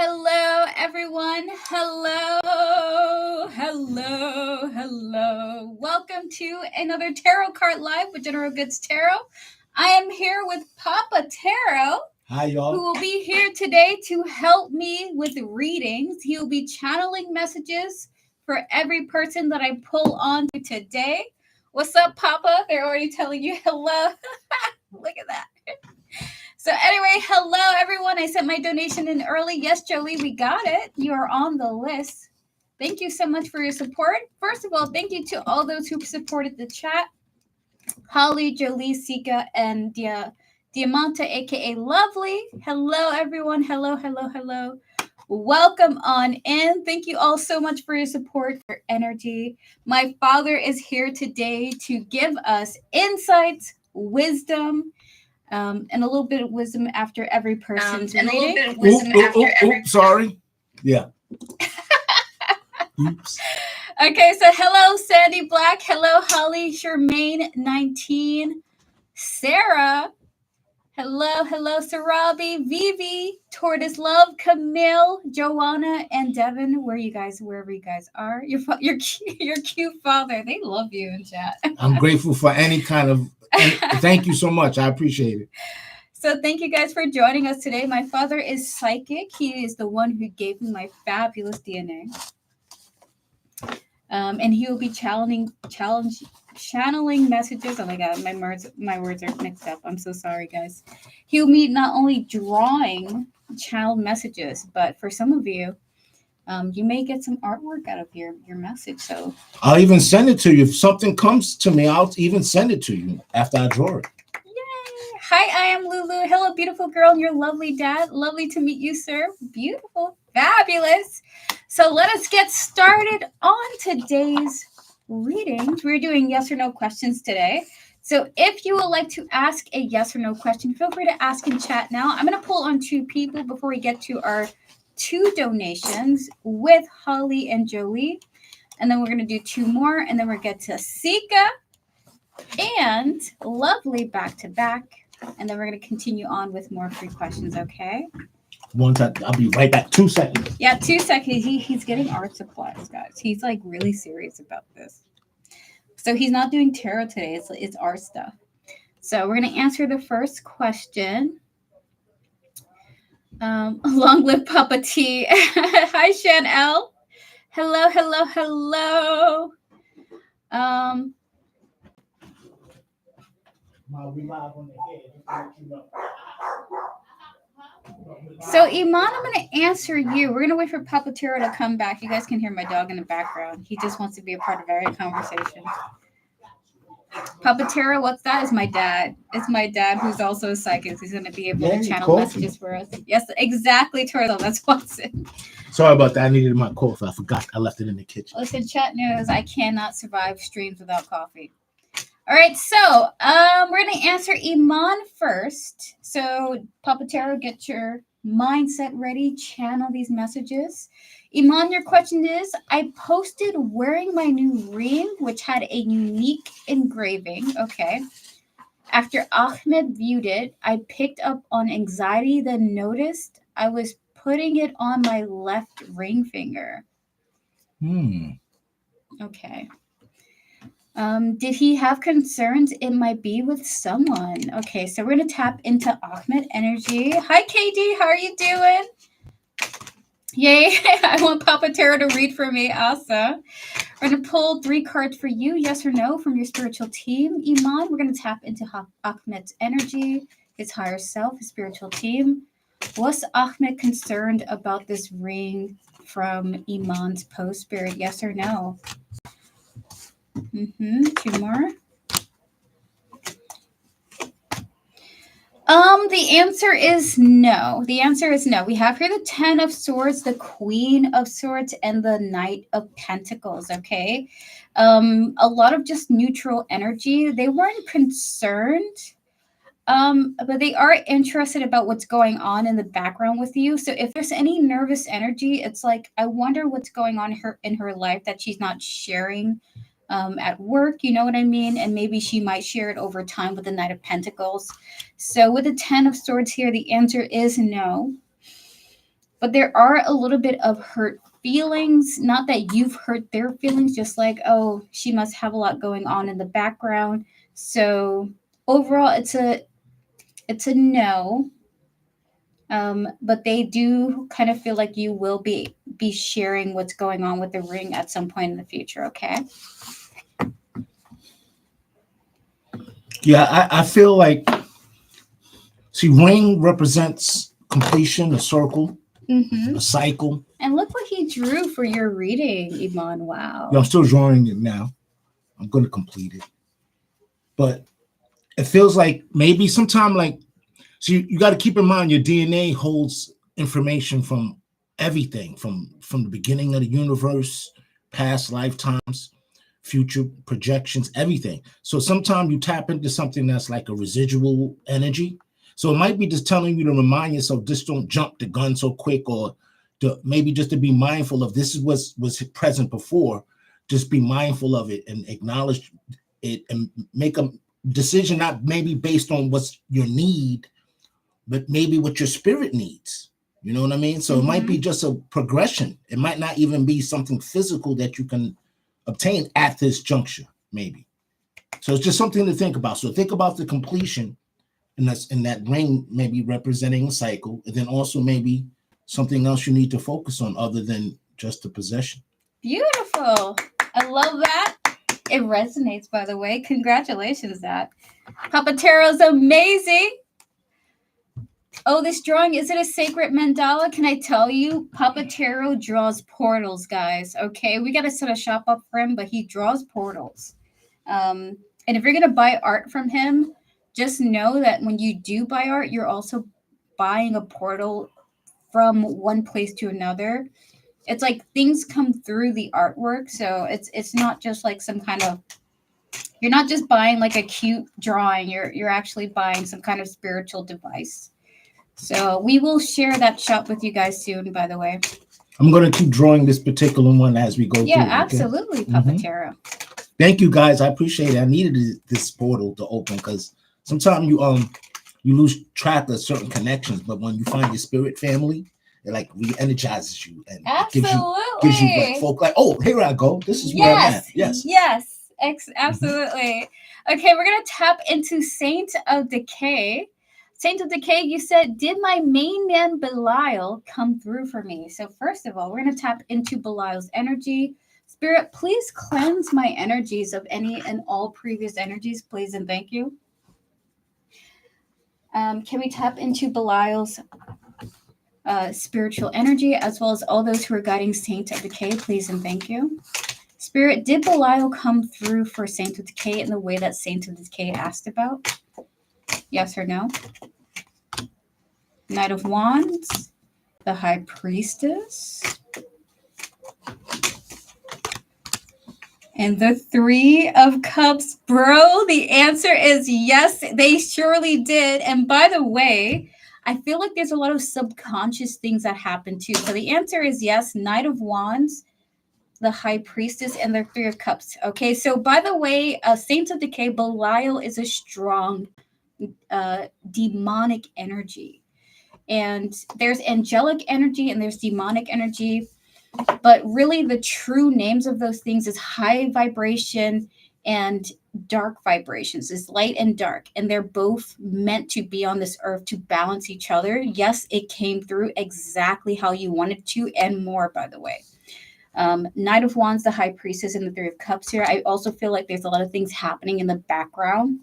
Hello, everyone. Hello. Welcome to another Tarot Card Live with General Goods Tarot. I am here with Papa Tarot. Hi, y'all. Who will be here today to help me with readings. He will be channeling messages for every person that I pull on to today. What's up, Papa? They're already telling you hello. Look at that. So anyway, hello, everyone. I sent my donation in early. Yes, Jolie, we got it. You are on the list. Thank you so much for your support. First of all, thank you to all those who supported the chat. Holly, Jolie, Sika, and Diamanta, a.k.a. Lovely. Hello, everyone. Hello. Welcome on in. Thank you all so much for your support, your energy. My father is here today to give us insights, wisdom, and a little bit of wisdom after every person's reading. Sorry. Yeah. Oops. Okay, so hello, Sandy Black. Hello, Holly Shermaine 19. Sarah. Hello, Sarabi, Vivi, Tortoise Love, Camille, Joanna, and Devin. Wherever you guys are, your cute father. They love you in chat. I'm grateful for any kind of. Thank you so much. I appreciate it. So thank you guys for joining us today. My father is psychic. He is the one who gave me my fabulous DNA. And he will be channeling messages. Oh my god, my words are mixed up. I'm so sorry, guys. He'll be not only drawing channeled messages, but for some of you, you may get some artwork out of your message. So I'll even send it to you. If something comes to me, I'll even send it to you after I draw it. Yay! Hi, I am Lulu. Hello, beautiful girl, and your lovely dad. Lovely to meet you, sir. Beautiful, fabulous. So let us get started on today's readings. We're doing yes or no questions today. So if you would like to ask a yes or no question, feel free to ask in chat now. I'm going to pull on two people before we get to our 2 donations with Holly and Jolie. And then we're going to do 2 more. And then we'll get to Sika and Lovely back to back. And then we're going to continue on with more free questions, okay? One time, I'll be right back. 2 seconds. Yeah, 2 seconds. He's getting art supplies, guys. He's like really serious about this. So he's not doing tarot today. It's art stuff. So we're going to answer the first question. Long live Papa T. Hi, Shan L. Hello. So Iman, I'm going to answer you. We're going to wait for Papa Tarot to come back. You guys can hear my dog in the background. He just wants to be a part of every conversation. Papa Tarot, what's that? Is my dad. It's my dad who's also a psychic. He's going to be able to channel messages for us. Yes, exactly, Turtle. That's what's it. Sorry about that. I needed my coffee. I forgot. I left it in the kitchen. Listen, chat knows I cannot survive streams without coffee. All right, so we're going to answer Iman first. So, Papa Tarot, get your mindset ready. Channel these messages. Iman, your question is, I posted wearing my new ring, which had a unique engraving. Okay. After Ahmed viewed it, I picked up on anxiety, then noticed I was putting it on my left ring finger. Okay. Did he have concerns it might be with someone? Okay, so we're going to tap into Ahmed energy. Hi, KD. How are you doing? Yay. I want Papa Tarot to read for me. Awesome. We're going to pull 3 cards for you, yes or no, from your spiritual team. Iman, we're going to tap into Ahmed's energy, his higher self, his spiritual team. Was Ahmed concerned about this ring from Iman's post, Spirit, yes or no? 2 more. The answer is no. We have here the 10 of Swords, the Queen of Swords, and the Knight of Pentacles, okay? A lot of just neutral energy. They weren't concerned, but they are interested about what's going on in the background with you. So if there's any nervous energy, it's like, I wonder what's going on in her life that she's not sharing at work, you know what I mean? And maybe she might share it over time with the Knight of Pentacles. So with the 10 of Swords here, the answer is no. but there are a little bit of hurt feelings. Not that you've hurt their feelings, just like, oh, she must have a lot going on in the background. So overall, it's a no. But they do kind of feel like you will be sharing what's going on with the ring at some point in the future. Okay. Yeah, I feel like, see, ring represents completion, a circle, Mm-hmm. a cycle. And look what he drew for your reading, Iman. Wow. Yeah, I'm still drawing it now. I'm going to complete it. But it feels like maybe sometime, like, so you got to keep in mind your DNA holds information from everything, from the beginning of the universe, past lifetimes, future projections, everything. So sometimes you tap into something that's like a residual energy. So it might be just telling you to remind yourself, just don't jump the gun so quick, or maybe just to be mindful of this is was present before. Just be mindful of it and acknowledge it and make a decision, not maybe based on what's your need, but maybe what your spirit needs. You know what I mean? So it might be just a progression. It might not even be something physical that you can obtain at this juncture, maybe. So it's just something to think about. So think about the completion, and that's in that ring, maybe representing a cycle, and then also maybe something else you need to focus on other than just the possession. Beautiful. I love that. It resonates, by the way. Congratulations, that. Papa Taro's amazing. Oh, this drawing, is it a sacred mandala? Can I tell you? Papa Taro draws portals, guys. Okay, we got to set a shop up for him, but he draws portals. And if you're going to buy art from him, just know that when you do buy art, you're also buying a portal from one place to another. It's like things come through the artwork, so it's not just like some kind of, you're not just buying like a cute drawing. You're actually buying some kind of spiritual device. So we will share that shop with you guys soon, by the way. I'm going to keep drawing this particular one as we go through. Yeah, absolutely, okay? Papa Taro. Thank you, guys. I appreciate it. I needed this portal to open because sometimes you lose track of certain connections, but when you find your spirit family, it like re-energizes you and gives you like folk like, oh, here I go. This is where I'm at. Yes. Absolutely. Okay, we're gonna tap into Saint of Decay. Saint of Decay, you said, did my main man Belial come through for me? So first of all, we're going to tap into Belial's energy. Spirit, please cleanse my energies of any and all previous energies, please and thank you. Can we tap into Belial's spiritual energy, as well as all those who are guiding Saint of Decay, please and thank you. Spirit, did Belial come through for Saint of Decay in the way that Saint of Decay asked about? Yes or no? Knight of Wands, the High Priestess, and the Three of Cups. Bro, the answer is yes, they surely did. And by the way, I feel like there's a lot of subconscious things that happen too. So the answer is yes, Knight of Wands, the High Priestess, and the Three of Cups. Okay, so by the way, Saints of Decay, Belial is a strong demonic energy. And there's angelic energy and there's demonic energy. But really the true names of those things is high vibration and dark vibrations, is light and dark. And they're both meant to be on this earth to balance each other. Yes, it came through exactly how you wanted to and more, by the way. Knight of Wands, the High Priestess, and the Three of Cups here. I also feel like there's a lot of things happening in the background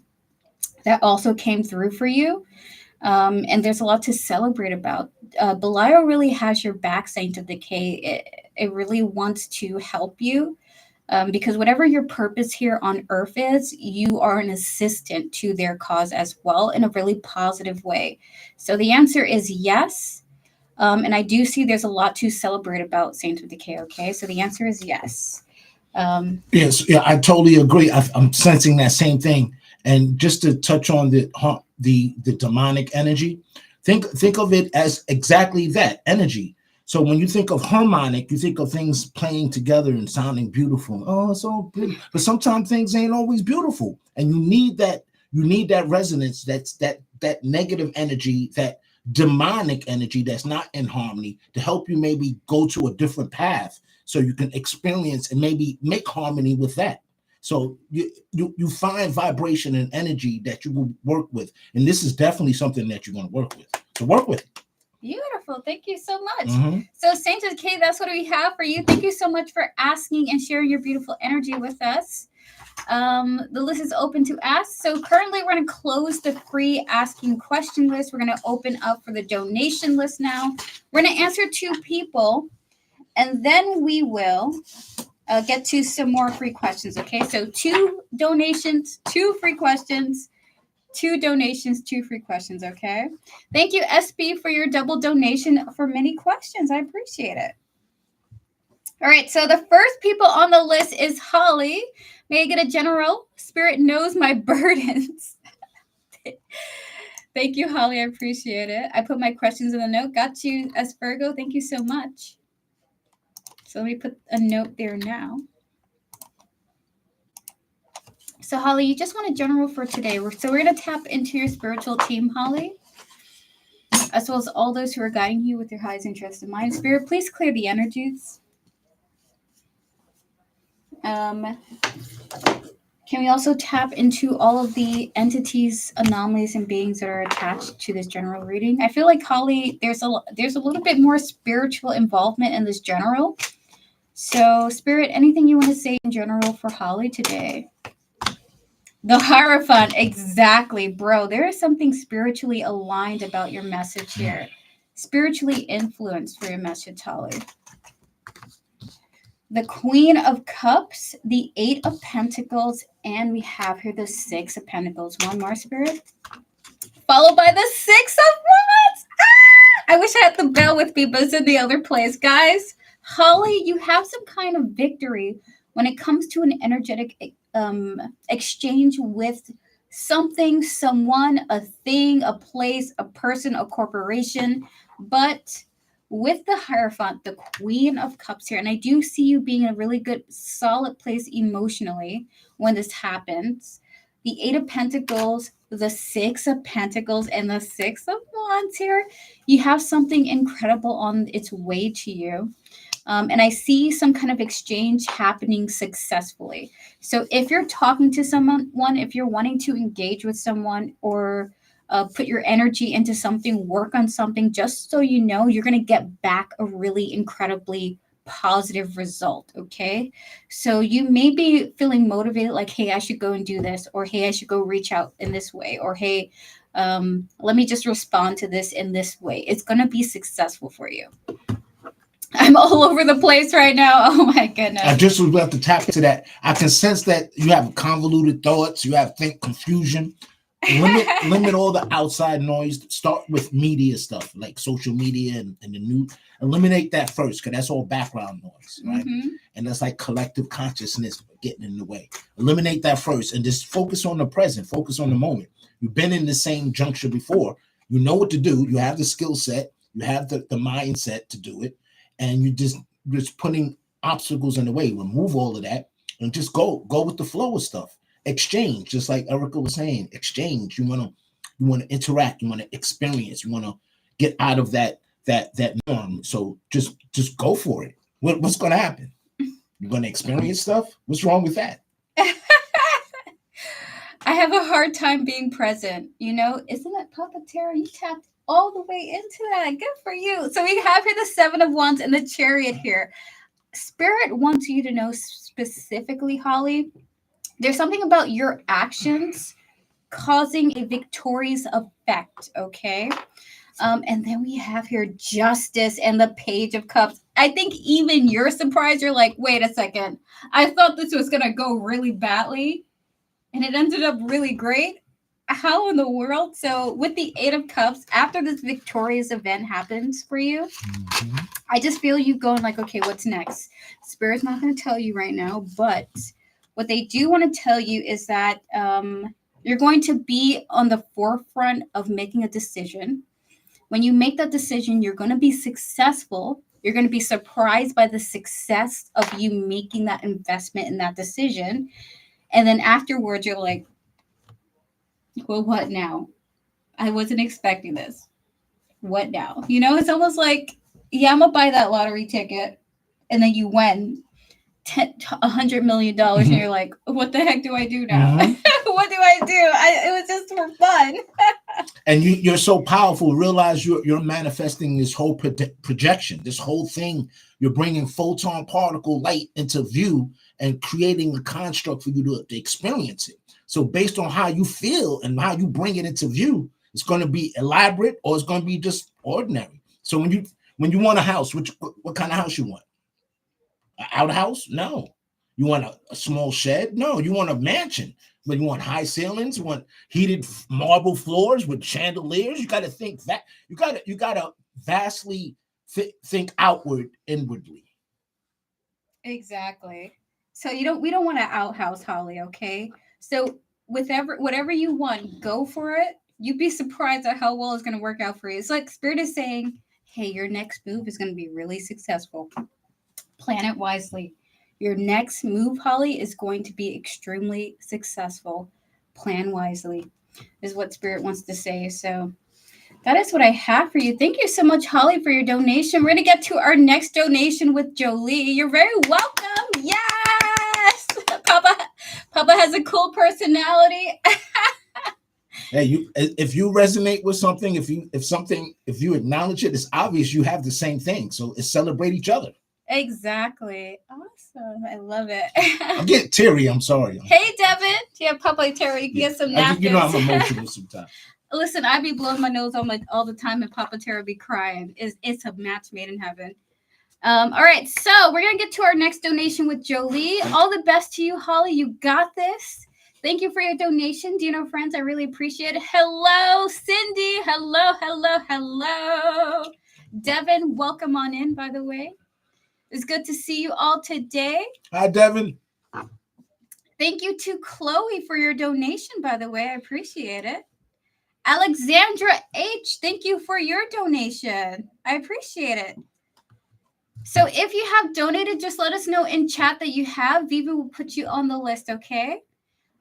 that also came through for you. And there's a lot to celebrate about. Belial really has your back, Saint of Decay. It really wants to help you because whatever your purpose here on earth is, you are an assistant to their cause as well in a really positive way. So the answer is yes. And I do see there's a lot to celebrate about Saint of Decay, okay? So the answer is yes. Yes, yeah, I totally agree. I'm sensing that same thing. And just to touch on the demonic energy, think of it as exactly that, energy. So when you think of harmonic, you think of things playing together and sounding beautiful. Oh, it's all beautiful. But sometimes things ain't always beautiful. And you need that resonance, that negative energy that demonic energy that's not in harmony to help you maybe go to a different path so you can experience and maybe make harmony with that. So you find vibration and energy that you will work with, and this is definitely something that you're going to work with. So work with it. Beautiful. Thank you so much. So, Sainted K, that's what we have for you. Thank you so much for asking and sharing your beautiful energy with us. The list is open to ask. So currently we're going to close the free asking question list. We're going to open up for the donation list now. We're going to answer 2 people, and then we will get to some more free questions. Okay, so 2 donations, 2 free questions, 2 donations, 2 free questions. Okay, thank you, SB, for your double donation for many questions. I appreciate it. All right, so the first people on the list is Holly. May I get a general? Spirit knows my burdens. Thank you, Holly. I appreciate it. I put my questions in the note. Got you, S. Virgo. Thank you so much. So let me put a note there now. So, Holly, you just want a general for today. So we're going to tap into your spiritual team, Holly, as well as all those who are guiding you with your highest interest in mind. Spirit, please clear the energies. Can we also tap into all of the entities, anomalies, and beings that are attached to this general reading? I feel like, Holly, there's a little bit more spiritual involvement in this general. So, Spirit, anything you want to say in general for Holly today? The Hierophant, exactly, bro. There is something spiritually aligned about your message here. Spiritually influenced for your message, Holly. The Queen of Cups, the 8 of Pentacles, and we have here the 6 of Pentacles. One more, Spirit. Followed by the 6 of Wands. Ah! I wish I had the bell with me, but it's in the other place. Guys, Holly, you have some kind of victory when it comes to an energetic exchange with something, someone, a thing, a place, a person, a corporation, but with the Hierophant, the Queen of Cups here, and I do see you being in a really good, solid place emotionally when this happens. The 8 of Pentacles, the 6 of Pentacles, and the 6 of Wands here. You have something incredible on its way to you. And I see some kind of exchange happening successfully. So if you're talking to someone, if you're wanting to engage with someone or put your energy into something, work on something, just so you know, you're going to get back a really incredibly positive result. Okay. So you may be feeling motivated, like, hey, I should go and do this, or hey, I should go reach out in this way, or hey, let me just respond to this in this way. It's going to be successful for you. I'm all over the place right now. Oh my goodness. I just was about to tap into that. I can sense that you have convoluted thoughts. You have confusion. Limit all the outside noise. Start with media stuff like social media and the news. Eliminate that first, because that's all background noise, right? And that's like collective consciousness getting in the way. Eliminate that first and just focus on the present. Focus on the moment. You've been in the same juncture before. You know what to do. You have the skill set. You have the mindset to do it. And you just putting obstacles in the way. Remove all of that and just go with the flow of stuff. Exchange, just like Erica was saying. Exchange. You want to interact. You want to experience. You want to get out of that norm. So just go for it. What's going to happen? You're going to experience stuff. What's wrong with that? I have a hard time being present. You know, isn't it, Papa Tara? You tapped all the way into that. Good for you. So we have here the 7 of Wands and the Chariot here. Spirit wants you to know specifically, Holly, there's something about your actions causing a victorious effect, okay? And then we have here Justice and the Page of Cups. I think even you're surprised. You're like, wait a second. I thought this was going to go really badly, and it ended up really great. How in the world? So with the 8 of Cups, after this victorious event happens for you, I just feel you going like, okay, what's next? Spirit's not going to tell you right now, but what they do want to tell you is that you're going to be on the forefront of making a decision. When you make that decision, you're going to be successful. You're going to be surprised by the success of you making that investment in that decision. And then afterwards, you're like, well, what now? I wasn't expecting this. what now? You know, it's almost like, yeah, I'm gonna buy that lottery ticket, and then you win $100 million, and you're like, what the heck do I do now? What do I do? It was just for fun. And you're so powerful. Realize you're manifesting this whole projection, this whole thing. You're bringing photon particle light into view and creating a construct for you to experience it. So based on how you feel and how you bring it into view, it's going to be elaborate or it's going to be just ordinary. So when you want a house, what kind of house you want? An outhouse? No. You want a small shed? No. You want a mansion. But you want high ceilings, you want heated marble floors with chandeliers. You got to think that you got to vastly think outward, inwardly. Exactly. So we don't want to outhouse Holly, okay? So whatever you want, go for it. You'd be surprised at how well it's going to work out for you. It's like Spirit is saying, hey, your next move is going to be really successful. Plan it wisely. Your next move, Holly, is going to be extremely successful. Plan wisely, is what Spirit wants to say. So that is what I have for you. Thank you so much, Holly, for your donation. We're going to get to our next donation with Jolie. You're very welcome. Yes! Papa has a cool personality. Hey, if you resonate with something, if you acknowledge it, it's obvious you have the same thing. So it's celebrate each other. Exactly. Awesome. I love it. I'm getting teary. I'm sorry. Hey, Devin. Yeah, Papa Terry, you can get some napkins. You know I'm emotional sometimes. Listen, I be blowing my nose on all the time, and Papa Terry be crying. It's a match made in heaven. All right, so we're gonna get to our next donation with Jolie. All the best to you, Holly. You got this. Thank you for your donation. Do you know, friends? I really appreciate it. Hello, Cindy. Hello. Devin, welcome on in, by the way. It's good to see you all today. Hi, Devin. Thank you to Chloe for your donation, by the way. I appreciate it. Alexandra H., thank you for your donation. I appreciate it. So if you have donated, just let us know in chat that you have. Viva will put you on the list, okay?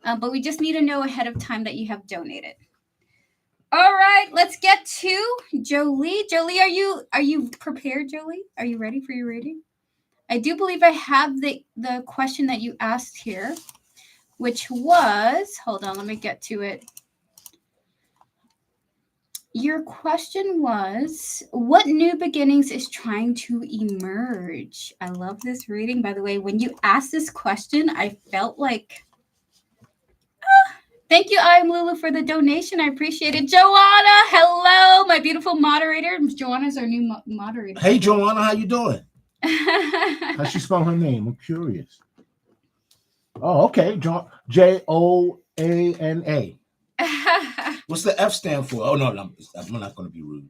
But we just need to know ahead of time that you have donated. All right, let's get to Jolie. Jolie, are you prepared, Jolie? Are you ready for your reading? I do believe I have the question that you asked here, which was, hold on, let me get to it. Your question was, what new beginnings is trying to emerge? I love this reading. By the way, when you asked this question, I felt like, thank you, I'm Lulu, for the donation. I appreciate it. Joanna, hello, my beautiful moderator. Joanna's our new moderator. Hey, Joanna, how you doing? How'd she spell her name? I'm curious. Oh, okay. Joanna. What's the F stand for? Oh, no, I'm not going to be rude.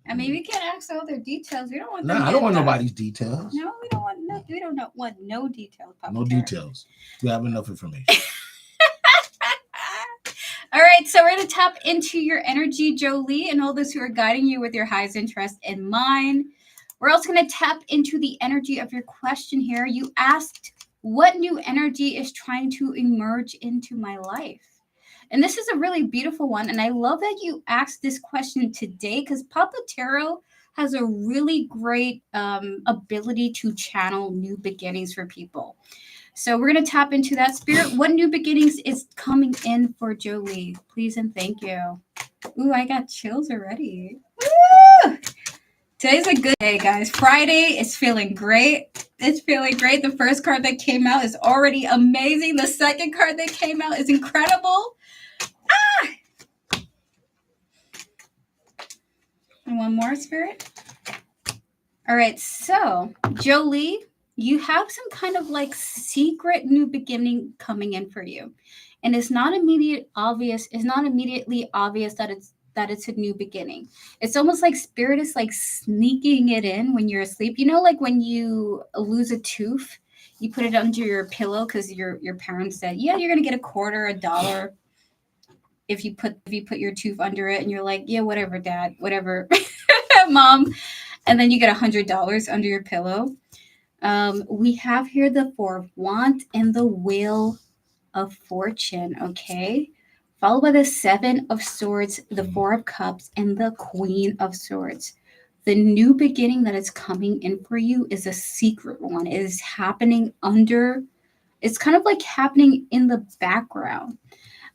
I mean, we can't ask all their details. We don't want. No, I don't want nobody's details. No, we don't want no details. Papa no Terry. Details. We have enough information. All right, so we're going to tap into your energy, Jolie, and all those who are guiding you with your highest interest in mind. We're also going to tap into the energy of your question here. You asked, what new energy is trying to emerge into my life? And this is a really beautiful one. And I love that you asked this question today because Papa Tarot has a really great ability to channel new beginnings for people. So we're going to tap into that spirit. What new beginnings is coming in for Jolie? Please and thank you. Ooh, I got chills already. Woo! Today's a good day, guys. Friday is feeling great. It's feeling great. The first card that came out is already amazing. The second card that came out is incredible. And one more, Spirit. All right, so Jolie, you have some kind of like secret new beginning coming in for you. And it's not immediately obvious that it's a new beginning. It's almost like Spirit is like sneaking it in when you're asleep. You know, like when you lose a tooth, you put it under your pillow because your parents said, yeah, you're gonna get a quarter, $1 if you put your tooth under it, and you're like, yeah, whatever, Dad, whatever, Mom, and then you get $100 under your pillow. We have here the Four of Wands and the Wheel of Fortune. Okay. followed by the Seven of Swords, the Four of Cups, and the Queen of Swords. The new beginning that is coming in for you is a secret one. It is happening under, it's kind of like happening in the background.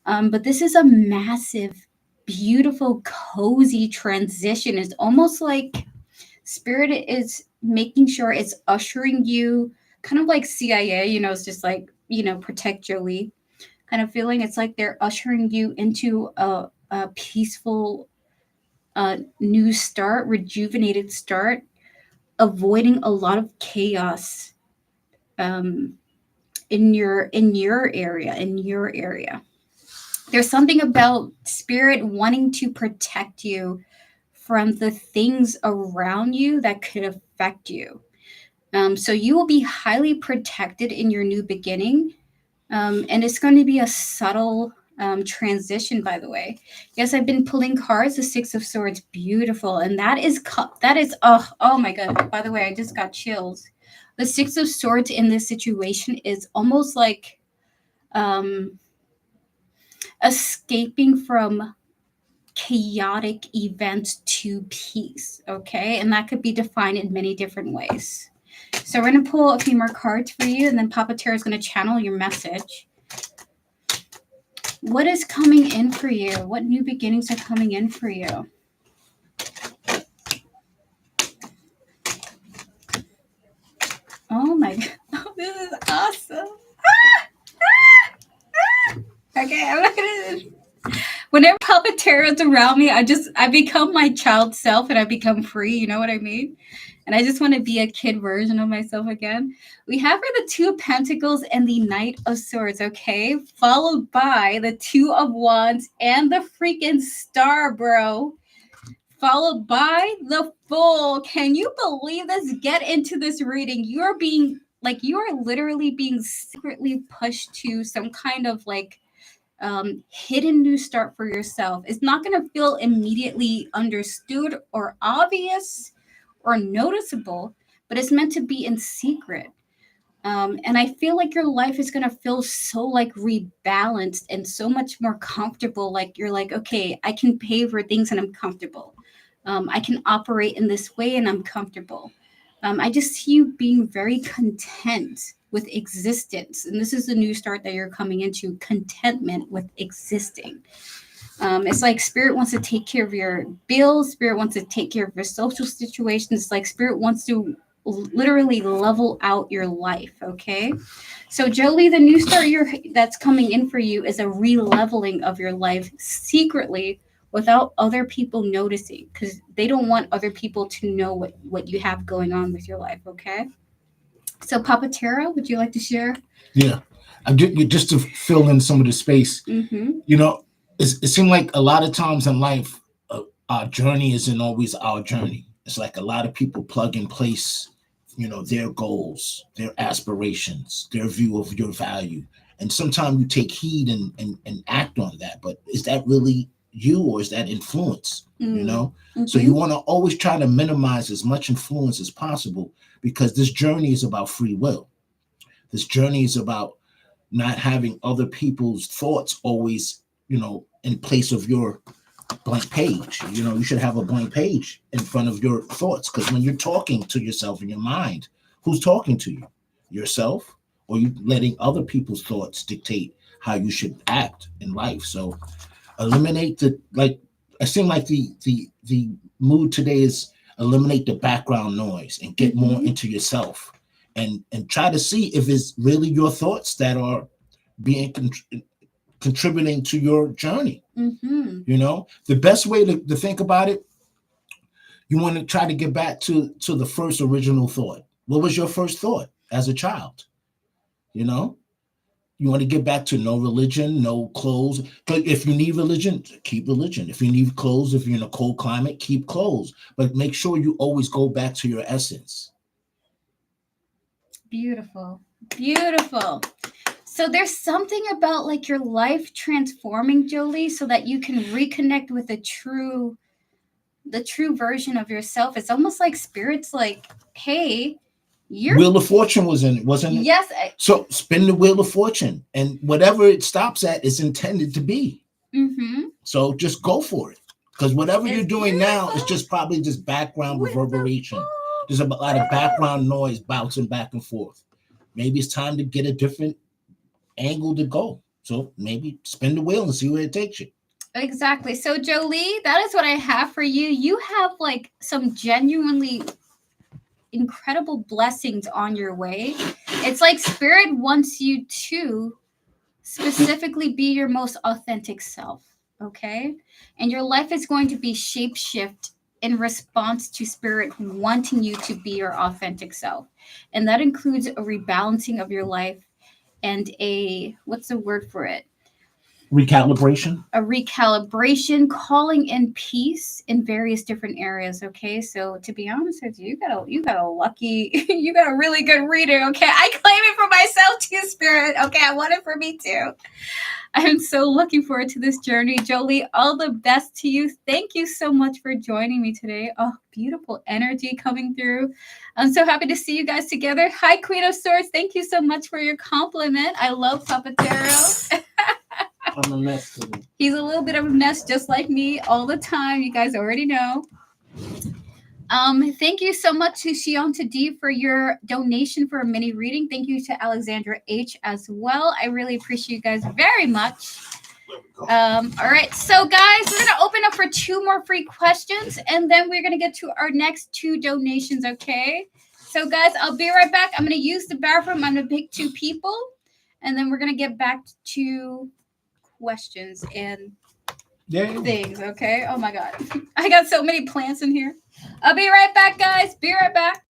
But this is a massive, beautiful, cozy transition. It's almost like Spirit is making sure it's ushering you, kind of like CIA, it's just like, protect Jolie kind of feeling. It's like they're ushering you into a peaceful new start, rejuvenated start, avoiding a lot of chaos um, in your area. There's something about Spirit wanting to protect you from the things around you that could affect you. So you will be highly protected in your new beginning. And it's going to be a subtle transition, by the way. Yes, I've been pulling cards. The Six of Swords, beautiful, and that is oh my god. By the way, I just got chills. The Six of Swords in this situation is almost like um, escaping from chaotic events to peace. Okay, and that could be defined in many different ways. So we're going to pull a few more cards for you, and then Papa Terra is going to channel your message. What is coming in for you? What new beginnings are coming in for you? Oh my god. Oh, this is awesome. Okay, I'm not gonna. Whenever Papa Terra's around me, I become my child self and I become free. You know what I mean? And I just want to be a kid version of myself again. We have here the Two of Pentacles and the Knight of Swords, okay? Followed by the Two of Wands and the freaking Star, bro. Followed by the Fool. Can you believe this? Get into this reading. You are literally being secretly pushed to some kind of like hidden new start for yourself. It's not going to feel immediately understood or obvious or noticeable, but it's meant to be in secret. And I feel like your life is going to feel so like rebalanced and so much more comfortable. Like you're like, okay, I can pay for things and I'm comfortable. I can operate in this way and I'm comfortable. I just see you being very content with existence. And this is the new start that you're coming into, contentment with existing. It's like Spirit wants to take care of your bills. Spirit wants to take care of your social situations. It's like Spirit wants to literally level out your life. Okay. So Jolie, the new start that's coming in for you is a re-leveling of your life secretly without other people noticing, because they don't want other people to know what you have going on with your life. Okay. So Papa Terra, would you like to share? Yeah. Just to fill in some of the space, Mm-hmm. It seemed like a lot of times in life, our journey isn't always our journey. It's like a lot of people plug in place, their goals, their aspirations, their view of your value. And sometimes you take heed and act on that. But is that really you, or is that influence? Mm-hmm. So you want to always try to minimize as much influence as possible, because this journey is about free will. This journey is about not having other people's thoughts always, in place of your blank page. You should have a blank page in front of your thoughts, because when you're talking to yourself in your mind, who's talking to you? Yourself? Or you letting other people's thoughts dictate how you should act in life? So eliminate I seem like the mood today is eliminate the background noise and get more into yourself, and try to see if it's really your thoughts that are being contributing to your journey. The best way to think about it, you want to try to get back to the first original thought. What was your first thought as a child? You want to get back to no religion, no clothes. If you need religion, keep religion. If you need clothes, if you're in a cold climate, keep clothes. But make sure you always go back to your essence. Beautiful. Beautiful. So there's something about like your life transforming, Jolie, so that you can reconnect with the true version of yourself. It's almost like Spirit's like, hey, Wheel of Fortune was in it, wasn't it? Yes. So spin the Wheel of Fortune, and whatever it stops at is intended to be. So just go for it. Because whatever you're It's doing now is beautiful. just probably just background With the reverberation. full There's a lot of background noise bouncing back and forth. Maybe it's time to get a different angle to go. So maybe spin the wheel and see where it takes you. Exactly. So Jolie, that is what I have for you. You have like some genuinely incredible blessings on your way. It's like Spirit wants you to specifically be your most authentic self, okay? And your life is going to be shapeshift in response to Spirit wanting you to be your authentic self. And that includes a rebalancing of your life and what's the word for it? Recalibration. A recalibration, calling in peace in various different areas. Okay, so to be honest with you, you got a lucky, you got a really good reader. Okay, I claim it for myself too, Spirit. Okay, I want it for me too. I'm so looking forward to this journey. Jolie, all the best to you. Thank you so much for joining me today. Oh, beautiful energy coming through. I'm so happy to see you guys together. Hi, Queen of Swords. Thank you so much for your compliment. I love Papa Taro. I'm a mess today. He's a little bit of a mess, just like me, all the time. You guys already know. Thank you so much to Shion D for your donation for a mini reading. Thank you to Alexandra H as well. I really appreciate you guys very much. All right, so guys, we're gonna open up for 2 more free questions, and then we're gonna get to our next 2 donations. Okay. So guys, I'll be right back. I'm gonna use the bathroom. I'm gonna pick 2 people, and then we're gonna get back to questions and things. Okay. Oh my god, I got so many plants in here. I'll be right back, guys. Be right back.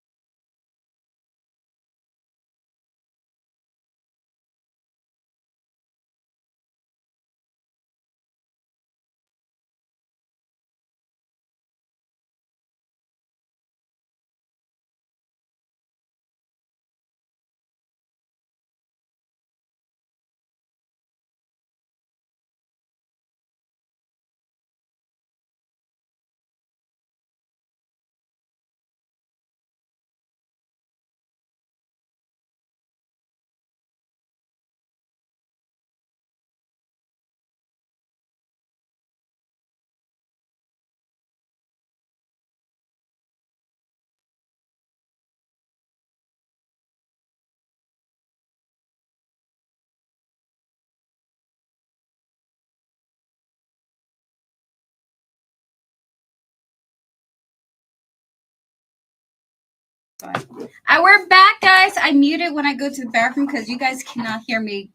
We're back, guys. I mute it when I go to the bathroom because you guys cannot hear me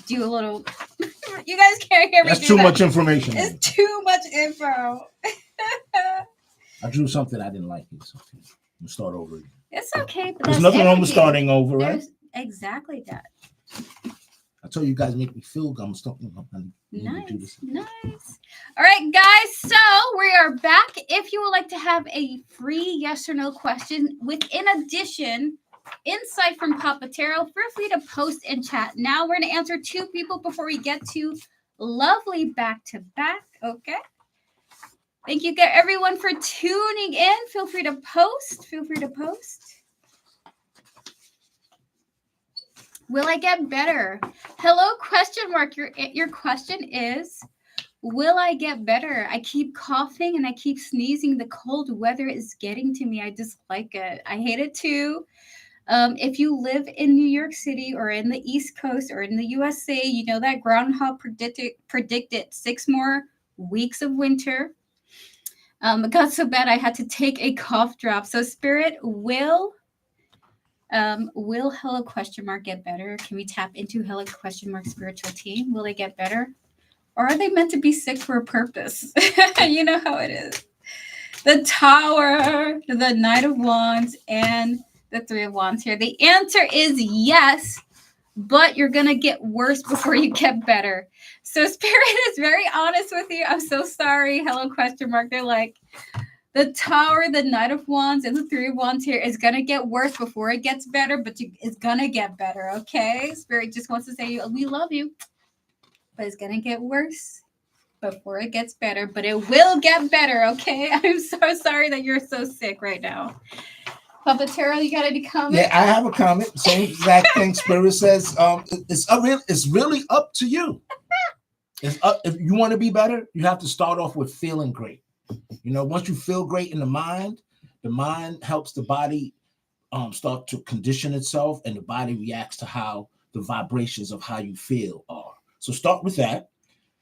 do a little. You guys can't hear me. That's too much information. It's too much info. I drew something I didn't like. It's okay. We'll start over again. It's okay. But there's nothing wrong with starting over, right? Exactly that. I told you guys make me feel good. I'm starting. Nice. All right, guys. So we are back. If you would like to have a free yes or no question with, in addition, insight from Papa Taro, feel free to post in chat. Now we're going to answer 2 people before we get to lovely back to back. Okay. Thank you, everyone, for tuning in. Feel free to post. Will I get better? Hello, question mark. Your question is, will I get better? I keep coughing and I keep sneezing. The cold weather is getting to me. I dislike it. I hate it too. If you live in New York City or in the East Coast or in the USA, you know that groundhog predicted 6 more weeks of winter. It got so bad I had to take a cough drop. So Spirit, will Hello question mark get better? Can we tap into Hello question mark spiritual team? Will they get better? Or are they meant to be sick for a purpose? You know how it is. The Tower, the Knight of Wands, and the 3 of Wands here. The answer is yes, but you're going to get worse before you get better. So Spirit is very honest with you. I'm so sorry. Hello question mark. They're like, the Tower, the Knight of Wands, and the 3 of Wands here is going to get worse before it gets better, but it's going to get better, okay? Spirit just wants to say, we love you, but it's going to get worse before it gets better, but it will get better, okay? I'm so sorry that you're so sick right now. Papa Taro, you got any comment? Yeah, I have a comment. Same exact thing Spirit says. It's really up to you. If you want to be better, you have to start off with feeling great. Once you feel great in the mind helps the body start to condition itself, and the body reacts to how the vibrations of how you feel are. So start with that.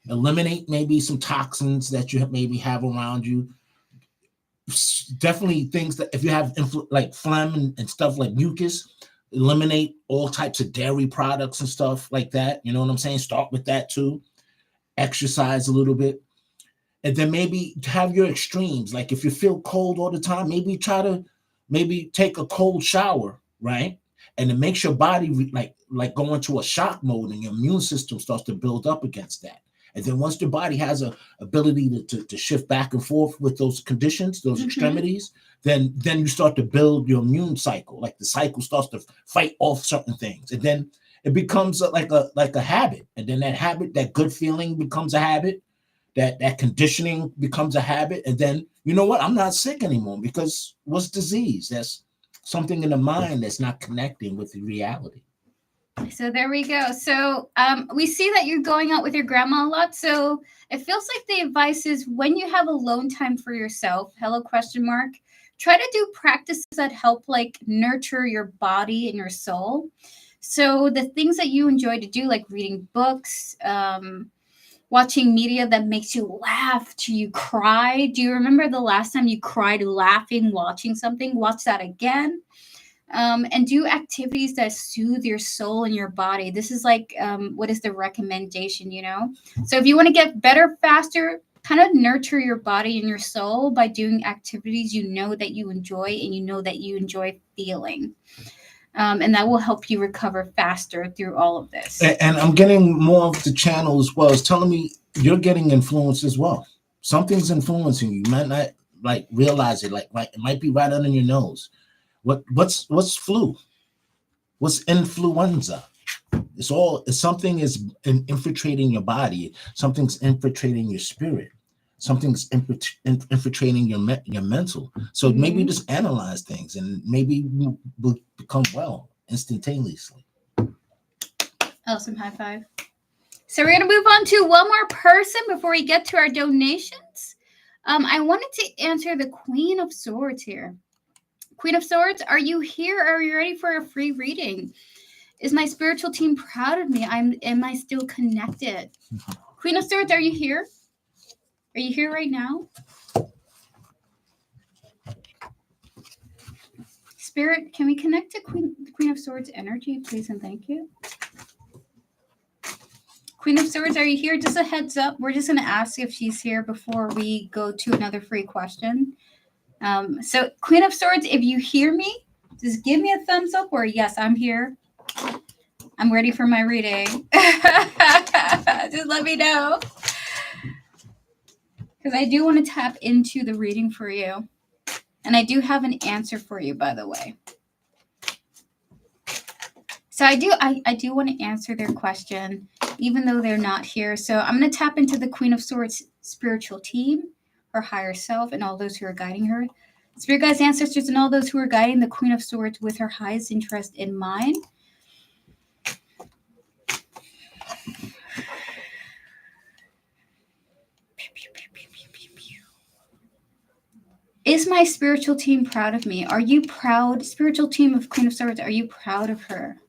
Eliminate maybe some toxins that you maybe have around you. Definitely things that if you have like phlegm and stuff like mucus, eliminate all types of dairy products and stuff like that. You know what I'm saying? Start with that too. Exercise a little bit. And then maybe have your extremes. Like if you feel cold all the time, maybe try to take a cold shower, right? And it makes your body like go into a shock mode, and your immune system starts to build up against that. And then once the body has a ability to shift back and forth with those conditions, those extremities, then you start to build your immune cycle. Like the cycle starts to fight off certain things, and then it becomes like a habit. And then that habit, that good feeling, becomes a habit. That conditioning becomes a habit, and then you know what? I'm not sick anymore, because what's disease? That's something in the mind that's not connecting with the reality. So there we go. So we see that you're going out with your grandma a lot. So it feels like the advice is when you have alone time for yourself, try to do practices that help like nurture your body and your soul. So the things that you enjoy to do, like reading books, watching media that makes you laugh till you cry. Do you remember the last time you cried laughing watching something? Watch that again. And do activities that soothe your soul and your body. This is like what is the recommendation, So if you want to get better faster, kind of nurture your body and your soul by doing activities you know that you enjoy and you know that you enjoy feeling. And that will help you recover faster through all of this. And I'm getting more of the channel as well. It's telling me you're getting influenced as well. Something's influencing you. You might not like realize it. Like it might be right under your nose. What's flu? What's influenza? It's something is infiltrating your body. Something's infiltrating your spirit. Something's infiltrating your mental. So maybe just analyze things, and maybe you will become well instantaneously. Awesome. High five. So we're going to move on to one more person before we get to our donations. I wanted to answer the Queen of Swords here. Queen of Swords, are you here? Are you ready for a free reading? Is my spiritual team proud of me? Am I still connected? Queen of Swords, are you here? Are you here right now? Spirit, can we connect to Queen of Swords energy, please and thank you? Queen of Swords, are you here? Just a heads up. We're just going to ask if she's here before we go to another free question. So Queen of Swords, if you hear me, just give me a thumbs up or yes, I'm here. I'm ready for my reading. Just let me know. Because I do want to tap into the reading for you. And I do have an answer for you, by the way. So I do want to answer their question, even though they're not here. So I'm going to tap into the Queen of Swords spiritual team, her higher self, and all those who are guiding her. Spirit guides, ancestors, and all those who are guiding the Queen of Swords with her highest interest in mind. Is my spiritual team proud of me? Are you proud? Spiritual team of Queen of Swords, are you proud of her?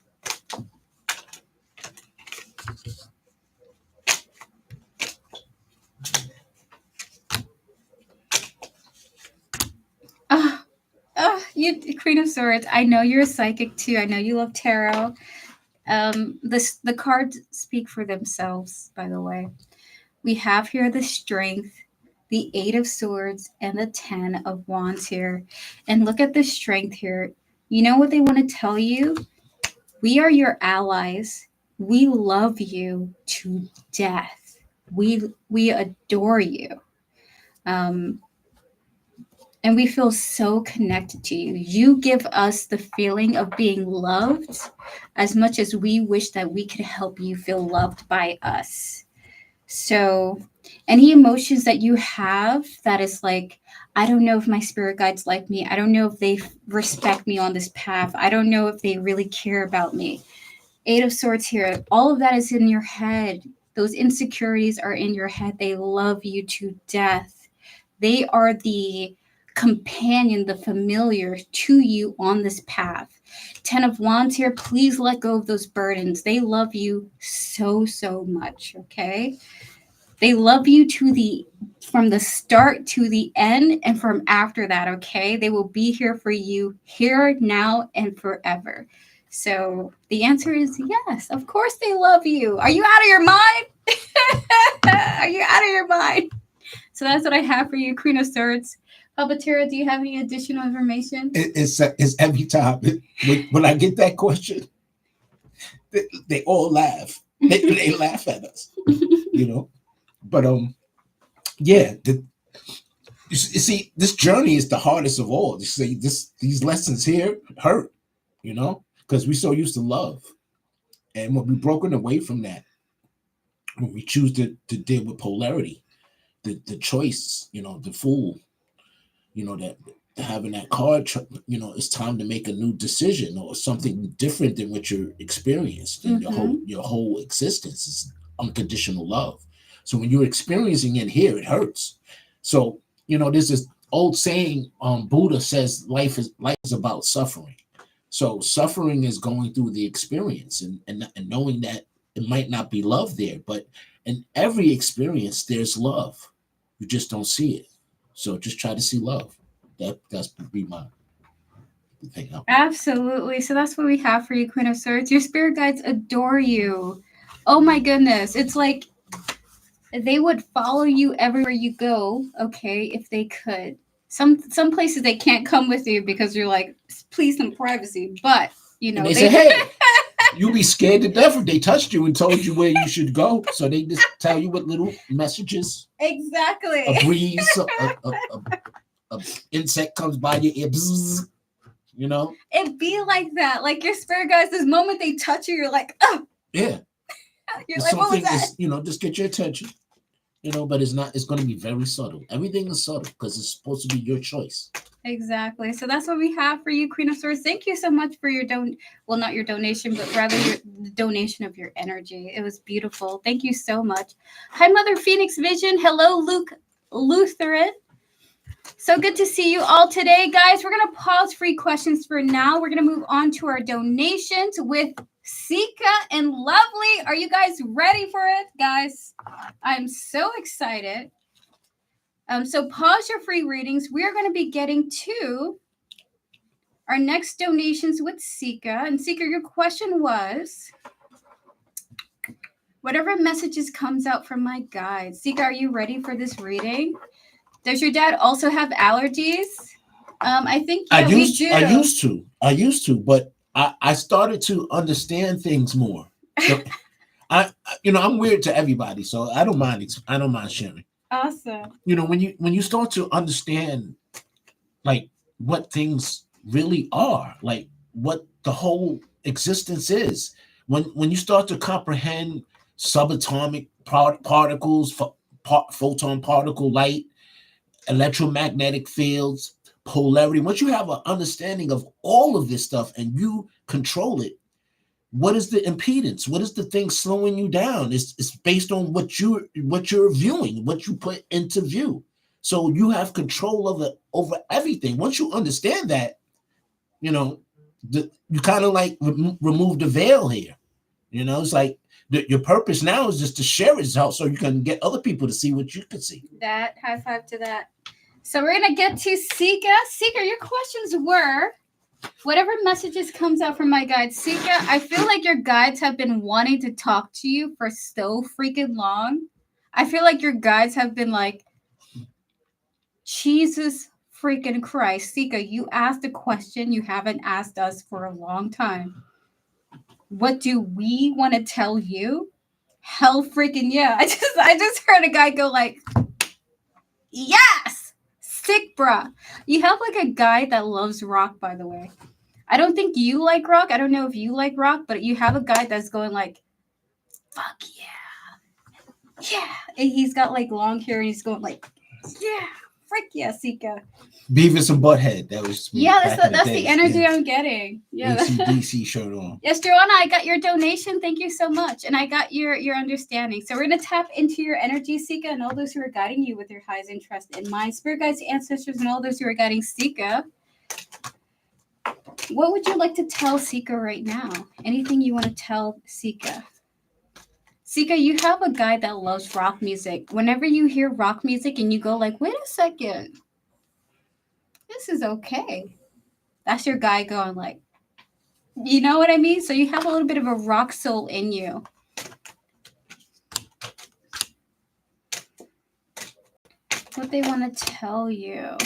You Queen of Swords, I know you're a psychic too. I know you love tarot. The cards speak for themselves, by the way. We have here the Strength, the 8 of Swords, and the 10 of Wands here. And look at the Strength here. You know what they want to tell you? We are your allies. We love you to death. We adore you. And we feel so connected to you. You give us the feeling of being loved as much as we wish that we could help you feel loved by us. So any emotions that you have that is like, I don't know if my spirit guides like me. I don't know if they respect me on this path. I don't know if they really care about me. 8 of Swords here. All of that is in your head. those insecurities are in your head. They love you to death. They are the companion, the familiar to you on this path. 10 of Wands here, please let go of those burdens. They love you so, so much, okay? They love you to the from the start to the end and from after that, okay? They will be here for you here, now, and forever. So the answer is yes. Of course they love you. Are you out of your mind? Are you out of your mind? So that's what I have for you, Queen of Swords. Papa Tara, do you have any additional information? It's every time when I get that question, they all laugh. They laugh at us, you know. But yeah, you see, this journey is the hardest of all. You see, these lessons here hurt, you know, because we're so used to love, and when we're broken away from that, when we choose to deal with polarity, the choice, you know, the fool, you know, that having that card, you know, it's time to make a new decision or something different than what you're experienced, and your whole existence is unconditional love. So when you're experiencing it here, it hurts. So, you know, there's this old saying, Buddha says life is about suffering. So suffering is going through the experience, and knowing that it might not be love there, but in every experience there's love. You just don't see it. So just try to see love. That's be my thing. Absolutely. So that's what we have for you, Queen of Swords. Your spirit guides adore you. Oh my goodness. It's like they would follow you everywhere you go, okay, if they could. Some places they can't come with you because you're like, please some privacy. But you know, and they say, hey, you'll be scared to death if they touched you and told you where you should go. So they just tell you what little messages. Exactly. A breeze, a insect comes by your ear, bzzz, you know. It be like that. Like your spirit guides, this moment they touch you, you're like, oh. Yeah. You're like, what was that? Is, you know, just get your attention. You know, but it's not. It's going to be very subtle. Everything is subtle because it's supposed to be your choice. Exactly. So that's what we have for you, Queen of Swords. Thank you so much for your well, not your donation, but rather your donation of your energy. It was beautiful. Thank you so much. Hi, Mother Phoenix Vision. Hello, Luke Lutheran. So good to see you all today, guys. We're going to pause free questions for now. We're going to move on to our donations with Sika and Lovely. Are you guys ready for it, guys? I'm so excited. So pause your free readings. We are going to be getting to our next donations with Sika. And Sika, your question was, whatever messages comes out from my guides. Sika, are you ready for this reading? Does your dad also have allergies? I think we do. I used to, but I started to understand things more. So I'm weird to everybody, so I don't mind sharing. Awesome. You know, when you start to understand like what things really are, like what the whole existence is, when you start to comprehend subatomic particles, photon particle light, electromagnetic fields, polarity, once you have an understanding of all of this stuff and you control it, what is the impedance? What is the thing slowing you down? It's based on what you're viewing, what you put into view. So you have control over everything. Once you understand that, you know, you kind of like remove the veil here. You know, it's like your purpose now is just to share it out so you can get other people to see what you can see. That high five to that. So we're gonna get to Sika. Sika, your questions were, whatever messages comes out from my guides. Sika, I feel like your guides have been wanting to talk to you for so freaking long. I feel like your guides have been like, Jesus freaking Christ. Sika, you asked a question you haven't asked us for a long time. What do we want to tell you? Hell freaking yeah. I just heard a guy go like, yes! Sick, bruh. You have like a guy that loves rock, by the way. I don't think you like rock. I don't know if you like rock, but you have a guy that's going like, fuck yeah. Yeah. And he's got like long hair and he's going like, yeah, frick yeah, Sika. Beavis and Butthead. That was me Yeah, that's days. the energy I'm getting. Yeah. AC/DC shirt on. Yes, Joanna, I got your donation. Thank you so much. And I got your understanding. So we're going to tap into your energy, Sika, and all those who are guiding you with your highest interest in mind. Spirit guides, ancestors, and all those who are guiding Sika. What would you like to tell Sika right now? Anything you want to tell Sika? Sika, you have a guy that loves rock music. Whenever you hear rock music and you go like, wait a second, this is okay. That's your guy going like, you know what I mean? So you have a little bit of a rock soul in you. What they want to tell you.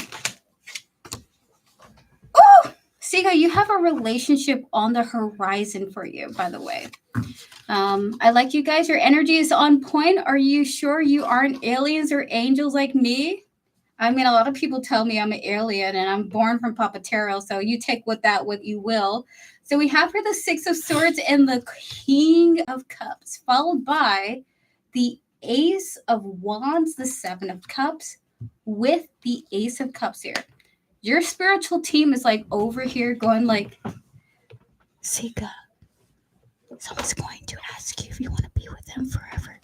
Oh, Sika, you have a relationship on the horizon for you, by the way. I like you guys. Your energy is on point. Are you sure you aren't aliens or angels like me? I mean, a lot of people tell me I'm an alien and I'm born from Papatero, so you take what you will. So we have here the Six of Swords and the King of Cups, followed by the Ace of Wands, the Seven of Cups, with the Ace of Cups here. Your spiritual team is like over here going like, Sika, someone's going to ask you if you want to be with them forever.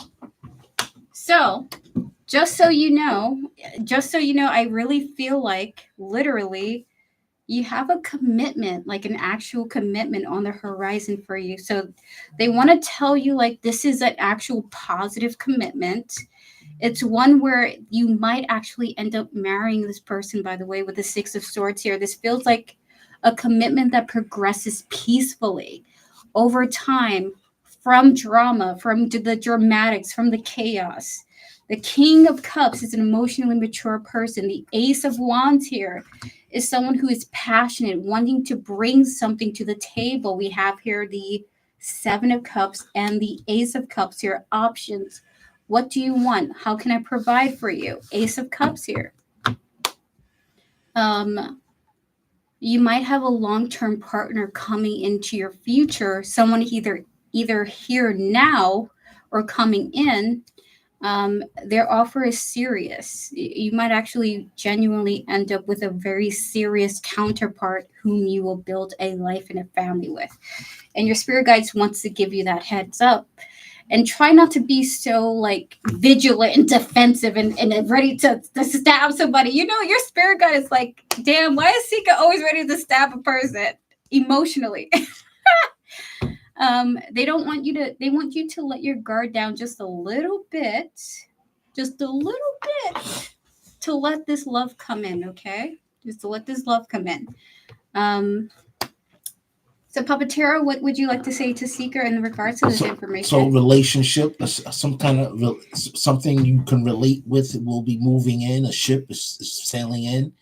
So, just so you know, I really feel like literally you have a commitment, like an actual commitment on the horizon for you. So they want to tell you like this is an actual positive commitment. It's one where you might actually end up marrying this person, by the way, with the Six of Swords here. This feels like a commitment that progresses peacefully over time, from drama, from the dramatics, from the chaos. The King of Cups is an emotionally mature person. The Ace of Wands here is someone who is passionate, wanting to bring something to the table. We have here the Seven of Cups and the Ace of Cups here. Options. What do you want? How can I provide for you? Ace of Cups here. You might have a long-term partner coming into your future, someone either here now or coming in. Their offer is serious. You might actually genuinely end up with a very serious counterpart whom you will build a life and a family with. And your spirit guides wants to give you that heads up. And try not to be so like vigilant and defensive and ready to stab somebody. You know, your spirit guide is like, damn, why is Sika always ready to stab a person emotionally? They want you to let your guard down just a little bit, to let this love come in, okay? Just to let this love come in. So, Papatero, what would you like to say to Sika in regards to this information? So, relationship, some kind of something you can relate with will be moving in. A ship is sailing in,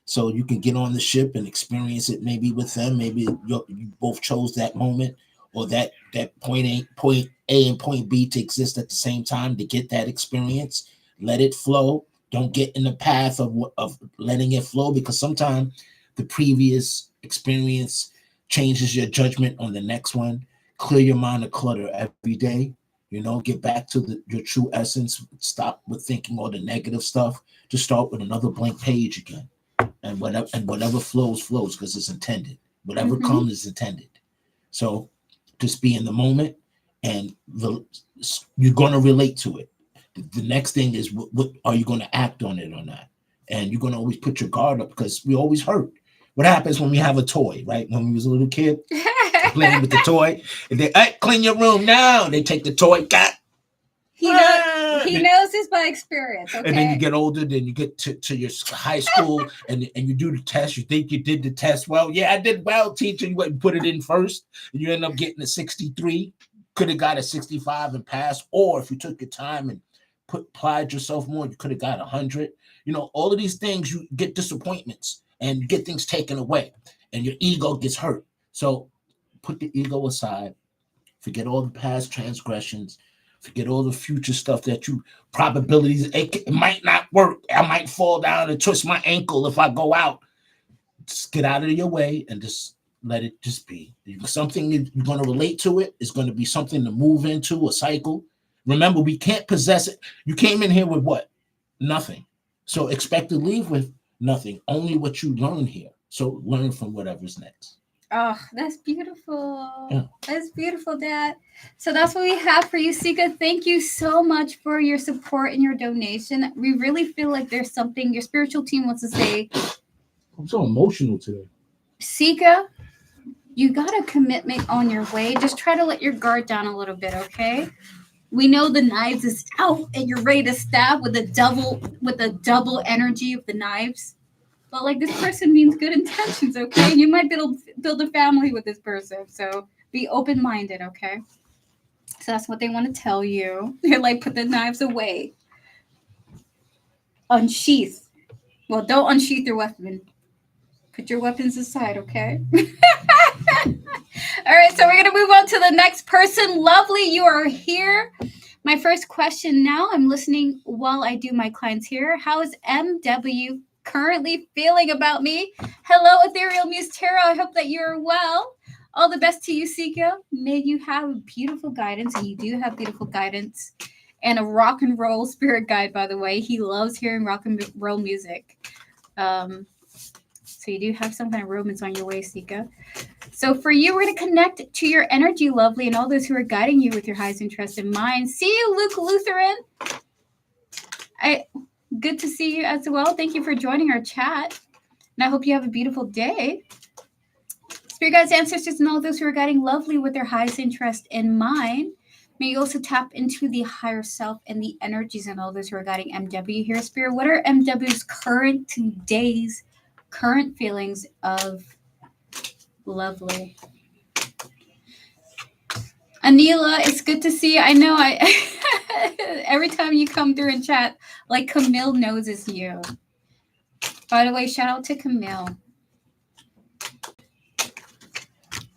so you can get on the ship and experience it. Maybe with them, maybe you both chose that moment or that point A and point B to exist at the same time to get that experience. Let it flow. Don't get in the path of letting it flow, because sometimes the previous experience changes your judgment on the next one. Clear your mind of clutter every day. Get back to your true essence. Stop with thinking all the negative stuff. Just start with another blank page again. And whatever flows, because it's intended. Whatever comes is intended. So just be in the moment, and you're going to relate to it. The next thing is, what are you going to act on it or not? And you're going to always put your guard up, because we always hurt. What happens when we have a toy, right? When we was a little kid, playing with the toy, and they clean your room now. They take the toy, he knows this by experience. Okay? And then you get older, then you get to your high school, and you do the test. You think you did the test well. Yeah, I did well, teacher. You went and put it in first, and you end up getting a 63. Could have got a 65 and passed. Or if you took your time and applied yourself more, you could have got 100. All of these things, you get disappointments. And you get things taken away, and your ego gets hurt. So put the ego aside. Forget all the past transgressions. Forget all the future stuff probabilities. It might not work. I might fall down and twist my ankle if I go out. Just get out of your way and just let it just be. Something you're going to relate to it is going to be something to move into, a cycle. Remember, we can't possess it. You came in here with what? Nothing. So expect to leave with nothing, only what you learn here. So learn from whatever's next. Oh, that's beautiful. Yeah. That's beautiful, Dad. So that's what we have for you, Sika. Thank you so much for your support and your donation. We really feel like there's something your spiritual team wants to say. I'm so emotional today. Sika, you got a commitment on your way. Just try to let your guard down a little bit, okay? We know the knives is out and you're ready to stab with the double energy of the knives. But like this person means good intentions, okay? You might build a family with this person. So be open-minded, okay? So that's what they want to tell you. They're like, put the knives away. Unsheath. Well, don't unsheath your weapon. Put your weapons aside, okay? All right, so we're going to move on to the next person. Lovely, you are here. My first question now, I'm listening while I do my clients here. How is MW currently feeling about me? Hello, Ethereal Muse Tarot. I hope that you're well. All the best to you, Sika. May you have beautiful guidance, and you do have beautiful guidance. And a rock and roll spirit guide, by the way. He loves hearing rock and roll music. So you do have some kind of romance on your way, Sika. So for you, we're going to connect to your energy, lovely, and all those who are guiding you with your highest interest in mind. See you, Luke Lutheran. Good to see you as well. Thank you for joining our chat. And I hope you have a beautiful day. Spirit guides, ancestors, and all those who are guiding lovely with their highest interest in mind. May you also tap into the higher self and the energies and all those who are guiding MW here. Spirit, what are MW's today's current feelings of lovely? Anila, it's good to see you. I know every time you come through and chat, like Camille knows it's you. By the way, shout out to Camille.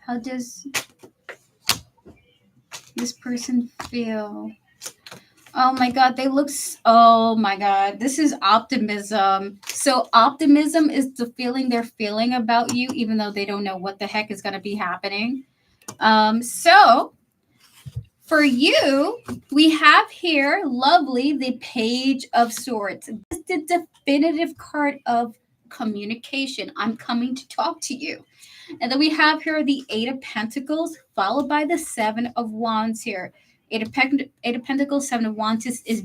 How does this person feel? Oh my God, oh my God, this is optimism. So optimism is the feeling they're feeling about you, even though they don't know what the heck is going to be happening. So for you, we have here, lovely, the Page of Swords. This is the definitive card of communication. I'm coming to talk to you. And then we have here the Eight of Pentacles, followed by the Seven of Wands here. Eight of Pentacles, Seven of Wands is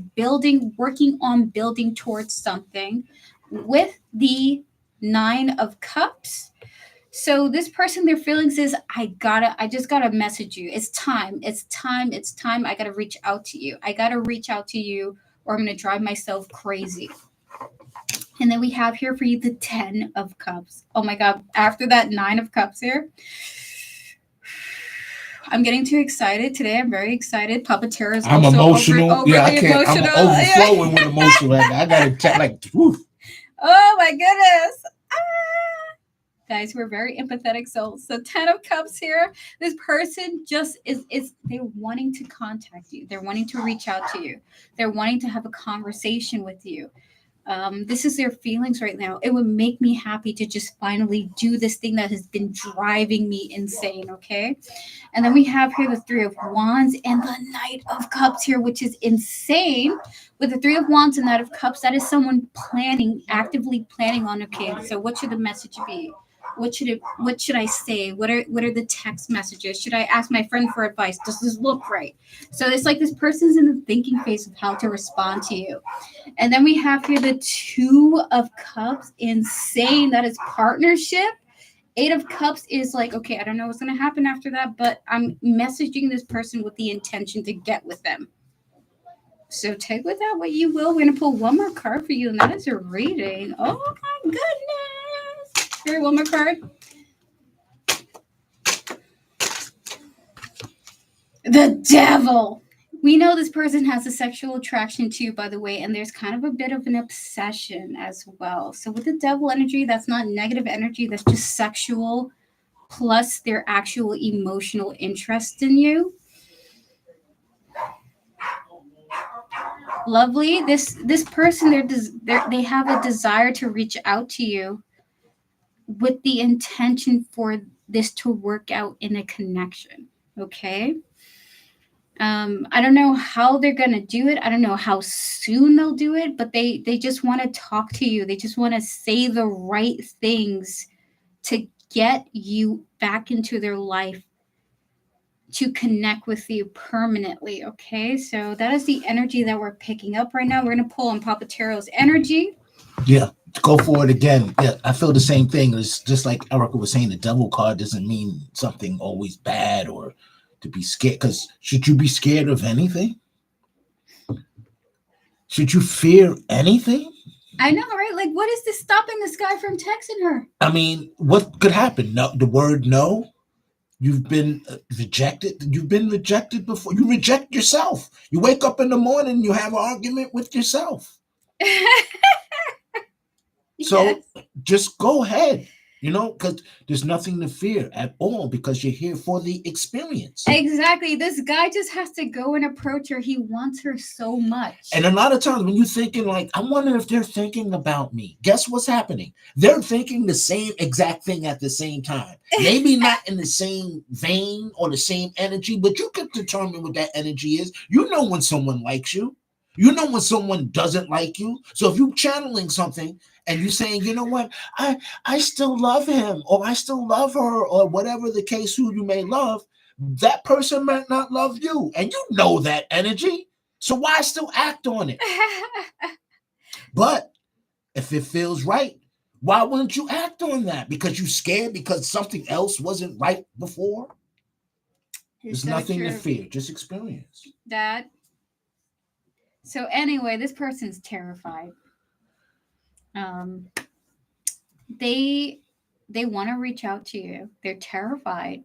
working on building towards something. With the Nine of Cups. So this person, their feelings is, I just gotta message you. It's time. I gotta reach out to you, or I'm gonna drive myself crazy. And then we have here for you the 10 of Cups. Oh my God, after that 9 of Cups here, I'm getting too excited today. I'm very excited. Papa Tara's I'm also emotional. I can't. I'm overflowing with emotion right now. I gotta tap like, whew. Oh my goodness. Guys, we're very empathetic souls. So 10 of Cups here. This person just is they're wanting to contact you. They're wanting to reach out to you. They're wanting to have a conversation with you. This is their feelings right now. It would make me happy to just finally do this thing that has been driving me insane, okay? And then we have here the Three of Wands and the Knight of Cups here, which is insane. With the Three of Wands and Knight of Cups, that is someone actively planning on, okay, so what should the message be? What should I say? What are the text messages? Should I ask my friend for advice? Does this look right? So it's like this person's in the thinking phase of how to respond to you. And then we have here the Two of Cups. Insane. That is partnership. Eight of Cups is like, okay, I don't know what's going to happen after that, but I'm messaging this person with the intention to get with them. So take with that what you will. We're going to pull one more card for you, and that is a reading. Oh my goodness. Here, one more card. The Devil. We know this person has a sexual attraction to you, by the way, and there's kind of a bit of an obsession as well. So with the Devil energy, that's not negative energy. That's just sexual plus their actual emotional interest in you. Lovely. This person, they have a desire to reach out to you with the intention for this to work out in a connection. Okay. I don't know how they're gonna do it. I don't know how soon they'll do it, but they just want to talk to you. They just want to say the right things to get you back into their life, to connect with you permanently. Okay, so that is the energy that we're picking up right now. We're gonna pull on Papa Taro's energy. Yeah, go for it again. Yeah, I feel the same thing. It's just like Erica was saying, the devil card doesn't mean something always bad or to be scared. Because should you be scared of anything? Should you fear anything? I know, right? Like, what is this stopping this guy from texting her? I mean, what could happen? No, the word no. You've been rejected. You've been rejected before. You reject yourself. You wake up in the morning, you have an argument with yourself. So Yes. just go ahead, because there's nothing to fear at all because you're here for the experience. Exactly. This guy just has to go and approach her. He wants her so much. And a lot of times when you're thinking like, I wonder if they're thinking about me, guess what's happening? They're thinking the same exact thing at the same time. Maybe not in the same vein or the same energy, but you can determine what that energy is. You know when someone likes you. You know when someone doesn't like you. So if you're channeling something and you're saying, you know what, I still love him or I still love her or whatever the case who you may love, that person might not love you. And you know that energy. So why still act on it? But if it feels right, why wouldn't you act on that? Because you're scared because something else wasn't right before? There's so nothing true. to fear, just experience. That. So anyway, this person's terrified. Um, they want to reach out to you. They're terrified.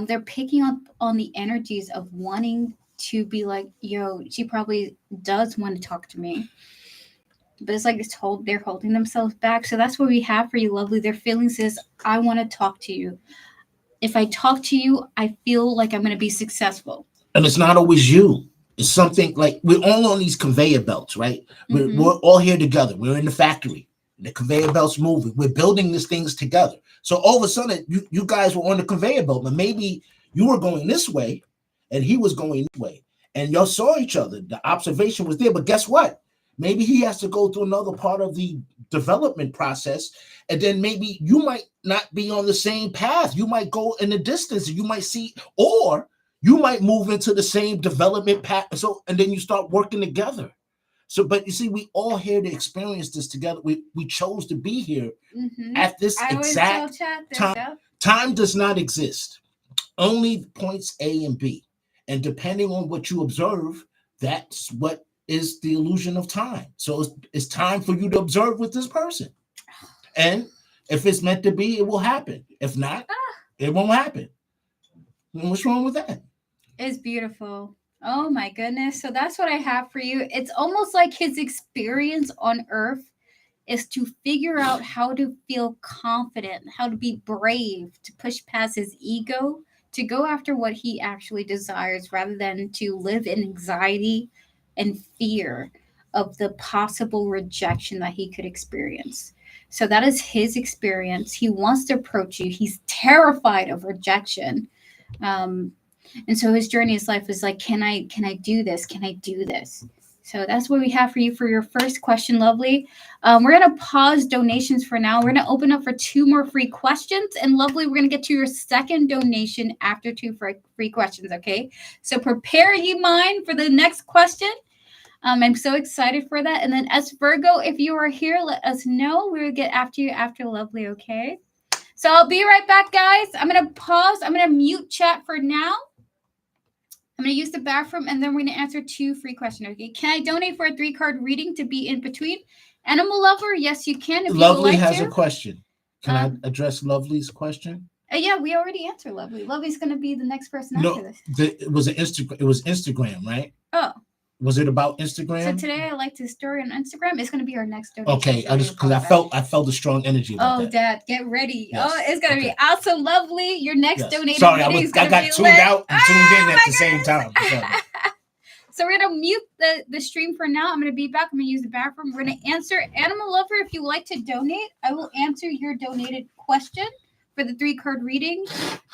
They're picking up on the energies of wanting to be like, yo, she probably does want to talk to me. But it's like they're holding themselves back. So that's what we have for you, lovely. Their feelings is, I want to talk to you. If I talk to you, I feel like I'm going to be successful. And it's not always you. It's something like we're all on these conveyor belts, right? We're all here together. We're in the factory. The conveyor belt's moving. We're building these things together. So all of a sudden, you guys were on the conveyor belt, but maybe you were going this way and he was going this way. And y'all saw each other. The observation was there. But guess what? Maybe he has to go through another part of the development process. And then maybe you might not be on the same path. You might go in the distance. You might see, or you might move into the same development path. So, and then you start working together. So, but you see, we all here to experience this together. We chose to be here at this exact time. Time does not exist. Only points A and B. And depending on what you observe, that's what is the illusion of time. So it's time for you to observe with this person. And if it's meant to be, it will happen. If not, it won't happen. And what's wrong with that? It's beautiful. Oh my goodness. So that's what I have for you. It's almost like his experience on Earth is to figure out how to feel confident, how to be brave, to push past his ego, to go after what he actually desires rather than to live in anxiety and fear of the possible rejection that he could experience. So that is his experience. He wants to approach you. He's terrified of rejection. Um, and so his journey, his life is like, can I do this? Can I do this? So that's what we have for you for your first question, lovely. We're going to pause donations for now. We're going to open up for 2 more free questions. And lovely, we're going to get to your second donation after 2 free questions, okay? So prepare you mind for the next question. I'm so excited for that. And then as Virgo, if you are here, let us know. We will get after you after lovely, okay? So I'll be right back, guys. I'm going to pause. I'm going to mute chat for now. I'm going to use the bathroom, and then we're going to answer 2 free questions. Okay? Can I donate for a 3-card reading to be in between? Animal lover, yes, you can. If Lovely you would like has a question. Can I address Lovely's question? Yeah, we already answered Lovely. Lovely's going to be the next person after this. It was Instagram, right? Oh. Was it about Instagram? So today I liked his story on Instagram. It's going to be our next donation. Okay, because I felt a strong energy about that. Dad, get ready. Yes. Oh, it's going to be awesome, lovely. Your next donation. Sorry, I got tuned out and tuned in at the same time. So we're going to mute the stream for now. I'm going to be back. I'm going to use the bathroom. We're going to answer Animal Lover. If you would like to donate, I will answer your donated question for the 3-card reading.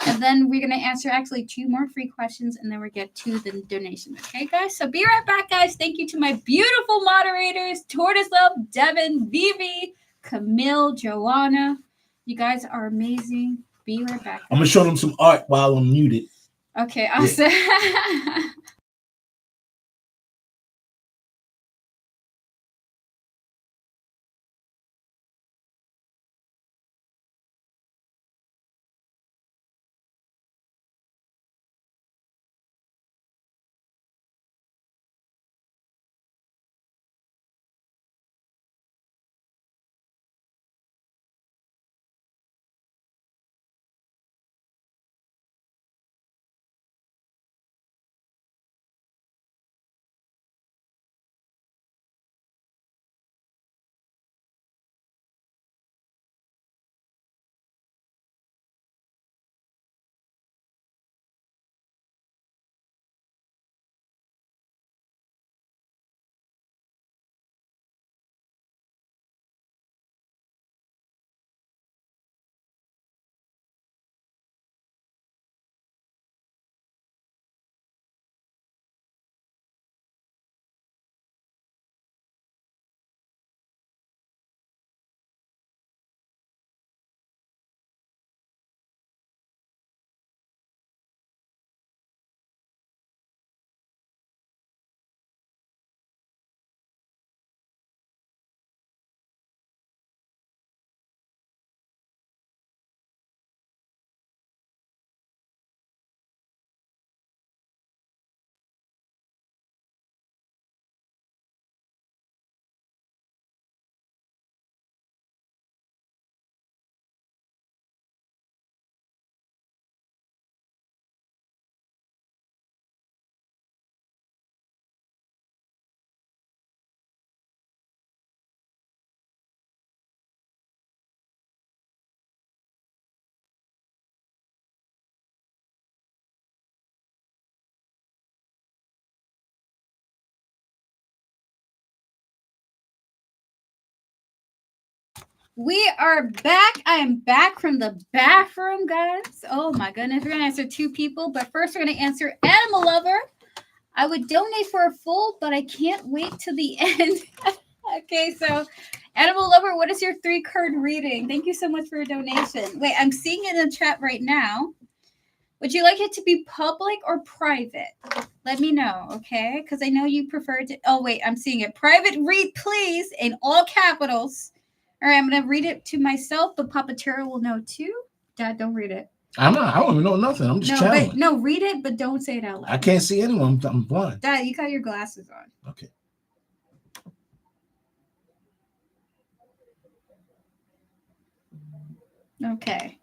And then we're going to answer actually 2 more free questions, and then we'll get to the donation. Okay, guys? So be right back, guys. Thank you to my beautiful moderators, Tortoise Love, Devin, Vivi, Camille, Joanna. You guys are amazing. Be right back, guys. I'm going to show them some art while I'm muted. Okay, awesome. Yeah. We are back. I am back from the bathroom, guys. Oh my goodness. We're going to answer 2 people, but first we're going to answer Animal Lover. I would donate for a full, but I can't wait till the end. Okay, so Animal Lover, what is your 3-card reading? Thank you so much for your donation. Wait, I'm seeing it in the chat right now. Would you like it to be public or private? Let me know, okay? Because I know you prefer to. Oh, wait, I'm seeing it. Private read, please, in all capitals. All right, I'm going to read it to myself, but Papa Terra will know too. Dad, don't read it. I don't even know nothing. I'm just channeling. No, read it, but don't say it out loud. I can't see anyone. I'm blind. Dad, you got your glasses on. Okay. Okay.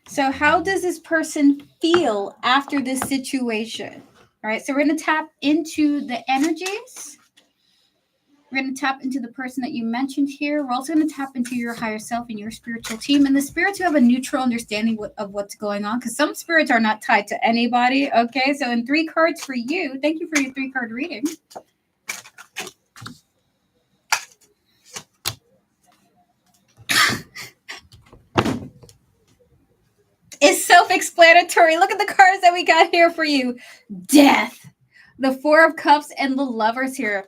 So how does this person feel after this situation? All right, so we're going to tap into the energies. We're going to tap into the person that you mentioned here. We're also going to tap into your higher self and your spiritual team. And the spirits who have a neutral understanding of what's going on, because some spirits are not tied to anybody. Okay, so in 3 cards for you. Thank you for your 3-card reading. It's self-explanatory. Look at the cards that we got here for you. Death, the 4 of Cups, and the Lovers here.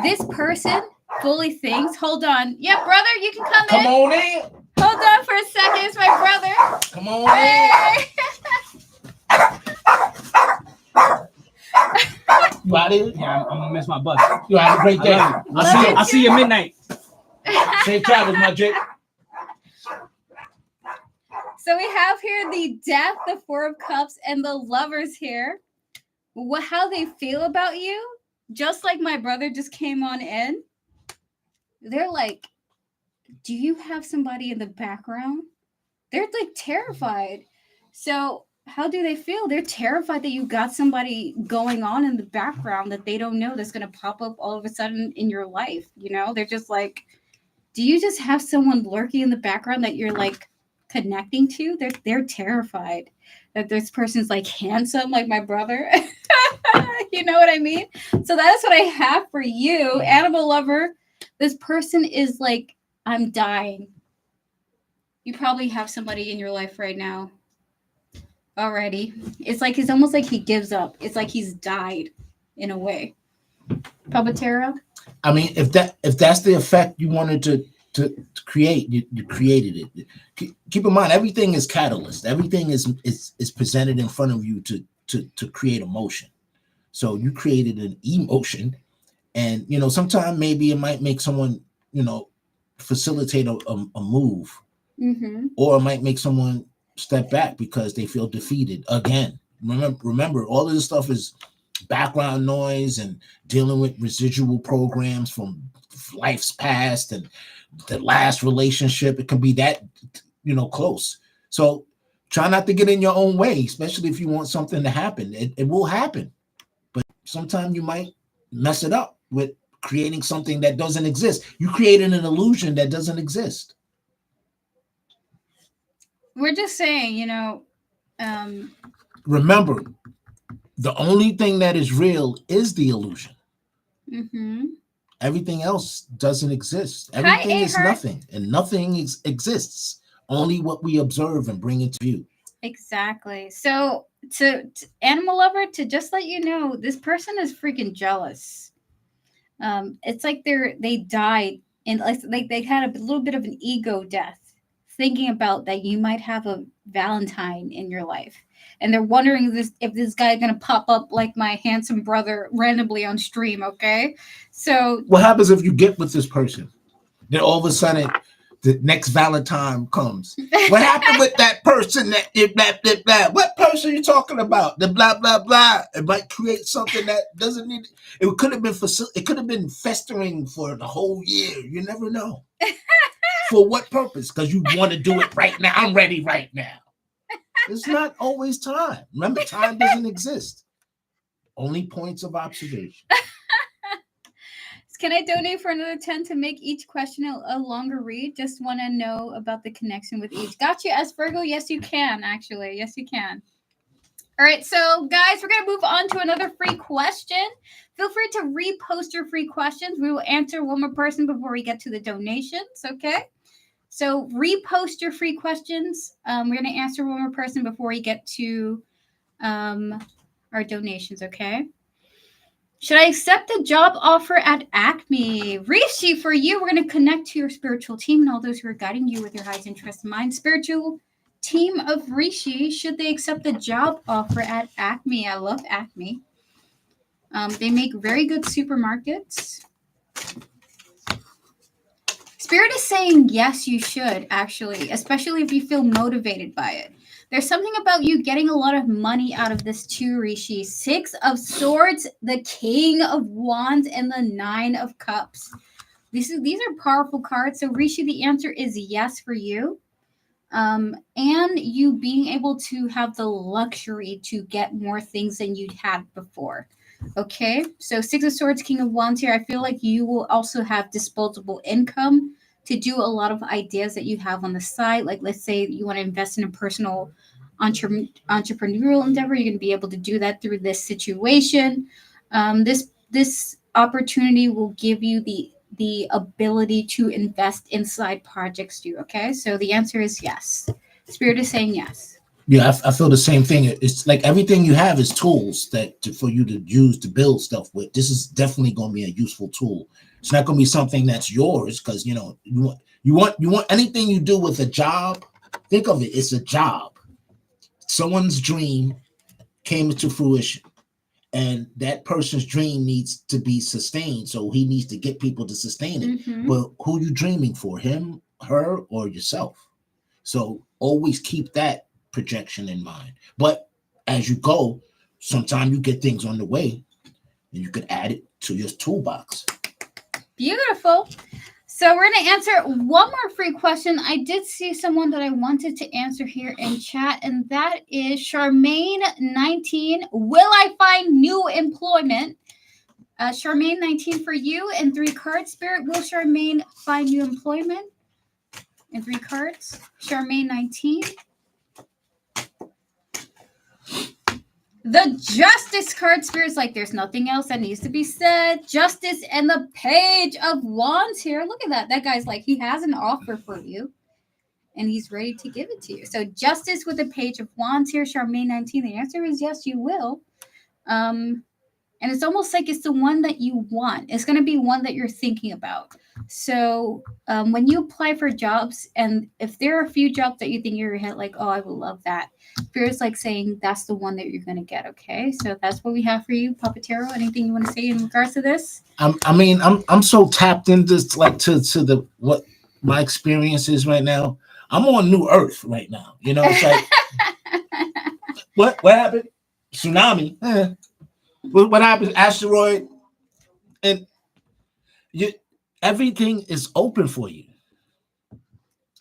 This person fully thinks. Hold on. Yeah, brother, you can come in. Come on in. Hold on for a second. It's my brother. Come on in. You out here? Yeah, I'm gonna miss my bus. You had a great day. I'll see you at midnight. Safe travels, my Jake. So we have here the Death, the 4 of Cups, and the Lovers here. How they feel about you, just like my brother just came on in. They're like, do you have somebody in the background? They're like terrified. So how do they feel? They're terrified that you got somebody going on in the background that they don't know that's going to pop up all of a sudden in your life. You know, they're just like, do you just have someone lurking in the background that you're like connecting to? They're terrified that this person's like handsome like my brother. You know what I mean? So that is what I have for you, Animal Lover. This person is like, I'm dying. You probably have somebody in your life right now already. It's almost like he gives up. It's like he's died in a way. Pabatero? I mean, if that's the effect you wanted to create, you created it. Keep in mind, everything is catalyst. Everything is presented in front of you to create emotion. So you created an emotion, and sometimes maybe it might make someone facilitate a move, or it might make someone step back because they feel defeated again. Remember, all of this stuff is background noise and dealing with residual programs from life's past and the last relationship. It can be that close. So try not to get in your own way, especially if you want something to happen. It will happen, but sometimes you might mess it up with creating something that doesn't exist. You created an illusion that doesn't exist. We're just saying, remember, the only thing that is real is the illusion. Everything else doesn't exist. Everything is nothing, and nothing exists. Only what we observe and bring into view. Exactly. So to animal lover, to just let you know, this person is freaking jealous. It's like they died, and like they had a little bit of an ego death, thinking about that you might have a Valentine in your life, and they're wondering if this guy is gonna pop up like my handsome brother randomly on stream. Okay, so what happens if you get with this person? Then all of a sudden, the next Valentine comes. What happened with that person? That blah, blah, blah. What person are you talking about? The blah blah blah. It might create something that doesn't need. It could have been it could have been festering for the whole year. You never know. For what purpose? Because you want to do it right now. I'm ready right now. It's not always time. Remember, time doesn't exist. Only points of observation. Can I donate for another 10 to make each question a longer read? Just want to know about the connection with each. Got you, S. Virgo. Yes, you can, actually. Yes, you can. All right, so guys, we're going to move on to another free question. Feel free to repost your free questions. We will answer one more person before we get to the donations, okay? So repost your free questions. We're going to answer one more person before we get to our donations, okay? Should I accept a job offer at Acme? Rishi, for you, we're going to connect to your spiritual team and all those who are guiding you with your highest interest in mind. Spiritual team of Rishi, should they accept a job offer at Acme? I love Acme. They make very good supermarkets. Spirit is saying yes, you should, actually, especially if you feel motivated by it. There's something about you getting a lot of money out of this too, Rishi. 6 of Swords, the King of Wands, and the 9 of Cups. These are powerful cards. So, Rishi, the answer is yes for you. And you being able to have the luxury to get more things than you'd had before. Okay, so 6 of Swords, King of Wands here. I feel like you will also have disposable income to do a lot of ideas that you have on the side. Like, let's say you want to invest in a personal entrepreneurial endeavor. You're going to be able to do that through this situation. This opportunity will give you the ability to invest in side projects too. Okay, so the answer is yes. Spirit is saying yes. Yeah, I feel the same thing. It's like everything you have is tools for you to use to build stuff with. This is definitely going to be a useful tool. It's not going to be something that's yours because you want anything you do with a job. Think of it. It's a job. Someone's dream came into fruition, and that person's dream needs to be sustained. So he needs to get people to sustain it. But who are you dreaming for? Him, her, or yourself? So always keep that projection in mind. But as you go, sometimes you get things on the way and you can add it to your toolbox. Beautiful. So we're going to answer one more free question. I did see someone that I wanted to answer here in chat, and that is Charmaine19. Will I find new employment? Charmaine19 for you and 3 cards. Spirit, will Charmaine find new employment? And 3 cards. Charmaine19. The Justice card. Spirit's like, there's nothing else that needs to be said. Justice and the Page of Wands here. Look at that. That guy's like, he has an offer for you. and he's ready to give it to you. So Justice with a Page of Wands here, Charmaine 19. The answer is yes, you will. And it's almost like it's the one that you want. It's going to be one that you're thinking about. So when you apply for jobs, and if there are a few jobs that you think in your head, like, oh, I would love that, Spirit's like saying that's the one that you're going to get. Okay, so that's what we have for you, Papatero. Anything you want to say in regards to this? I'm so tapped into like to the what my experience is right now. I'm on New Earth right now. You know, it's like what happened? Tsunami. What happened? Asteroid, and you everything is open for you.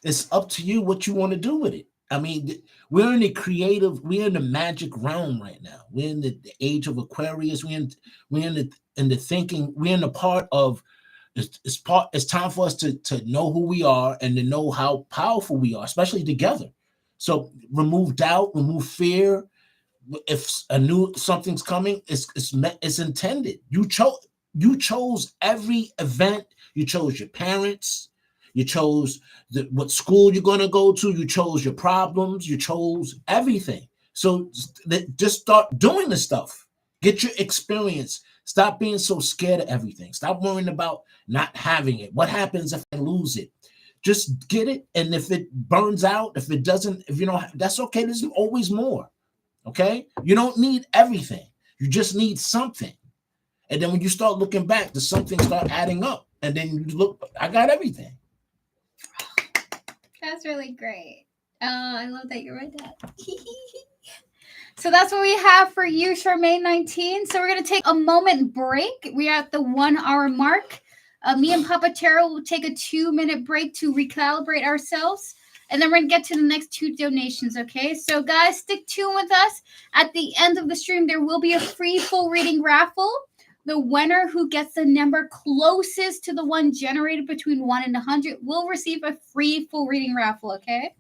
It's up to you what you want to do with it. I mean, we're in the magic realm right now. We're in the age of Aquarius. We're in the thinking. We're in the part of it's time for us to know who we are and to know how powerful we are, especially together. So remove doubt, remove fear. If something's coming, it's intended. You chose every event. You chose your parents. You chose what school you're going to go to. You chose your problems. You chose everything. So just start doing the stuff. Get your experience. Stop being so scared of everything. Stop worrying about not having it. What happens if I lose it? Just get it. And if it burns out, if it doesn't, if you don't, that's okay. There's always more. Okay? You don't need everything. You just need something. And then when you start looking back, the something start adding up. And then you look, I got everything. That's really great. I love that you read that. So that's what we have for you, Charmaine 19. So we're going to take a moment break. We're at the 1 hour mark. Me and Papatero will take a 2-minute break to recalibrate ourselves. And then we're going to get to the next 2 donations, okay? So, guys, stick tuned with us. At the end of the stream, there will be a free full reading raffle. The winner who gets the number closest to the one generated between 1 and 100 will receive a free full reading raffle, okay?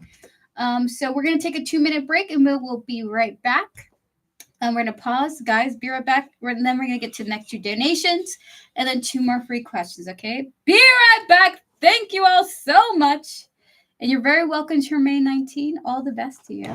So we're going to take a 2-minute break, and we'll be right back. We're going to pause. Guys, be right back. And then we're going to get to the next 2 donations and then 2 more free questions, okay? Be right back. Thank you all so much. And you're very welcome, Charmaine 19. All the best to you.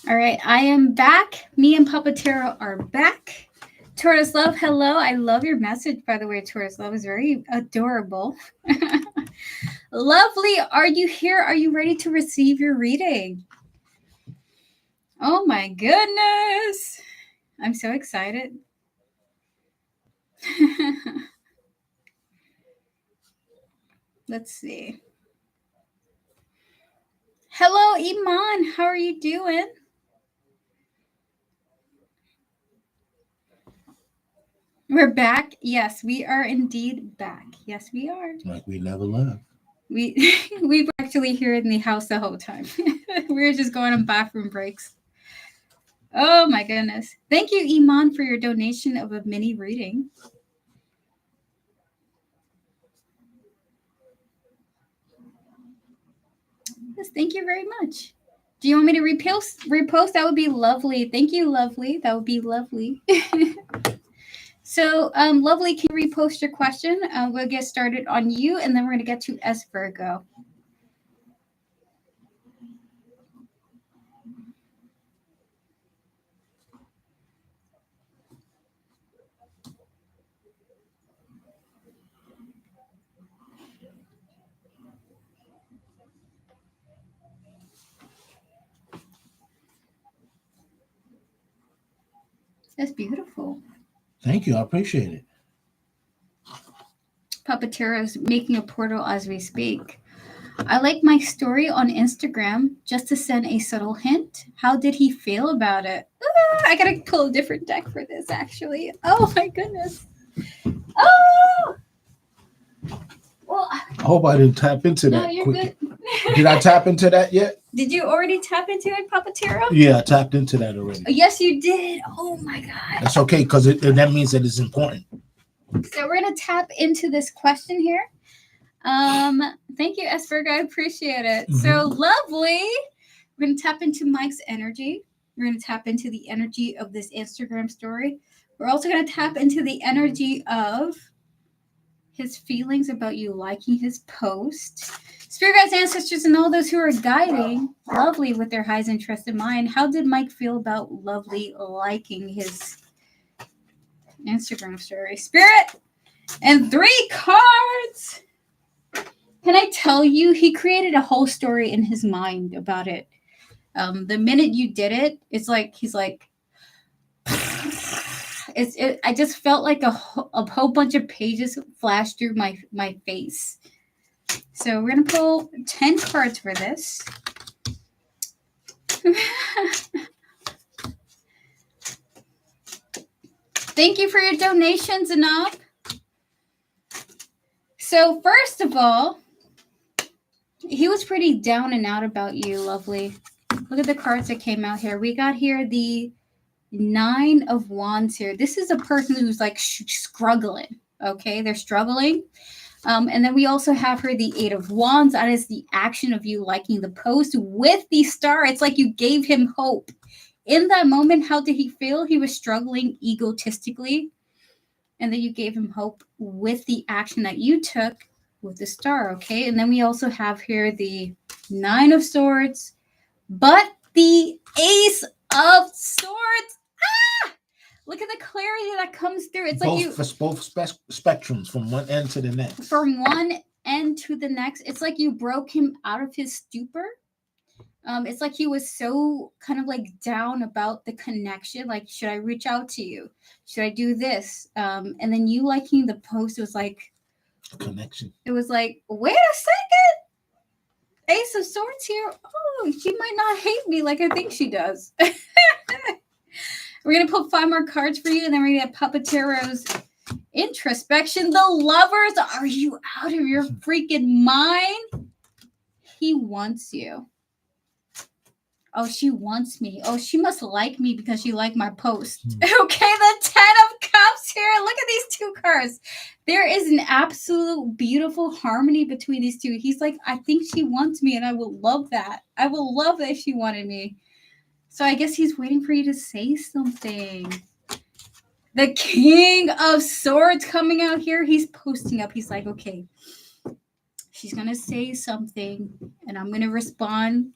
All right, I am back. Me and Papatero are back. Taurus Love, hello. I love your message, by the way, Taurus Love. Is very adorable. Lovely. Are you here? Are you ready to receive your reading? Oh my goodness. I'm so excited. Let's see. Hello, Iman. How are you doing? We're back. Yes, we are indeed back. Yes, we are. Like we never left. We were actually here in the house the whole time. We were just going on bathroom breaks. Oh my goodness. Thank you, Iman, for your donation of a mini reading. Yes, thank you very much. Do you want me to repost? That would be lovely. Thank you, lovely. That would be lovely. So, lovely, can you repost your question? We'll get started on you, and then we're going to get to S Virgo. That's beautiful. Thank you. I appreciate it. Papatero's making a portal as we speak. I like my story on Instagram just to send a subtle hint. How did he feel about it? I gotta pull a different deck for this, actually. Oh my goodness. Oh! Well, I hope I didn't tap into that. no, you're quick. good. Did I tap into that yet? Did you already tap into it, Papatero? Yeah, I tapped into that already. Yes, you did. Oh my God. That's okay, because that means that it's important. So we're gonna tap into this question here. Thank you, S Virgo. I appreciate it. Mhm. So lovely. We're gonna tap into Mike's energy. We're gonna tap into the energy of this Instagram story. We're also gonna tap into the energy of his feelings about you liking his post. Spirit guides, ancestors, and all those who are guiding Lovely with their highest interest in mind. How did Mike feel about Lovely liking his Instagram story? Spirit, and 3 cards. Can I tell you, he created a whole story in his mind about it. The minute you did it, it's like he's like, I just felt like a whole bunch of pages flashed through my face. So we're gonna pull 10 cards for this. Thank you for your donations, Anab. So first of all, he was pretty down and out about you, Lovely. Look at the cards that came out here. We got here the 9 of Wands here. This is a person who's like struggling. Okay, they're struggling. And then we also have her the 8 of Wands. That is the action of you liking the post with the star. It's like you gave him hope. In that moment, how did he feel? He was struggling egotistically. And then you gave him hope with the action that you took with the star, okay? And then we also have here the 9 of Swords, but the Ace of Swords. Ah! Look at the clarity that comes through. It's like both spectrums from one end to the next. From one end to the next. It's like you broke him out of his stupor. It's like he was so kind of like down about the connection. Like, should I reach out to you? Should I do this? And then you liking the post, it was like a connection. It was like, wait a second. Ace of Swords here. Oh, she might not hate me like I think she does. We're going to pull 5 more cards for you, and then we're going to get Papatero's introspection. The lovers, are you out of your freaking mind? He wants you. Oh, she wants me. Oh, she must like me because she liked my post. Okay, the 10 of Cups here. Look at these 2 cards. There is an absolute beautiful harmony between these 2. He's like, I think she wants me, and I will love that. I will love that if she wanted me. So I guess he's waiting for you to say something. The King of Swords coming out here. He's posting up. He's like, okay, she's going to say something, and I'm going to respond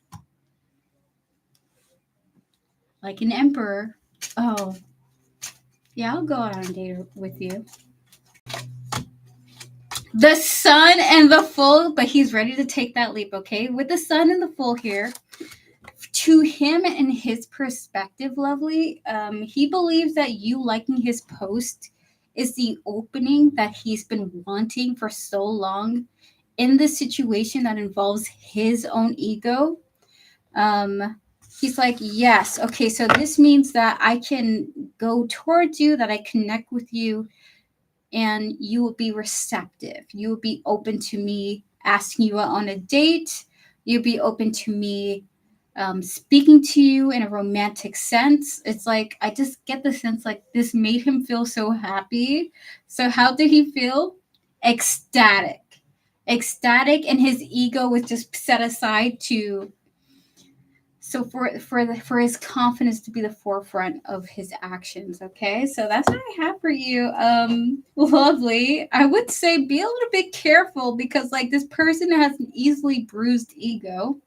like an emperor. Oh, Yeah, I'll go out on a date with you. The sun and the full, but he's ready to take that leap, okay? With the sun and the full here, to him and his perspective, lovely, he believes that you liking his post is the opening that he's been wanting for so long in this situation that involves his own ego. He's like, yes, okay, so this means that I can go towards you, that I connect with you, and you will be receptive. You will be open to me asking you out on a date. You'll be open to me speaking to you in a romantic sense. It's like, I just get the sense like this made him feel so happy. So, how did he feel? Ecstatic. Ecstatic, and his ego was just set aside to for his confidence to be the forefront of his actions. Okay, so that's what I have for you. Lovely. I would say be a little bit careful because like this person has an easily bruised ego.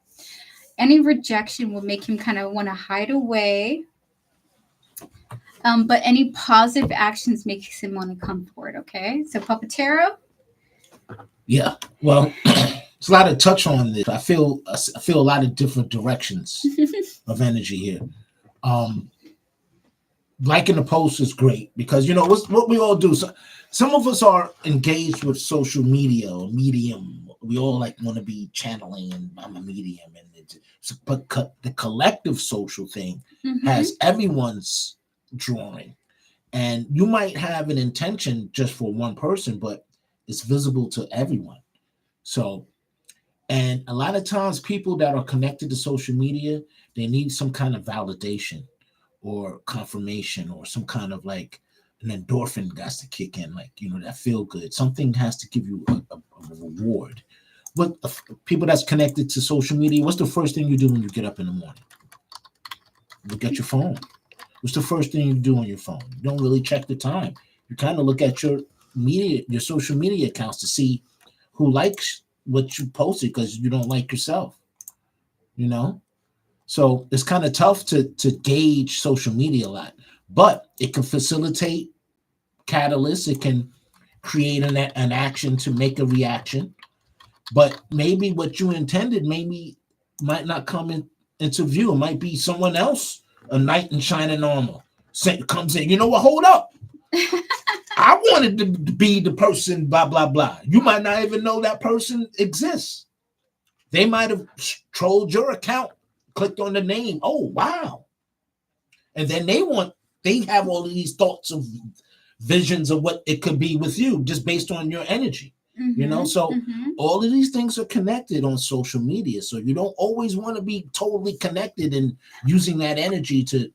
Any rejection will make him kind of want to hide away. But any positive actions makes him want to come forward. Okay, so Papatero. Yeah. Well, it's a lot of touch on this. I feel a lot of different directions of energy here. Liking the post is great because you know what we all do. So, some of us are engaged with social media or medium. We all like want to be channeling, and I'm a medium, and but the collective social thing has everyone's drawing, and you might have an intention just for one person, but it's visible to everyone. So, and a lot of times, people that are connected to social media, they need some kind of validation or confirmation or some kind of like an endorphin has to kick in, like you know that feel good. Something has to give you a reward. What people that's connected to social media? What's the first thing you do when you get up in the morning? Look at your phone. What's the first thing you do on your phone? You don't really check the time. You kind of look at your social media accounts to see who likes what you posted because you don't like yourself. You know, so it's kind of tough to gauge social media a lot, but it can facilitate catalysts. It can create an action to make a reaction. But maybe what you intended maybe might not come into view. It might be someone else, a knight in shining armor, comes in. You know what? Hold up. I wanted to be the person, blah, blah, blah. You might not even know that person exists. They might have trolled your account, clicked on the name. Oh, wow. And then they have all of these thoughts of visions of what it could be with you just based on your energy. You know, so all of these things are connected on social media. So you don't always want to be totally connected and using that energy to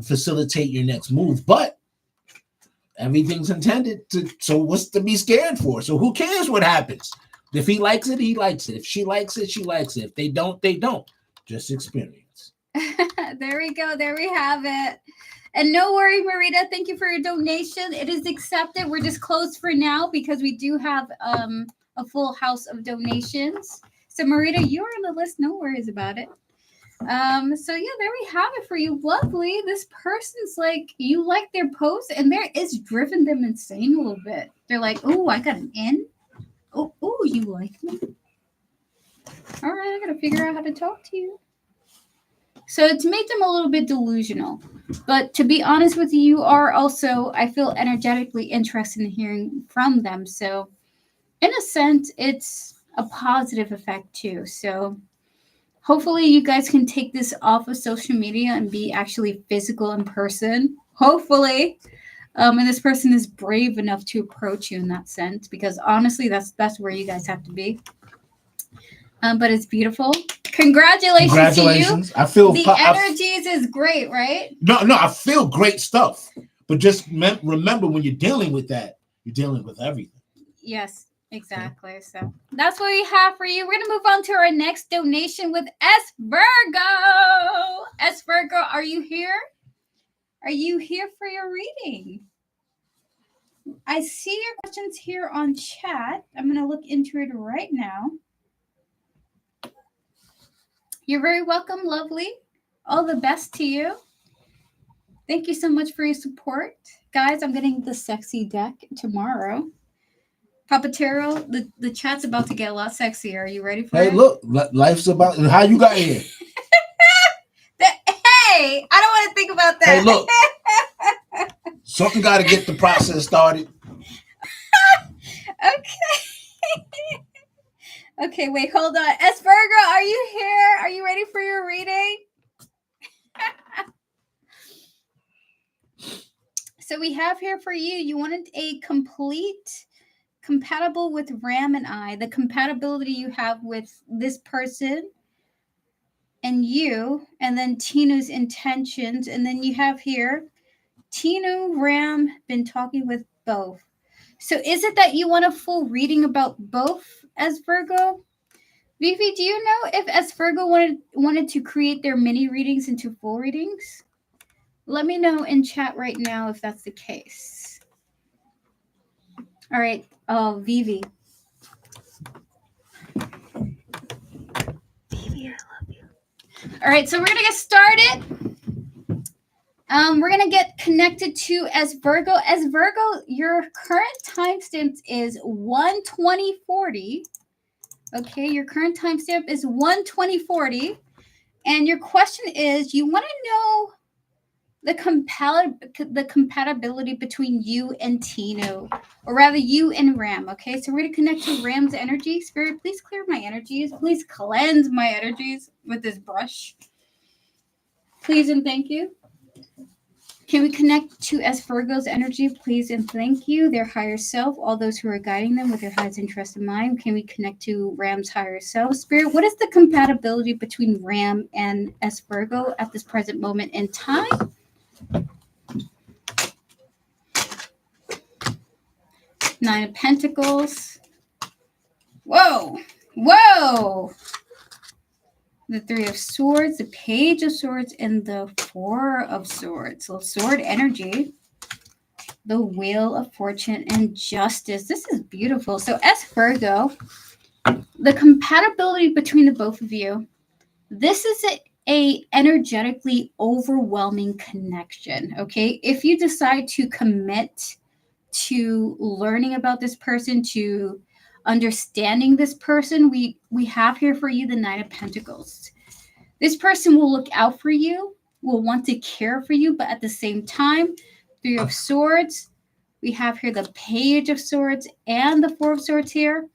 facilitate your next move. But everything's intended to, so what's to be scared for? So who cares what happens? If he likes it, he likes it. If she likes it, she likes it. If they don't, they don't. Just experience. There we go. There we have it. And no worry, Marita. Thank you for your donation. It is accepted. We're just closed for now because we do have a full house of donations. So Marita, you're on the list. No worries about it. So yeah, there we have it for you. Lovely. This person's like, you like their post, and it's driven them insane a little bit. They're like, oh, I got an N. Oh, you like me? All right, I gotta figure out how to talk to you. So it's made them a little bit delusional. But to be honest with you, you are also, I feel, energetically interested in hearing from them. So in a sense, it's a positive effect too. So hopefully you guys can take this off of social media and be actually physical in person. Hopefully. And this person is brave enough to approach you in that sense, because honestly, that's where you guys have to be. But it's beautiful. Congratulations to you. I feel the energies is great, right? No, I feel great stuff. But just remember, when you're dealing with that, you're dealing with everything. Yes, exactly. Okay. So that's what we have for you. We're going to move on to our next donation with S. Virgo. S. Virgo, are you here? Are you here for your reading? I see your questions here on chat. I'm going to look into it right now. You're very welcome, lovely. All the best to you. Thank you so much for your support. Guys, I'm getting the sexy deck tomorrow. Papatero, the chat's about to get a lot sexier. Are you ready for Hey, it? look, life's about how you got here. Hey, I don't want to think about that. Hey, look, something got to get the process started. Okay. Okay, wait, hold on. S Virgo, are you here? Are you ready for your reading? So we have here for you, you wanted a complete compatible with Ram and I, the compatibility you have with this person and you, and then Tinu's intentions, and then you have here Tinu, Ram, been talking with both. So is it that you want a full reading about both as Virgo? Vivi, do you know if as Virgo wanted to create their mini readings into full readings? Let me know in chat right now if that's the case. All right. Oh, Vivi. Vivi, I love you. All right, so we're gonna get started. We're gonna get connected to as Virgo. As Virgo, your current timestamp is 1:20:40. Okay, your current timestamp is 1:20:40, and your question is, you want to know the compatibility between you and Tino, or rather you and Ram. Okay, so we're going to connect to Ram's energy. Spirit, please clear my energies. Please cleanse my energies with this brush. Please and thank you. Can we connect to S Virgo's energy, please and thank you, their higher self, all those who are guiding them with their highest interest in mind? Can we connect to Ram's higher self? Spirit, what is the compatibility between Ram and S Virgo at this present moment in time? Nine of Pentacles. Whoa. Whoa. The Three of Swords, the Page of Swords, and the Four of Swords. So sword energy. The Wheel of Fortune and Justice. This is beautiful. So as Virgo, the compatibility between the both of you, this is a energetically overwhelming connection, okay? If you decide to commit to learning about this person, to understanding this person, we have here for you the Nine of Pentacles. This person will look out for you, will want to care for you, but at the same time, Three of Swords, we have here the Page of Swords and the Four of Swords here.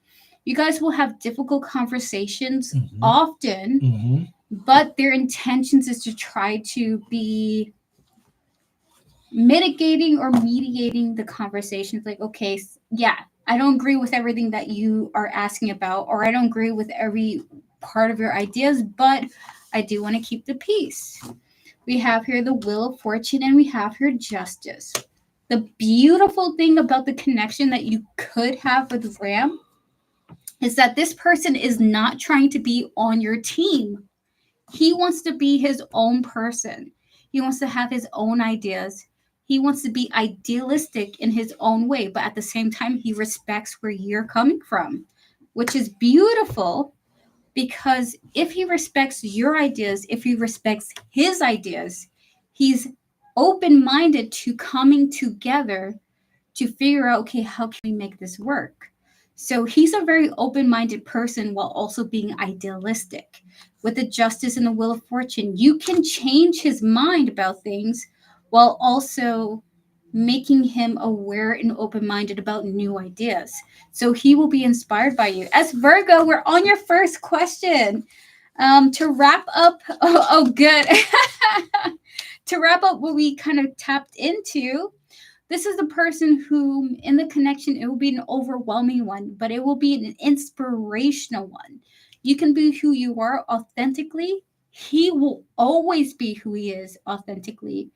You guys will have difficult conversations often, but their intentions is to try to be mitigating or mediating the conversations. Like, okay, yeah, I don't agree with everything that you are asking about, or I don't agree with every part of your ideas, but I do want to keep the peace. We have here the Wheel of Fortune, and we have here Justice. The beautiful thing about the connection that you could have with Ram is that this person is not trying to be on your team. He wants to be his own person. He wants to have his own ideas. He wants to be idealistic in his own way, but at the same time, he respects where you're coming from, which is beautiful, because if he respects your ideas, if he respects his ideas, he's open-minded to coming together to figure out, okay, how can we make this work? So he's a very open-minded person while also being idealistic. With the Justice and the Wheel of Fortune, you can change his mind about things while also making him aware and open-minded about new ideas. So he will be inspired by you. As Virgo, we're on your first question. To wrap up, good. To wrap up what we kind of tapped into, this is the person who, in the connection, it will be an overwhelming one, but it will be an inspirational one. You can be who you are authentically. He will always be who he is authentically.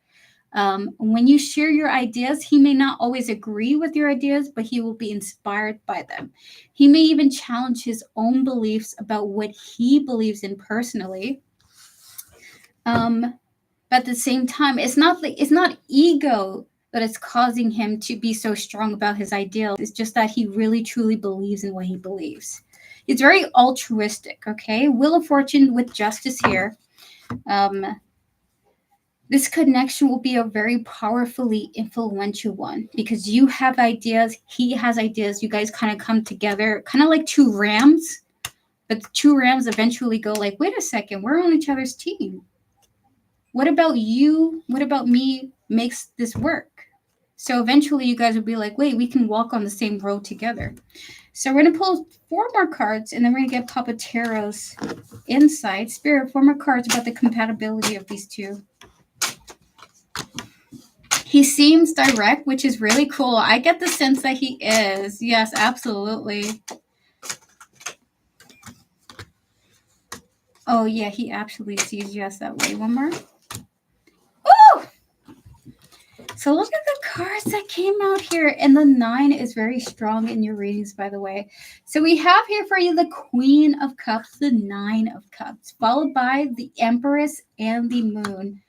When you share your ideas, he may not always agree with your ideas, but he will be inspired by them. He may even challenge his own beliefs about what he believes in personally. But at the same time, it's not ego that is causing him to be so strong about his ideals. It's just that he really truly believes in what he believes. It's very altruistic, okay? Wheel of Fortune with Justice here. This connection will be a very powerfully influential one because you have ideas, he has ideas, you guys kind of come together, kind of like two rams, but the two rams eventually go like, wait a second, we're on each other's team. What about you? What about me makes this work? So eventually you guys will be like, wait, we can walk on the same road together. So we're going to pull 4 more cards, and then we're going to get Papa Taro's insight. Spirit, 4 more cards about the compatibility of these two. He seems direct, which is really cool. I get the sense that he is. Yes, absolutely. Oh, yeah, he actually sees yes that way. One more. Woo! So look at the cards that came out here. And the 9 is very strong in your readings, by the way. So we have here for you the Queen of Cups, the 9 of Cups, followed by the Empress and the Moon.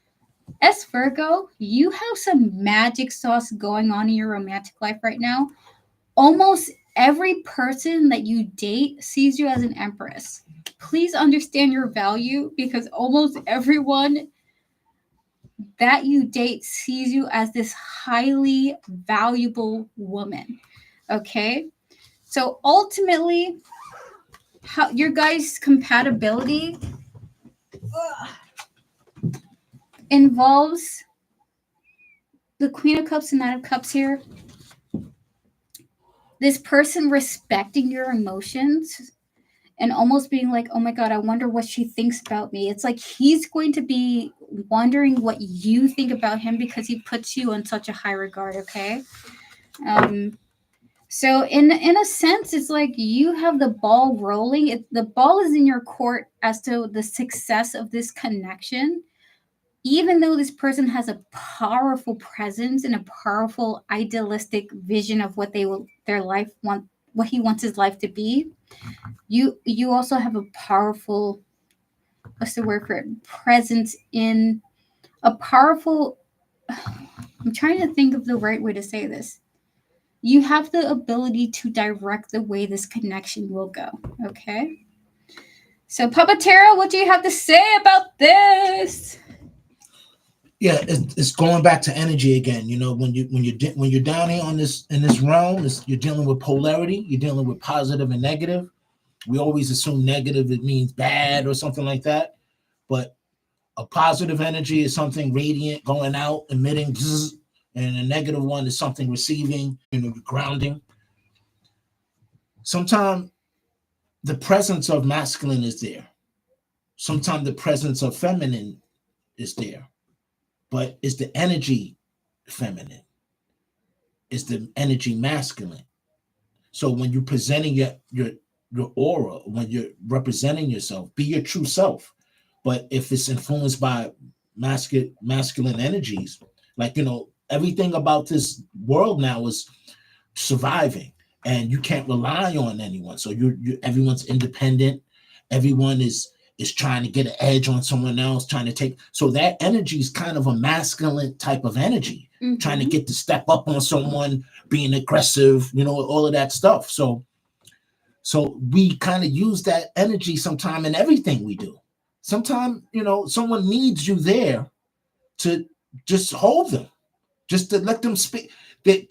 As Virgo, you have some magic sauce going on in your romantic life right now. Almost every person that you date sees you as an empress. Please understand your value because almost everyone that you date sees you as this highly valuable woman. Okay? So ultimately, how your guys' compatibility involves the Queen of Cups and Knight of Cups here. This person respecting your emotions and almost being like, oh my God, I wonder what she thinks about me. It's like he's going to be wondering what you think about him because he puts you in such a high regard, okay? So in a sense, it's like you have the ball rolling. The ball is in your court as to the success of this connection. Even though this person has a powerful presence and a powerful idealistic vision of what their life want, what he wants his life to be, you also have a powerful, what's the word for it, presence in a powerful, I'm trying to think of the right way to say this. You have the ability to direct the way this connection will go. Okay. So Papa Tara, what do you have to say about this? Yeah, it's going back to energy again. You know, when you're down here on this in this realm, you're dealing with polarity. You're dealing with positive and negative. We always assume negative it means bad or something like that, but a positive energy is something radiant going out, emitting, and a negative one is something receiving, grounding. Sometimes the presence of masculine is there. Sometimes the presence of feminine is there. But is the energy feminine? Is the energy masculine? So when you're presenting your aura, when you're representing yourself, be your true self. But if it's influenced by masculine energies, like everything about this world now is surviving, and you can't rely on anyone. So you everyone's independent. Everyone is trying to get an edge on someone else, trying to take. So that energy is kind of a masculine type of energy, trying to get to step up on someone, being aggressive, all of that stuff. So we kind of use that energy sometime in everything we do. Sometimes, someone needs you there to just hold them, just to let them speak. They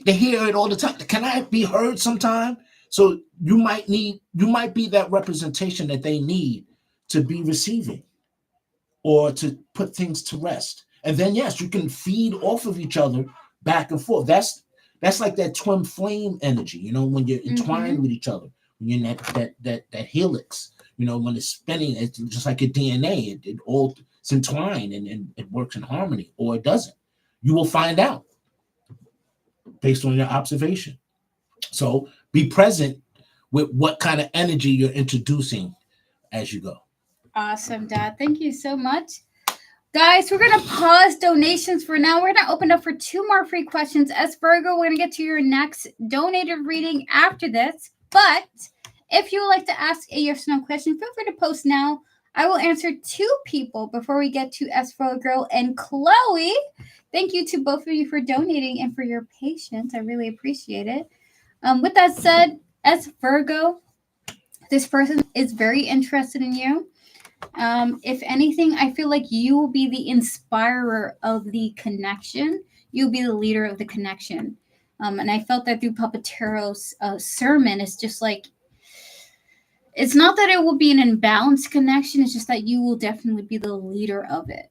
hear it all the time. Can I be heard sometime? So you might be that representation that they need to be receiving or to put things to rest. And then, yes, you can feed off of each other back and forth. That's like that twin flame energy, when you're entwined with each other, when you're in that helix, when it's spinning, it's just like your DNA. It's entwined and it works in harmony, or it doesn't. You will find out based on your observation. So be present with what kind of energy you're introducing as you go. Awesome, Dad. Thank you so much. Guys, we're going to pause donations for now. We're going to open up for 2 more free questions. As Virgo, we're going to get to your next donated reading after this. But if you would like to ask a yes or no question, feel free to post now. I will answer 2 people before we get to S Virgo and Chloe. Thank you to both of you for donating and for your patience. I really appreciate it. With that said, as Virgo, this person is very interested in you. If anything, I feel like you will be the inspirer of the connection. You'll be the leader of the connection. And I felt that through Papatero's sermon. It's just like, it's not that it will be an imbalanced connection. It's just that you will definitely be the leader of it.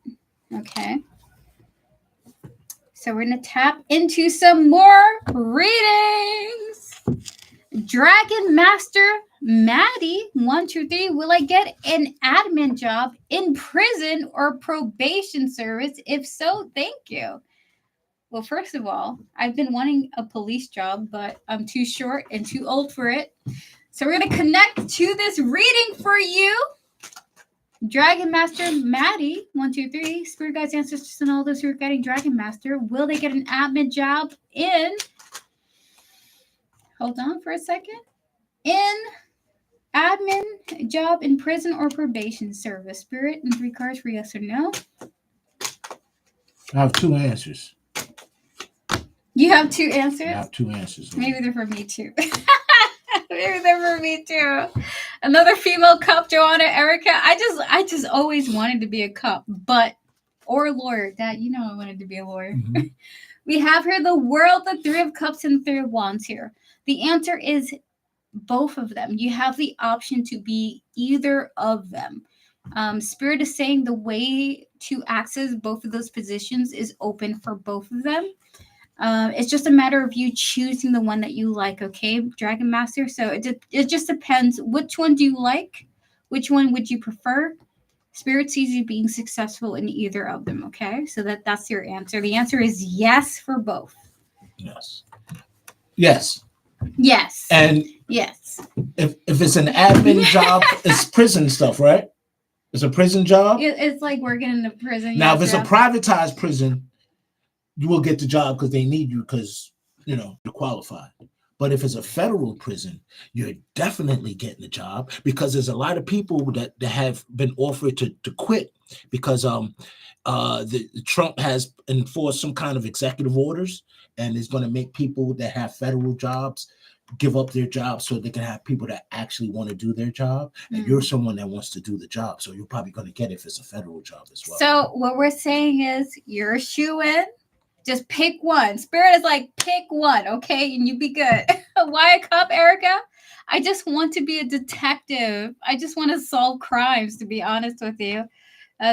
Okay. So we're going to tap into some more readings. Dragon Master Maddie 123, will I get an admin job in prison or probation service? If so, thank you. Well, first of all, I've been wanting a police job, but I'm too short and too old for it. So we're going to connect to this reading for you. Dragon Master Maddie 123, Spirit Guides, Ancestors, and all those who are guiding Dragon Master, will they get an admin job in, hold on for a second, in admin job in prison or probation service? Spirit, and 3 cards for yes or no. I have 2 answers. You have 2 answers? I have 2 answers. Maybe they're for me too. Maybe they're for me too. Another female cop, Joanna Erica. I just always wanted to be a cop, or a lawyer. Dad, you know I wanted to be a lawyer. Mm-hmm. We have here the World, the 3 of Cups, and 3 of Wands here. The answer is both of them. You have the option to be either of them. Spirit is saying the way to access both of those positions is open for both of them. It's just a matter of you choosing the one that you like, okay, Dragon Master? So it just depends. Which one do you like? Which one would you prefer? Spirit sees you being successful in either of them, okay? So that's your answer. The answer is yes for both. Yes. Yes. Yes. And yes. If it's an admin job, it's prison stuff, right? It's a prison job. It's like working in the prison. Now, if it's a privatized prison, you will get the job because they need you because, you're qualified. But if it's a federal prison, you're definitely getting a job because there's a lot of people that have been offered to quit because the Trump has enforced some kind of executive orders and is going to make people that have federal jobs give up their jobs so they can have people that actually want to do their job. And you're someone that wants to do the job. So you're probably going to get it if it's a federal job as well. So what we're saying is you're a shoo-in. Just pick one. Spirit is like, pick one, okay? And you be good. Why a cop, Erica? I just want to be a detective. I just want to solve crimes, to be honest with you.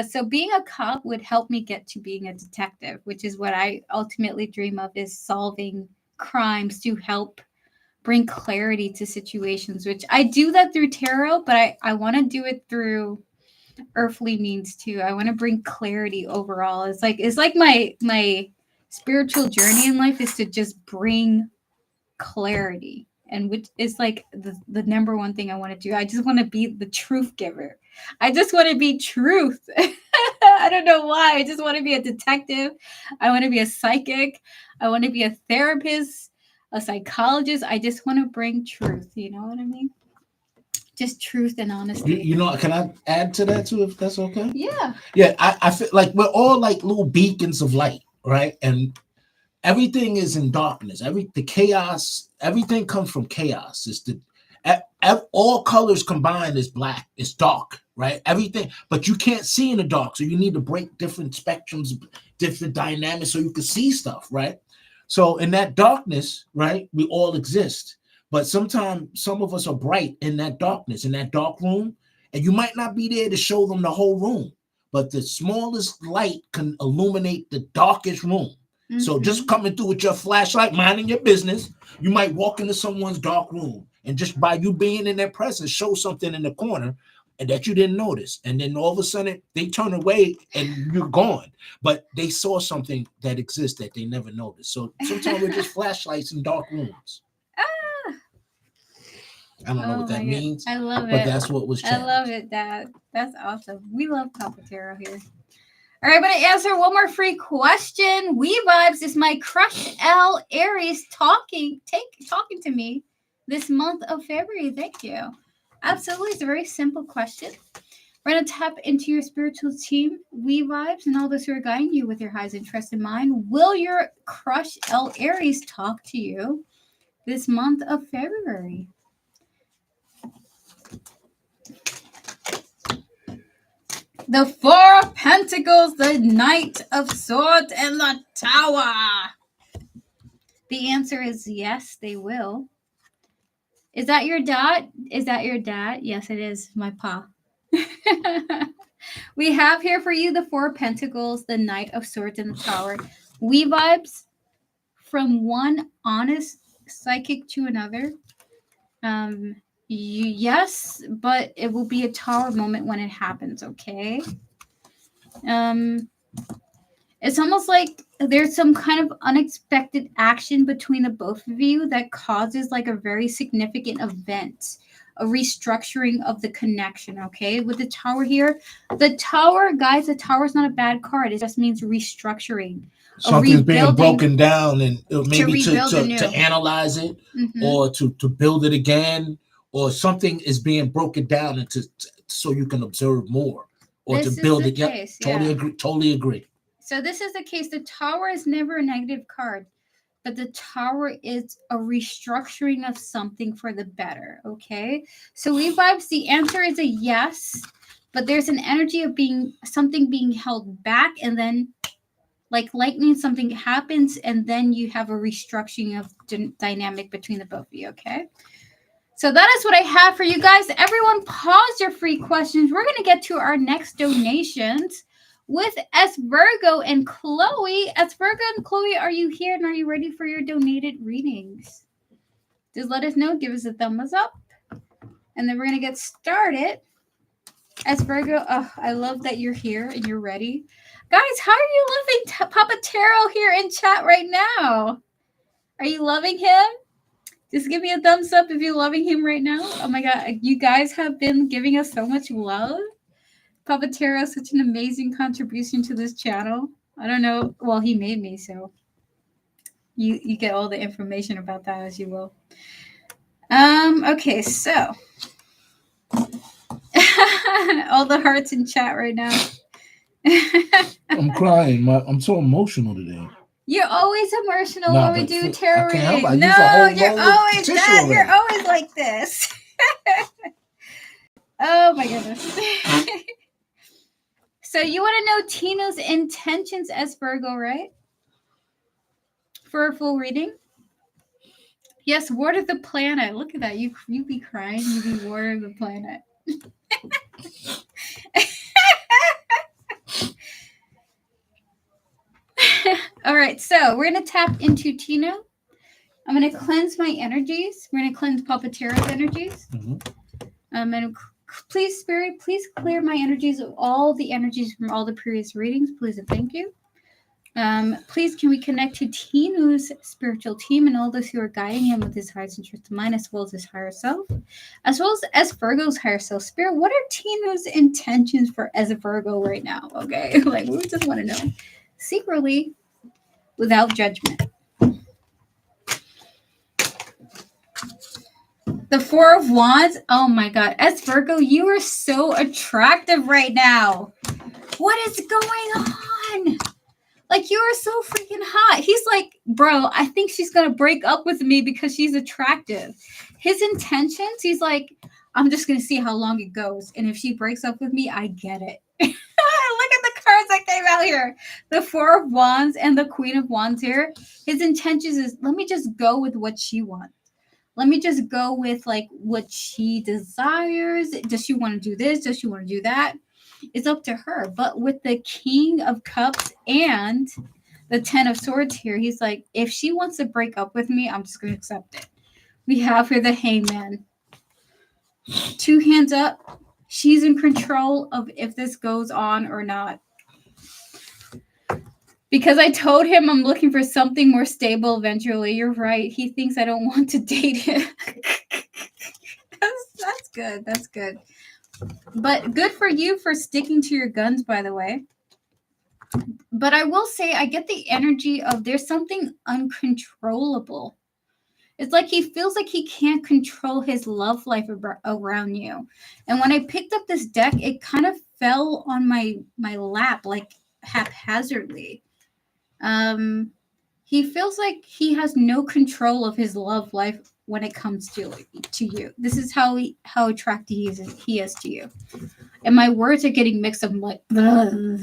So being a cop would help me get to being a detective, which is what I ultimately dream of, is solving crimes to help bring clarity to situations, which I do that through tarot, but I want to do it through earthly means too. I want to bring clarity overall. It's like my spiritual journey in life is to just bring clarity, and which is like the number one thing I want to do. I just want to be the truth giver. I just want to be truth. I don't know why. I just want to be a detective. I want to be a psychic. I want to be a therapist, a psychologist. I just want to bring truth. You know what I mean? Just truth and honesty. Can I add to that too, if that's okay? Yeah. Yeah, I feel like we're all like little beacons of light, right? And everything is in darkness. The chaos, everything comes from chaos. It's all colors combined is black. It's dark, right? Everything, but you can't see in the dark, so you need to break different spectrums, different dynamics, so you can see stuff, right? So in that darkness, right, we all exist. But sometimes some of us are bright in that darkness, in that dark room, and you might not be there to show them the whole room, but the smallest light can illuminate the darkest room. Mm-hmm. So just coming through with your flashlight, minding your business, you might walk into someone's dark room, and just by you being in their presence, show something in the corner and that you didn't notice. And then all of a sudden they turn away and you're gone. But they saw something that exists that they never noticed. So sometimes we're just flashlights in dark rooms. I don't know what that means. I love it. But that's what was challenged. I love it, Dad. That's awesome. We love Papatero here. All right, I'm going to answer one more free question. We Vibes, is my crush L Aries talking to me this month of February? Thank you. Absolutely. It's a very simple question. We're going to tap into your spiritual team, We Vibes, and all those who are guiding you with your highest interest in mind. Will your crush L Aries talk to you this month of February? The Four of Pentacles, the Knight of Swords, and the Tower. The answer is yes, they will. Is that your dad? Is that your dad? Yes, it is. My pa. We have here for you the Four of Pentacles, the Knight of Swords, and the Tower. We vibes from one honest psychic to another. Yes, but it will be a Tower moment when it happens, okay? It's almost like there's some kind of unexpected action between the both of you that causes like a very significant event, a restructuring of the connection, okay? With the Tower here, the Tower, guys, the Tower is not a bad card. It just means restructuring. Something's being broken down, and maybe to analyze it, or to build it again, or something is being broken down and so you can observe more, or this to build it. Case, Totally agree. So this is the case. The Tower is never a negative card, but the Tower is a restructuring of something for the better, okay? So we vibes, the answer is a yes, but there's an energy of something being held back, and then like lightning, something happens, and then you have a restructuring of dynamic between the both of you, okay? So that is what I have for you guys. Everyone pause your free questions. We're going to get to our next donations with S. Virgo and Chloe. S. Virgo and Chloe, are you here and are you ready for your donated readings? Just let us know. Give us a thumbs up. And then we're going to get started. S. Virgo, oh, I love that you're here and you're ready. Guys, how are you loving Papa Tarot here in chat right now? Are you loving him? Just give me a thumbs up if you're loving him right now. Oh my God, you guys have been giving us so much love. Papa Tarot, such an amazing contribution to this channel. I don't know. Well, he made me, so you get all the information about that as you will. Okay, so all the hearts in chat right now. I'm crying. I'm so emotional today. You're always emotional when we do tarot readings. No, you're always that. You're always like this. Oh my goodness. So you want to know Tina's intentions as Virgo, right? For a full reading? Yes, water the planet. Look at that. You be crying. You be water the planet. All right, so we're going to tap into Tina. I'm going to cleanse my energies. We're going to cleanse Papa Tarot's energies. And please, Spirit, please clear my energies of all the energies from all the previous readings. Please and thank you. Please, can we connect to Tinu's spiritual team and all those who are guiding him with his highest interest in mind, as well as his higher self, as well as Virgo's higher self. Spirit, what are Tinu's intentions for as a Virgo right now? Okay, like we just want to know secretly, without judgment. The Four of Wands. Oh my God, as Virgo, you are so attractive right now. What is going on? Like, you are so freaking hot. He's like, bro, I think she's going to break up with me because she's attractive. His intentions, he's like, I'm just going to see how long it goes. And if she breaks up with me, I get it. Look at the cards that came out here. The Four of Wands and the Queen of Wands here. His intentions is, let me just go with what she wants. Let me just go with, like, what she desires. Does she want to do this? Does she want to do that? It's up to her. But with the King of Cups and the Ten of Swords here, he's like, if she wants to break up with me, I'm just going to accept it. We have here the Hangman. 2 hands up. She's in control of if this goes on or not. Because I told him I'm looking for something more stable eventually. You're right. He thinks I don't want to date him. That's good. That's good. But good for you for sticking to your guns, by the way. But I will say I get the energy of there's something uncontrollable. It's like he feels like he can't control his love life around you. And when I picked up this deck, it kind of fell on my lap like haphazardly. He feels like he has no control of his love life when it comes to you. This is how attracted he is to you. And my words are getting mixed up. I'm like, ugh.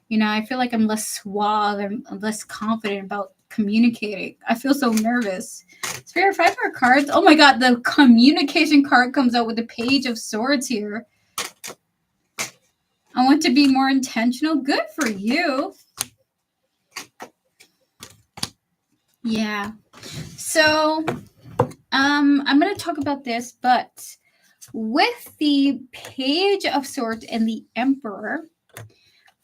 You know, I feel like I'm less suave and I'm less confident about communicating. I feel so nervous. Spirit 5 more cards. Oh my god, the communication card comes out with the Page of Swords here. I want to be more intentional. Good for you. Yeah. So, I'm going to talk about this, but with the Page of Swords and the Emperor,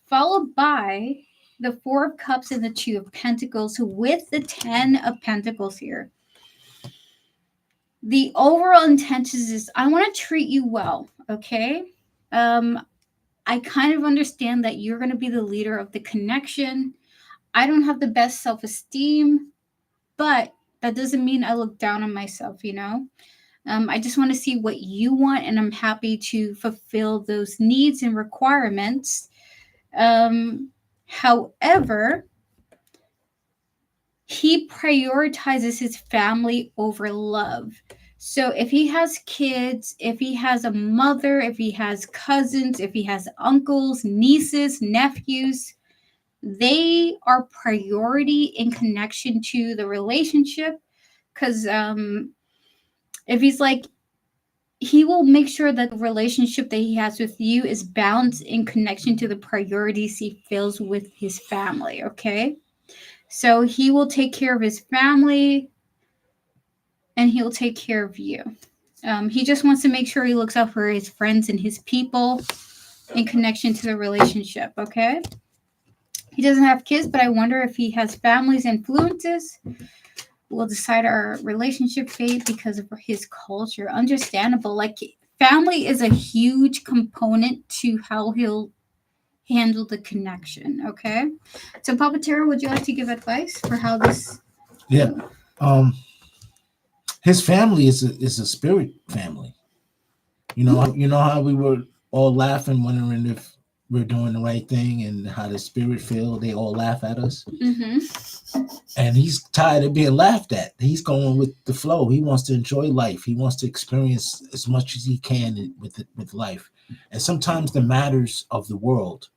followed by the Four of Cups and the Two of Pentacles, with the 10 of Pentacles here. The overall intention is I want to treat you well, okay? I kind of understand that you're going to be the leader of the connection. I don't have the best self-esteem, but that doesn't mean I look down on myself, you know? I just want to see what you want, and I'm happy to fulfill those needs and requirements. However, he prioritizes his family over love. So if he has kids, if he has a mother, if he has cousins, if he has uncles, nieces, nephews, they are priority in connection to the relationship. Because if he's like, he will make sure that the relationship that he has with you is balanced in connection to the priorities he feels with his family, okay? So he will take care of his family and he'll take care of you. He just wants to make sure he looks out for his friends and his people in connection to the relationship, okay? He doesn't have kids, but I wonder if he has family's influences. We'll decide our relationship fate because of his culture. Understandable. Like, family is a huge component to how he'll handle the connection, okay? So, Papa Tara, would you like to give advice for how this... Yeah. His family is a spirit family. You know how we were all laughing, wondering if we're doing the right thing, and how the spirit feel. They all laugh at us. Mm-hmm. And he's tired of being laughed at. He's going with the flow. He wants to enjoy life. He wants to experience as much as he can with life. And sometimes the matters of the world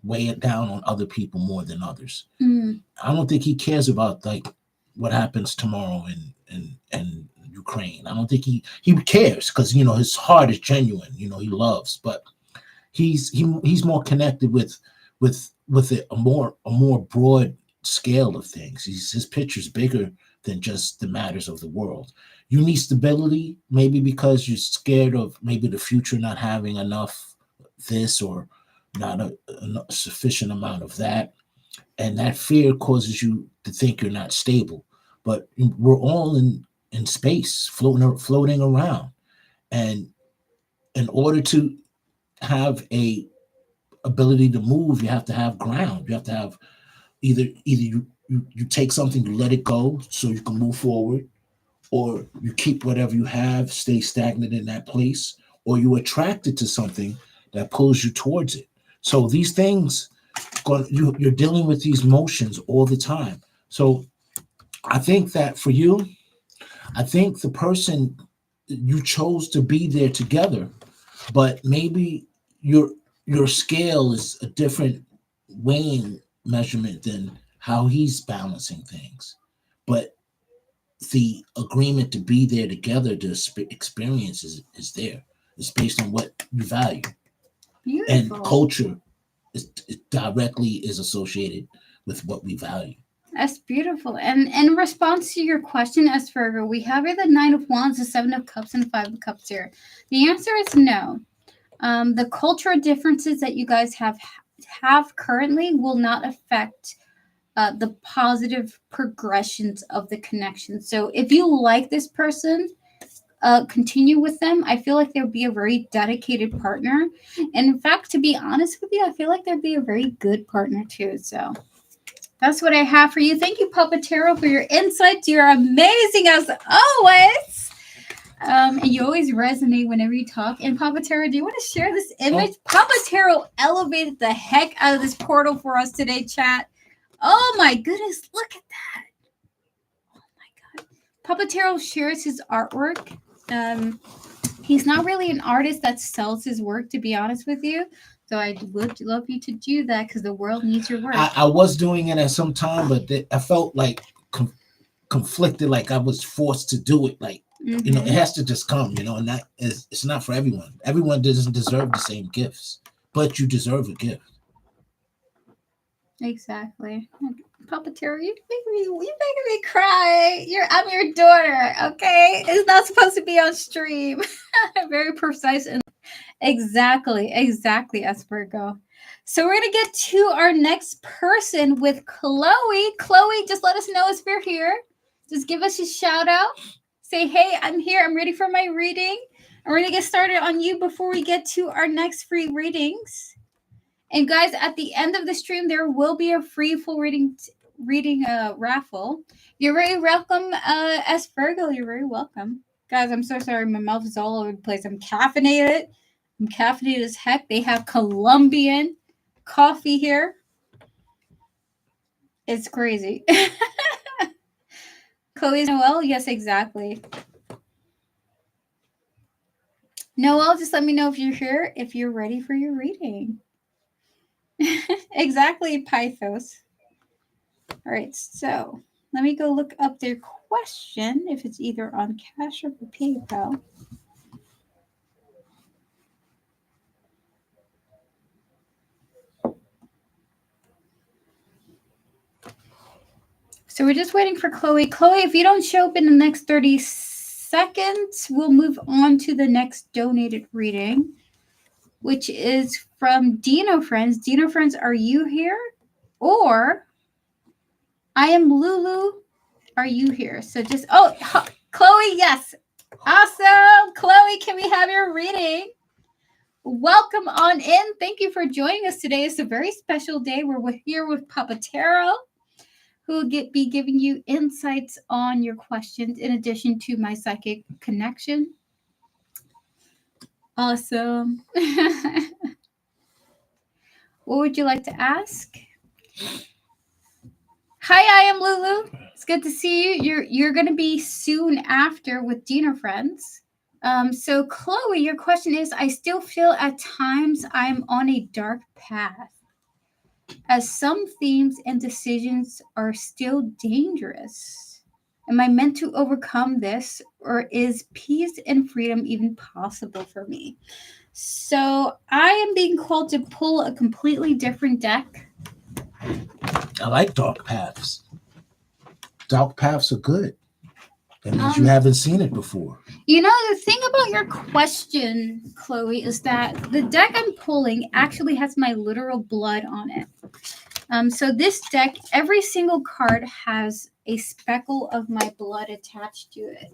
weigh it down on other people more than others. Mm. I don't think he cares about like what happens tomorrow in Ukraine. I don't think he cares, because his heart is genuine. He loves, but he's more connected with a more broad scale of things. His picture's bigger than just the matters of the world. You need stability, maybe because you're scared of maybe the future not having enough this, or not a sufficient amount of that, and that fear causes you to think you're not stable. But we're all in space, floating around, and in order to have a ability to move, you have to have ground. You have to have either you take something, you let it go so you can move forward, or you keep whatever you have, stay stagnant in that place, or you're attracted to something that pulls you towards it. So these things, you're dealing with these motions all the time. So I think that for you, I think the person, you chose to be there together, but maybe your scale is a different weighing measurement than how he's balancing things. But the agreement to be there together to experience is there. It's based on what you value. Beautiful. And culture directly is associated with what we value. That's beautiful. And in response to your question, Asperger, we have here the Nine of Wands, the Seven of Cups, and the Five of Cups here. The answer is no. The cultural differences that you guys have currently will not affect the positive progressions of the connection. So if you like this person, continue with them. I feel like they'll be a very dedicated partner. And in fact, to be honest with you, I feel like they'd be a very good partner too. So that's what I have for you. Thank you, Papa Taro, for your insights. You're amazing as always. And you always resonate whenever you talk. And Papa Taro, do you want to share this image? Papa Taro elevated the heck out of this portal for us today, chat. Oh my goodness, look at that. Oh my god. Papa Taro shares his artwork. He's not really an artist that sells his work, to be honest with you. So I would love you to do that because the world needs your work. I was doing it at some time, but I felt like conflicted, like I was forced to do it. Like, you know, it has to just come, you know, and that is, it's not for everyone. Everyone doesn't deserve the same gifts, but you deserve a gift. Exactly. Papa Taro, you making me cry. I'm your daughter, okay? It's not supposed to be on stream. Very precise and exactly, Aspergo. So we're gonna get to our next person with Chloe. Chloe, just let us know if you're here. Just give us a shout out. Say, hey, I'm here. I'm ready for my reading. And we're gonna get started on you before we get to our next free readings. And guys, at the end of the stream, there will be a free full reading raffle. You're very welcome, Aspergo. You're very welcome. Guys, I'm so sorry. My mouth is all over the place. I'm caffeinated. I'm caffeinated as heck. They have Colombian coffee here. It's crazy. Chloe Noel? Yes, exactly. Noel, just let me know if you're here, if you're ready for your reading. Exactly, Pythos. All right, so let me go look up their question, if it's either on Cash or PayPal. So we're just waiting for Chloe. Chloe, if you don't show up in the next 30 seconds, we'll move on to the next donated reading, which is from Dino Friends. Dino Friends, are you here? Or I am Lulu. Are you here? So just, Chloe, yes. Awesome. Chloe, can we have your reading? Welcome on in. Thank you for joining us today. It's a very special day. We're here with Papa Taro, who will be giving you insights on your questions in addition to my psychic connection. Awesome. What would you like to ask? Hi, I am Lulu. It's good to see you. You're going to be soon after with Dino Friends. So Chloe, your question is, I still feel at times I'm on a dark path, as some themes and decisions are still dangerous. Am I meant to overcome this, or is peace and freedom even possible for me? So I am being called to pull a completely different deck. I like dark paths. Dark paths are good. That means you haven't seen it before. You know, the thing about your question, Chloe, is that the deck I'm pulling actually has my literal blood on it. So this deck, every single card has a speckle of my blood attached to it.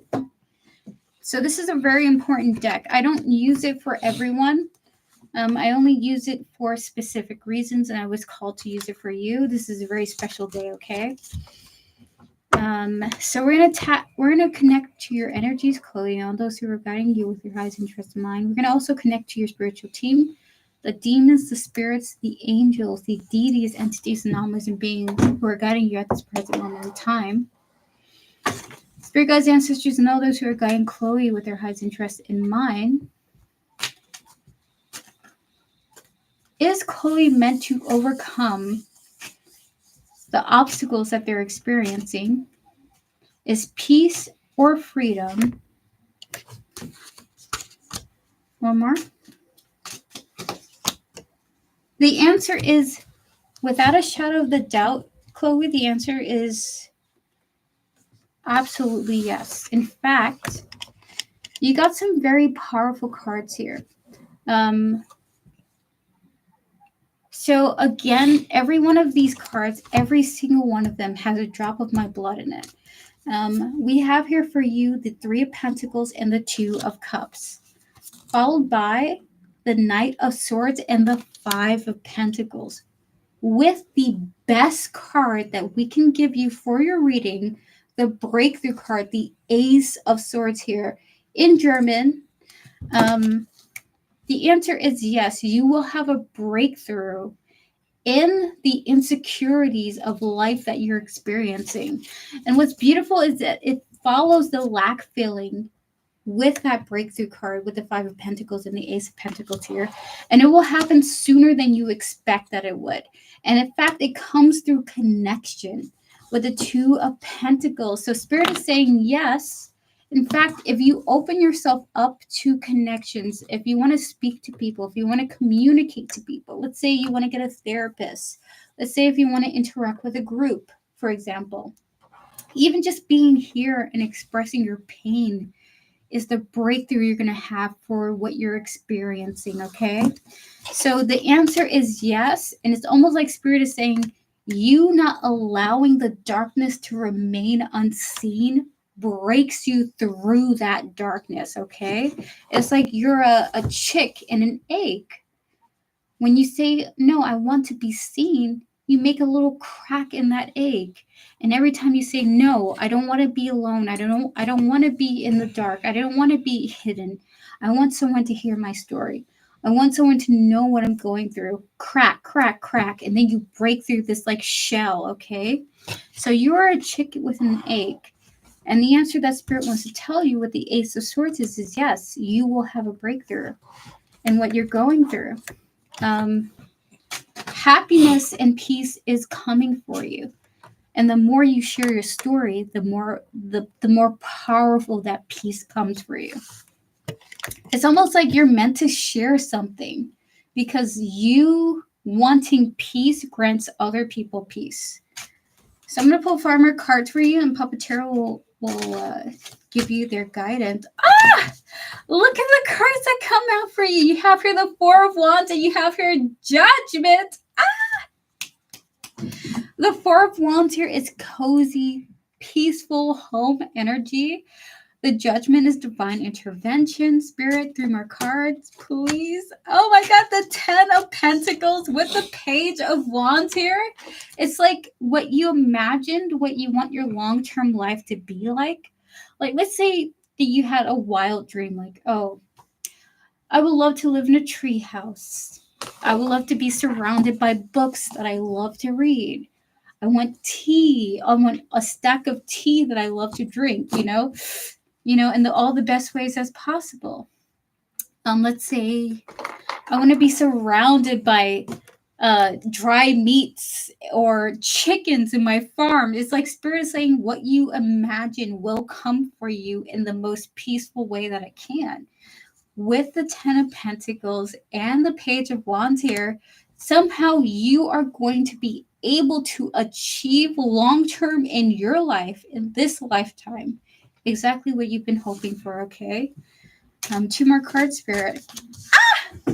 So this is a very important deck. I don't use it for everyone. I only use it for specific reasons, and I was called to use it for you. This is a very special day, okay? So we're gonna connect to your energies, Chloe, and all those who are guiding you with your highest interest in mind. We're gonna also connect to your spiritual team, the demons, the spirits, the angels, the deities, entities, anomalies, and beings who are guiding you at this present moment in time. Spirit guides, ancestors, and all those who are guiding Chloe with their highest interest in mind. Is Chloe meant to overcome the obstacles that they're experiencing? Is peace or freedom? One more. The answer is, without a shadow of the doubt, Chloe, the answer is absolutely yes. In fact, you got some very powerful cards here. So again, every one of these cards, every single one of them has a drop of my blood in it. We have here for you the Three of Pentacles and the Two of Cups, followed by the Knight of Swords and the Five of Pentacles, with the best card that we can give you for your reading, the breakthrough card, the Ace of Swords here in German. The answer is yes, you will have a breakthrough in the insecurities of life that you're experiencing. And what's beautiful is that it follows the lack feeling with that breakthrough card with the Five of Pentacles and the Ace of Pentacles here. And it will happen sooner than you expect that it would. And in fact, it comes through connection with the Two of Pentacles. So Spirit is saying yes. In fact, if you open yourself up to connections, if you want to speak to people, if you want to communicate to people, let's say you want to get a therapist, let's say if you want to interact with a group, for example, even just being here and expressing your pain is the breakthrough you're going to have for what you're experiencing, okay? So the answer is yes, and it's almost like Spirit is saying you not allowing the darkness to remain unseen breaks you through that darkness, okay? It's like you're a chick in an egg. When you say, no, I want to be seen, you make a little crack in that egg. And every time you say, no, I don't want to be alone. I don't want to be in the dark. I don't want to be hidden. I want someone to hear my story. I want someone to know what I'm going through. Crack, crack, crack. And then you break through this like shell, okay? So you are a chick with an egg. And the answer that Spirit wants to tell you with the Ace of Swords is yes, you will have a breakthrough in what you're going through. Happiness and peace is coming for you. And the more you share your story, the more powerful that peace comes for you. It's almost like you're meant to share something because you wanting peace grants other people peace. So I'm going to pull Farmer cards for you, and Puppeteer will give you their guidance. Look at the cards that come out for you. You have here the Four of Wands, and you have here Judgment. The Four of Wands here is cozy, peaceful home energy. The Judgment is divine intervention. Spirit, through my cards, please. Oh my God, the Ten of Pentacles with the Page of Wands here. It's like what you imagined, what you want your long-term life to be like. Like, let's say that you had a wild dream, like, oh, I would love to live in a tree house. I would love to be surrounded by books that I love to read. I want tea. I want a stack of tea that I love to drink, in all the best ways as possible. Let's say I want to be surrounded by dry meats or chickens in my farm. It's like Spirit is saying what you imagine will come for you in the most peaceful way that it can. With the Ten of Pentacles and the Page of Wands here, somehow you are going to be able to achieve long-term in your life, in this lifetime, exactly what you've been hoping for, okay? Two more cards, Spirit.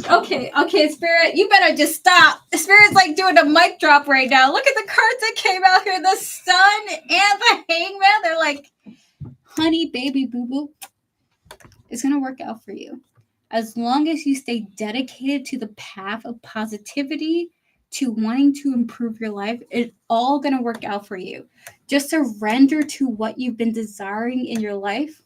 Okay, Spirit, you better just stop. Spirit's like doing a mic drop right now. Look at the cards that came out here. The Sun and the Hangman. They're like, honey, baby, boo-boo. It's going to work out for you. As long as you stay dedicated to the path of positivity, to wanting to improve your life, it's all going to work out for you. Just surrender to what you've been desiring in your life.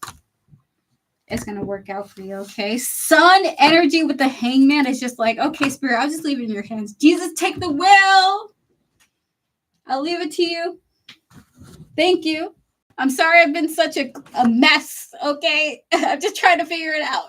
It's going to work out for you, okay? Sun energy with the Hangman is just like, okay, Spirit, I'll just leave it in your hands. Jesus, take the wheel. I'll leave it to you. Thank you. I'm sorry I've been such a mess, okay? I'm just trying to figure it out.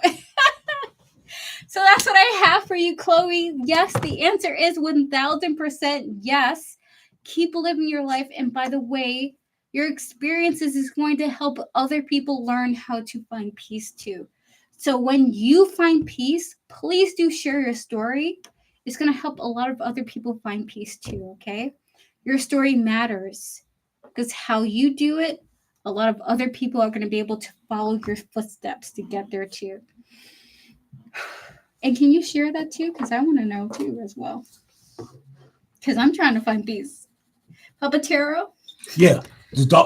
So that's what I have for you, Chloe. Yes, the answer is 1000% yes. Keep living your life. And by the way, your experiences is going to help other people learn how to find peace too. So when you find peace, please do share your story. It's going to help a lot of other people find peace too, okay? Your story matters because how you do it, a lot of other people are going to be able to follow your footsteps to get there too. And can you share that too? Because I want to know too as well. Because I'm trying to find peace. Puppeteer? Yeah.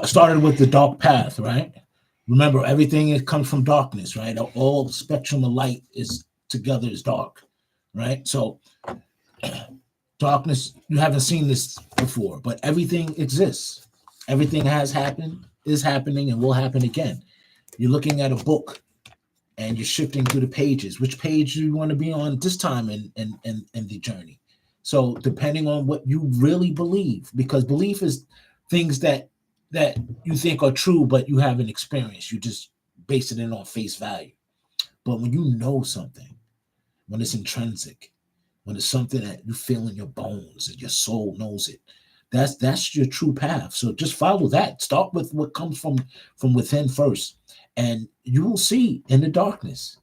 Started with the dark path, right? Remember, everything comes from darkness, right? All spectrum of light is together is dark, right? So darkness, you haven't seen this before, but everything exists. Everything has happened, is happening, and will happen again. You're looking at a book and you're shifting through the pages. Which page do you want to be on this time in the journey? So depending on what you really believe, because belief is things that you think are true, but you haven't experienced. You just basing it on face value. But when you know something, when it's intrinsic, when it's something that you feel in your bones and your soul knows it, that's your true path. So just follow that. Start with what comes from within first, and you will see in the darkness.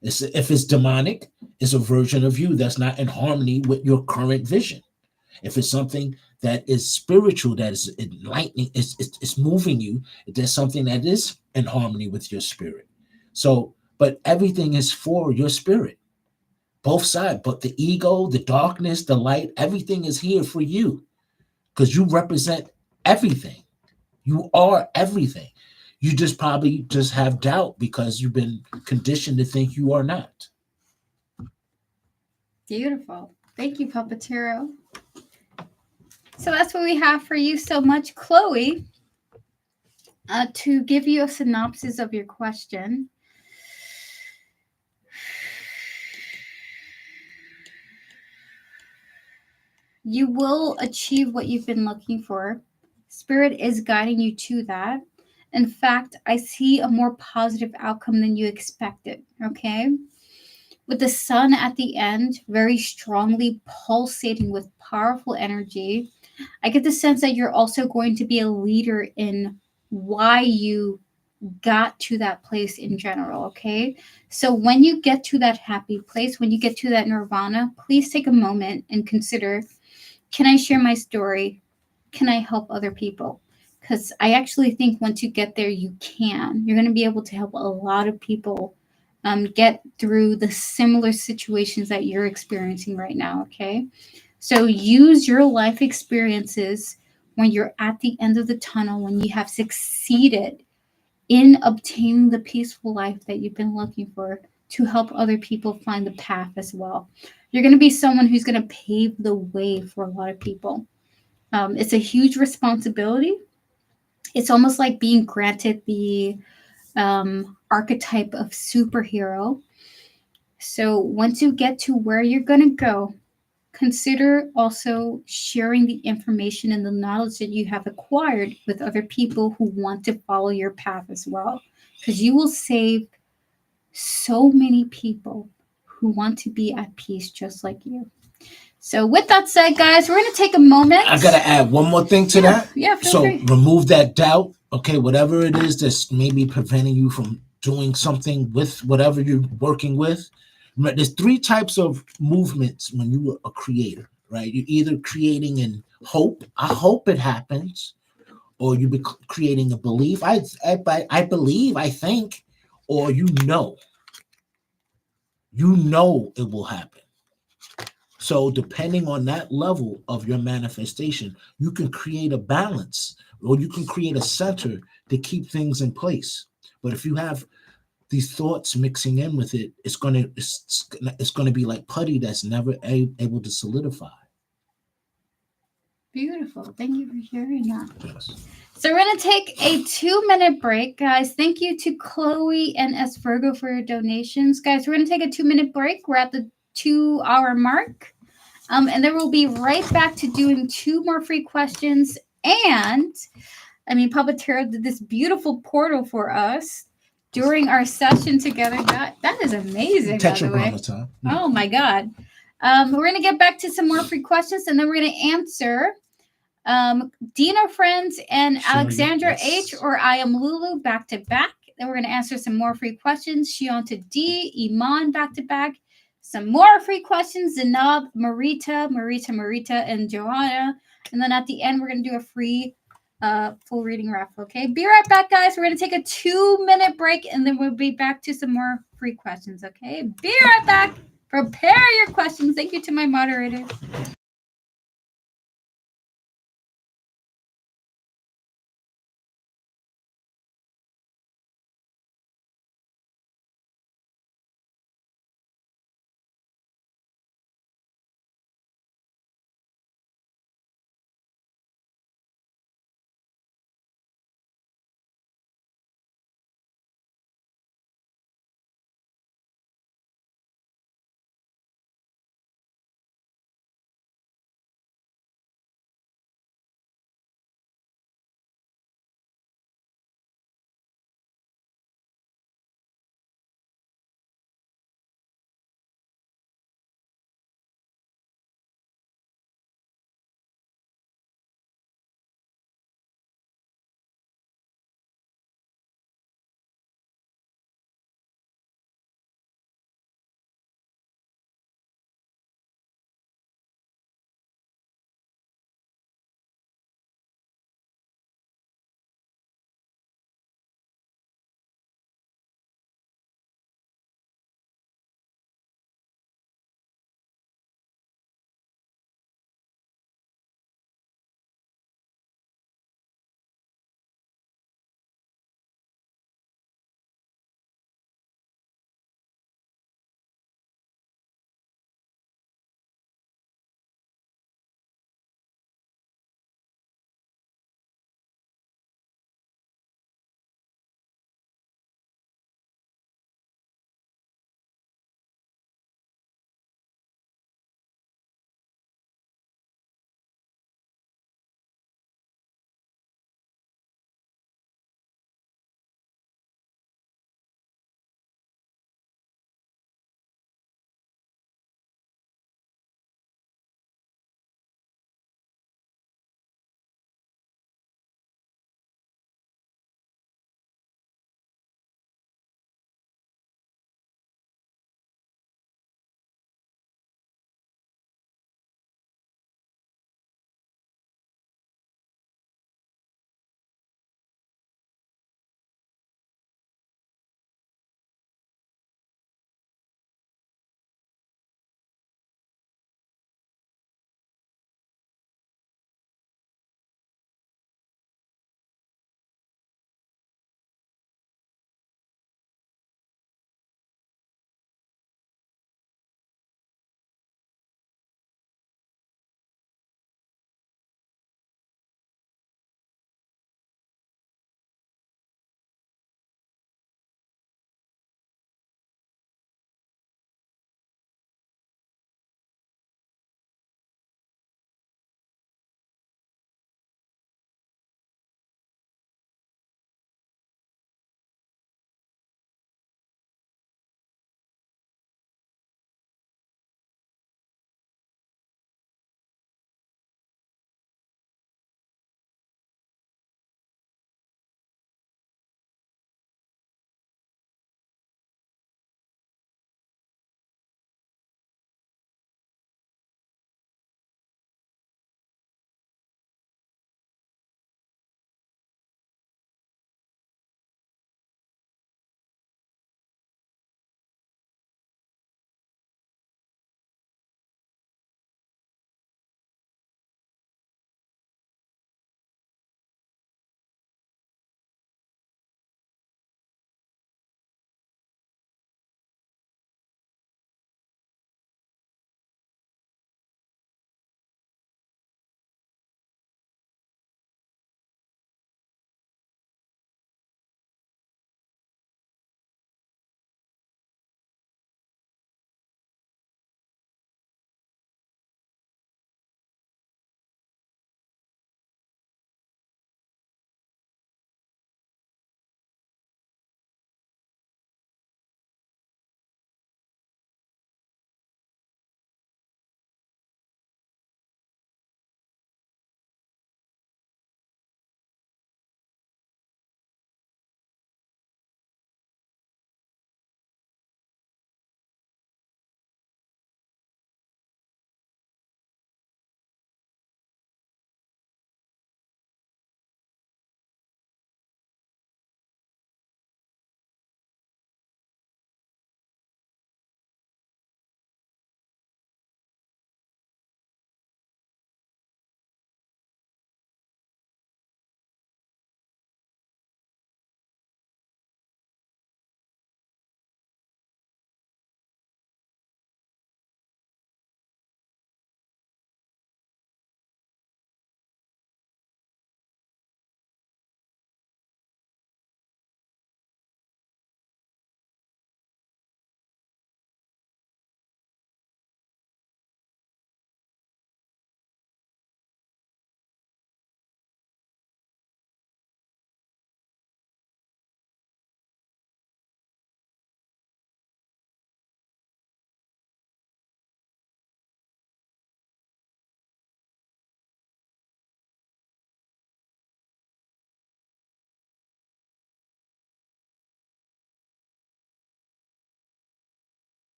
If it's demonic, it's a version of you that's not in harmony with your current vision. If it's something that is spiritual, that is enlightening, it's moving you, there's something that is in harmony with your spirit. So, but everything is for your spirit, both sides. But the ego, the darkness, the light, everything is here for you because you represent everything. You are everything. You just probably just have doubt because you've been conditioned to think you are not. Beautiful. Thank you, Puppeteero. So that's what we have for you so much, Chloe. To give you a synopsis of your question. You will achieve what you've been looking for. Spirit is guiding you to that. In fact, I see a more positive outcome than you expected. Okay. With the sun at the end, very strongly pulsating with powerful energy, I get the sense that you're also going to be a leader in why you got to that place in general. Okay. So when you get to that happy place, when you get to that nirvana, please take a moment and consider, can I share my story? Can I help other people? Because I actually think once you get there, you can. You're going to be able to help a lot of people get through the similar situations that you're experiencing right now. Okay. So use your life experiences when you're at the end of the tunnel, when you have succeeded in obtaining the peaceful life that you've been looking for, to help other people find the path as well. You're going to be someone who's going to pave the way for a lot of people. It's a huge responsibility. It's almost like being granted the archetype of superhero. So once you get to where you're going to go, consider also sharing the information and the knowledge that you have acquired with other people who want to follow your path as well. Because you will save so many people who want to be at peace just like you. So with that said, guys, we're going to take a moment. I gotta add one more thing to that. Yeah, feel So free. remove that doubt. Okay, whatever it is that's maybe preventing you from doing something with whatever you're working with. Remember, there's three types of movements when you are a creator, right? You're either creating in hope, I hope it happens, or you be creating a belief, I believe, I think, or you know it will happen. So depending on that level of your manifestation, you can create a balance or you can create a center to keep things in place. But if you have these thoughts mixing in with it, it's gonna be like putty that's never able to solidify. Beautiful. Thank you for sharing that. Yes. So we're going to take a 2-minute break, guys. Thank you to Chloe and S. Virgo for your donations. Guys, we're going to take a 2-minute break. We're at the 2-hour mark. And then we'll be right back to doing 2 more free questions. And, I mean, Puppeteero did this beautiful portal for us during our session together. That is amazing, by the way. Tetragrammaton. Oh, my God. We're going to get back to some more free questions, and then we're going to answer Dino Friends and Sure, Alexandra yes. H. or I Am Lulu back to back. Then we're going to answer some more free questions. Shion D, Iman back to back. Some more free questions. Zanab, Marita, and Joanna. And then at the end, we're going to do a free full reading raffle. Okay. Be right back, guys. We're going to take a 2-minute break and then we'll be back to some more free questions. Okay. Be right back. Prepare your questions. Thank you to my moderators.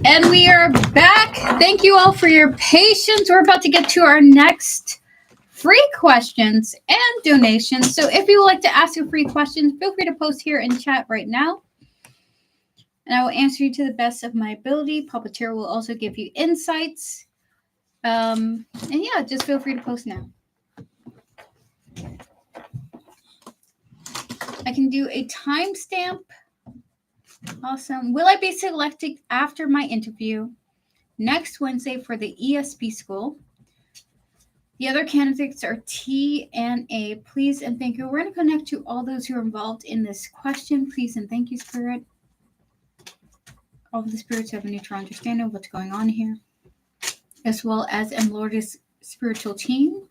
And we are back. Thank you all for your patience. We're about to get to our next free questions and donations. So if you would like to ask a free question, feel free to post here in chat right now. And I will answer you to the best of my ability. Puppeteer will also give you insights. And yeah, just feel free to post now. I can do a timestamp. Awesome. Will I be selected after my interview next Wednesday for the ESP school? The other candidates are T and A. Please and thank you. We're going to connect to all those who are involved in this question. Please and thank you, Spirit. All of the spirits have a neutral understanding of what's going on here, as well as Lourdes' spiritual team.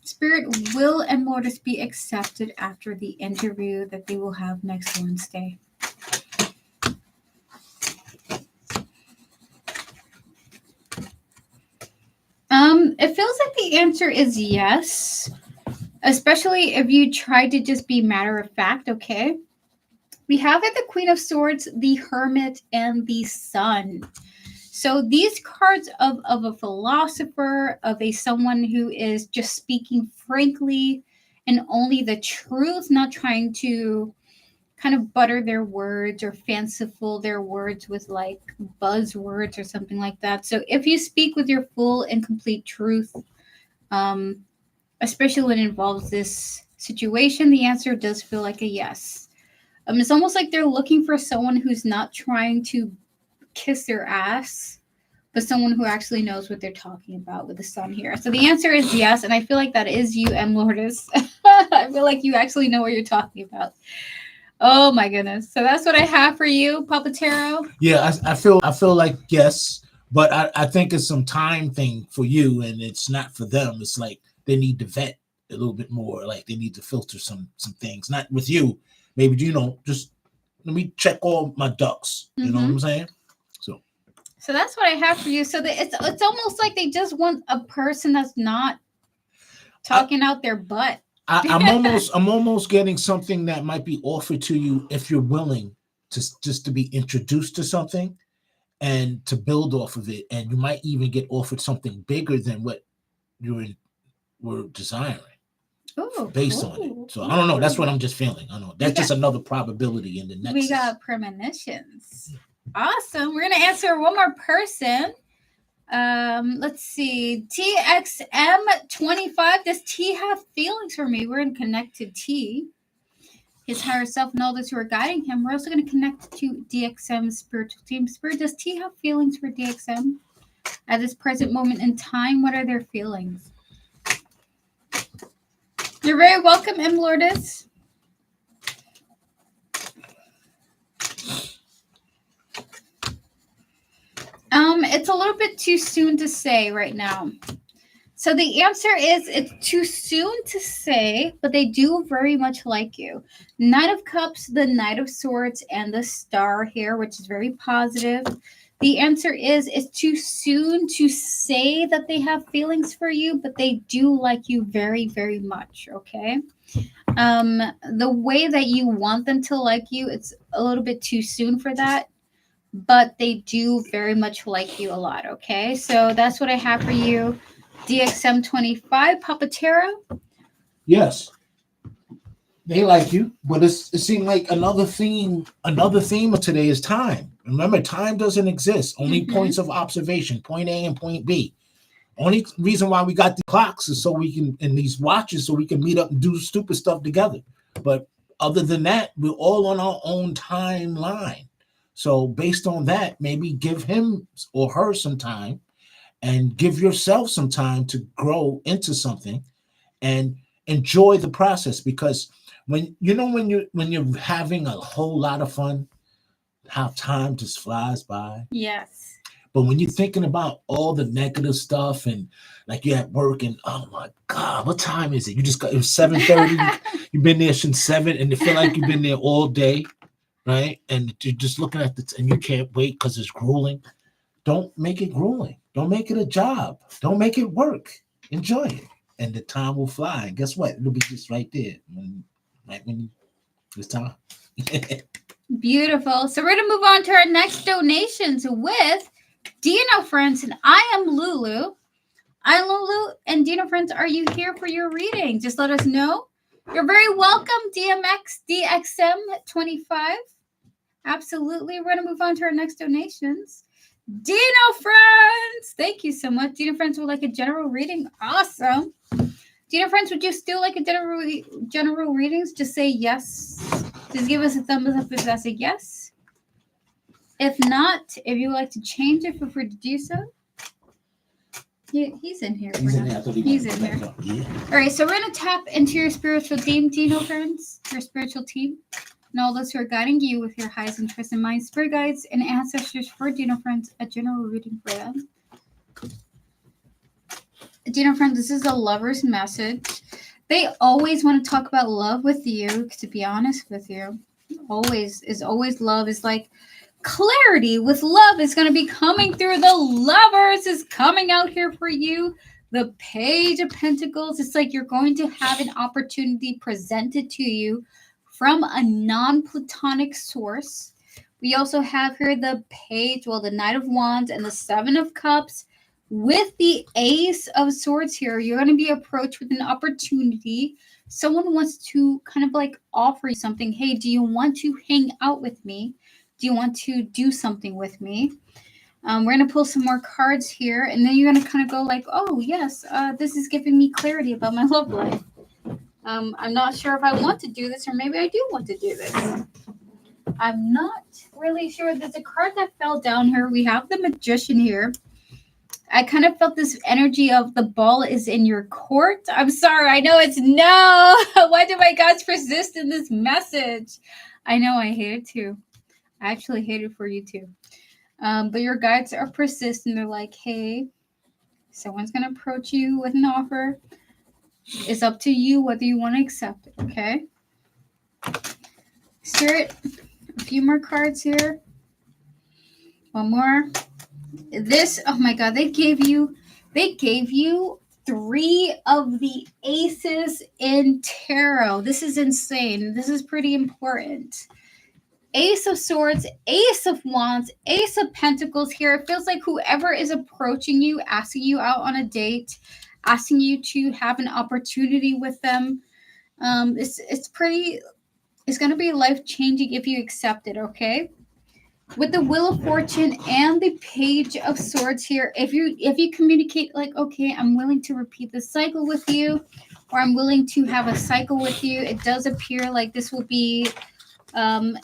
Spirit, will and Lourdes be accepted after the interview that they will have next Wednesday? It feels like the answer is yes, especially if you try to just be matter of fact, okay? We have it the Queen of Swords, the Hermit, and the Sun. So these cards of a philosopher, of someone who is just speaking frankly and only the truth, not trying to kind of butter their words or fanciful their words with like buzzwords or something like that. So if you speak with your full and complete truth, especially when it involves this situation, the answer does feel like a yes. It's almost like they're looking for someone who's not trying to kiss their ass, but someone who actually knows what they're talking about with the Sun here. So the answer is yes, and I feel like that is you, M. Lourdes. I feel like you actually know what you're talking about. Oh my goodness. So that's what I have for you, Puppeteero. Yeah, I feel like yes, but I think it's some time thing for you, and it's not for them. It's like they need to vet a little bit more. Like they need to filter some things. Not with you. Maybe, just let me check all my ducks. You know what I'm saying? So that's what I have for you. So it's almost like they just want a person that's not talking out their butt. I'm almost getting something that might be offered to you if you're willing to just to be introduced to something and to build off of it, and you might even get offered something bigger than what you were desiring. Ooh, based on it. So I don't know. That's what I'm just feeling. I don't know. That's just another probability in the next. We got premonitions. Awesome. We're gonna answer one more person. Let's see. TXM25. Does T have feelings for me? We're gonna connect to T, his higher self, and all those who are guiding him. We're also gonna connect to DXM's spiritual team. Spirit, does T have feelings for DXM at this present moment in time? What are their feelings? You're very welcome, M. Lourdes. It's a little bit too soon to say right now. So the answer is it's too soon to say, but they do very much like you. Knight of Cups, the Knight of Swords, and the Star here, which is very positive. The answer is it's too soon to say that they have feelings for you, but they do like you very, very much, okay? The way that you want them to like you, it's a little bit too soon for that, but they do very much like you a lot, okay? So that's what I have for you. DXM25, Puppeteero? Yes. They like you, but it seemed like another theme of today is time. Remember, time doesn't exist. Only points of observation, point A and point B. Only reason why we got the clocks is so we can, and these watches, so we can meet up and do stupid stuff together. But other than that, we're all on our own timeline. So based on that, maybe give him or her some time and give yourself some time to grow into something and enjoy the process, because when you're having a whole lot of fun, how time just flies by. Yes. But when you're thinking about all the negative stuff and like you're at work and oh my God, what time is it? You just got, it was 7:30. You've been there since 7 and you feel like you've been there all day, right? And you're just looking at and you can't wait because it's grueling. Don't make it grueling. Don't make it a job. Don't make it work. Enjoy it. And the time will fly. And guess what? It'll be just right there. Right when it's time. Beautiful. So we're going to move on to our next donations with Dino Friends, and I am Lulu. I'm Lulu, and Dino Friends, are you here for your reading? Just let us know. You're very welcome, DXM25. Absolutely. We're going to move on to our next donations. Dino Friends, thank you so much. Dino Friends would like a general reading. Awesome. Dino Friends, would you still like a general readings? Just say yes. Just give us a thumbs up if that's a yes. If not, if you would like to change it, feel free to do so. He's in here. He's in there. He's in here. Yeah. All right, so we're going to tap into your spiritual team, Dino Friends, your spiritual team, and all those who are guiding you with your highest interest in mind, spirit guides, and ancestors for Dino Friends, a general reading for them. Dino Friends, this is a lover's message. They always want to talk about love with you, to be honest with you. Always love is like clarity with love is going to be coming through. The lovers is coming out here for you. The Page of Pentacles, it's like you're going to have an opportunity presented to you from a non-platonic source. We also have here the Page, the Knight of Wands and the Seven of Cups with the Ace of Swords here. You're going to be approached with an opportunity. Someone wants to kind of like offer you something. Hey, do you want to hang out with me? Do you want to do something with me? We're going to pull some more cards here, and then you're going to kind of go like, oh, yes, this is giving me clarity about my love life. I'm not sure if I want to do this, or maybe I do want to do this. I'm not really sure. There's a card that fell down here. We have the Magician here. I kind of felt this energy of the ball is in your court. I'm sorry. I know it's no. Why do my gods persist in this message? I know I hate it too. I actually hate it for you too. But your guides are persistent. They're like, hey, someone's going to approach you with an offer. It's up to you whether you want to accept it, okay? Spirit, a few more cards here. One more. This, oh my God, they gave you 3 of the aces in tarot. This is insane. This is pretty important. Ace of Swords, Ace of Wands, Ace of Pentacles here. It feels like whoever is approaching you, asking you out on a date, asking you to have an opportunity with them, it's going to be life-changing if you accept it, okay? With the Wheel of Fortune and the Page of Swords here, if you communicate like, okay, I'm willing to repeat the cycle with you, or I'm willing to have a cycle with you, it does appear like this will be an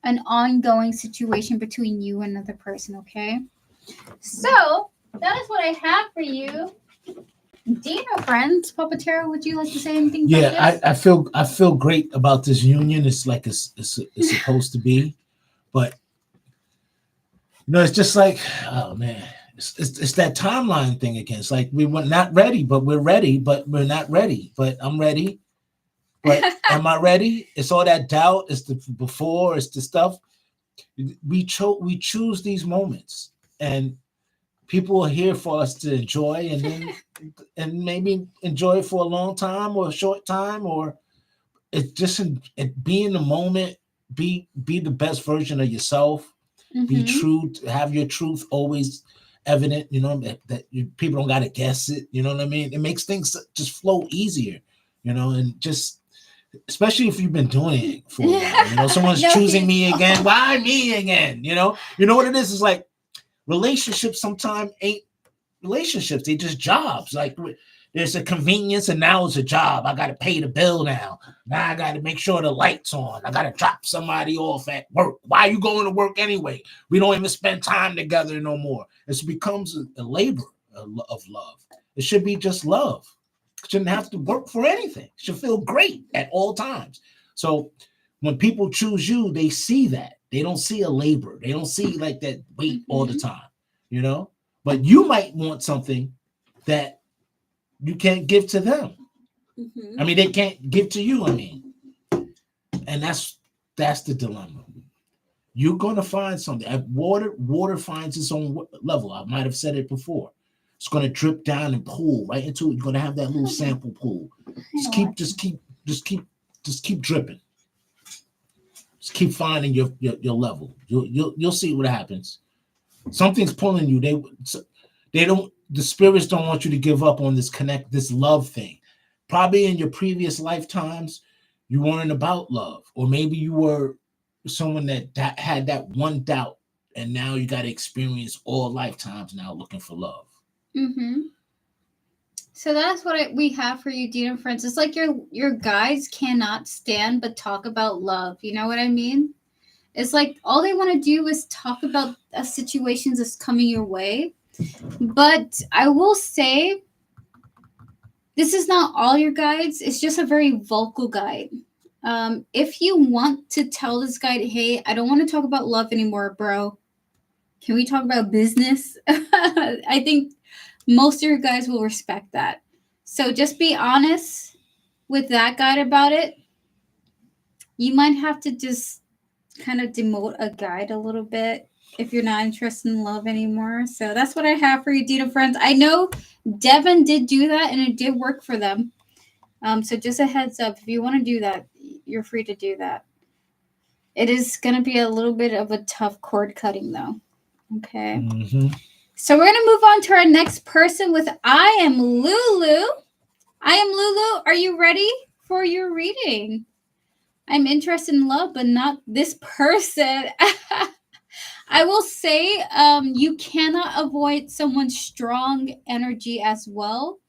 ongoing situation between you and another person, okay? So, that is what I have for you. Dino Friends, Papa Tara, would you like to say anything about this? I feel great about this union. It's like it's supposed to be. But it's just like, oh man, it's that timeline thing again. It's like we were not ready, but we're ready, but we're not ready. But I'm ready. But am I ready? It's all that doubt. It's the before. It's the stuff. We choose these moments, and people are here for us to enjoy, and maybe enjoy it for a long time or a short time, or it's just be in the moment. Be the best version of yourself. Mm-hmm. Be true. Have your truth always evident. People don't got to guess it. You know what I mean? It makes things just flow easier. And just. Especially if you've been doing it for a while, someone's choosing me again. Why me again? You know what it is? It's like relationships sometimes ain't relationships. They just jobs. Like there's a convenience and now it's a job. I got to pay the bill now. Now I got to make sure the light's on. I got to drop somebody off at work. Why are you going to work anyway? We don't even spend time together no more. It becomes a labor of love. It should be just love. Shouldn't have to work for anything. Should feel great at all times. So when people choose you, they see that. They don't see a labor. They don't see like that weight all the time, But you might want something that you can't give to them. I mean, they can't give to you, And that's the dilemma. You're going to find something. Water finds its own level. I might have said it before. It's going to drip down and pool right into it. You're going to have that little sample pool. Just keep dripping. Just keep finding your level. You'll see what happens. Something's pulling you. They don't. The spirits don't want you to give up on this love thing. Probably in your previous lifetimes, you weren't about love, or maybe you were someone that had that one doubt, and now you got to experience all lifetimes now looking for love. Mm-hmm. So that's what we have for you, Dina friends. It's like your guides cannot stand but talk about love. You know what I mean? It's like all they want to do is talk about situations that's coming your way. But I will say, this is not all your guides. It's just a very vocal guide. If you want to tell this guide, hey, I don't want to talk about love anymore, bro. Can we talk about business? I think most of your guys will respect that. So just be honest with that guide about it. You might have to just kind of demote a guide a little bit if you're not interested in love anymore. So that's what I have for you, Dina friends. I know Devin did do that and it did work for them. So just a heads up, if you want to do that, you're free to do that. It is going to be a little bit of a tough cord cutting though. Okay. Mm-hmm. So we're going to move on to our next person with I am Lulu. I am Lulu. Are you ready for your reading? I'm interested in love, but not this person. I will say you cannot avoid someone's strong energy as well.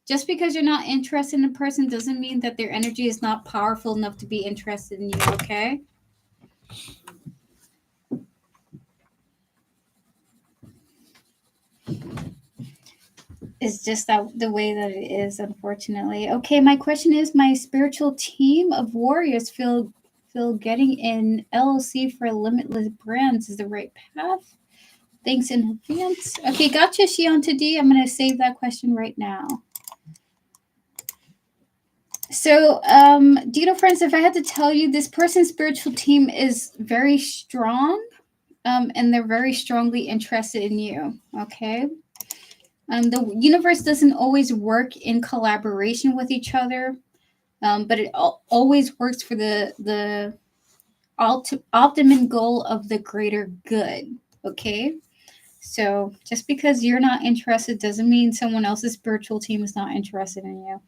Just because you're not interested in a person doesn't mean that their energy is not powerful enough to be interested in you, okay? It's just that the way that it is, unfortunately. Okay, my question is, my spiritual team of warriors feel getting in LLC for limitless brands is the right path. Thanks in advance. Okay, gotcha, Shianta D. I'm going to save that question right now. So, do you know, friends, if I had to tell you, this person's spiritual team is very strong, and they're very strongly interested in you, okay? The universe doesn't always work in collaboration with each other, but it always works for the optimum goal of the greater good, okay? So just because you're not interested doesn't mean someone else's spiritual team is not interested in you.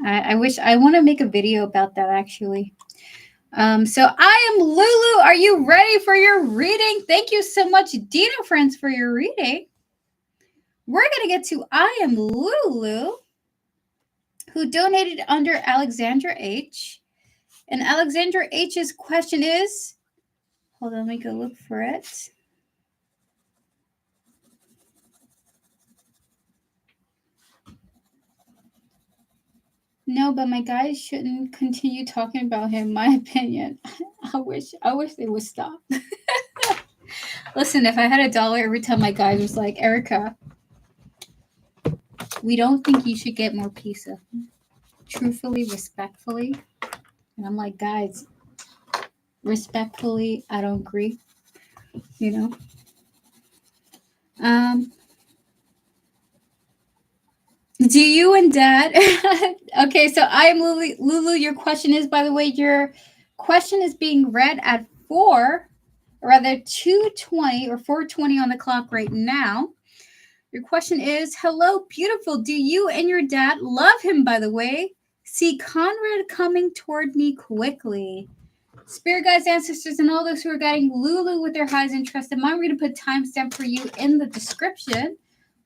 I want to make a video about that actually. So I am Lulu. Are you ready for your reading? Thank you so much, Dina friends, for your reading. We're going to get to I am Lulu, who donated under Alexandra H. And Alexandra H's question is, hold on, let me go look for it. No, but my guys shouldn't continue talking about him, my opinion. I wish they would stop. Listen, if I had $1 every time my guy was like, Erica, we don't think you should get more pizza. Truthfully, respectfully. And I'm like, guys, respectfully, I don't agree. You know? Do you and Dad? Okay, so I am Lulu. Lulu, your question is, by the way, your question is being read at 2:20 or 4:20 on the clock right now. Your question is, hello, beautiful. Do you and your dad love him, by the way? See Conrad coming toward me quickly. Spirit guides, ancestors, and all those who are guiding Lulu with their highest interest in mind, we're going to put timestamp for you in the description.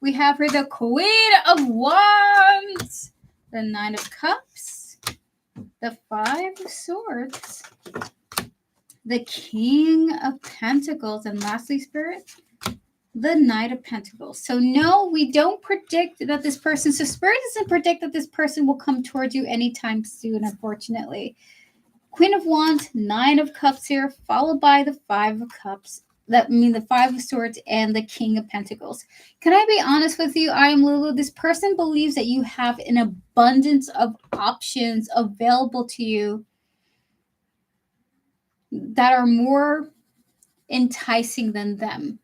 We have her the Queen of Wands, the Nine of Cups, the Five of Swords, the King of Pentacles, and lastly, Spirit, the Knight of Pentacles. So no, we don't predict that this person, so Spirit doesn't predict that this person will come towards you anytime soon, unfortunately. Queen of Wands, Nine of Cups here, followed by the Five of Cups. The Five of Swords and the King of Pentacles. Can I be honest with you? I am Lulu. This person believes that you have an abundance of options available to you that are more enticing than them.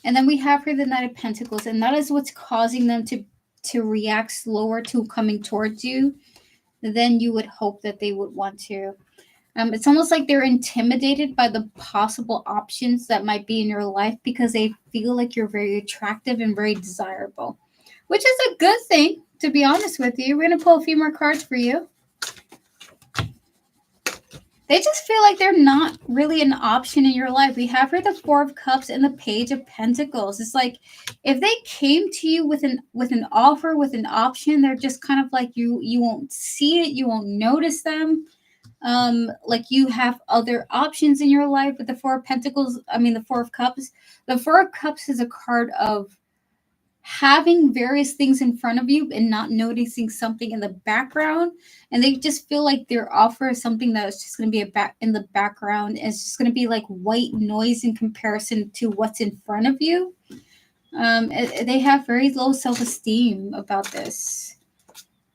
And then we have here the Knight of Pentacles, and that is what's causing them to react slower to coming towards you than you would hope that they would want to. It's almost like they're intimidated by the possible options that might be in your life because they feel like you're very attractive and very desirable, which is a good thing, to be honest with you. We're going to pull a few more cards for you. They just feel like they're not really an option in your life. We have here the Four of Cups and the Page of Pentacles. It's like if they came to you with an offer, with an option, they're just kind of like you won't see it, you won't notice them. Like you have other options in your life with the Four of Pentacles. I mean, the Four of Cups. The Four of Cups is a card of having various things in front of you and not noticing something in the background, and they just feel like their offer is something that is just going to be in the background. It's just going to be like white noise in comparison to what's in front of you. They have very low self-esteem about this.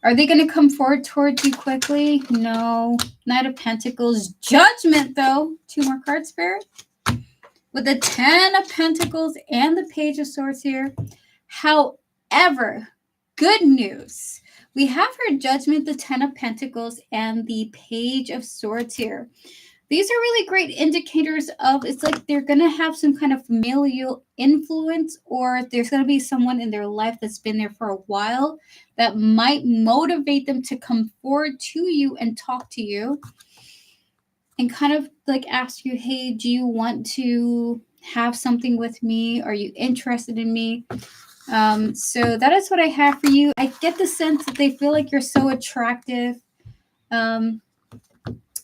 Are they going to come forward towards you quickly? No. Knight of Pentacles. Judgment, though. 2 more cards, Spirit. With the 10 of Pentacles and the Page of Swords here. However, good news. We have her Judgment, the 10 of Pentacles, and the Page of Swords here. These are really great indicators of, it's like they're going to have some kind of familial influence, or there's going to be someone in their life that's been there for a while that might motivate them to come forward to you and talk to you and kind of like ask you, hey, do you want to have something with me? Are you interested in me? So that is what I have for you. I get the sense that they feel like you're so attractive.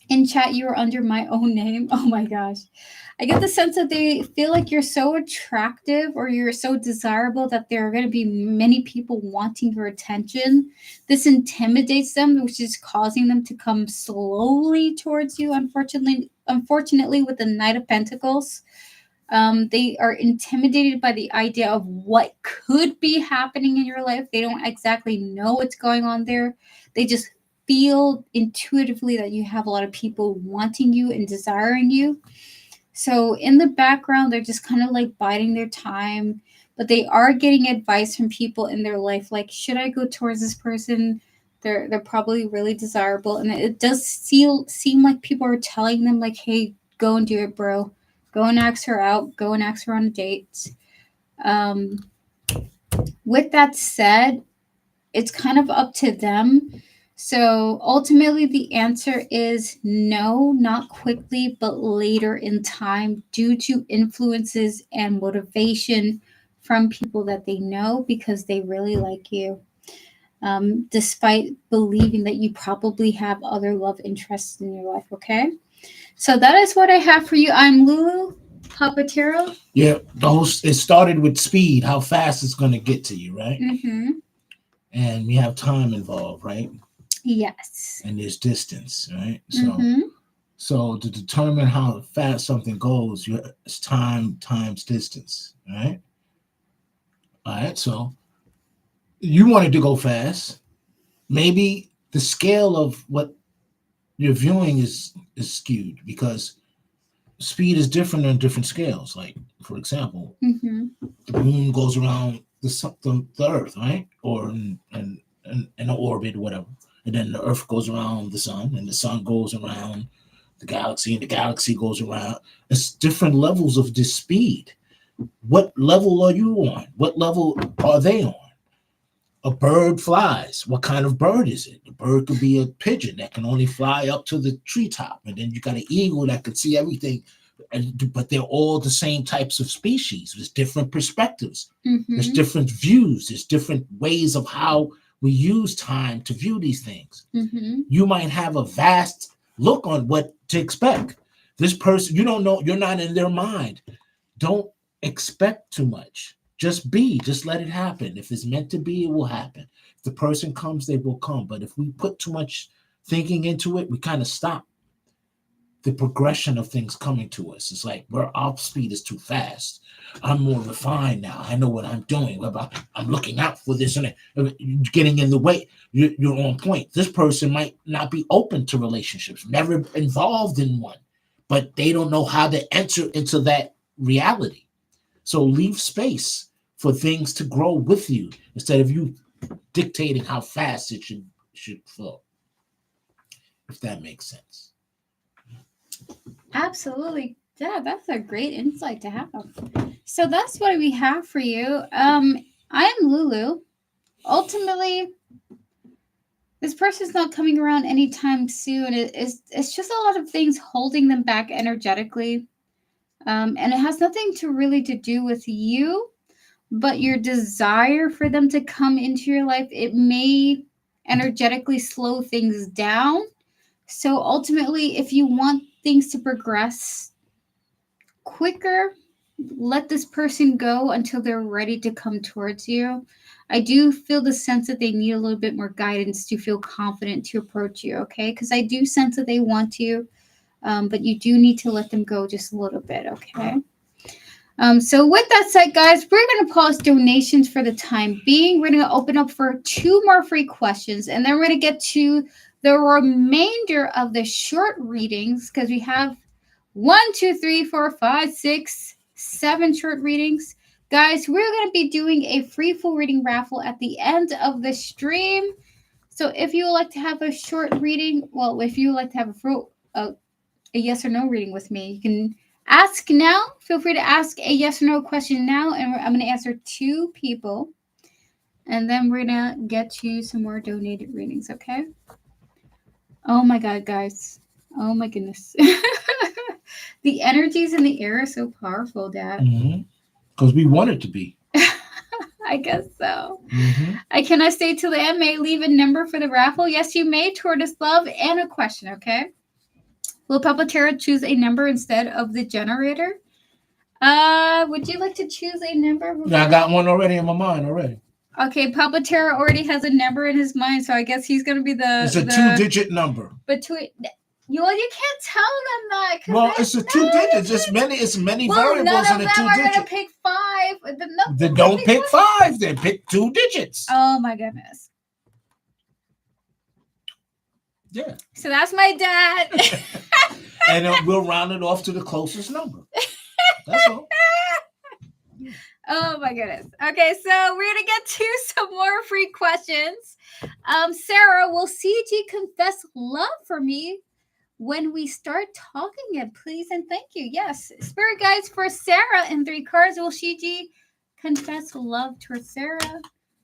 In chat, you are under my own name. Oh my gosh. I get the sense that they feel like you're so attractive or you're so desirable that there are going to be many people wanting your attention. This intimidates them, which is causing them to come slowly towards you. Unfortunately, with the Knight of Pentacles, they are intimidated by the idea of what could be happening in your life. They don't exactly know what's going on there. They just feel intuitively that you have a lot of people wanting you and desiring you. So in the background, they're just kind of like biding their time, but they are getting advice from people in their life. Like, should I go towards this person? They're probably really desirable. And it does seem like people are telling them like, hey, go and do it, bro. Go and ask her out. Go and ask her on a date. With that said, it's kind of up to them. So ultimately, the answer is no, not quickly, but later in time due to influences and motivation from people that they know because they really like you, despite believing that you probably have other love interests in your life, okay? So that is what I have for you. I'm Lulu Papatero. Yeah, it started with speed, how fast it's going to get to you, right? Mm-hmm. And we have time involved, right? Yes. And there's distance, right? So to determine how fast something goes, it's time times distance, right? All right, so you wanted to go fast. Maybe the scale of what you're viewing is skewed because speed is different on different scales. Like, for example, Mm-hmm. the moon goes around the Earth, right? Or in an orbit, whatever. And then the Earth goes around the sun, and the sun goes around the galaxy, and the galaxy goes around. It's different levels of this speed. What level are you on? What level are they on? A bird flies. What kind of bird is it? The bird could be a pigeon that can only fly up to the treetop. And then you got an eagle that can see everything. But they're all the same types of species. There's different perspectives. Mm-hmm. There's different views. There's different ways of how we use time to view these things. Mm-hmm. You might have a vast look on what to expect. This person, you don't know, you're not in their mind. Don't expect too much. Just let it happen. If it's meant to be, it will happen. If the person comes, they will come. But if we put too much thinking into it, we kind of stop the progression of things coming to us. It's like our speed is too fast. I'm more refined now. I know what I'm doing. I'm looking out for this and getting in the way. You're on point. This person might not be open to relationships, never involved in one, but they don't know how to enter into that reality. So leave space for things to grow with you instead of you dictating how fast it should flow. If that makes sense. Absolutely. Yeah, that's a great insight to have. So that's what we have for you. I am Lulu. Ultimately, this person's not coming around anytime soon. It's just a lot of things holding them back energetically. And it has nothing to really to do with you, but your desire for them to come into your life. It may energetically slow things down. So ultimately, if you want things to progress quicker, let this person go until they're ready to come towards you. I do feel the sense that they need a little bit more guidance to feel confident to approach you, okay? Because I do sense that they want to, but you do need to let them go just a little bit, okay? So with that said, guys, we're going to pause donations for the time being. We're going to open up for 2 more free questions, and then we're going to get to the remainder of the short readings because we have 1, 2, 3, 4, 5, 6, 7 short readings. Guys, we're going to be doing a free full reading raffle at the end of the stream. So if you would like to have a short reading, well, if you would like to have a yes or no reading with me, you can ask now. Feel free to ask a yes or no question now, and I'm going to answer 2 people. And then we're going to get you some more donated readings, okay? Oh my God, guys. Oh my goodness. The energies in the air are so powerful, Dad. Because we want it to be. I guess so. Can I say to the end, may I leave a number for the raffle? Yes, you may. Tortoise love and a question, okay? Will Papa Terra choose a number instead of the generator? Would you like to choose a number? I got one already in my mind already. Okay, Papa Terra already has a number in his mind, so I guess he's gonna be the. It's a 2-digit number. Between. You can't tell them that. Well, it's a 2 digits. It's many variables in a 2 digit. None of them are gonna pick 5. Then don't pick 5. Then pick 2 digits. Oh my goodness. Yeah. So that's my dad. And then we'll round it off to the closest number. That's all. Oh my goodness. Okay, so we're gonna get to some more free questions. Sarah, will CG confess love for me when we start talking again, please and thank you? Yes. Spirit guides for Sarah in 3 cards. Will CG confess love towards Sarah?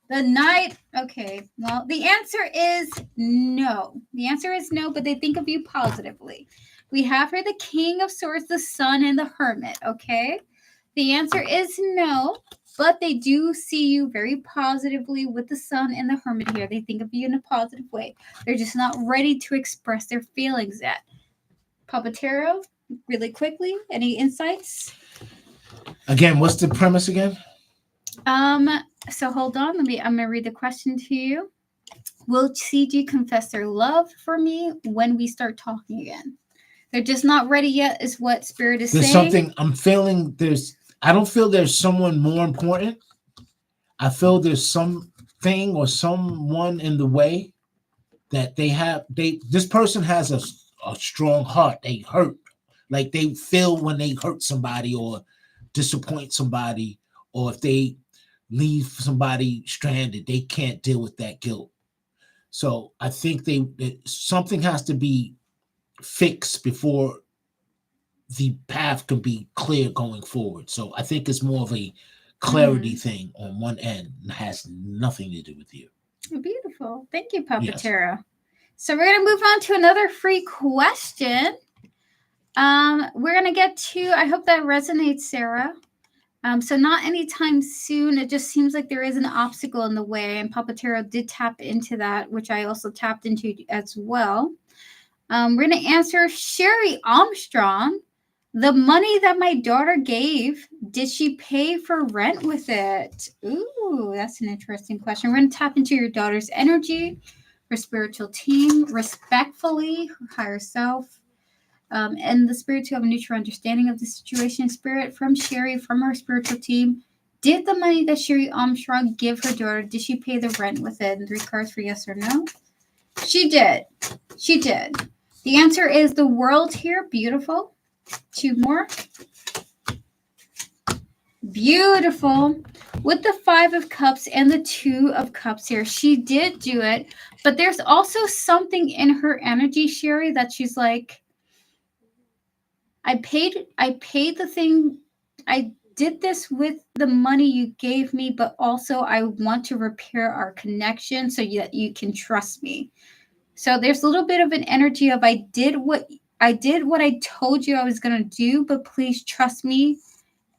The Knight. Okay. Well, the answer is no. The answer is no, but they think of you positively. We have here the King of Swords, the Sun, and the Hermit. Okay. The answer is no, but they do see you very positively with the Sun and the Hermit here. They think of you in a positive way. They're just not ready to express their feelings yet. Papatero, really quickly, any insights? Again, what's the premise again? So hold on. I'm gonna read the question to you. Will CG confess their love for me when we start talking again? They're just not ready yet, is what Spirit is saying. There's something I'm feeling. I don't feel there's someone more important. I feel there's something or someone in the way that this person has a strong heart. They hurt. Like they feel when they hurt somebody or disappoint somebody, or if they leave somebody stranded, they can't deal with that guilt. So I think something has to be fixed before the path can be clear going forward. So I think it's more of a clarity thing on one end and has nothing to do with you. Beautiful. Thank you, Papatero. Yes. So we're going to move on to another free question. We're going to get to, I hope that resonates, Sarah. So not anytime soon. It just seems like there is an obstacle in the way, and Papatero did tap into that, which I also tapped into as well. We're going to answer Sherry Armstrong. The money that my daughter gave, did she pay for rent with it? Ooh, that's an interesting question. We're going to tap into your daughter's energy, her spiritual team, respectfully, her higher self, and the spirit to have a neutral understanding of the situation. Spirit from Sherry, from her spiritual team. Did the money that Sherry Armstrong give her daughter, did she pay the rent with it? And 3 cards for yes or no. She did. She did. The answer is the World here. Beautiful. 2 more. Beautiful. With the 5 of Cups and the 2 of Cups here, she did do it. But there's also something in her energy, Sherry, that she's like, I paid the thing. I did this with the money you gave me, but also I want to repair our connection so that you can trust me. So there's a little bit of an energy of I did what I told you I was going to do, but please trust me,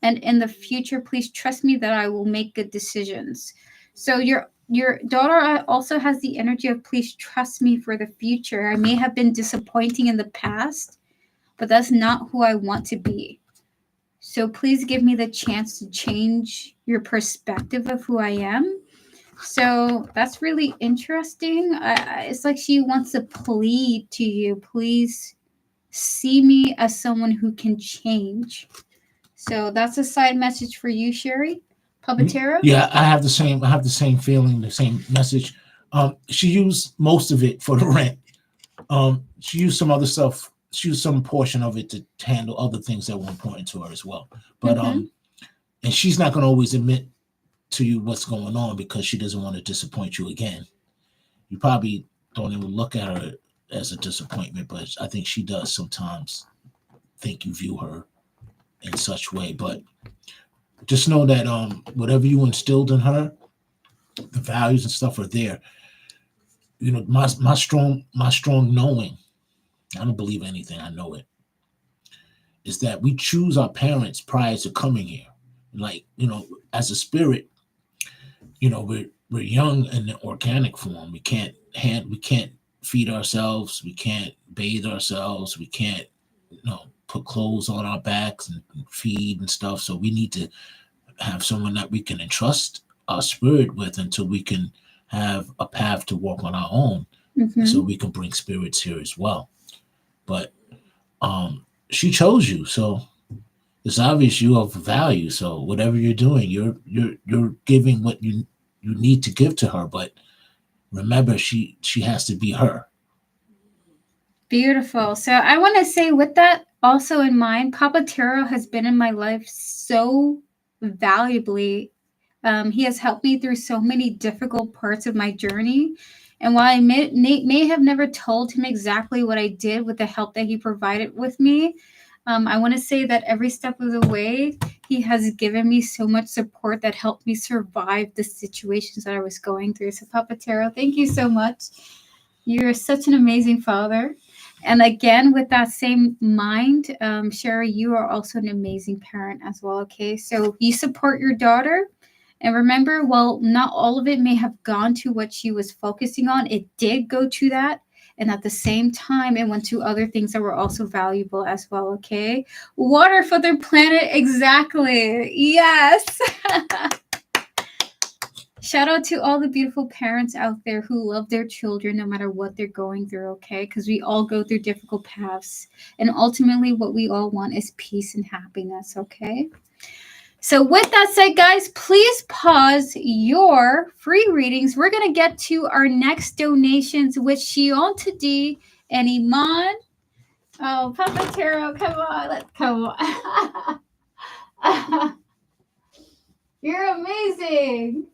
and in the future please trust me that I will make good decisions. So your daughter also has the energy of please trust me for the future. I may have been disappointing in the past, but that's not who I want to be. So please give me the chance to change your perspective of who I am. So that's really interesting. It's like she wants to plead to you, please see me as someone who can change. So that's a side message for you, Sherry Puppeteero. Yeah, I have the same feeling, the same message. She used most of it for the rent. She used some other stuff. She used some portion of it to handle other things that were important to her as well. But and she's not going to always admit to you what's going on because she doesn't want to disappoint you again. You probably don't even look at her as a disappointment, but I think she does sometimes think you view her in such way. But just know that whatever you instilled in her, the values and stuff are there. You know, my strong knowing, I don't believe anything, I know it, is that we choose our parents prior to coming here. Like, you know, as a spirit, you know, we're young in the organic form. We can't feed ourselves, we can't bathe ourselves, we can't, you know, put clothes on our backs and feed and stuff. So we need to have someone that we can entrust our spirit with until we can have a path to walk on our own. So we can bring spirits here as well. But she chose you, so it's obvious you have value. So whatever you're doing, you're giving what you need to give to her. But remember, she has to be her. Beautiful. So I want to say, with that also in mind, Puppeteero has been in my life so valuably. He has helped me through so many difficult parts of my journey. And while I may have never told him exactly what I did with the help that he provided with me, I want to say that every step of the way, he has given me so much support that helped me survive the situations that I was going through. So Puppeteero, thank you so much. You're such an amazing father. And again, with that same mind, Sherry, you are also an amazing parent as well, okay? So you support your daughter. And remember, while not all of it may have gone to what she was focusing on, it did go to that. And at the same time, it went to other things that were also valuable as well, okay? Water for the planet, exactly. Yes. Shout out to all the beautiful parents out there who love their children no matter what they're going through, okay? Because we all go through difficult paths. And ultimately, what we all want is peace and happiness, okay? So with that said, guys, please pause your free readings. We're going to get to our next donations with Shion Tadi and Iman. Oh, Puppeteero, come on. Let's come on. You're amazing.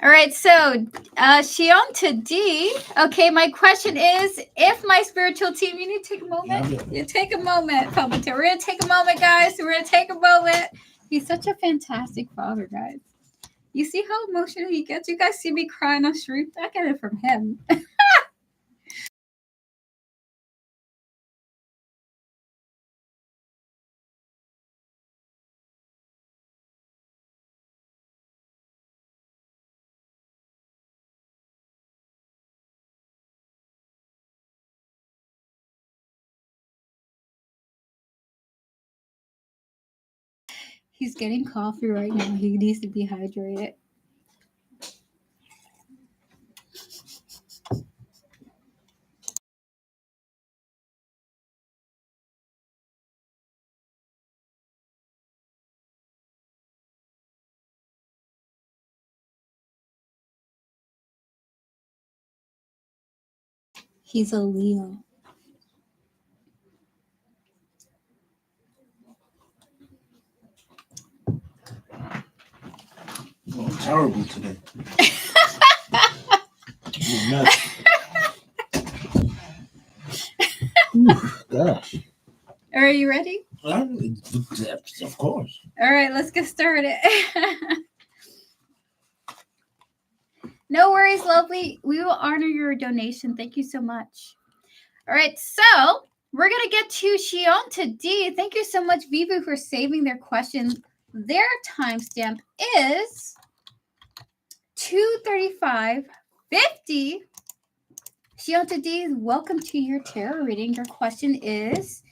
All right, so Shion Tadi. Okay, my question is, if my spiritual team, you need to take a moment. You take a moment, Puppeteero. We're gonna take a moment, guys. We're gonna take a moment. He's such a fantastic father, guys. You see how emotional he gets? You guys see me crying on stream? I get it from him. He's getting coffee right now. He needs to be hydrated. He's a Leo. I'm terrible today. You're nuts. Are you ready? Of course. All right, let's get started. No worries, lovely. We will honor your donation. Thank you so much. All right, so we're going to get to Shianta D. Thank you so much, Vivu, for saving their question. Their timestamp is 2:35:50. Shianta D, welcome to your tarot reading. Your question is,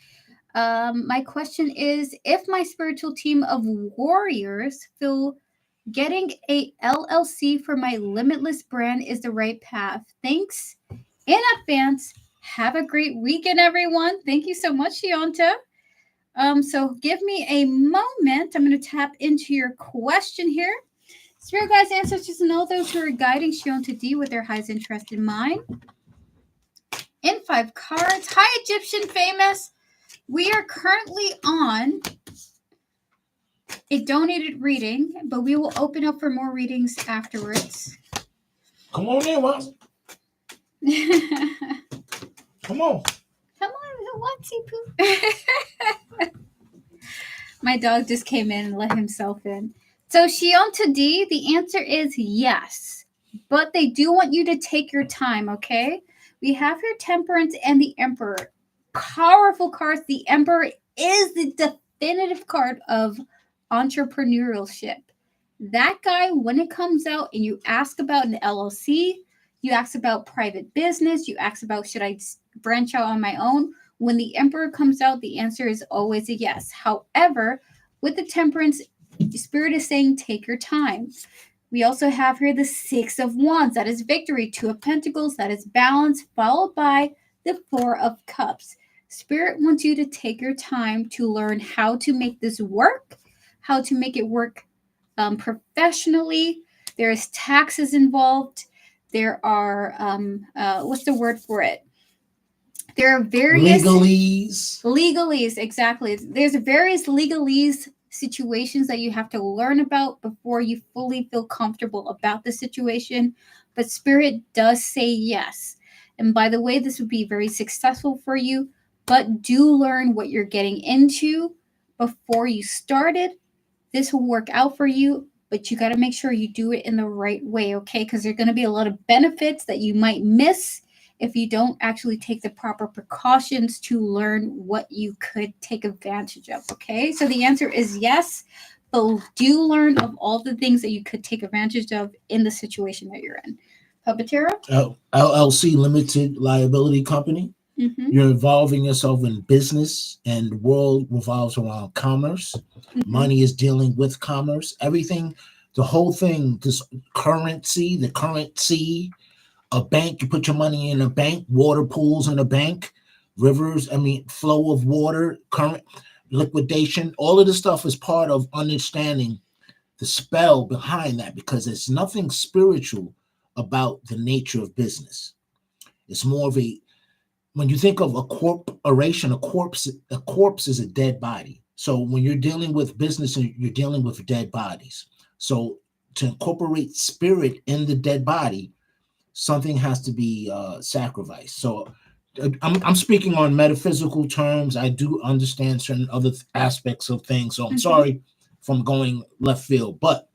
my question is, if my spiritual team of warriors feel getting a LLC for my limitless brand is the right path. Thanks in advance. Have a great weekend, everyone. Thank you so much, Shianta. So give me a moment. I'm going to tap into your question here. Spirit guides, ancestors, and all those who are guiding Shianta D with their highest interest in mind. In 5 cards. Hi, Egyptian Famous. We are currently on a donated reading, but we will open up for more readings afterwards. Come on in, Watson. Come on. Come on, Watsy Poo. My dog just came in and let himself in. So, Shianta D, the answer is yes. But they do want you to take your time, okay? We have your Temperance and the Emperor. Powerful cards. The Emperor is the definitive card of entrepreneurship. That guy, when it comes out and you ask about an LLC, you ask about private business, you ask about should I branch out on my own, when the Emperor comes out, the answer is always a yes. However, with the Temperance, Spirit is saying take your time. We also have here the 6 of Wands. That is victory. 2 of Pentacles. That is balance, followed by the 4 of Cups. Spirit wants you to take your time to learn how to make this work, how to make it work professionally. There's taxes involved. There are, what's the word for it? There are various... Legalese, exactly. There's various legalese situations that you have to learn about before you fully feel comfortable about the situation. But Spirit does say yes. And by the way, this would be very successful for you. But do learn what you're getting into before you start it. This will work out for you, but you got to make sure you do it in the right way, okay? Because there are going to be a lot of benefits that you might miss if you don't actually take the proper precautions to learn what you could take advantage of, okay? So the answer is yes, but do learn of all the things that you could take advantage of in the situation that you're in. Puppeteer? LLC, limited liability company. Mm-hmm. You're involving yourself in business, and the world revolves around commerce. Mm-hmm. Money is dealing with commerce. Everything, the whole thing, this currency, the currency, a bank, you put your money in a bank, water pools in a bank, rivers, flow of water, current, liquidation, all of this stuff is part of understanding the spell behind that, because there's nothing spiritual about the nature of business. It's more of when you think of a corporation, a corpse is a dead body. So when you're dealing with business, you're dealing with dead bodies. So to incorporate spirit in the dead body, something has to be sacrificed. So I'm speaking on metaphysical terms. I do understand certain other aspects of things. So I'm sorry if I'm going left field. But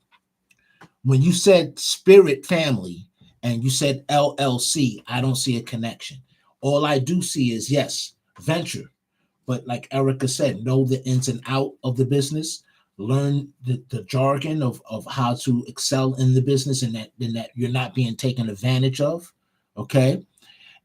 when you said spirit family and you said LLC, I don't see a connection. All I do see is, yes, venture. But like Erica said, know the ins and out of the business. Learn the jargon of how to excel in the business, and that you're not being taken advantage of, okay?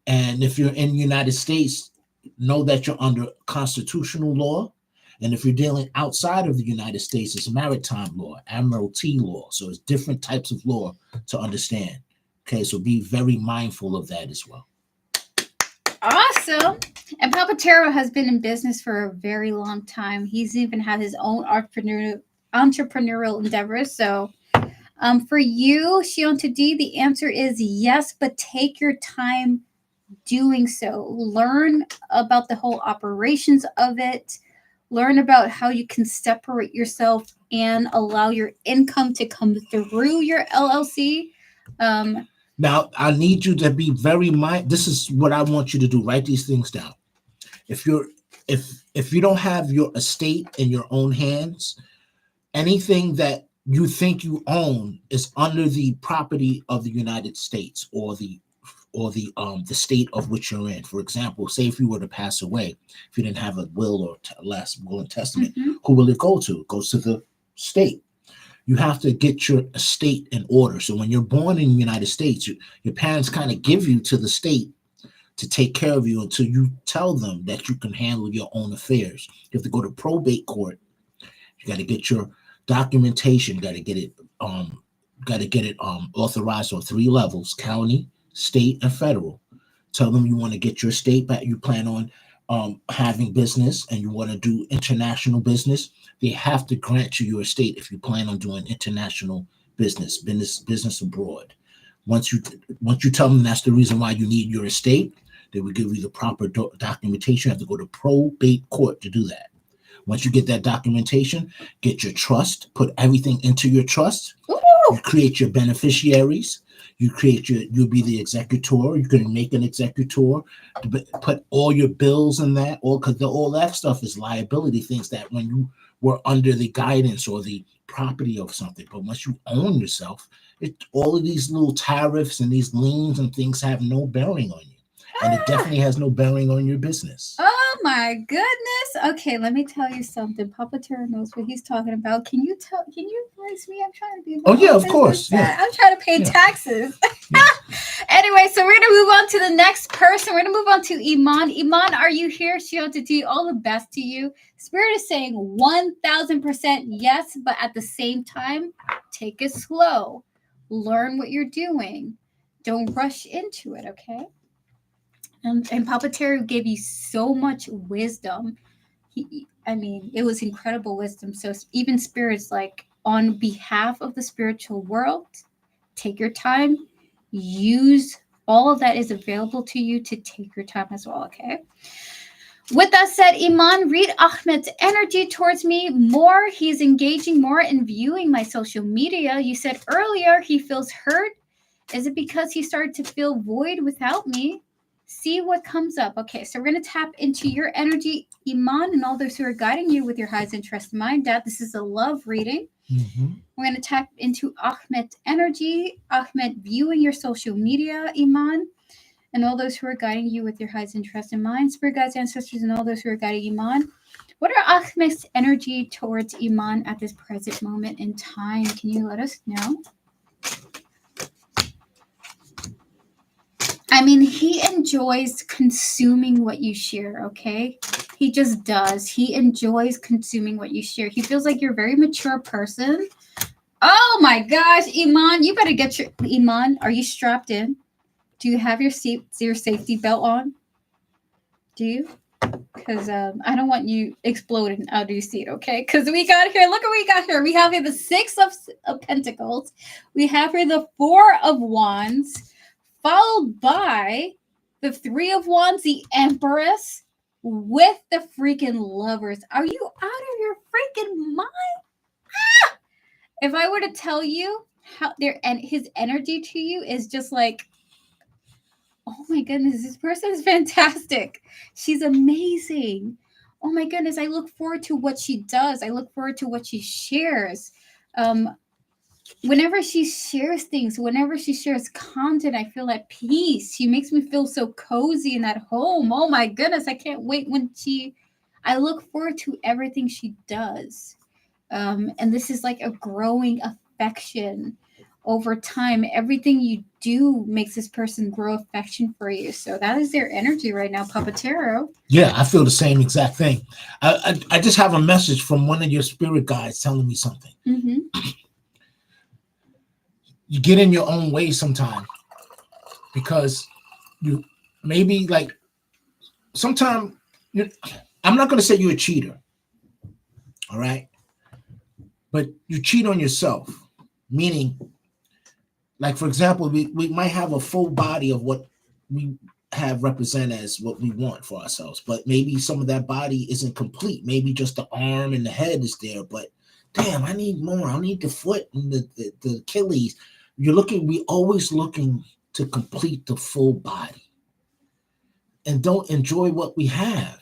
And if you're in the United States, know that you're under constitutional law. And if you're dealing outside of the United States, it's maritime law, admiralty law. So it's different types of law to understand, okay? So be very mindful of that as well. Awesome. And Papatero has been in business for a very long time. He's even had his own entrepreneurial endeavors. So for you, Shianta D, the answer is yes, but take your time doing so. Learn about the whole operations of it. Learn about how you can separate yourself and allow your income to come through your LLC. Now, I need you to be very mindful. This is what I want you to do. Write these things down. If if you don't have your estate in your own hands, anything that you think you own is under the property of the United States or the state of which you're in. For example, say if you were to pass away, if you didn't have a will or last will and testament, who will it go to? It goes to the state. You have to get your estate in order. So when you're born in the United States, your parents kind of give you to the state to take care of you until you tell them that you can handle your own affairs. You have to go to probate court. You got to get your documentation. You got to get it authorized on 3 levels: county, state, and federal. Tell them you want to get your state back. You plan on having business and you want to do international business. They have to grant you your estate if you plan on doing international business abroad. Once you tell them that's the reason why you need your estate, they will give you the proper documentation. You have to go to probate court to do that. Once you get that documentation, get your trust, put everything into your trust. Ooh. You create your beneficiaries. You'll be the executor. You can make an executor, put all your bills in that, because all that stuff is liability, things that when you were under the guidance or the property of something. But once you own yourself, all of these little tariffs and these liens and things have no bearing on you. And it definitely has no bearing on your business. Oh my goodness. Okay, let me tell you something. Papa Terra knows what he's talking about. Can you advise me? I'm trying to be of course. Yeah. I'm trying to pay taxes. Yeah. Anyway, so we're gonna move on to the next person. We're gonna move on to Iman. Iman, are you here? She wants to do all the best to you. Spirit is saying 1000% yes, but at the same time, take it slow. Learn what you're doing. Don't rush into it, okay? And Papa Terry gave you so much wisdom. It was incredible wisdom. So even spirits, like, on behalf of the spiritual world, take your time. Use all of that is available to you to take your time as well, okay? With that said, Iman, read Ahmed's energy towards me more. He's engaging more in viewing my social media. You said earlier he feels hurt. Is it because he started to feel void without me? See what comes up. Okay, so we're going to tap into your energy, Iman, and all those who are guiding you with your highest interest in mind. Dad, this is a love reading. We're going to tap into Ahmed's energy, Ahmed viewing your social media, Iman, and all those who are guiding you with your highest interest in mind. Spirit guides, ancestors, and all those who are guiding Iman. What are Ahmed's energy towards Iman at this present moment in time? Can you let us know? He enjoys consuming what you share, okay? He just does. He enjoys consuming what you share. He feels like you're a very mature person. Oh my gosh, Iman, you better get your... Iman, are you strapped in? Do you have your safety belt on? Do you? Because I don't want you exploding out of your seat, okay? Because we got here, look what we got here. We have here the 6 of Pentacles. We have here the 4 of Wands, followed by the 3 of Wands, the Empress, with the freaking Lovers. Are you out of your freaking mind? Ah! If I were to tell you how his energy to you is just like, oh my goodness, this person is fantastic. She's amazing. Oh my goodness, I look forward to what she does. I look forward to what she shares. Whenever she shares things, whenever she shares content, I feel at peace. She makes me feel so cozy and at home. Oh my goodness, I can't wait I look forward to everything she does. And this is like a growing affection over time. Everything you do makes this person grow affection for you. So that is their energy right now, Papa Tarot. Yeah, I feel the same exact thing. I just have a message from one of your spirit guides telling me something. Mm-hmm. You get in your own way sometimes because you maybe like sometimes I'm not going to say you're a cheater, all right? But you cheat on yourself, meaning, like, for example, we might have a full body of what we have represent as what we want for ourselves, but maybe some of that body isn't complete. Maybe just the arm and the head is there, but damn, I need more. I need the foot and the Achilles. We always looking to complete the full body and don't enjoy what we have.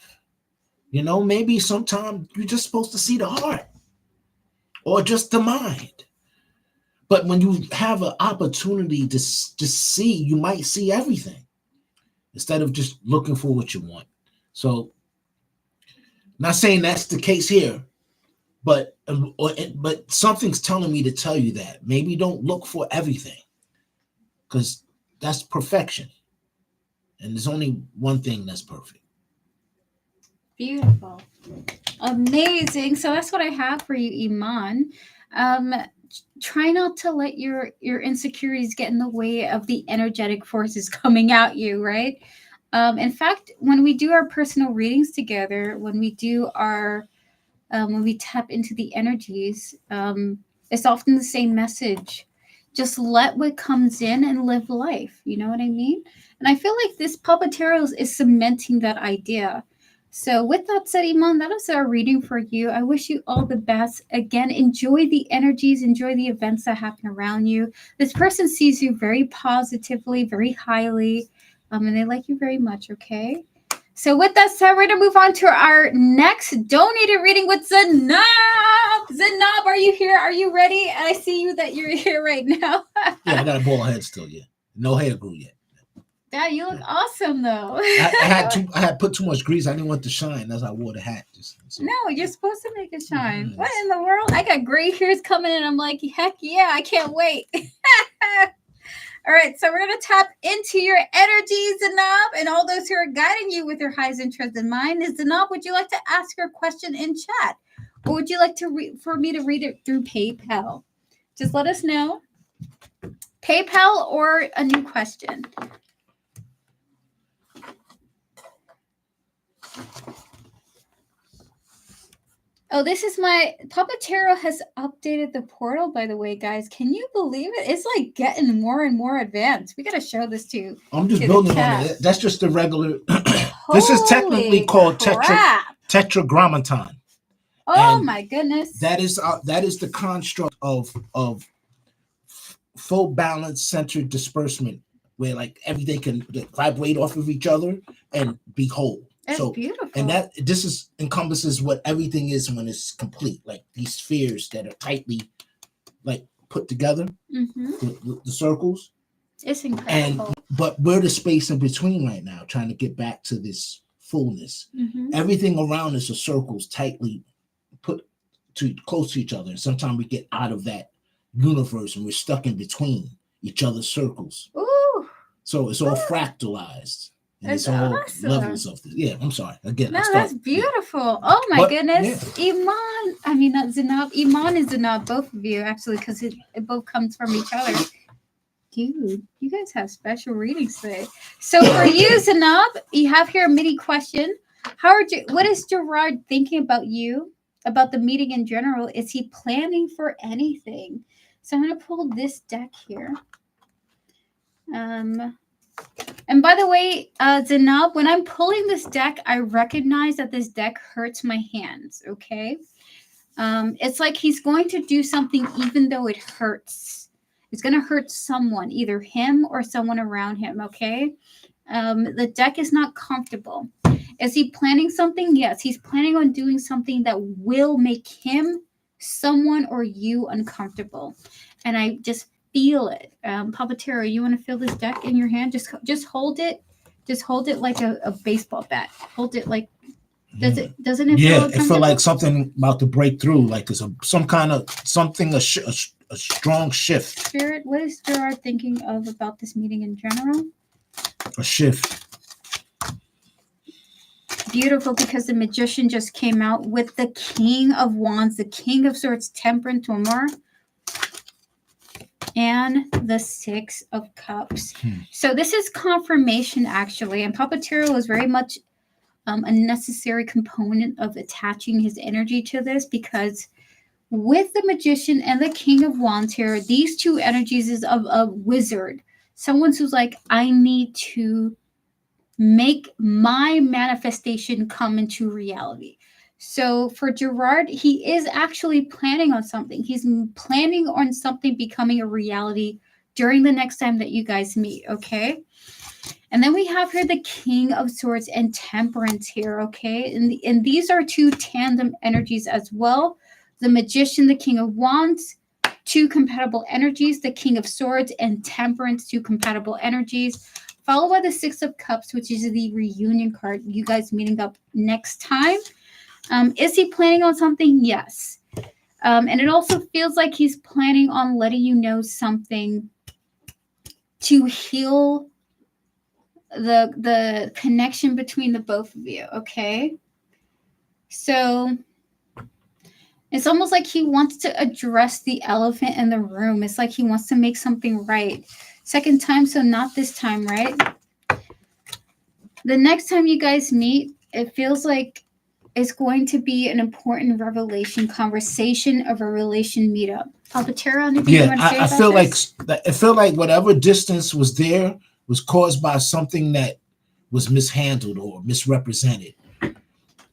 You know, maybe sometimes you're just supposed to see the heart or just the mind. But when you have an opportunity to see, you might see everything instead of just looking for what you want. So, not saying that's the case here, but something's telling me to tell you that maybe don't look for everything, because that's perfection, and there's only one thing that's perfect. Beautiful. Amazing. So that's what I have for you, Iman. Try not to let your insecurities get in the way of the energetic forces coming at you, right? In fact, when we do our personal readings together, when we do our when we tap into the energies, it's often the same message. Just let what comes in and live life. You know what I mean? And I feel like this Puppeteros is cementing that idea. So, with that said, Iman, that is our reading for you. I wish you all the best. Again, enjoy the energies, enjoy the events that happen around you. This person sees you very positively, very highly, and they like you very much, okay? So, with that said, we're going to move on to our next donated reading with Zanab. Zanab, are you here? Are you ready? I see you that you're here right now. Yeah, I got a bald head still yet. No hair grew yet. Dad, you look awesome though. I had put too much grease. I didn't want to shine as I wore the hat. No, you're supposed to make it shine. Yes. What in the world? I got gray hairs coming in. I'm like, heck yeah, I can't wait. All right, so we're going to tap into your energy, Zanab, and all those who are guiding you with your highest interest in mind. Zanab, would you like to ask your question in chat? Or would you like to for me to read it through PayPal? Just let us know. PayPal or a new question? Oh, this is my Puppeteero has updated the portal, by the way, guys. Can you believe it? It's like getting more and more advanced. We got to show this to I'm just building on it. That's just the regular. This is technically called tetragrammaton. Oh, and my goodness. That is the construct of full balance centered disbursement, where like everything can vibrate off of each other and be whole. That's beautiful. And this encompasses what everything is when it's complete, like these spheres that are tightly like put together, the circles. It's incredible. But we're the space in between right now, trying to get back to this fullness. Everything around us are circles tightly put close to each other, and sometimes we get out of that universe and we're stuck in between each other's circles. Ooh. So it's all fractalized. And it's all awesome. Levels of this. Yeah, I'm sorry. Again, no, that's beautiful. Yeah. Oh my goodness. Yeah. Iman, I mean not Zanab. Iman and Zanab, both of you actually, because it both comes from each other. Dude, you guys have special readings today. So for you, Zanab, you have here a mini question. What is Gerard thinking about you, about the meeting in general? Is he planning for anything? So I'm going to pull this deck here. And by the way, Zanab, when I'm pulling this deck, I recognize that this deck hurts my hands, okay? It's like he's going to do something even though it hurts. It's going to hurt someone, either him or someone around him, okay? The deck is not comfortable. Is he planning something? Yes, he's planning on doing something that will make him, someone, or you uncomfortable. And I just feel it. Puppeteero, you want to feel this deck in your hand? Just hold it. Just hold it like a baseball bat. Hold it like. Doesn't it? Yeah, it feel like something about to break through. Like there's some kind of something, a strong shift. Spirit, what is Gerard thinking of about this meeting in general? A shift. Beautiful, because the Magician just came out with the King of Wands, the King of Swords, Temperance, Tomar, and the Six of Cups. So this is confirmation, actually, and Puppeteero is very much a necessary component of attaching his energy to this, because with the Magician and the King of Wands here, these two energies is of a wizard, someone who's like, I need to make my manifestation come into reality. So for Gerard, he is actually planning on something. He's planning on something becoming a reality during the next time that you guys meet, okay? And then we have here the King of Swords and Temperance here, okay? And these are two tandem energies as well. The Magician, the King of Wands, two compatible energies. The King of Swords and Temperance, two compatible energies. Followed by the Six of Cups, which is the reunion card. You guys meeting up next time. Is he planning on something? Yes. And it also feels like he's planning on letting you know something to heal the connection between the both of you, okay? So it's almost like he wants to address the elephant in the room. It's like he wants to make something right. Second time, so not this time, right? The next time you guys meet, it feels like it's going to be an important revelation conversation of a relation meetup. Papa Terra, anything you want to say I about feel this? like I feel like whatever distance was there was caused by something that was mishandled or misrepresented.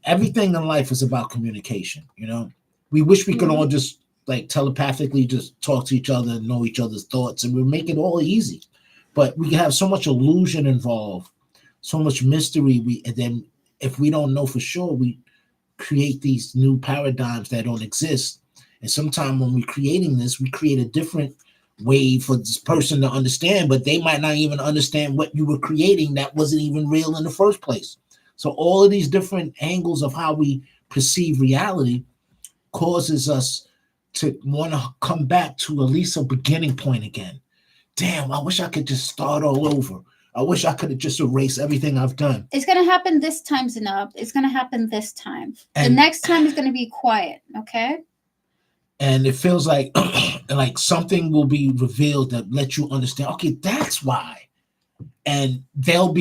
Everything in life is about communication, you know. We wish we could all just like telepathically just talk to each other and know each other's thoughts, and we make it all easy. But we have so much illusion involved, so much mystery. And then if we don't know for sure, we create these new paradigms that don't exist. And sometimes when we're creating this, we create a different way for this person to understand, but they might not even understand what you were creating that wasn't even real in the first place. So all of these different angles of how we perceive reality causes us to want to come back to at least a beginning point again. Damn, I wish I could just start all over. I wish I could have just erased everything I've done. It's going to happen this time, Zainab. It's going to happen this time. And the next time is going to be quiet, okay? And it feels like like something will be revealed that let you understand, okay, that's why. And they'll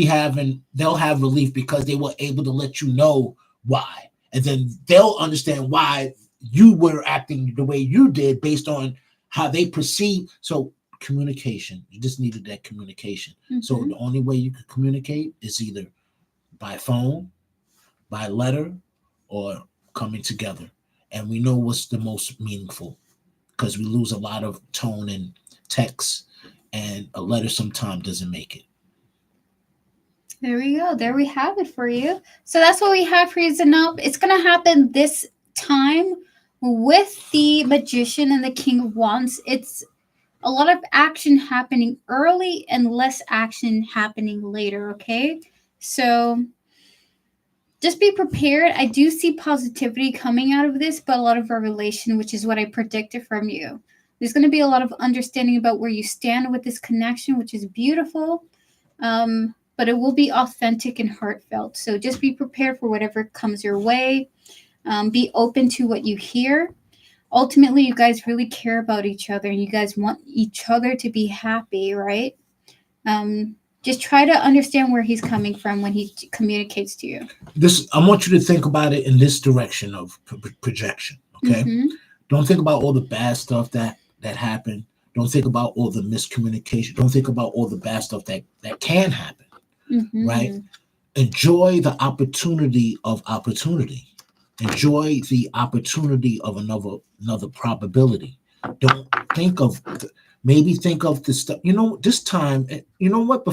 have relief because they were able to let you know why. And then they'll understand why you were acting the way you did based on how they perceive. So communication, you just needed that communication. So the only way you could communicate is either by phone, by letter, or coming together. And we know what's the most meaningful because we lose a lot of tone in text, and a letter sometimes doesn't make it. There we go. There we have it for you. So that's what we have for you, Zainab. It's going to happen this time with the Magician and the King of Wands. It's a lot of action happening early and less action happening later, okay? So just be prepared. I do see positivity coming out of this, but a lot of revelation, which is what I predicted from you. There's going to be a lot of understanding about where you stand with this connection, which is beautiful. But it will be authentic and heartfelt. So just be prepared for whatever comes your way. Be open to what you hear. Ultimately, you guys really care about each other and you guys want each other to be happy, right? Just try to understand where he's coming from when he communicates to you. I want you to think about it in this direction of projection, okay? Don't think about all the bad stuff that happened. Don't think about all the miscommunication. Don't think about all the bad stuff that can happen. Right? Enjoy the opportunity of opportunity. Enjoy the opportunity of another probability. Don't think of think of the stuff. You know, this time, you know what,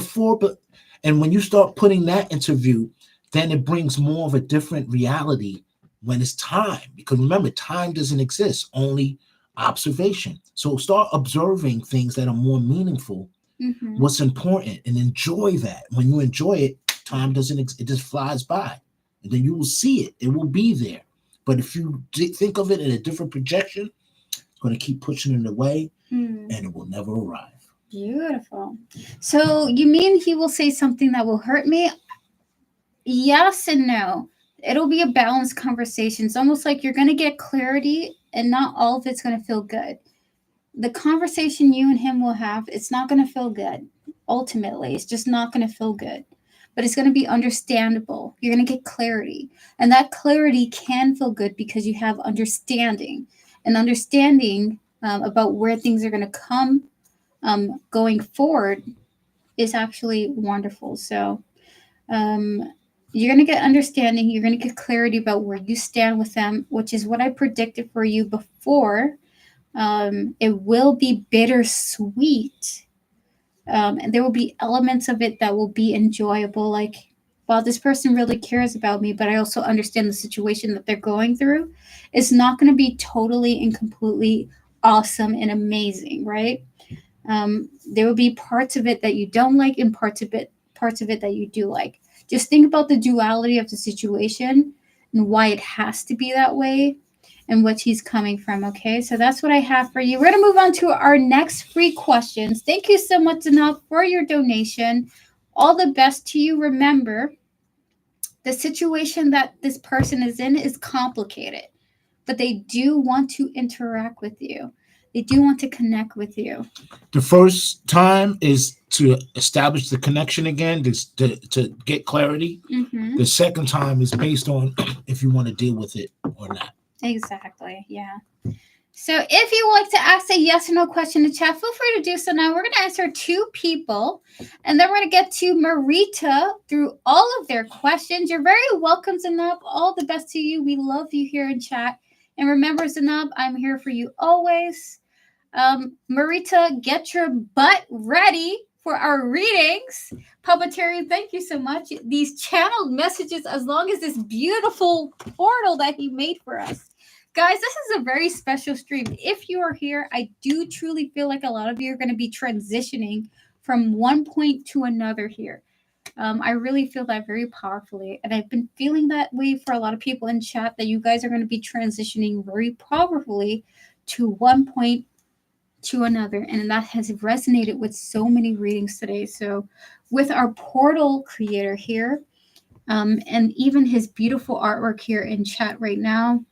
and when you start putting that into view, then it brings more of a different reality when it's time. Because remember, time doesn't exist, only observation. So start observing things that are more meaningful. What's important, and enjoy that. When you enjoy it, time doesn't it just flies by, and then you will see it will be there. But if you think of it in a different projection, it's going to keep pushing it away, and it will never arrive. Beautiful. So you mean he will say something that will hurt me? Yes and no. It'll be a balanced conversation. It's almost like you're going to get clarity and not all of it's going to feel good. The conversation you and him will have, it's not going to feel good. Ultimately, it's just not going to feel good. But it's going to be understandable. You're going to get clarity. And that clarity can feel good because you have understanding. And understanding about where things are going to come going forward is actually wonderful. So you're going to get understanding. You're going to get clarity about where you stand with them, which is what I predicted for you before. It will be bittersweet, And there will be elements of it that will be enjoyable, like, wow, this person really cares about me, but I also understand the situation that they're going through. It's not going to be totally and completely awesome and amazing, right? There will be parts of it that you don't like and parts of it that you do like. Just think about the duality of the situation and why it has to be that way and what he's coming from. Okay, so that's what I have for you. We're going to move on to our next free questions. Thank you so much, Enough, for your donation. All the best to you. Remember, the situation that this person is in is complicated, but they do want to interact with you. They do want to connect with you. The first time is to establish the connection again, to get clarity. Mm-hmm. The second time is based on if you want to deal with it or not. Exactly. Yeah. So if you would like to ask a yes or no question in the chat, feel free to do so now. We're going to answer 2 people, and then we're going to get to Marita through all of their questions. You're very welcome, Zainab. All the best to you. We love you here in chat. And remember, Zainab, I'm here for you always. Marita, get your butt ready for our readings. Papa Terry, thank you so much. These channeled messages, as long as this beautiful portal that he made for us. Guys, this is a very special stream. If you are here, I do truly feel like a lot of you are going to be transitioning from one point to another here. I really feel that very powerfully. And I've been feeling that way for a lot of people in chat, that you guys are going to be transitioning very powerfully to one point to another. And that has resonated with so many readings today. So with our portal creator here, and even his beautiful artwork here in chat right now,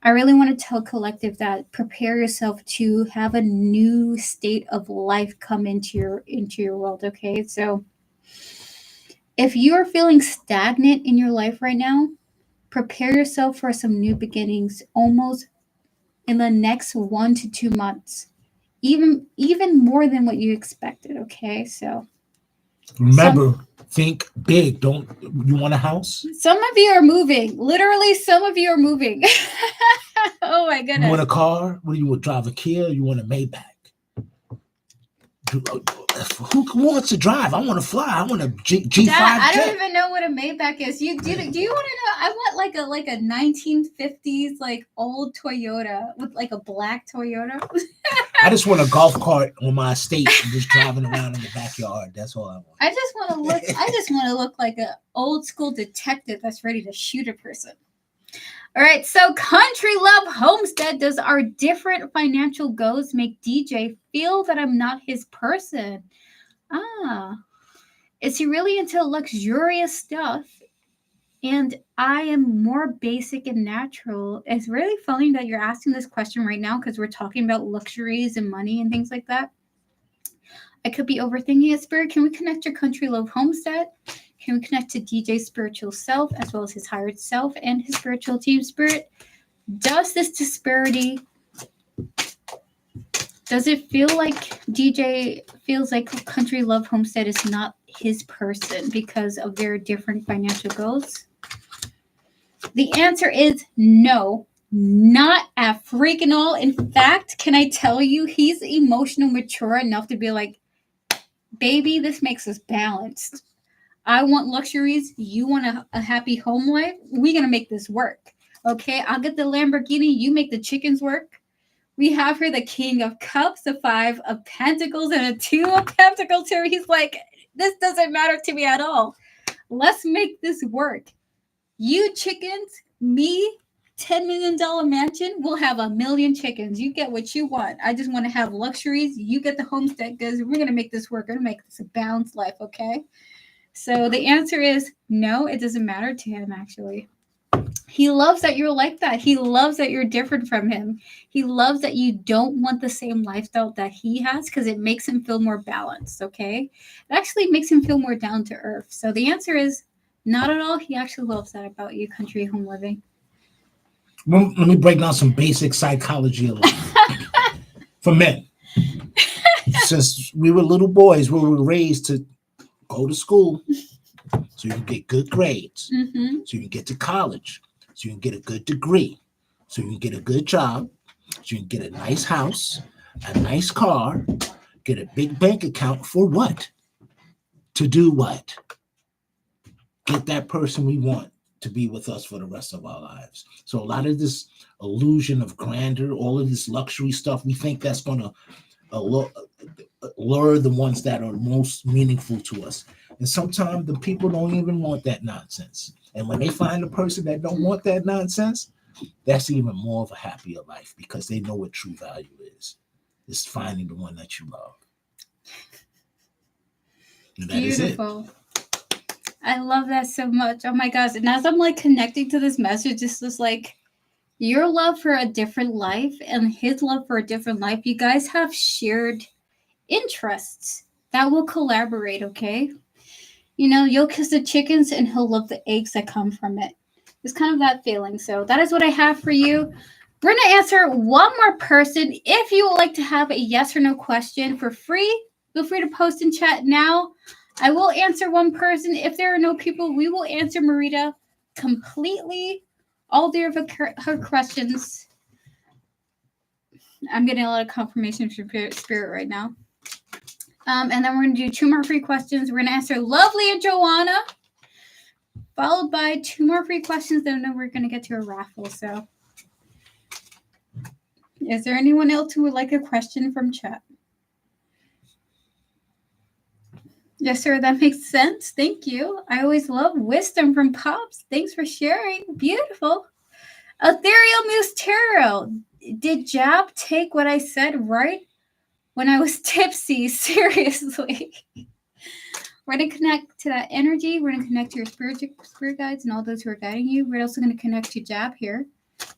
I really want to tell collective that prepare yourself to have a new state of life come into your world. Okay, so if you are feeling stagnant in your life right now, prepare yourself for some new beginnings almost in the next 1 to 2 months, even more than what you expected. Okay, so remember, think big. Don't you want a house? Some of you are moving. Literally, some of you are moving. Oh my goodness. You want a car? What do you want? Drive a Kia? You want a Maybach? Who wants to drive? I want to fly. I want a G5 Dad, I jet. don't even know what a Maybach is. Do you want to know? I want like a 1950s like old Toyota with like a black Toyota. I just want a golf cart on my estate and just driving around in the backyard. That's all I want. I just want to look like an old school detective that's ready to shoot a person. All right, so Country Love Homestead, does our different financial goals make DJ feel that I'm not his person? Is he really into luxurious stuff? And I am more basic and natural. It's really funny that you're asking this question right now because we're talking about luxuries and money and things like that. I could be overthinking it, Spirit. Can we connect your Country Love Homestead? Can we connect to DJ's spiritual self as well as his higher self and his spiritual team, Spirit? Does this disparity, does it feel like DJ feels like Country Love Homestead is not his person because of their different financial goals? The answer is no, not at freaking all. In fact, can I tell you, he's emotional mature enough to be like, baby, this makes us balanced. I want luxuries. You want a happy home life. We're going to make this work. Okay, I'll get the Lamborghini. You make the chickens work. We have here the King of Cups, the 5 of Pentacles, and a 2 of Pentacles here. He's like, this doesn't matter to me at all. Let's make this work. You chickens, me, $10 million mansion, we'll have 1 million chickens. You get what you want. I just want to have luxuries. You get the homestead goods. We're going to make this work. We're going to make this a balanced life, okay? So the answer is no, it doesn't matter to him, actually. He loves that you're like that. He loves that you're different from him. He loves that you don't want the same lifestyle that he has because it makes him feel more balanced, okay? It actually makes him feel more down to earth. So the answer is not at all. He actually loves that about you, country home living. Well, let me break down some basic psychology of life for men. Since we were little boys, we were raised to go to school so you can get good grades, so you can get to college, so you can get a good degree, so you can get a good job, so you can get a nice house, a nice car, get a big bank account for what? To do what? Get that person we want to be with us for the rest of our lives. So a lot of this illusion of grandeur, all of this luxury stuff, we think that's going to lure the ones that are most meaningful to us. And sometimes the people don't even want that nonsense. And when they find a person that don't want that nonsense, that's even more of a happier life because they know what true value is. It's finding the one that you love. And that Beautiful. is it. I love that so much. Oh my gosh. And as I'm like connecting to this message, it's just like your love for a different life and his love for a different life. You guys have shared interests that will collaborate, okay? You know, you'll kiss the chickens and he'll love the eggs that come from it. It's kind of that feeling. So that is what I have for you. We're going to answer one more person. If you would like to have a yes or no question for free, feel free to post in chat now. I will answer one person. If there are no people, we will answer Marita completely. All their her questions. I'm getting a lot of confirmation from Spirit right now. And then we're going to do 2 more free questions. We're going to answer Lovely and Joanna, followed by 2 more free questions. Then we're going to get to a raffle. So, is there anyone else who would like a question from chat? Yes, sir. That makes sense. Thank you. I always love wisdom from Pops. Thanks for sharing. Beautiful. Ethereal Moose Tarot. Did Jab take what I said right when I was tipsy? Seriously. We're going to connect to that energy. We're going to connect to your spirit guides and all those who are guiding you. We're also going to connect to Jab here.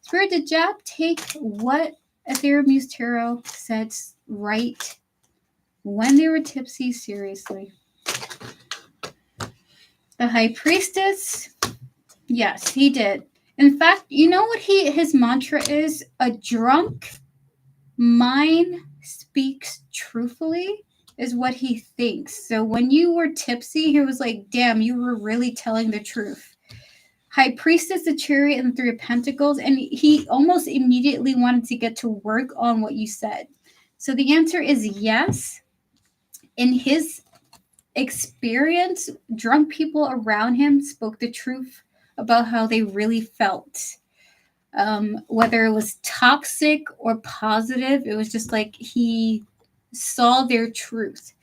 Spirit, did Jab take what Ethereal Muse Tarot said right when they were tipsy? Seriously. The High Priestess. Yes, he did. In fact, you know what his mantra is? A drunk mind speaks truthfully is what he thinks. So when you were tipsy, he was like, damn, you were really telling the truth. High Priestess, the Chariot, and the 3 of Pentacles. And he almost immediately wanted to get to work on what you said. So the answer is yes. In his experience, drunk people around him spoke the truth about how they really felt. Whether it was toxic or positive, it was just like he saw their truth.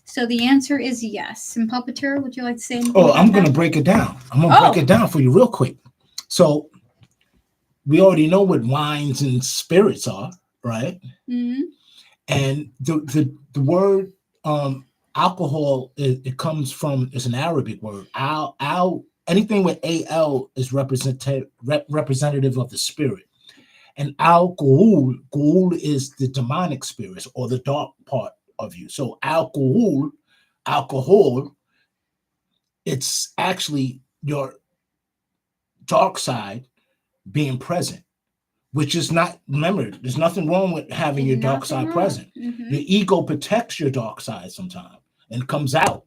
So the answer is yes. And Puppeteer, would you like to say anything? Oh, I'm going to break it down. I'm going to break it down for you real quick. So we already know what wines and spirits are, right? Mm-hmm. And the word alcohol, it comes from, it's an Arabic word. Anything with al is representative of the spirit. And alcohol is the demonic spirits or the dark part of you. So alcohol, it's actually your dark side being present, which is not, remember, there's nothing wrong with having your dark side present. Mm-hmm. Your ego protects your dark side sometimes and comes out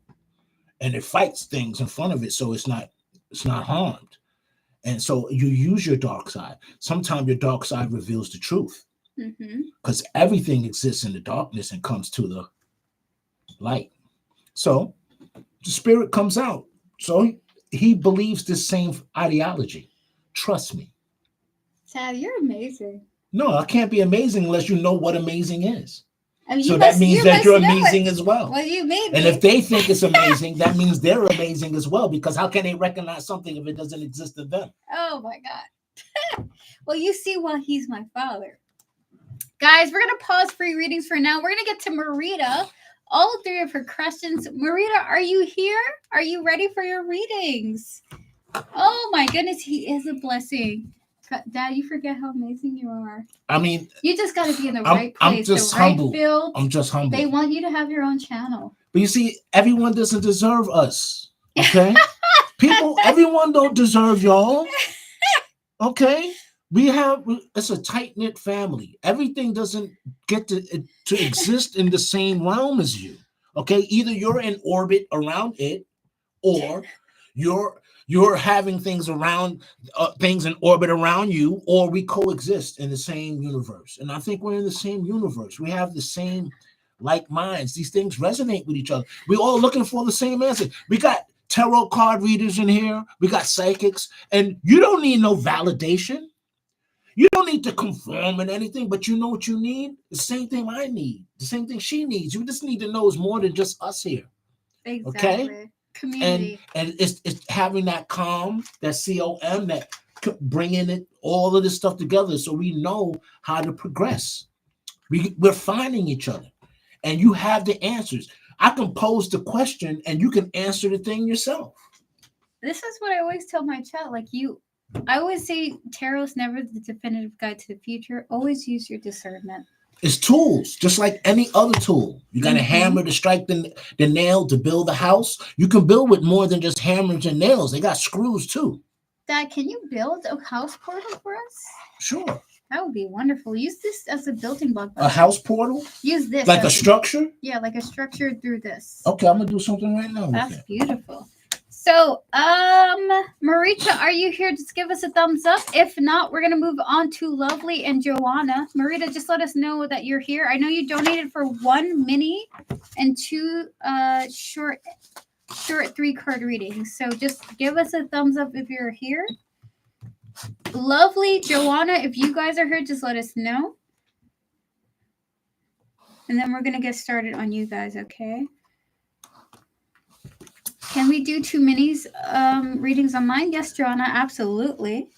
and it fights things in front of it. So it's not harmed. And so you use your dark side. Sometimes your dark side reveals the truth because everything exists in the darkness and comes to the light. So the spirit comes out. So he believes the same ideology. Trust me. Tad, you're amazing. No, I can't be amazing unless you know what amazing is. I mean, so that means that you're amazing as well. Well, you made and if they think it's amazing, that means they're amazing as well. Because how can they recognize something if it doesn't exist in them? Oh my God. Well, you see why he's my father. Guys, we're going to pause free readings for now. We're going to get to Marita. All 3 of her questions. Marita, are you here? Are you ready for your readings? Oh my goodness, he is a blessing. Dad, you forget how amazing you are. I mean, you just got to be in the right place, I'm just the right humble. field. I'm just humble. They want you to have your own channel. But you see, everyone doesn't deserve us. Okay? Everyone don't deserve y'all. Okay? It's a tight-knit family. Everything doesn't get to exist in the same realm as you. Okay? Either you're in orbit around it, or you're having things in orbit around you, or we coexist in the same universe. And I think we're in the same universe. We have the same like minds. These things resonate with each other. We're all looking for the same answer. We got tarot card readers in here. We got psychics. And you don't need no validation. You don't need to conform in anything, but you know what you need? The same thing I need. The same thing she needs. You just need to know it's more than just us here. Exactly. Okay? Community. And it's having that calm, that COM, that bringing it, all of this stuff together so we know how to progress. We're finding each other. And you have the answers. I can pose the question and you can answer the thing yourself. This is what I always tell my chat. Like I always say tarot's never the definitive guide to the future. Always use your discernment. It's tools, just like any other tool. You got a hammer to strike the nail to build a house. You can build with more than just hammers and nails. They got screws too. Dad, can you build a house portal for us? Sure. That would be wonderful. Use this as a building block. A house portal? Use this. Like a structure? Yeah, like a structure through this. Okay, I'm going to do something right now. That's beautiful. So, Marita, are you here? Just give us a thumbs up. If not, we're going to move on to Lovely and Joanna. Marita, just let us know that you're here. I know you donated for 1 mini and 2 short 3-card readings. So just give us a thumbs up if you're here. Lovely, Joanna, if you guys are here, just let us know. And then we're going to get started on you guys, okay? Can we do 2 minis readings on mine? Yes, Joanna, absolutely.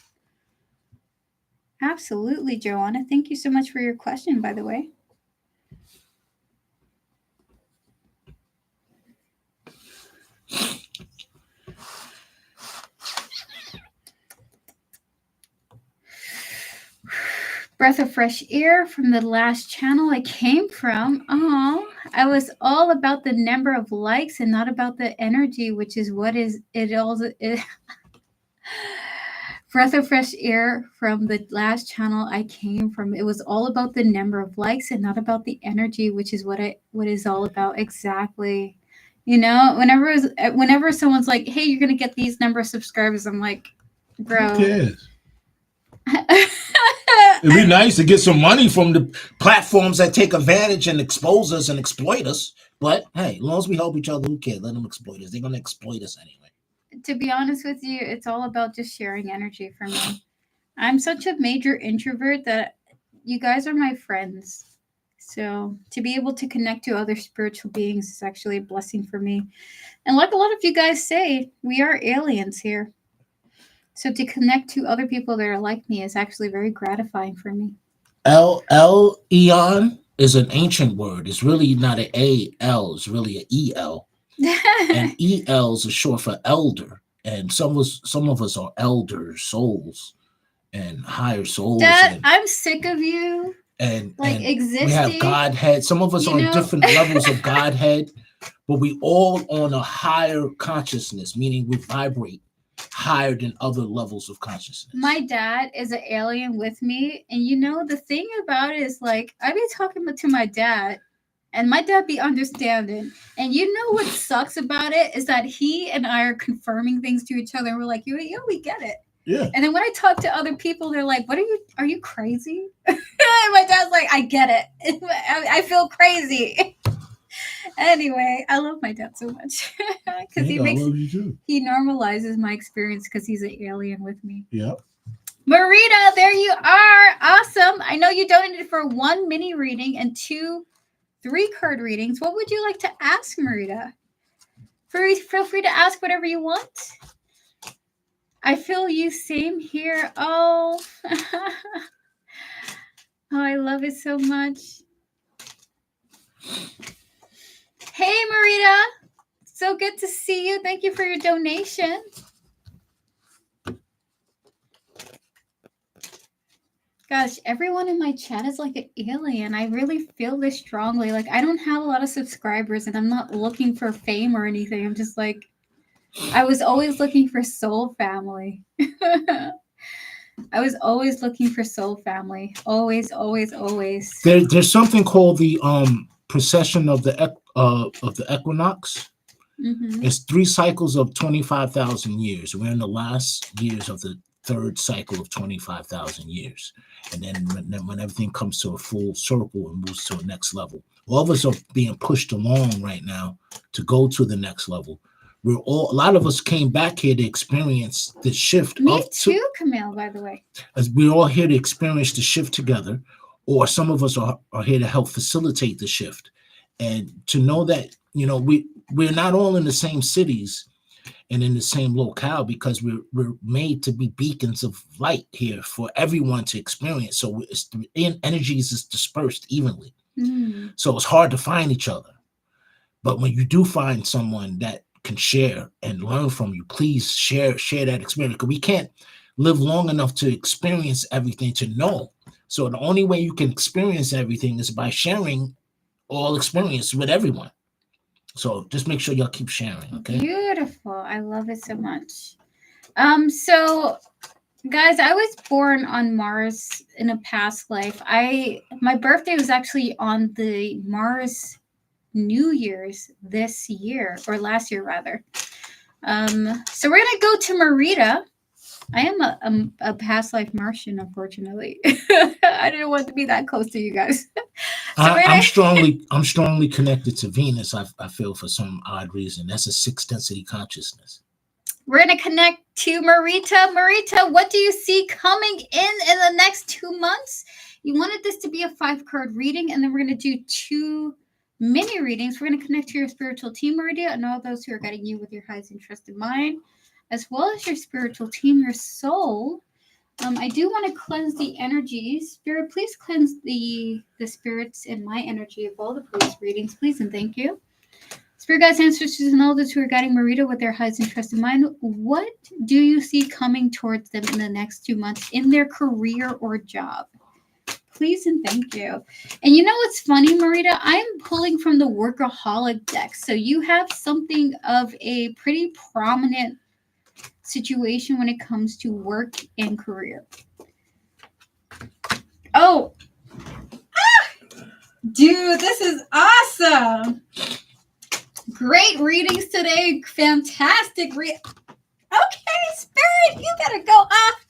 Absolutely, Joanna. Thank you so much for your question, by the way. Breath of fresh air from the last channel I came from. Oh, I was all about the number of likes and not about the energy, which is what is it all. Breath of fresh air from the last channel I came from. It was all about the number of likes and not about the energy, which is what is all about. Exactly. You know, whenever someone's like, "Hey, you're gonna get these number of subscribers," I'm like, "Bro." Who cares? It'd be nice to get some money from the platforms that take advantage and expose us and exploit us. But hey, as long as we help each other, who cares? Let them exploit us. They're going to exploit us anyway. To be honest with you, it's all about just sharing energy for me. I'm such a major introvert that you guys are my friends. So to be able to connect to other spiritual beings is actually a blessing for me. And like a lot of you guys say, we are aliens here. So to connect to other people that are like me is actually very gratifying for me. Eon is an ancient word. It's really not an A-L. It's really an E-L. And E-L's is short for elder. And some of us are elder souls and higher souls. Dad, I'm sick of you. And existing. We have Godhead. Some of us are on different levels of Godhead, but we all on a higher consciousness, meaning we vibrate higher than other levels of consciousness. My dad is an alien with me, and you know the thing about it is like I be talking to my dad, and my dad be understanding. And you know what sucks about it is that he and I are confirming things to each other. And we're like, yo, we get it. Yeah. And then when I talk to other people, they're like, are you crazy? And my dad's like, I get it. I feel crazy. Anyway, I love my dad so much because he normalizes my experience because he's an alien with me. Yep. Marita, there you are. Awesome. I know you donated for 1 mini reading and 2 3-card readings. What would you like to ask, Marita? Feel free to ask whatever you want. I feel you. Same here. Oh, oh, I love it so much. Hey, Marita. So good to see you. Thank you for your donation. Gosh, everyone in my chat is like an alien. I really feel this strongly. Like, I don't have a lot of subscribers, and I'm not looking for fame or anything. I'm just like, I was always looking for soul family. I was always looking for soul family. Always, always, always. There's something called the precession of the equinox. Mm-hmm. It's 3 cycles of 25,000 years. We're in the last years of the third cycle of 25,000 years. And then when everything comes to a full circle and moves to a next level, all of us are being pushed along right now to go to the next level. A lot of us came back here to experience the shift. Me too, Camille, by the way. As we're all here to experience the shift together, or some of us are here to help facilitate the shift. And to know that, we're not all in the same cities and in the same locale, because we're made to be beacons of light here for everyone to experience. So the energies is dispersed evenly. So it's hard to find each other. But when you do find someone that can share and learn from you, please share that experience, because we can't live long enough to experience everything to know. So the only way you can experience everything is by sharing all experience with everyone. So just make sure y'all keep sharing, okay? Beautiful. I love it so much. So guys, I was born on Mars in a past life. My birthday was actually on the Mars New Year's this year, or last year rather. So we're gonna go to Marita. I am a past life Martian, unfortunately. I didn't want to be that close to you guys. I'm strongly connected to Venus. I feel, for some odd reason. That's a 6th density consciousness. We're gonna connect to Marita. Marita, what do you see coming in the next 2 months? You wanted this to be a 5-card reading, and then we're gonna do 2 mini readings. We're going to connect to your spiritual team, Meridia, and all those who are guiding you with your highest interest in mind, as well as your spiritual team, your soul. I do want to cleanse the energies. Spirit, please cleanse the spirits and my energy of all the previous readings, please, and thank you. Spirit guides, ancestors, and all those who are guiding Marita with their highest interest in mind, what do you see coming towards them in the next 2 months in their career or job? Please and thank you. And you know what's funny, Marita? I'm pulling from the workaholic deck. So you have something of a pretty prominent situation when it comes to work and career. Oh. Dude, this is awesome. Great readings today. Fantastic Okay, Spirit, you better go off.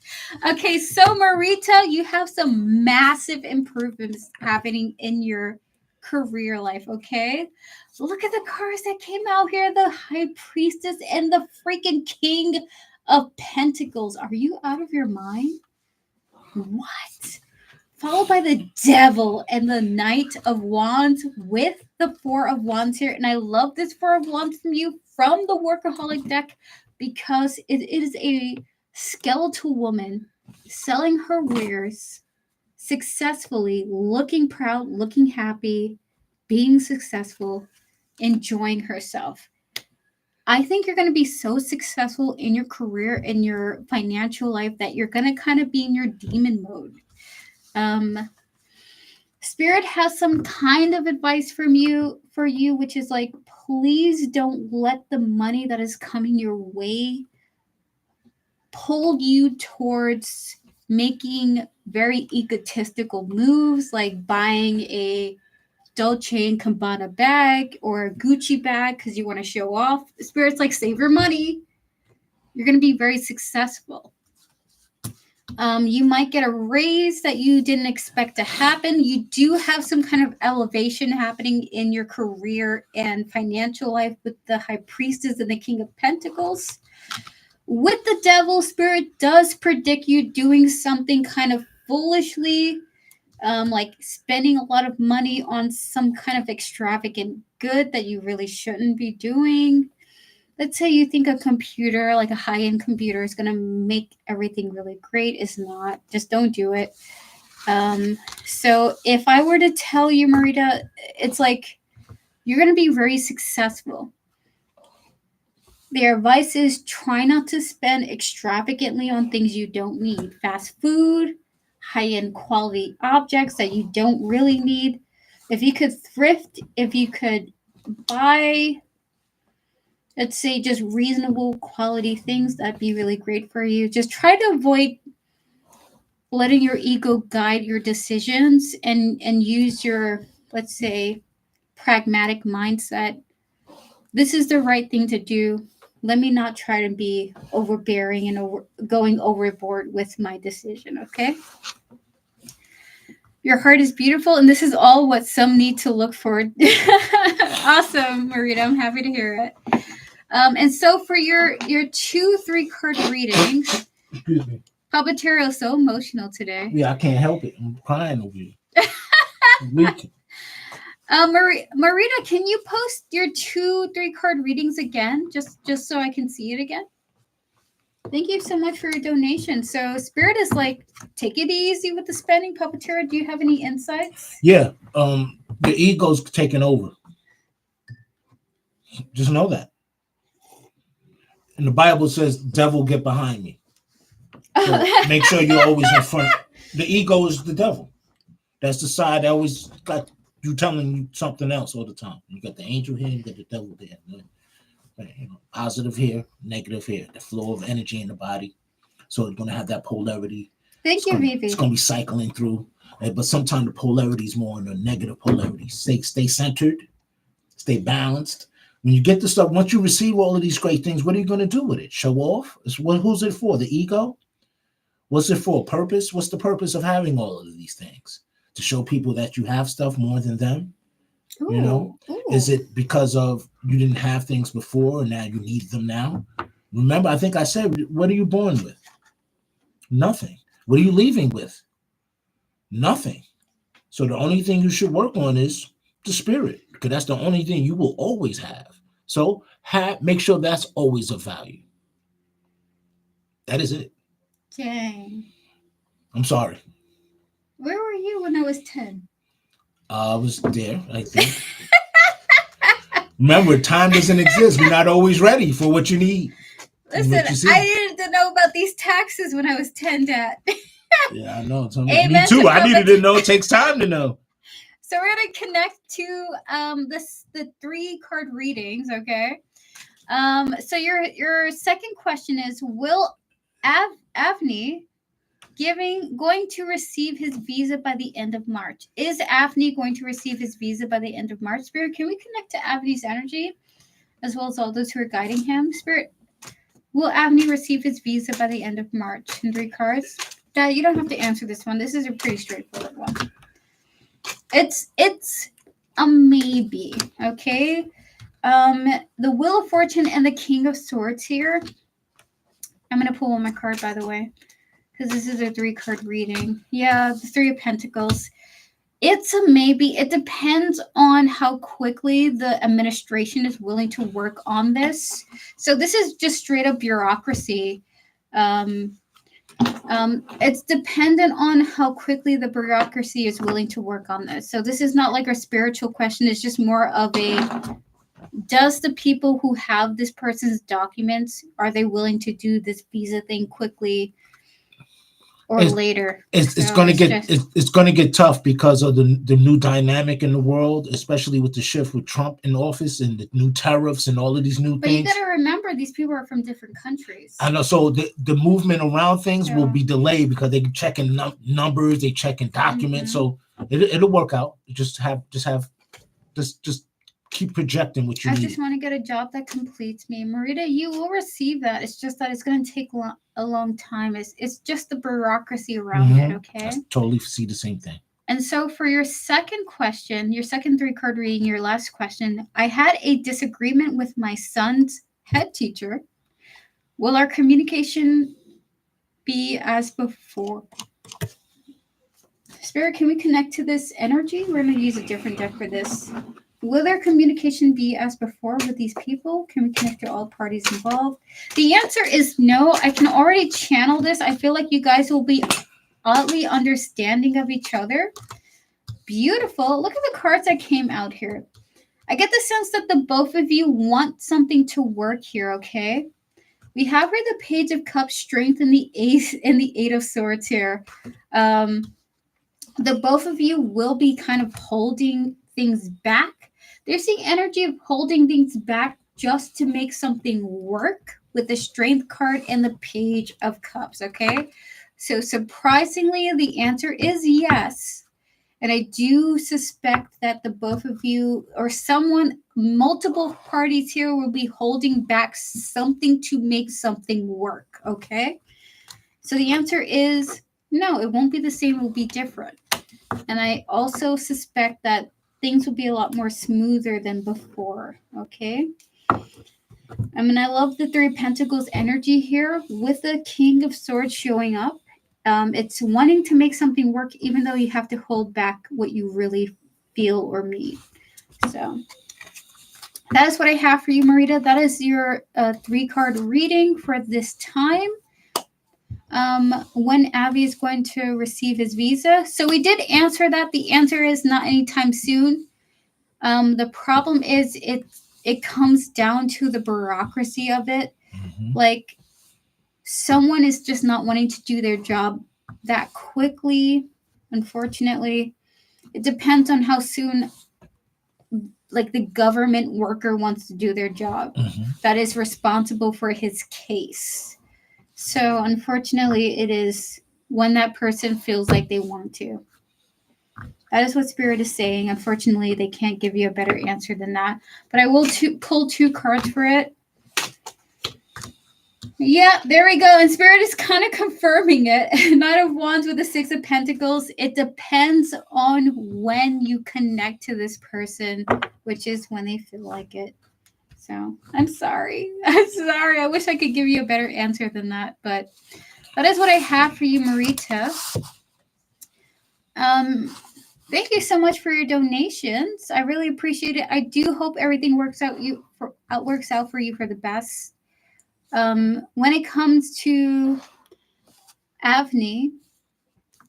Okay, so Marita, you have some massive improvements happening in your career life, okay? Look at the cards that came out here. The High Priestess and the freaking King of Pentacles. Are you out of your mind? What? Followed by the Devil and the Knight of Wands with the Four of Wands here. And I love this Four of Wands from you from the Workaholic deck, because it is a skeletal woman selling her wares successfully, looking proud, looking happy, being successful, enjoying herself. I think you're going to be so successful in your career, in your financial life, that you're going to kind of be in your demon mode. Spirit has some kind of advice for you, which is like, please don't let the money that is coming your way pull you towards making very egotistical moves, like buying a Dolce & Gabbana bag or a Gucci bag because you want to show off. Spirit's like, save your money. You're going to be very successful. You might get a raise that you didn't expect to happen. You do have some kind of elevation happening in your career and financial life with the High Priestess and the King of Pentacles. With the Devil, Spirit does predict you doing something kind of foolishly, like spending a lot of money on some kind of extravagant good that you really shouldn't be doing. Let's say you think a computer, like a high-end computer, is going to make everything really great. It's not. Just don't do it. So if I were to tell you, Marita, it's like you're going to be very successful. Their advice is try not to spend extravagantly on things you don't need. Fast food, high-end quality objects that you don't really need. If you could thrift, if you could buy, let's say, just reasonable quality things, that'd be really great for you. Just try to avoid letting your ego guide your decisions and use your, let's say, pragmatic mindset. This is the right thing to do. let me not try to be overbearing and going overboard with my decision, okay? Your heart is beautiful, and this is all what some need to look for. Awesome, Marita. I'm happy to hear it. And so for your 2-3 card readings, Excuse me. Papa Terrio is so emotional today. Yeah, I can't help it. I'm crying over you. Weak. Marita, can you post your 2-3 card readings again, just so I can see it again? Thank you so much for your donation. So Spirit is like, take it easy with the spending. Papa Terrio, do you have any insights? Yeah. The ego's taking over. Just know that. And the Bible says, devil, get behind me. So make sure you're always in front. The ego is the devil. That's the side that always got you telling you something else all the time. You got the angel here, you got the devil there. You know, positive here, negative here. The flow of energy in the body. So it's going to have that polarity. Thank you, Vivi. It's going to be cycling through. But sometimes the polarity is more on the negative polarity. Stay centered. Stay balanced. When you get the stuff, once you receive all of these great things, what are you going to do with it? Show off? Who's it for? The ego? What's it for? Purpose? What's the purpose of having all of these things? To show people that you have stuff more than them? Ooh, you know? Ooh. Is it because of you didn't have things before and now you need them now? Remember, I think I said, what are you born with? Nothing. What are you leaving with? Nothing. So the only thing you should work on is the spirit, because that's the only thing you will always have. So make sure that's always of value. That is it. Dang. I'm sorry. Where were you when I was 10? I was there, I think. Remember, time doesn't exist. We're not always ready for what you need. Listen, I needed to know about these taxes when I was 10, Dad. Yeah, I know. Me too. I needed to know. It takes time to know. So we're going to connect to the 3 card readings, okay? So your second question is, will Avni going to receive his visa by the end of March? Is Avni going to receive his visa by the end of March? Spirit, can we connect to Avni's energy as well as all those who are guiding him? Spirit, will Avni receive his visa by the end of March? In 3 cards. Dad, you don't have to answer this one. This is a pretty straightforward one. It's a maybe, okay? The Wheel of Fortune and the King of Swords here. I'm going to pull one my card, by the way, because this is a 3 card reading. Yeah, the 3 of Pentacles. It's a maybe. It depends on how quickly the administration is willing to work on this. So this is just straight up bureaucracy. It's dependent on how quickly the bureaucracy is willing to work on this. So this is not like a spiritual question. It's just more of a, does the people who have this person's documents, are they willing to do this visa thing quickly or later? It's going to get tough because of the new dynamic in the world, especially with the shift with Trump in office and the new tariffs and all of these new things. But you got to remember, these people are from different countries. I know. So the movement around things will be delayed because they're checking numbers, they checking documents. So it'll work out. Just keep projecting what you need. I just want to get a job that completes me. Marita, you will receive that. It's just that it's going to take a long time. It's just the bureaucracy around it, okay? I totally see the same thing. And so for your second question, your second 3 card reading, your last question, I had a disagreement with my son's head teacher. Will our communication be as before? Spirit, can we connect to this energy? We're going to use a different deck for this. Will their communication be as before with these people? Can we connect to all parties involved? The answer is no. I can already channel this. I feel like you guys will be oddly understanding of each other. Beautiful. Look at the cards that came out here. I get the sense that the both of you want something to work here, okay? We have here the Page of Cups, Strength, and the Ace and the 8 of Swords here. The both of you will be kind of holding things back. There's the energy of holding things back just to make something work with the Strength card and the Page of Cups, okay? So surprisingly, the answer is yes. And I do suspect that the both of you or someone, multiple parties here will be holding back something to make something work. Okay. So the answer is no, it won't be the same, it will be different. And I also suspect that things will be a lot more smoother than before. Okay. I mean, I love the Three of Pentacles energy here with the King of Swords showing up. It's wanting to make something work, even though you have to hold back what you really feel or need. So that is what I have for you, Marita. That is your 3-card reading for this time. When Avi is going to receive his visa. So we did answer that. The answer is not anytime soon. The problem is it comes down to the bureaucracy of it. Like, someone is just not wanting to do their job that quickly, unfortunately. It depends on how soon, like, the government worker wants to do their job that is responsible for his case. So, unfortunately, it is when that person feels like they want to. That is what Spirit is saying. Unfortunately, they can't give you a better answer than that. But I will pull 2 cards for it. Yeah, there we go. And Spirit is kind of confirming it. Knight of Wands with the 6 of Pentacles. It depends on when you connect to this person, which is when they feel like it. So I'm sorry. I'm sorry. I wish I could give you a better answer than that. But that is what I have for you, Marita. Thank you so much for your donations. I really appreciate it. I do hope everything works out for you for the best. When it comes to Avni,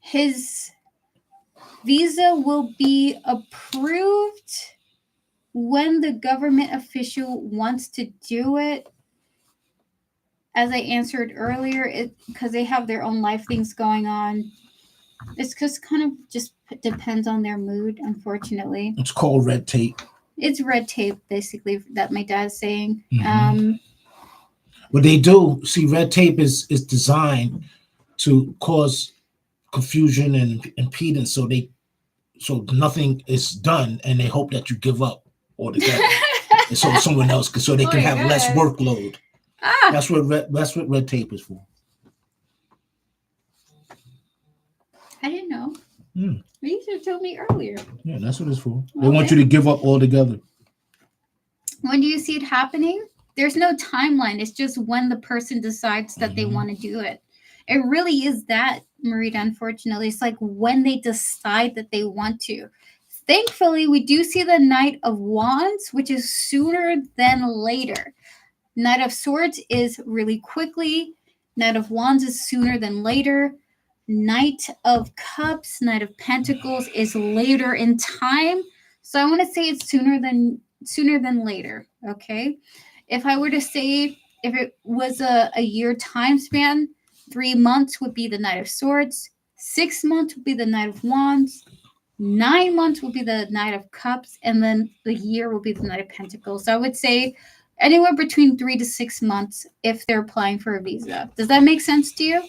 his visa will be approved when the government official wants to do it. As I answered earlier, because they have their own life things going on. It's just kind of just depends on their mood, unfortunately. It's called red tape. It's red tape, basically, that my dad's saying. What they do, see, red tape is designed to cause confusion and impedance, so nothing is done, and they hope that you give up altogether, and so someone else, so they can have less workload. That's what red tape is for. I didn't know. You should have told me earlier. Yeah, that's what it's for. They want you to give up altogether. When do you see it happening? There's no timeline. It's just when the person decides that they want to do it. It really is that, Marita, unfortunately. It's like when they decide that they want to. Thankfully, we do see the Knight of Wands, which is sooner than later. Knight of Swords is really quickly. Knight of Wands is sooner than later. Knight of Cups, Knight of Pentacles is later in time. So I want to say it's sooner than later. Okay. If I were to say if it was a year time span, 3 months would be the Knight of Swords, 6 months would be the Knight of Wands, 9 months will be the Knight of Cups, and then the year will be the Knight of Pentacles. So I would say anywhere between 3 to 6 months if they're applying for a visa. Does that make sense to you?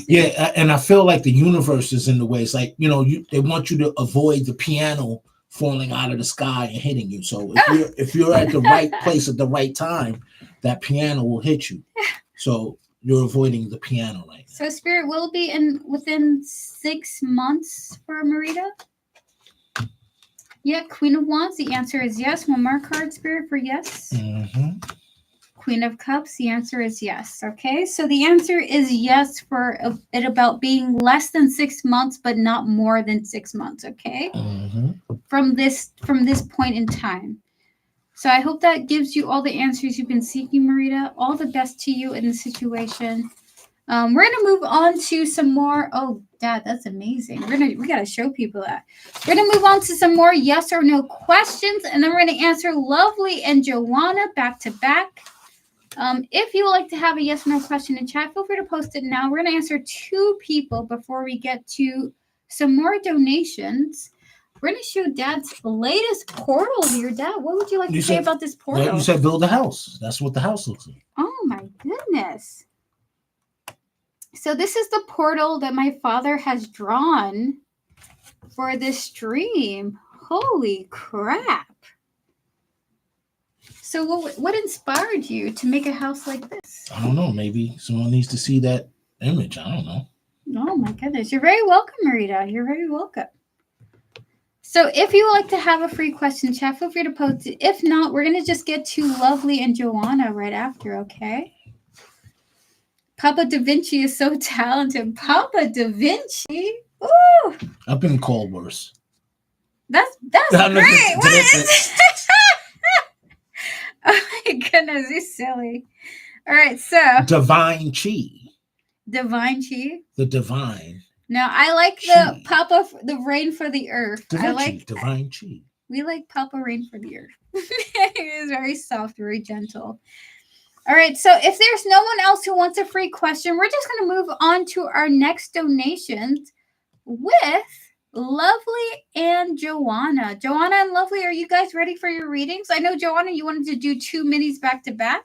Yeah, and I feel like the universe is in the way. It's like, they want you to avoid the piano falling out of the sky and hitting you. So if you're at the right place at the right time, that piano will hit you. So you're avoiding the piano right now. So Spirit will be within 6 months for Marita? Yeah, Queen of Wands, the answer is yes. One more card, Spirit, for yes. Queen of Cups, the answer is yes. Okay, so the answer is yes for it about being less than 6 months, but not more than 6 months. Okay, from this point in time. So I hope that gives you all the answers you've been seeking, Marita. All the best to you in the situation. We're gonna move on to some more. Oh, Dad, that's amazing. We gotta show people that. We're gonna move on to some more yes or no questions, and then we're gonna answer Lovely and Joanna back to back. If you would like to have a yes or no question in chat, feel free to post it now. We're going to answer 2 people before we get to some more donations. We're going to show Dad's latest portal here. Dad, what would you like to say about this portal? You said build a house. That's what the house looks like. Oh, my goodness. So this is the portal that my father has drawn for this stream. Holy crap. So what inspired you to make a house like this? I don't know. Maybe someone needs to see that image. I don't know. Oh my goodness. You're very welcome, Marita. You're very welcome. So if you would like to have a free question chat, feel free to post it. If not, we're going to just get to Lovely and Joanna right after, okay? Papa Da Vinci is so talented. Papa Da Vinci? Ooh! I've been called worse. That's great. What is Oh my goodness, he's silly. All right, so Divine Chi. Divine Chi. The divine. No, I like the Papa, the rain for the earth. Da Vinci, I like Divine Chi. We like Papa Rain for the earth. He is very soft, very gentle. All right, so if there's no one else who wants a free question, we're just going to move on to our next donations with Lovely and Joanna. Joanna and Lovely, are you guys ready for your readings? I know, Joanna, you wanted to do 2 minis back to back.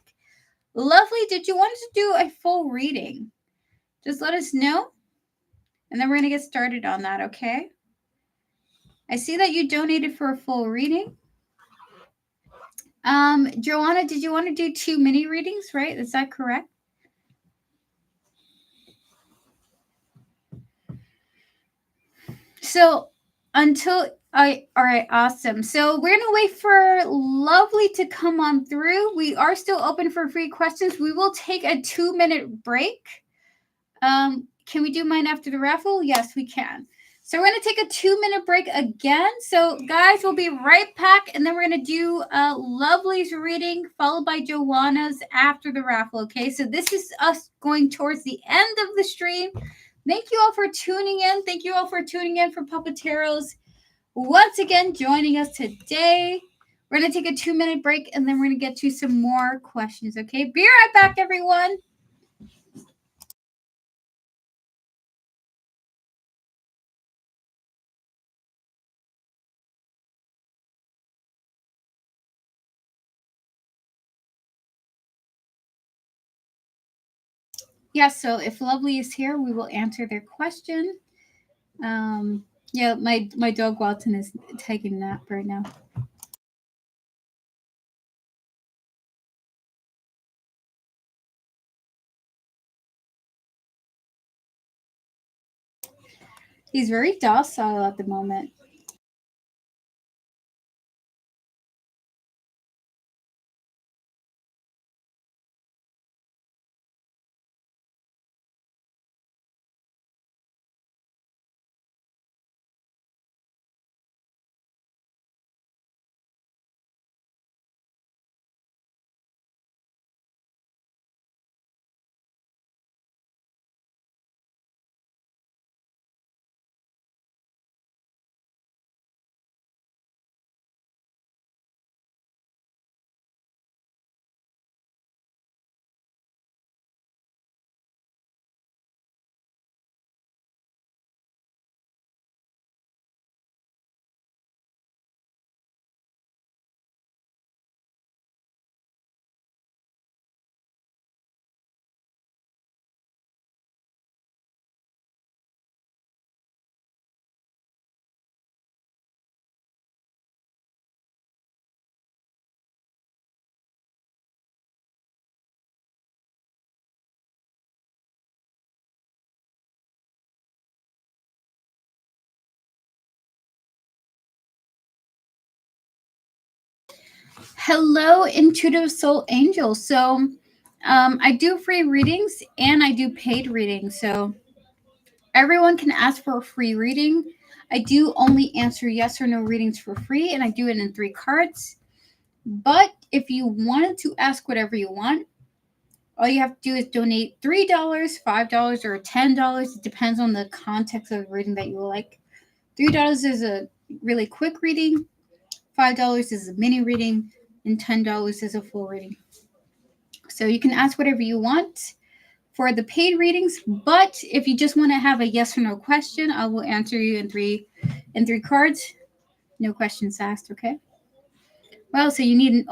Lovely, did you want to do a full reading? Just let us know, and then we're going to get started on that, okay? I see that you donated for a full reading. Joanna, did you want to do 2 mini readings, right? Is that correct? So all right, awesome. So we're gonna wait for Lovely to come on through. We are still open for free questions. We will take a 2-minute break. Can we do mine after the raffle? Yes, we can. So we're going to take a 2-minute break again. So guys, we'll be right back. And then we're going to do Lovely's reading followed by Joanna's after the raffle. Okay, so this is us going towards the end of the stream. Thank you all for tuning in. Thank you all for tuning in for Puppeteros. Once again, joining us today. We're going to take a 2-minute break and then we're going to get to some more questions. Okay, be right back, everyone. Yeah, so if Lovely is here, we will answer their question. Yeah, my dog Walton is taking a nap right now. He's very docile at the moment. Hello, Intuitive Soul Angel. So I do free readings and I do paid readings. So everyone can ask for a free reading. I do only answer yes or no readings for free, and I do it in 3 cards. But if you wanted to ask whatever you want, all you have to do is donate $3, $5, or $10. It depends on the context of the reading that you like. $3 is a really quick reading. $5 is a mini reading. And $10 is a full reading. So you can ask whatever you want for the paid readings. But if you just want to have a yes or no question, I will answer you in three cards. No questions asked, okay? Well, so you need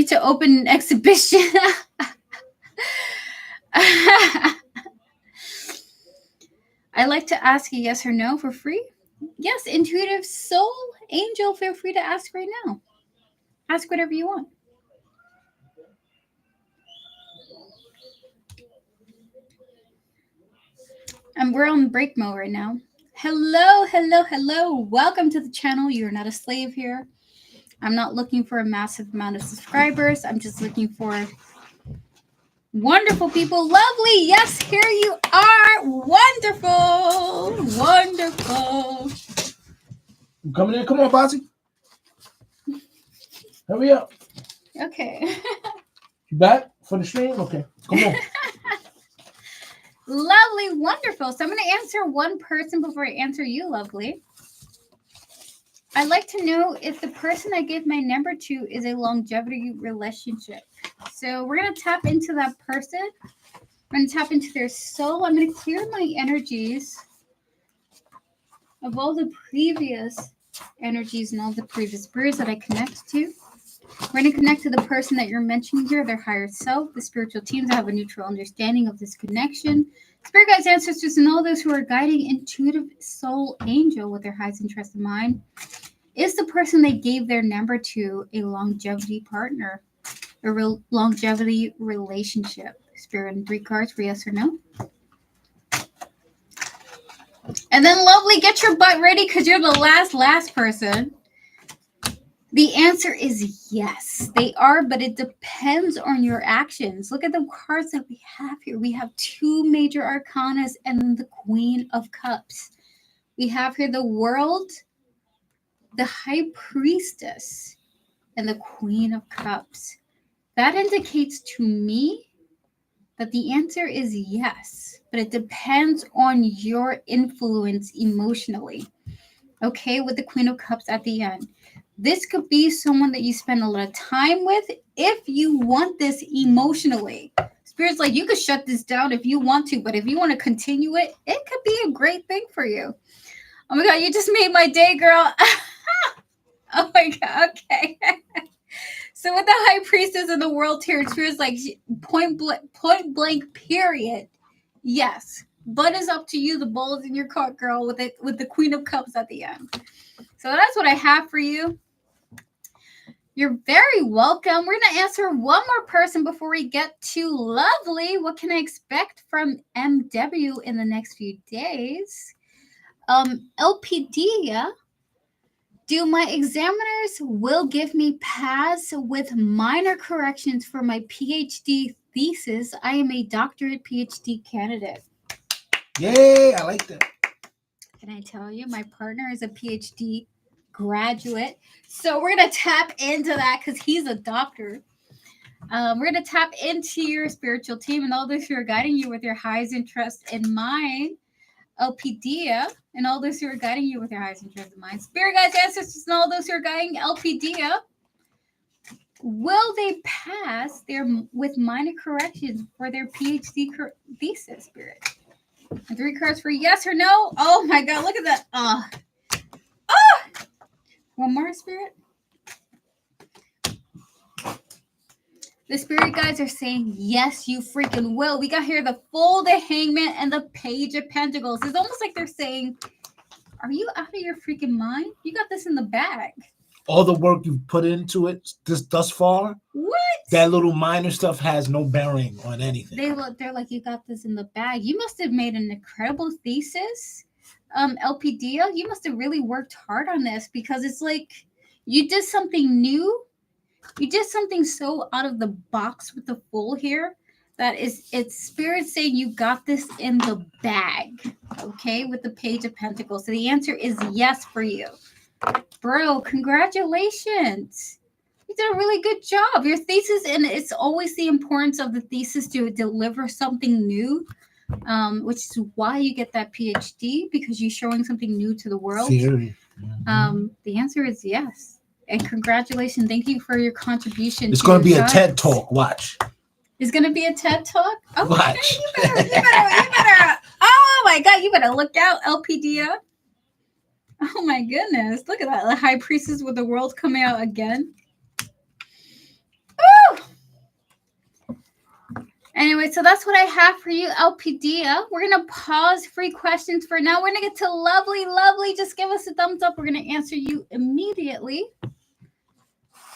to open an exhibition. I like to ask a yes or no for free. Yes, intuitive soul angel, feel free to ask right now. Ask whatever you want. And we're on break mode right now. Hello, hello, hello. Welcome to the channel. You're not a slave here. I'm not looking for a massive amount of subscribers. I'm just looking for wonderful people. Lovely. Yes, here you are. Wonderful. Wonderful. You coming in? Come on, Bossy. Hurry up. Okay. You back for the stream? Okay. Come on. Lovely. Wonderful. So I'm going to answer one person before I answer you, Lovely. I'd like to know if the person I give my number to is a longevity relationship. So we're going to tap into that person. I'm going to tap into their soul. I'm going to clear my energies of all the previous energies and all the previous spirits that I connect to. We're going to connect to the person that you're mentioning here, their higher self, the spiritual teams that have a neutral understanding of this connection. Spirit guides, ancestors, and all those who are guiding intuitive soul angel with their highest interest in mind. Is the person they gave their number to a longevity partner, a longevity relationship? Spirit and 3 cards for yes or no. And then, Lovely, get your butt ready because you're the last person. The answer is yes, they are, but it depends on your actions. Look at the cards that we have here. We have 2 major arcanas and the Queen of Cups. We have here the World, the High Priestess, and the Queen of Cups. That indicates to me that the answer is yes, but it depends on your influence emotionally. Okay, with the Queen of Cups at the end. This could be someone that you spend a lot of time with if you want this emotionally. Spirit's like, you could shut this down if you want to, but if you want to continue it, it could be a great thing for you. Oh my God, you just made my day, girl. Oh my God, okay. So with the High Priestess in the World here, Spirit's like point blank, period. Yes. But it's up to you. The ball is in your court, girl, with the Queen of Cups at the end. So that's what I have for you. You're very welcome. We're going to answer one more person before we get to Lovely. What can I expect from MW in the next few days? LPD, do my examiners will give me pass with minor corrections for my PhD thesis. I am a doctorate PhD candidate. Yay, I like that. Can I tell you, my partner is a PhD graduate. So we're going to tap into that because he's a doctor. We're going to tap into your spiritual team and all those who are guiding you with your highest interest in mind. LPD, and all those who are guiding you with your highest interest in mind. Spirit guides, ancestors, and all those who are guiding LPD, will they pass with minor corrections for their PhD thesis, Spirit? And 3 cards for yes or no. Oh my God, look at that. One more, Spirit. The Spirit guides are saying, yes, you freaking will. We got here the Fool, the Hangman, and the Page of Pentacles. It's almost like they're saying, are you out of your freaking mind? You got this in the bag. All the work you've put into it thus far, What? that little minor stuff has no bearing on anything. They're like, you got this in the bag. You must have made an incredible thesis. LPD, you must have really worked hard on this because it's like you did something new. You did something so out of the box with the Fool here that it's Spirit saying you got this in the bag, okay, with the Page of Pentacles. So the answer is yes for you. Bro, congratulations. You did a really good job. Your thesis, and it's always the importance of the thesis to deliver something new, which is why you get that PhD, because you're showing something new to the world. Theory. The answer is yes. And congratulations. Thank you for your contribution. It's going to be a TED Talk. Watch. It's going to be a TED Talk? Okay, Watch. you better. Oh my God, you better look out, LPD. Oh my goodness. Look at that. The High Priestess with the World coming out again. Woo! Anyway, so that's what I have for you, LPDia. We're going to pause free questions for now. We're going to get to lovely. Just give us a thumbs up. We're going to answer you immediately.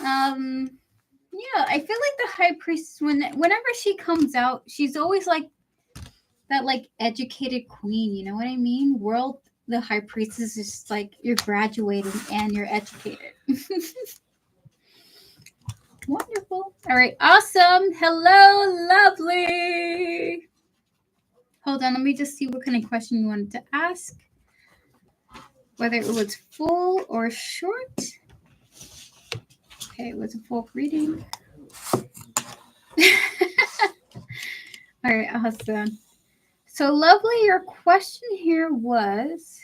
Yeah, I feel like the high priestess, whenever she comes out, she's always like that, like, educated queen. You know what I mean? The high priestess is just like you're graduating and you're educated. Wonderful. All right, awesome. Hello, lovely. Hold on, let me just see what kind of question you wanted to ask. Whether it was full or short. Okay, it was a full reading. All right, awesome. So, lovely, your question here was,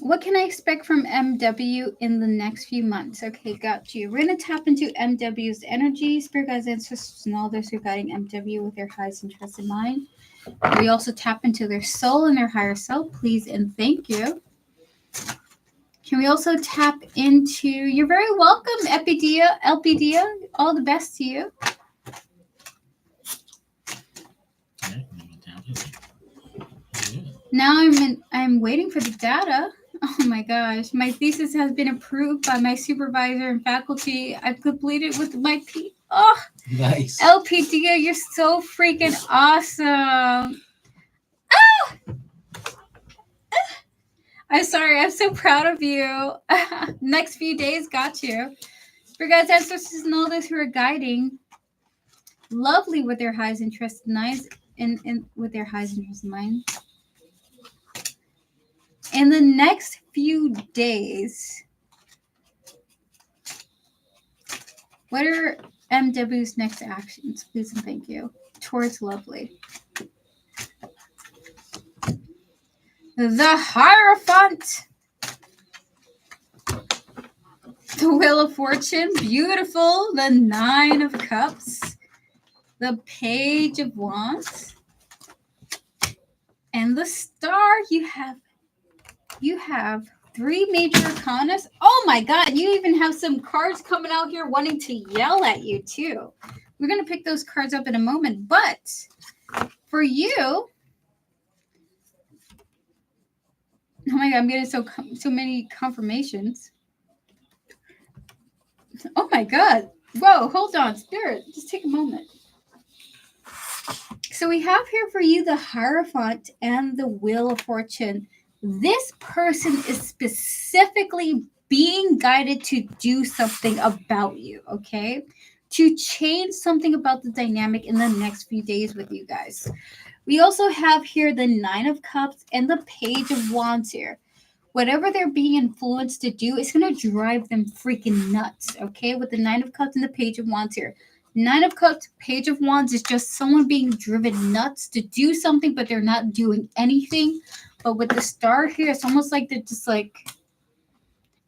what can I expect from MW in the next few months? Okay, got you. We're going to tap into MW's energy, spirit guides, ancestors, and all those who are guiding MW with their highest interest in mind. We also tap into their soul and their higher self, please and thank you. Can we also tap into, you're very welcome, LPDia, all the best to you. Now I'm waiting for the data. Oh my gosh, my thesis has been approved by my supervisor and faculty. I've completed with my Oh, nice. LPDia, you're so freaking awesome. I'm sorry, I'm so proud of you. Next few days, got you. For guys, ancestors and all those who are guiding, lovely with their highest interest in minds, and with their highest interest in mind. In the next few days, what are MW's next actions? Please and thank you. Towards lovely. The Hierophant. The Wheel of Fortune. Beautiful. The Nine of Cups. The Page of Wands. And the Star. You have 3 major arcanas. Oh my god, you even have some cards coming out here wanting to yell at you too. We're going to pick those cards up in a moment. But for you, oh my god, I'm getting so many confirmations. Oh my god. Whoa, hold on, Spirit. Just take a moment. So we have here for you the Hierophant and the Wheel of Fortune. This person is specifically being guided to do something about you, okay? To change something about the dynamic in the next few days with you guys. We also have here the Nine of Cups and the Page of Wands here. Whatever they're being influenced to do, it's going to drive them freaking nuts, okay? With the Nine of Cups and the Page of Wands here. Nine of Cups, Page of Wands is just someone being driven nuts to do something, but they're not doing anything. But with the Star here, it's almost like they're just like,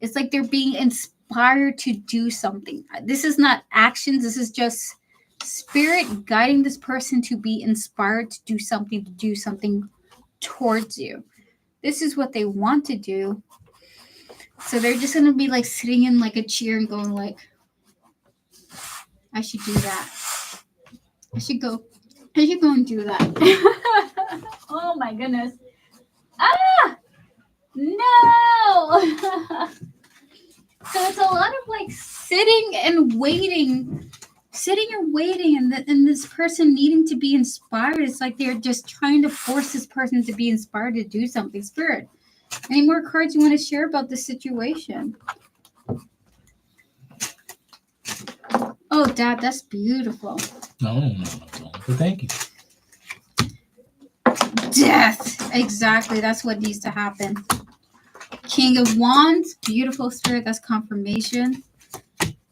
it's like they're being inspired to do something. This is not actions. This is just spirit guiding this person to be inspired to do something towards you. This is what they want to do. So they're just going to be like sitting in like a chair and going like, I should do that. I should go and do that. Oh my goodness. Ah! No! So it's a lot of like sitting and waiting, and this person needing to be inspired. It's like they're just trying to force this person to be inspired to do something. Spirit, any more cards you want to share about the situation? Oh, Dad, that's beautiful. No. But thank you. Death. Exactly. That's what needs to happen. King of Wands. Beautiful, Spirit. That's confirmation.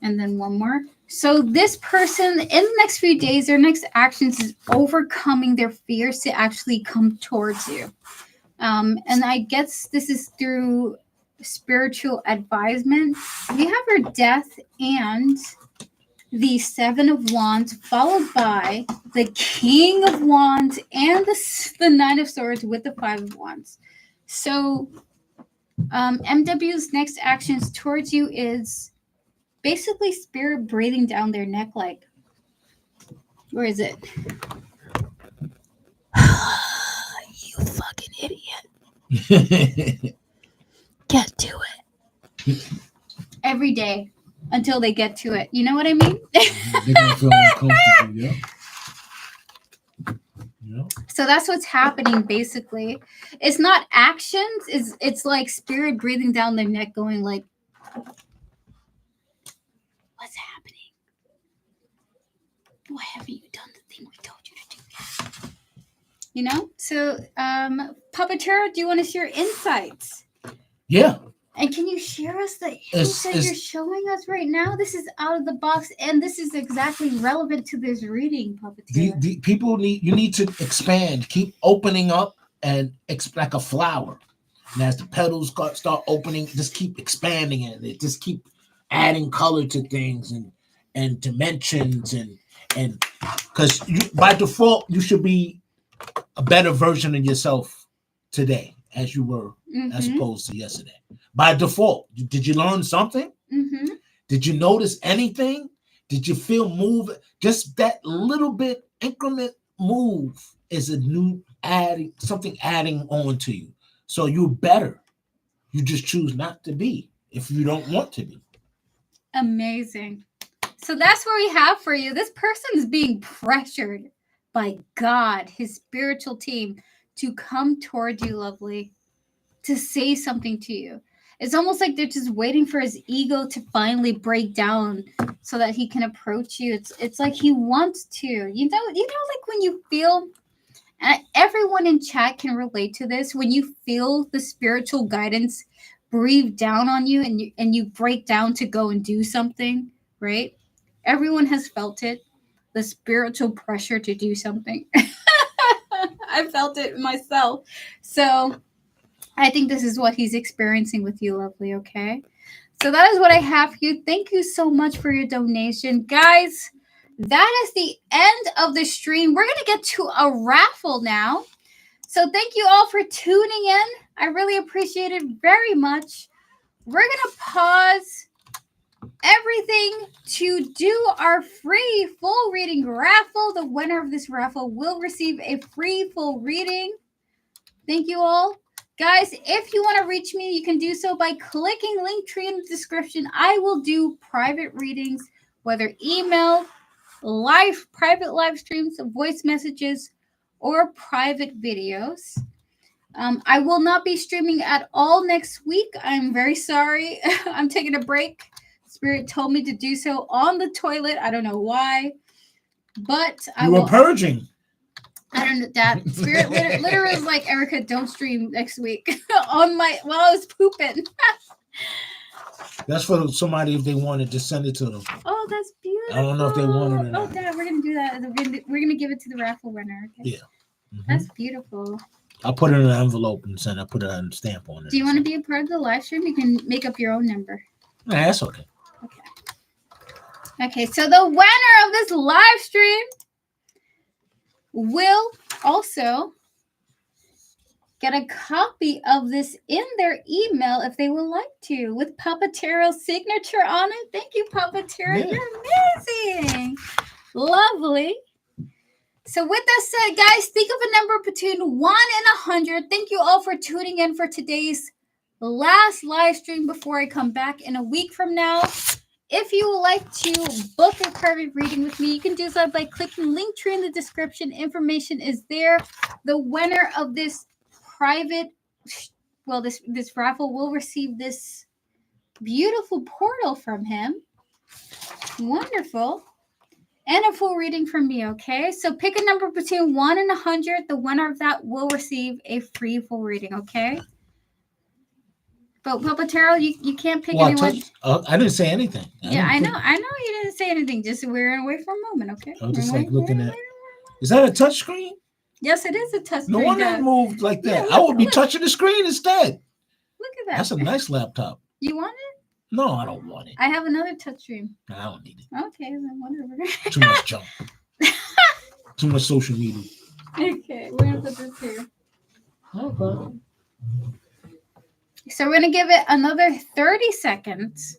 And then one more. So this person, in the next few days, their next actions is overcoming their fears to actually come towards you. And I guess this is through spiritual advisement. We have her Death and the Seven of Wands, followed by the King of Wands and the Nine of Swords with the Five of Wands. So MW's next actions towards you is basically spirit breathing down their neck like, Where is it? You fucking idiot. Get to it. Every day until they get to it. You know what I mean? They're gonna feel uncomfortable, yeah. Yeah. So that's what's happening basically. It's not actions, it's like spirit breathing down their neck going like, what's happening? Why haven't you done the thing we told you to do yet? You know? So Puppeteer, do you want to share insights? Yeah. And can you share us the hints that you're showing us right now? This is out of the box, and this is exactly relevant to this reading, Puppeteer. The people need to expand, keep opening up, and like a flower. And as the petals start opening, just keep expanding it. Just keep adding color to things and dimensions and because by default you should be a better version of yourself today as you were as opposed to yesterday. By default, did you learn something? Mm-hmm. Did you notice anything? Did you feel move? Just that little bit increment move is a new something adding on to you. So you're better. You just choose not to be if you don't want to be. Amazing. So that's what we have for you. This person is being pressured by God, his spiritual team, to come toward you, lovely, to say something to you. It's almost like they're just waiting for his ego to finally break down so that he can approach you. It's like he wants to. You know, like when you feel, and everyone in chat can relate to this, when you feel the spiritual guidance breathe down on you and you break down to go and do something, right? Everyone has felt it, the spiritual pressure to do something. I felt it myself. So I think this is what he's experiencing with you, lovely, okay? So that is what I have for you. Thank you so much for your donation. Guys, that is the end of the stream. We're going to get to a raffle now. So thank you all for tuning in. I really appreciate it very much. We're going to pause everything to do our free full reading raffle. The winner of this raffle will receive a free full reading. Thank you all. Guys, if you want to reach me, you can do so by clicking Linktree in the description. I will do private readings, whether email, private live streams, voice messages, or private videos. I will not be streaming at all next week. I'm very sorry. I'm taking a break. Spirit told me to do so on the toilet. I don't know why, but you were purging. I don't know that Spirit literally is like, Erica, don't stream next week while I was pooping. That's for somebody if they wanted to send it to them. Oh, that's beautiful. I don't know if they want it or not. Oh, Dad, we're gonna do that. We're gonna give it to the raffle winner. Okay? Yeah. Mm-hmm. That's beautiful. I'll put it in an envelope and send. I'll put a stamp on it. Do you want to be a part of the live stream? You can make up your own number. Nah, that's okay. Okay, so the winner of this live stream will also get a copy of this in their email if they would like to, with Puppeteer's signature on it. Thank you, Puppeteer. Yeah. You're amazing. Lovely. So with that said, guys, think of a number between 1 and 100. Thank you all for tuning in for today's last live stream before I come back in a week from now. If you would like to book a private reading with me, you can do so by clicking Linktree in the description. Information is there. The winner of this private, this raffle will receive this beautiful portal from him. Wonderful. And a full reading from me, okay? So pick a number between 1 and 100. The winner of that will receive a free full reading, okay? But Puppeteer, you can't pick anyone. I didn't say anything. I know you didn't say anything. Just we're gonna wait for a moment, okay? I was just looking at. Is that a touch screen? Yes, it is a touch screen. No wonder it moved like that. I would be touching the screen instead. Look at that. That's a nice laptop. You want it? No, I don't want it. I have another touch screen. I don't need it. Okay, then whatever. Too much junk. Too much social media. Okay, we're gonna put this here. Okay. So we're going to give it another 30 seconds.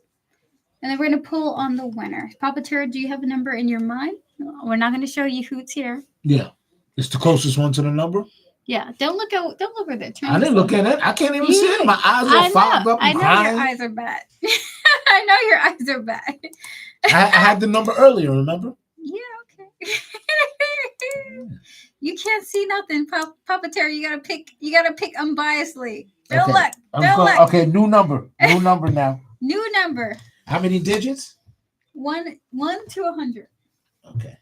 And then we're going to pull on the winner. Papa Terra, do you have a number in your mind? We're not going to show you who's here. Yeah. It's the closest one to the number. Yeah. Don't look over there. I didn't look at it. I can't even see it. My eyes are fogged up. I know crying. your eyes are bad. I know your eyes are bad. I had the number earlier, remember? Yeah, okay. You can't see nothing, Papa Terry. You gotta pick unbiasedly. Don't look. Okay, new number. New number now. New number. How many digits? 1 to 100. Okay.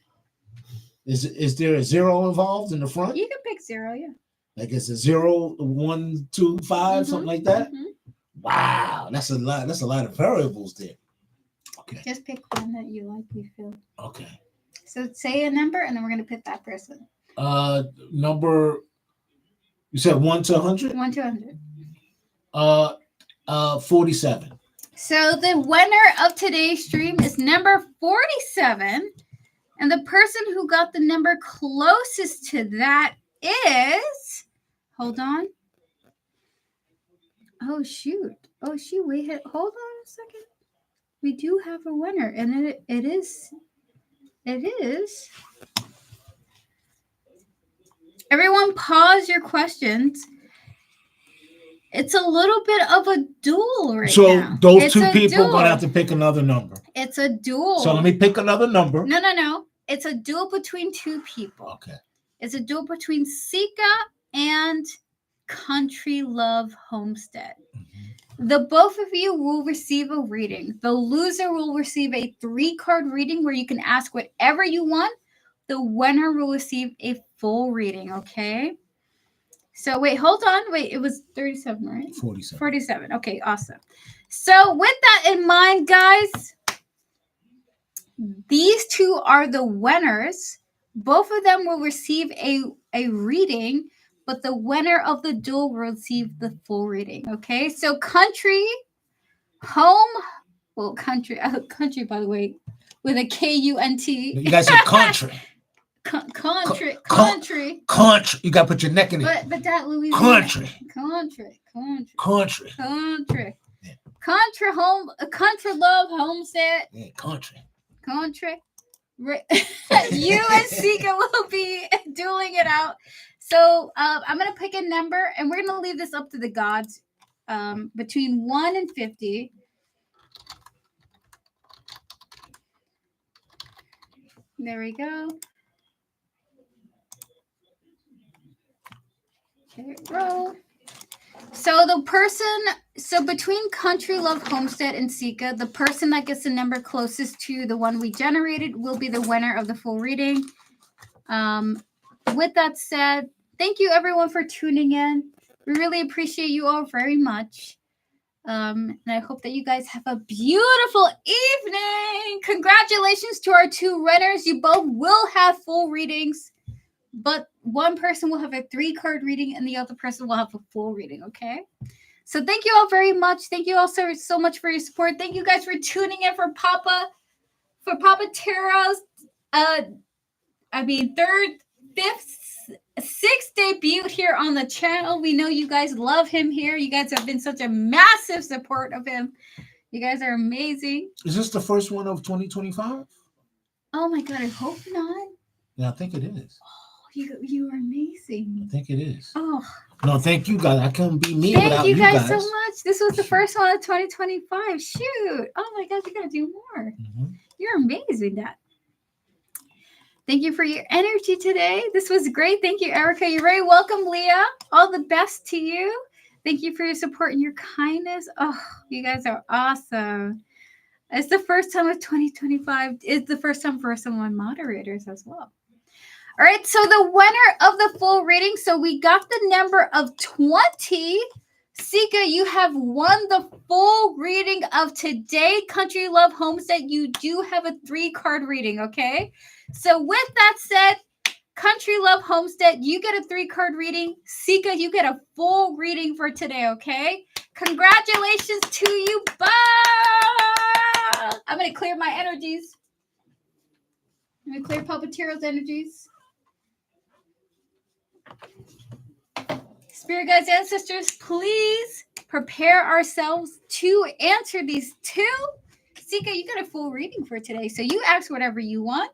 Is there a 0 involved in the front? You can pick 0, yeah. Like it's a 0, 1, 2, 5, something like that. Wow, that's a lot. That's a lot of variables there. Okay. Just pick one that you like. You feel. Okay. So say a number, and then we're gonna pick that person. Number. You said 1 to 100. 1 to 100. 47. So the winner of today's stream is number 47, and the person who got the number closest to that is. Hold on. Oh shoot! Wait, hold on a second. We do have a winner, and it is. Everyone, pause your questions. It's a little bit of a duel right now. So those two people are going to have to pick another number. It's a duel. So let me pick another number. No. It's a duel between two people. Okay. It's a duel between Sika and Country Love Homestead. The both of you will receive a reading. The loser will receive a 3-card reading where you can ask whatever you want. The winner will receive a full reading, okay? So wait, hold on. Wait, it was 37, right? 47. 47. Okay, awesome. So with that in mind, guys, these two are the winners. Both of them will receive a reading, but the winner of the duel will receive the full reading. Okay, so country, country, by the way, with a K-U-N-T. You guys said country. Country. You got to put your neck in it. But that Louisiana. Country. Yeah. Country Love Homestead. Yeah, country. You and Sika will be dueling it out. So I'm going to pick a number, and we're going to leave this up to the gods between 1 and 50. There we go. Okay, roll. So between Country Love Homestead and Sika, the person that gets the number closest to the one we generated will be the winner of the full reading. With that said, thank you everyone for tuning in. We really appreciate you all very much. And I hope that you guys have a beautiful evening. Congratulations to our 2 winners. You both will have full readings, but one person will have a 3-card reading and the other person will have a full reading, okay? So thank you all very much. Thank you all so much for your support. Thank you guys for tuning in for Papa Terra's 6th debut here on the channel. We know you guys love him here. You guys have been such a massive support of him. You guys are amazing. Is this the first one of 2025? Oh my God, I hope not. Yeah, I think it is. Oh, you are amazing. I think it is. Oh. No, thank you guys. I couldn't be me without you guys. Thank you so much. This was the first one of 2025. Shoot. Oh my God, you gotta do more. You're amazing, Dad. Thank you for your energy today. This was great. Thank you, Erica. You're very welcome, Leah. All the best to you. Thank you for your support and your kindness. Oh, you guys are awesome. It's the first time of 2025. It's the first time for some of my moderators as well. All right, so the winner of the full reading. So we got the number of 20. Sika, you have won the full reading of today. Country Love Homestead, you do have a 3-card reading, okay? So with that said, Country Love Homestead, you get a 3-card reading. Sika, you get a full reading for today, okay? Congratulations to you both. I'm going to clear my energies. I'm going to clear Puppeteer's energies. Spirit guides, ancestors, please prepare ourselves to answer these 2 Sika, you got a full reading for today. So you ask whatever you want.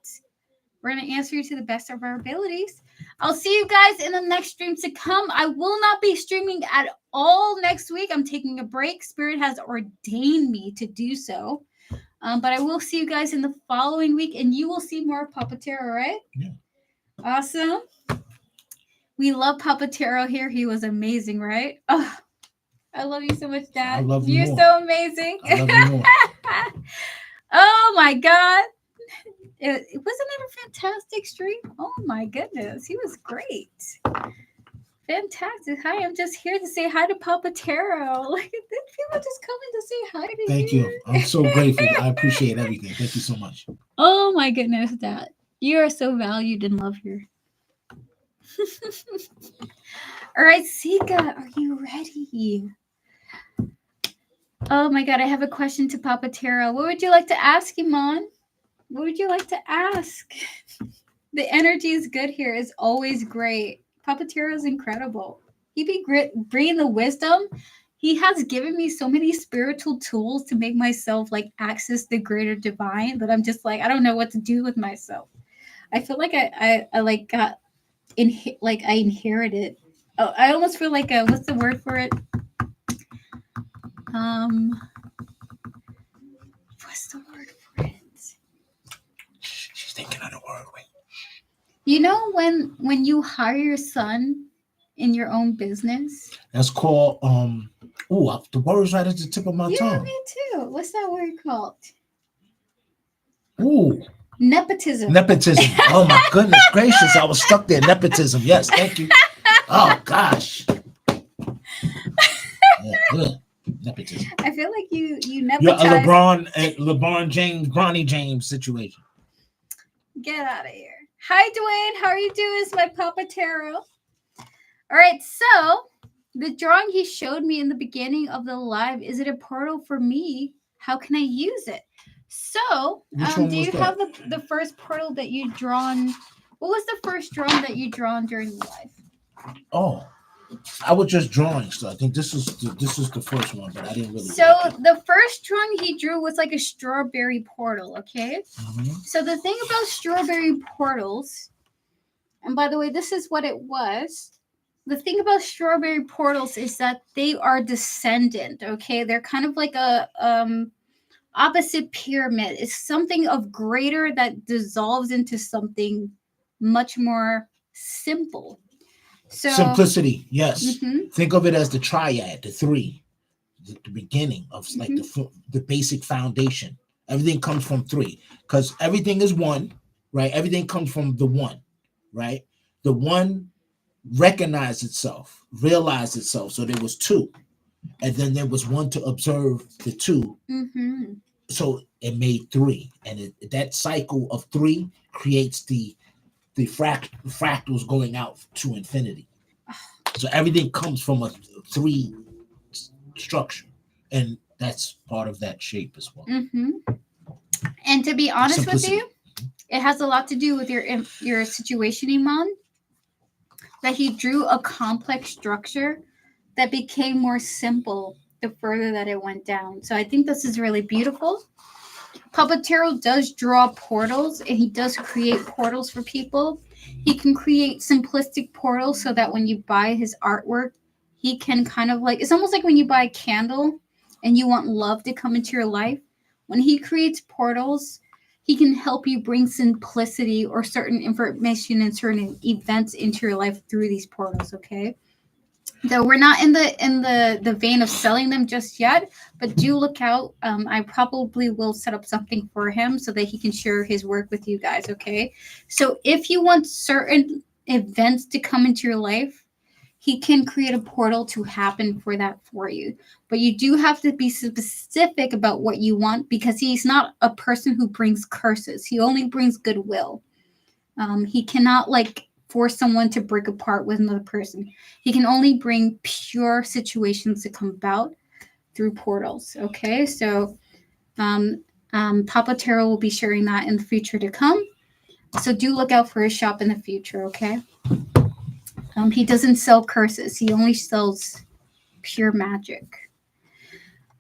We're going to answer you to the best of our abilities. I'll see you guys in the next stream to come. I will not be streaming at all next week. I'm taking a break. Spirit has ordained me to do so. But I will see you guys in the following week, and you will see more of Papa Taro, right? Yeah. Awesome. We love Papa Taro here. He was amazing, right? Oh, I love you so much, Dad. I love you You're more. so amazing. I love you more. Oh, my God. Wasn't it a fantastic stream? Oh my goodness, he was great. Fantastic. Hi, I'm just here to say hi to Papa Taro. Like, people just coming to say hi to you. Thank you. I'm so grateful. I appreciate everything. Thank you so much. Oh my goodness, Dad. You are so valued and loved here. All right, Sika, are you ready? Oh my God, I have a question to Papa Taro. What would you like to ask him, Mon? What would you like to ask? The energy is good here. It's always great. Papa Taro is incredible. He be bringing the wisdom. He has given me so many spiritual tools to make myself like access the greater divine that I'm just like, I don't know what to do with myself. I feel like I like got like I inherited. Oh, I almost feel like what's the word for it? What's the word for it? She's thinking of the word. Wait. You know when you hire your son in your own business? That's called the word's right at the tip of my Yeah, tongue. me too. What's that word called? Ooh. Nepotism. Nepotism. Oh my goodness gracious. I was stuck there. Nepotism. Yes, thank you. Oh gosh. Yeah, good. Nepotism. I feel like you You're nepotize. a LeBron James, Bronny James situation. Get out of here. Hi, Dwayne. How are you doing? It's my Papa Taro. All right, so the drawing he showed me in the beginning of the live, is it a portal for me? How can I use it? So, do you have the first portal that you drawn? What was the first drawing that you drawn during the live? Oh, I was just drawing, so I think this is the first one, but I didn't really. So the first drawing he drew was like a strawberry portal, okay? Mm-hmm. So the thing about strawberry portals, and by the way, this is what it was. The thing about strawberry portals is that they are descendant, okay? They're kind of like a opposite pyramid. It's something of greater that dissolves into something much more simple. So Simplicity, yes. Mm-hmm. Think of it as the triad, the three, the beginning of like the basic foundation. Everything comes from three because everything is one, right? Everything comes from the one, right? The one recognized itself, realized itself. So there was two, and then there was one to observe the two. Mm-hmm. So it made three, and that cycle of three creates the fractals going out to infinity. So everything comes from a three structure, and that's part of that shape as well. Mm-hmm. And to be honest with you, it has a lot to do with your situation, Iman. That he drew a complex structure that became more simple the further that it went down. So I think this is really beautiful. Papa Taro does draw portals, and he does create portals for people. He can create simplistic portals so that when you buy his artwork, he can kind of like, it's almost like when you buy a candle and you want love to come into your life. When he creates portals, he can help you bring simplicity or certain information and certain events into your life through these portals, okay? So we're not in the vein of selling them just yet, but do look out. I probably will set up something for him so that he can share his work with you guys, okay? So if you want certain events to come into your life, he can create a portal to happen for that for you. But you do have to be specific about what you want because he's not a person who brings curses. He only brings goodwill. He cannot like force someone to break apart with another person. He can only bring pure situations to come about through portals. Okay, so Papa Taro will be sharing that in the future to come. So do look out for his shop in the future. Okay. He doesn't sell curses. He only sells pure magic.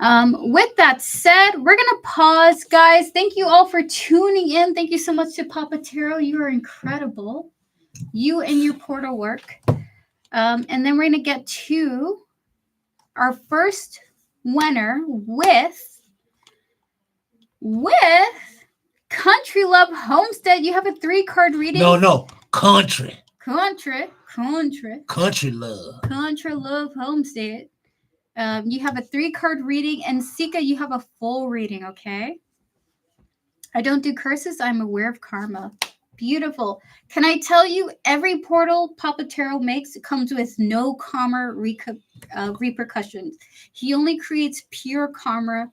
With that said, we're gonna pause, guys. Thank you all for tuning in. Thank you so much to Papa Taro. You are incredible. You and your portal work. And then we're gonna get to our first winner with Country Love Homestead. You have a 3-card reading. No, country. Country Love. Country Love Homestead. You have a 3-card reading, and Sika, you have a full reading, okay? I don't do curses. I'm aware of karma. Beautiful. Can I tell you, every portal Papa Taro makes comes with no karma repercussions. He only creates pure karma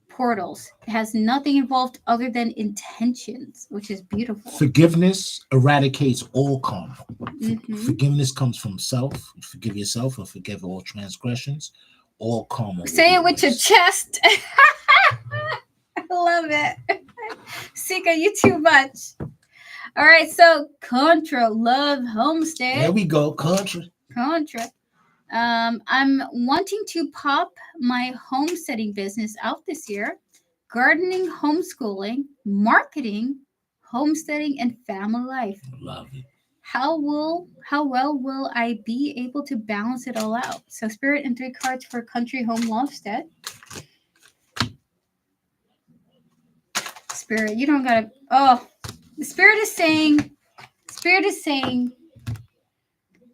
portals. It has nothing involved other than intentions, which is beautiful. Forgiveness eradicates all karma. Mhm. Forgiveness comes from self. You forgive yourself or forgive all transgressions. All karma. Say it with your chest. I love it. Sika, you too much. All right, so Contra Love Homestead. There we go, country. Contra. I'm wanting to pop my homesteading business out this year. Gardening, homeschooling, marketing, homesteading, and family life. Love it. How well will I be able to balance it all out? So Spirit and 3 cards for Country Home Homestead. Spirit, you don't gotta. Oh, the Spirit is saying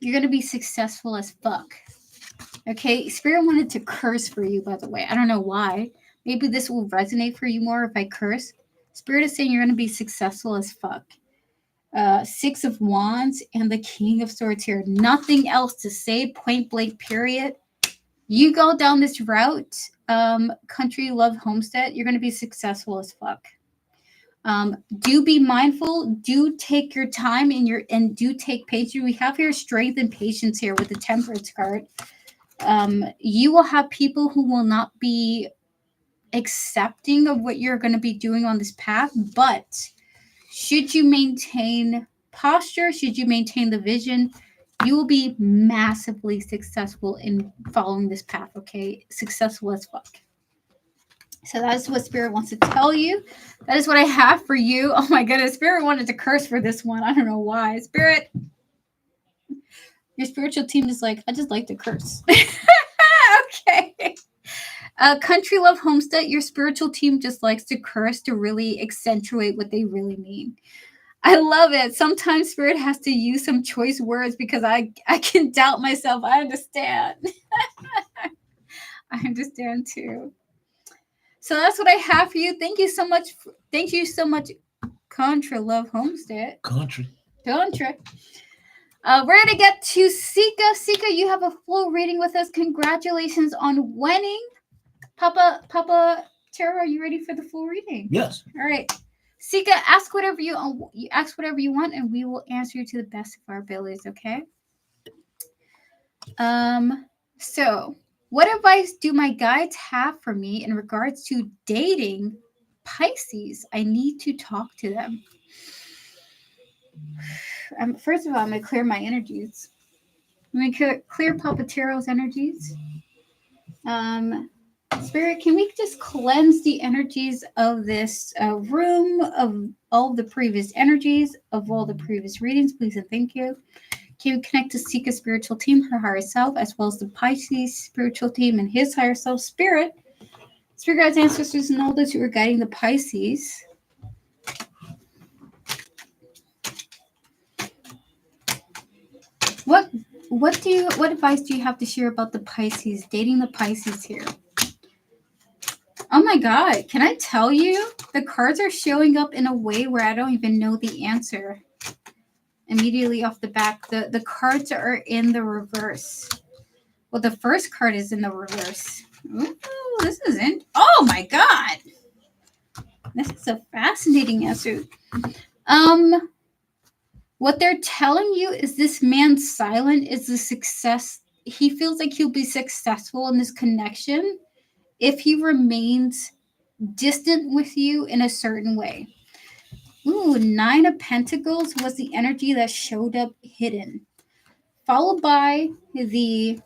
you're gonna be successful as fuck. Okay, Spirit wanted to curse for you, by the way. I don't know why. Maybe this will resonate for you more if I curse. Spirit is saying you're gonna be successful as fuck. 6 of Wands and the King of Swords here. Nothing else to say. Point blank. Period. You go down this route, Country Love Homestead. You're gonna be successful as fuck. Do be mindful. Do take your time and do take patience. We have here strength and patience here with the Temperance card. You will have people who will not be accepting of what you're going to be doing on this path, but should you maintain posture, should you maintain the vision, you will be massively successful in following this path. Okay, successful as fuck. So that is what Spirit wants to tell you. That is what I have for you. Oh my goodness, Spirit wanted to curse for this one. I don't know why. Spirit, your spiritual team is like, I just like to curse. Okay. Country Love Homestead, your spiritual team just likes to curse to really accentuate what they really mean. I love it. Sometimes Spirit has to use some choice words because I can doubt myself. I understand. I understand too. So that's what I have for you. Thank you so much. Thank you so much, Contra Love Homestead. Country. Contra. We're going to get to Sika. Sika, you have a full reading with us. Congratulations on winning. Papa Taro, are you ready for the full reading? Yes. All right. Sika, ask whatever you want, and we will answer you to the best of our abilities, okay? So what advice do my guides have for me in regards to dating Pisces? I need to talk to them. First of all, I'm going to clear my energies. I'm going to clear Papa Taro's energies. Spirit, can we just cleanse the energies of this room, of all the previous energies, of all the previous readings, please and thank you. Can you connect to Sika's spiritual team, her higher self, as well as the Pisces spiritual team and his higher self? Spirit guides, ancestors, and all those who are guiding the Pisces. What advice do you have to share about the Pisces, dating the Pisces here? Oh my God, can I tell you? The cards are showing up in a way where I don't even know the answer. Immediately off the back, the cards are in the reverse. Well, the first card is in the reverse. Ooh, this isn't. Oh my God. This is a fascinating answer. What they're telling you is this man silent is the success. He feels like he'll be successful in this connection if he remains distant with you in a certain way. Ooh, 9 of Pentacles was the energy that showed up hidden, followed by the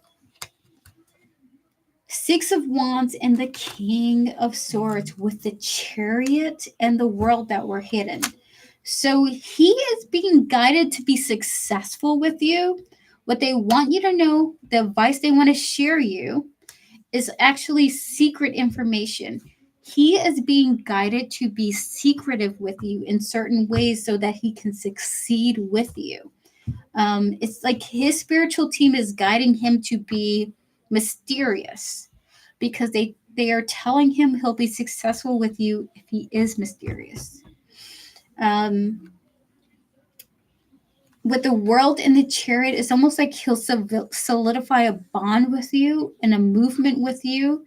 Six of Wands and the King of Swords with the Chariot and the World that were hidden. So he is being guided to be successful with you. What they want you to know, the advice they want to share you, is actually secret information. He is being guided to be secretive with you in certain ways so that he can succeed with you. It's like his spiritual team is guiding him to be mysterious because they are telling him he'll be successful with you if he is mysterious. With the World in the Chariot, it's almost like he'll solidify a bond with you and a movement with you.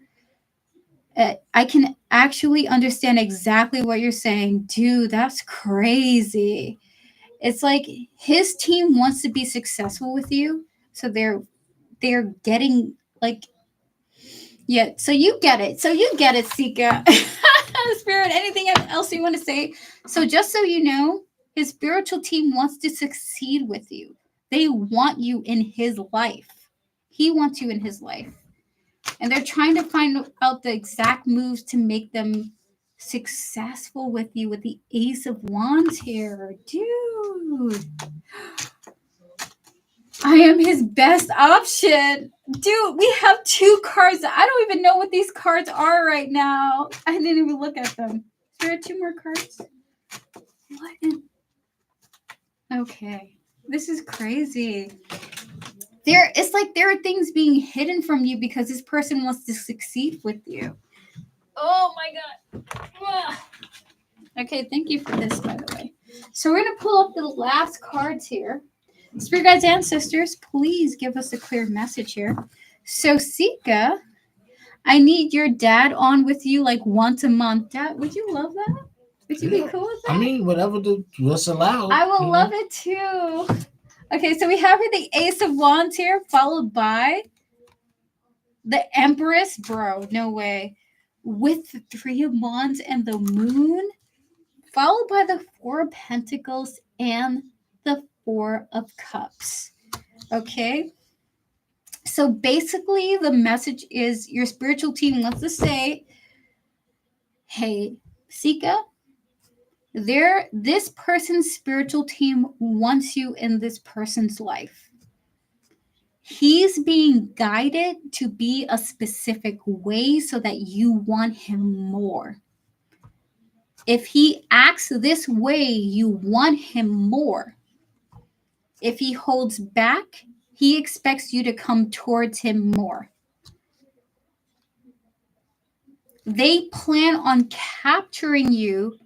I can actually understand exactly what you're saying. Dude, that's crazy. It's like his team wants to be successful with you, so they're getting like, yeah, so you get it. So you get it, Sika. Spirit, anything else you want to say? So just so you know, his spiritual team wants to succeed with you. They want you in his life. He wants you in his life. And they're trying to find out the exact moves to make them successful with you with the Ace of Wands here. Dude. I am his best option. Dude, we have two cards. I don't even know what these cards are right now. I didn't even look at them. Is there two more cards? What? Okay. This is crazy. It's like there are things being hidden from you because this person wants to succeed with you. Oh my God. Okay, thank you for this, by the way. So we're going to pull up the last cards here. Spirit guides, ancestors, please give us a clear message here. So, Sika, I need your dad on with you like once a month. Dad, would you love that? Would you be cool with that? I mean, what's allowed. I will love it too. Okay, so we have here the Ace of Wands here, followed by the Empress. Bro, no way. With the Three of Wands and the Moon, followed by the Four of Pentacles and the Four of Cups. Okay. So basically, the message is your spiritual team wants to say, hey, Sika, this person's spiritual team wants you in this person's life. He's being guided to be a specific way so that you want him more. If he acts this way, you want him more. If he holds back, he expects you to come towards him more. They plan on capturing you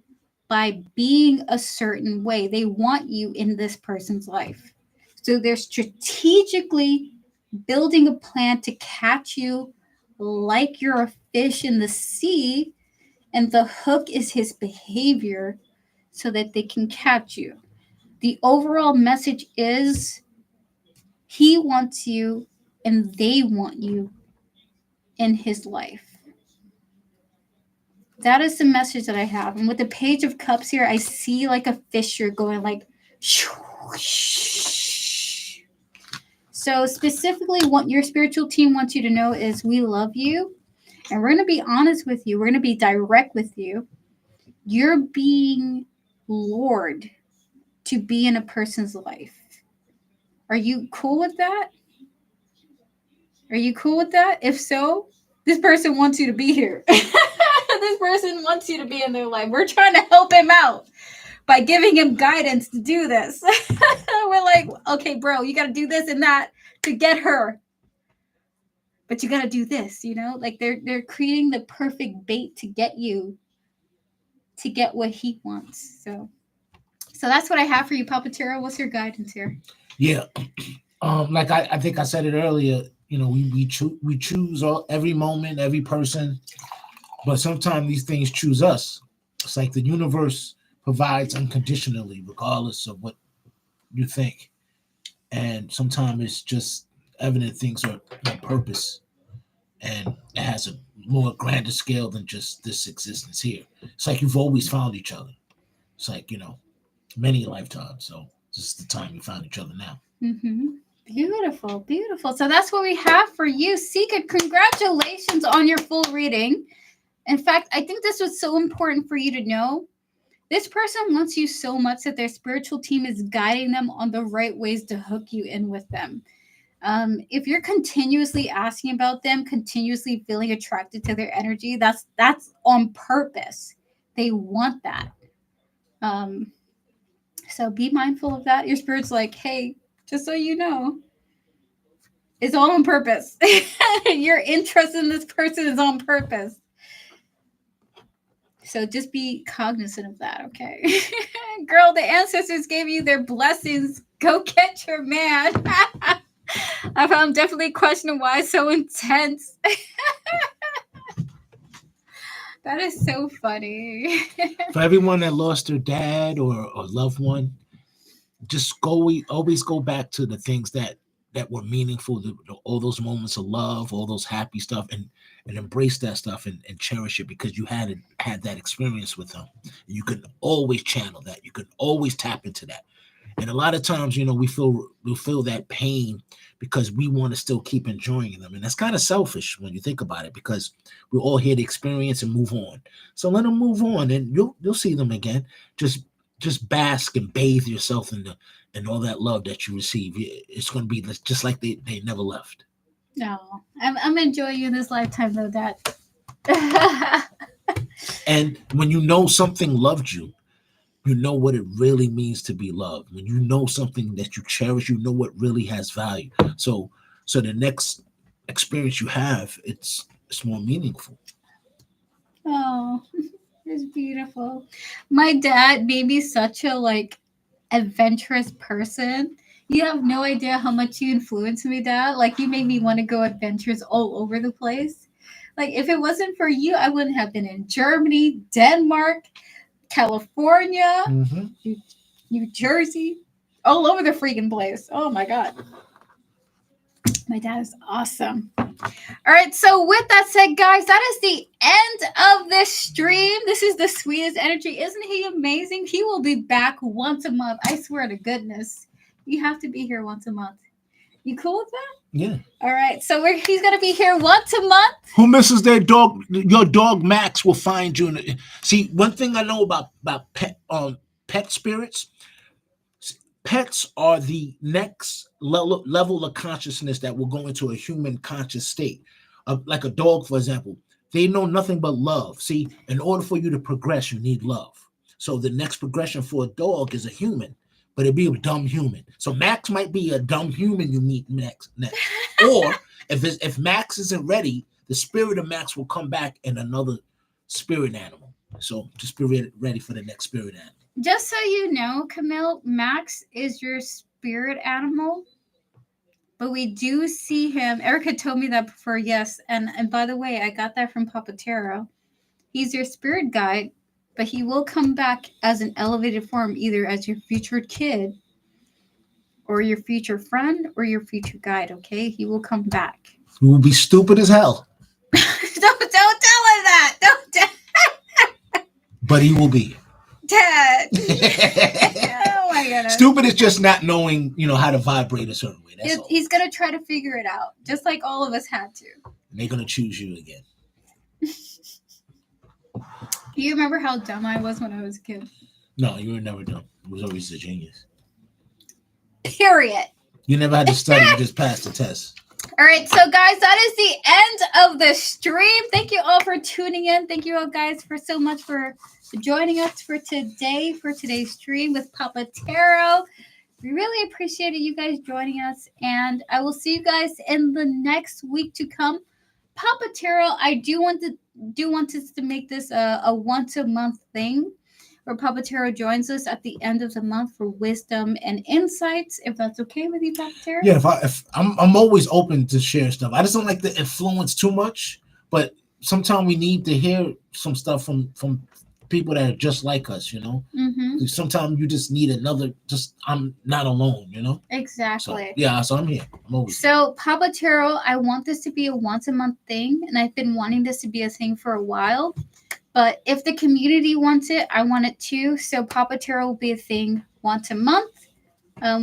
by being a certain way. They want you in this person's life. So they're strategically building a plan to catch you like you're a fish in the sea, and the hook is his behavior so that they can catch you. The overall message is he wants you and they want you in his life. That is the message that I have. And with the Page of Cups here, I see like a fisher going like, so specifically what your spiritual team wants you to know is we love you. And we're going to be honest with you. We're going to be direct with you. You're being lured to be in a person's life. Are you cool with that? Are you cool with that? If so, this person wants you to be here. This person wants you to be in their life. We're trying to help him out by giving him guidance to do this. We're like, okay, bro, you got to do this and that to get her. But you got to do this, you know? Like they're creating the perfect bait to get you to get what he wants. So that's what I have for you, Papatero. What's your guidance here? Yeah. Like I think I said it earlier, you know, we choose every moment, every person, but sometimes these things choose us. It's like the universe provides unconditionally, regardless of what you think. And sometimes it's just evident things are on purpose, and it has a more grander scale than just this existence here. It's like you've always found each other. It's like, you know, many lifetimes. So this is the time you found each other now. Mm-hmm. Beautiful, beautiful. So that's what we have for you. Sika, congratulations on your full reading. In fact, I think this was so important for you to know. This person wants you so much that their spiritual team is guiding them on the right ways to hook you in with them. If you're continuously asking about them, continuously feeling attracted to their energy, that's on purpose. They want that. Um, so be mindful of that. Your spirit's like, hey, just so you know, it's all on purpose. Your interest in this person is on purpose. So just be cognizant of that, okay? Girl, the ancestors gave you their blessings. Go get your man. I found definitely questioning why it's so intense. That is so funny. For everyone that lost their dad or loved one, just always go back to the things that were meaningful, all those moments of love, all those happy stuff, and embrace that stuff and cherish it, because you had that experience with them. You can always channel that. You can always tap into that. And a lot of times, we feel that pain because we want to still keep enjoying them, and that's kind of selfish when you think about it, because we're all here to experience and move on. So let them move on, and you'll see them again. Just bask and bathe yourself in all that love that you receive. It's going to be just like they never left. No, I'm enjoying you in this lifetime, though, Dad. And when you know something loved you, you know what it really means to be loved. When you know something that you cherish, you know what really has value. So the next experience you have, it's more meaningful. Oh, it's beautiful. My dad made me such a adventurous person. You have no idea how much you influenced me, Dad. Like, you made me want to go adventures all over the place. Like, if it wasn't for you, I wouldn't have been in Germany, Denmark, California, New Jersey, all over the freaking place. Oh my God. My dad is awesome. All right, so with that said, guys, that is the end of this stream. This is the sweetest energy. Isn't he amazing? He will be back once a month. I swear to goodness. You have to be here once a month. You cool with that? Yeah. All right, so he's going to be here once a month. Who misses their dog? Your dog Max will find you. See, one thing I know about pet spirits. Pets are the next level of consciousness that will go into a human conscious state. Like a dog, for example, they know nothing but love. See, in order for you to progress, you need love. So the next progression for a dog is a human, but it'd be a dumb human. So Max might be a dumb human you meet next. Or if Max isn't ready, the spirit of Max will come back in another spirit animal. So just be ready for the next spirit animal. Just so you know, Camille, Max is your spirit animal, but we do see him. Erica told me that before, yes. And by the way, I got that from Papa Taro. He's your spirit guide, but he will come back as an elevated form, either as your future kid or your future friend or your future guide, okay? He will come back. You will be stupid as hell. Don't tell him that. Don't. But he will be. Dad. Oh my goodness. Stupid is just not knowing, how to vibrate a certain way. That's all. He's gonna try to figure it out, just like all of us had to. And they're gonna choose you again. Do you remember how dumb I was when I was a kid? No, you were never dumb. You was always a genius. Period. You never had to study, you just passed the test. All right, so guys, that is the end of the stream. Thank you all for tuning in. Thank you all guys for so much for joining us for today's stream with Papa Taro. We really appreciated you guys joining us, and I will see you guys in the next week to come. Papa Taro, I do want us to make this a once a month thing, where Papa Taro joins us at the end of the month for wisdom and insights. If that's okay with you, Papa Taro? Yeah, if I'm always open to share stuff. I just don't like to influence too much, but sometimes we need to hear some stuff from people that are just like us, Mm-hmm. Sometimes you just need I'm not alone, Exactly. So I'm here. I'm always So, Papa Taro, I want this to be a once a month thing, and I've been wanting this to be a thing for a while. But if the community wants it, I want it too. So, Papa Taro will be a thing once a month.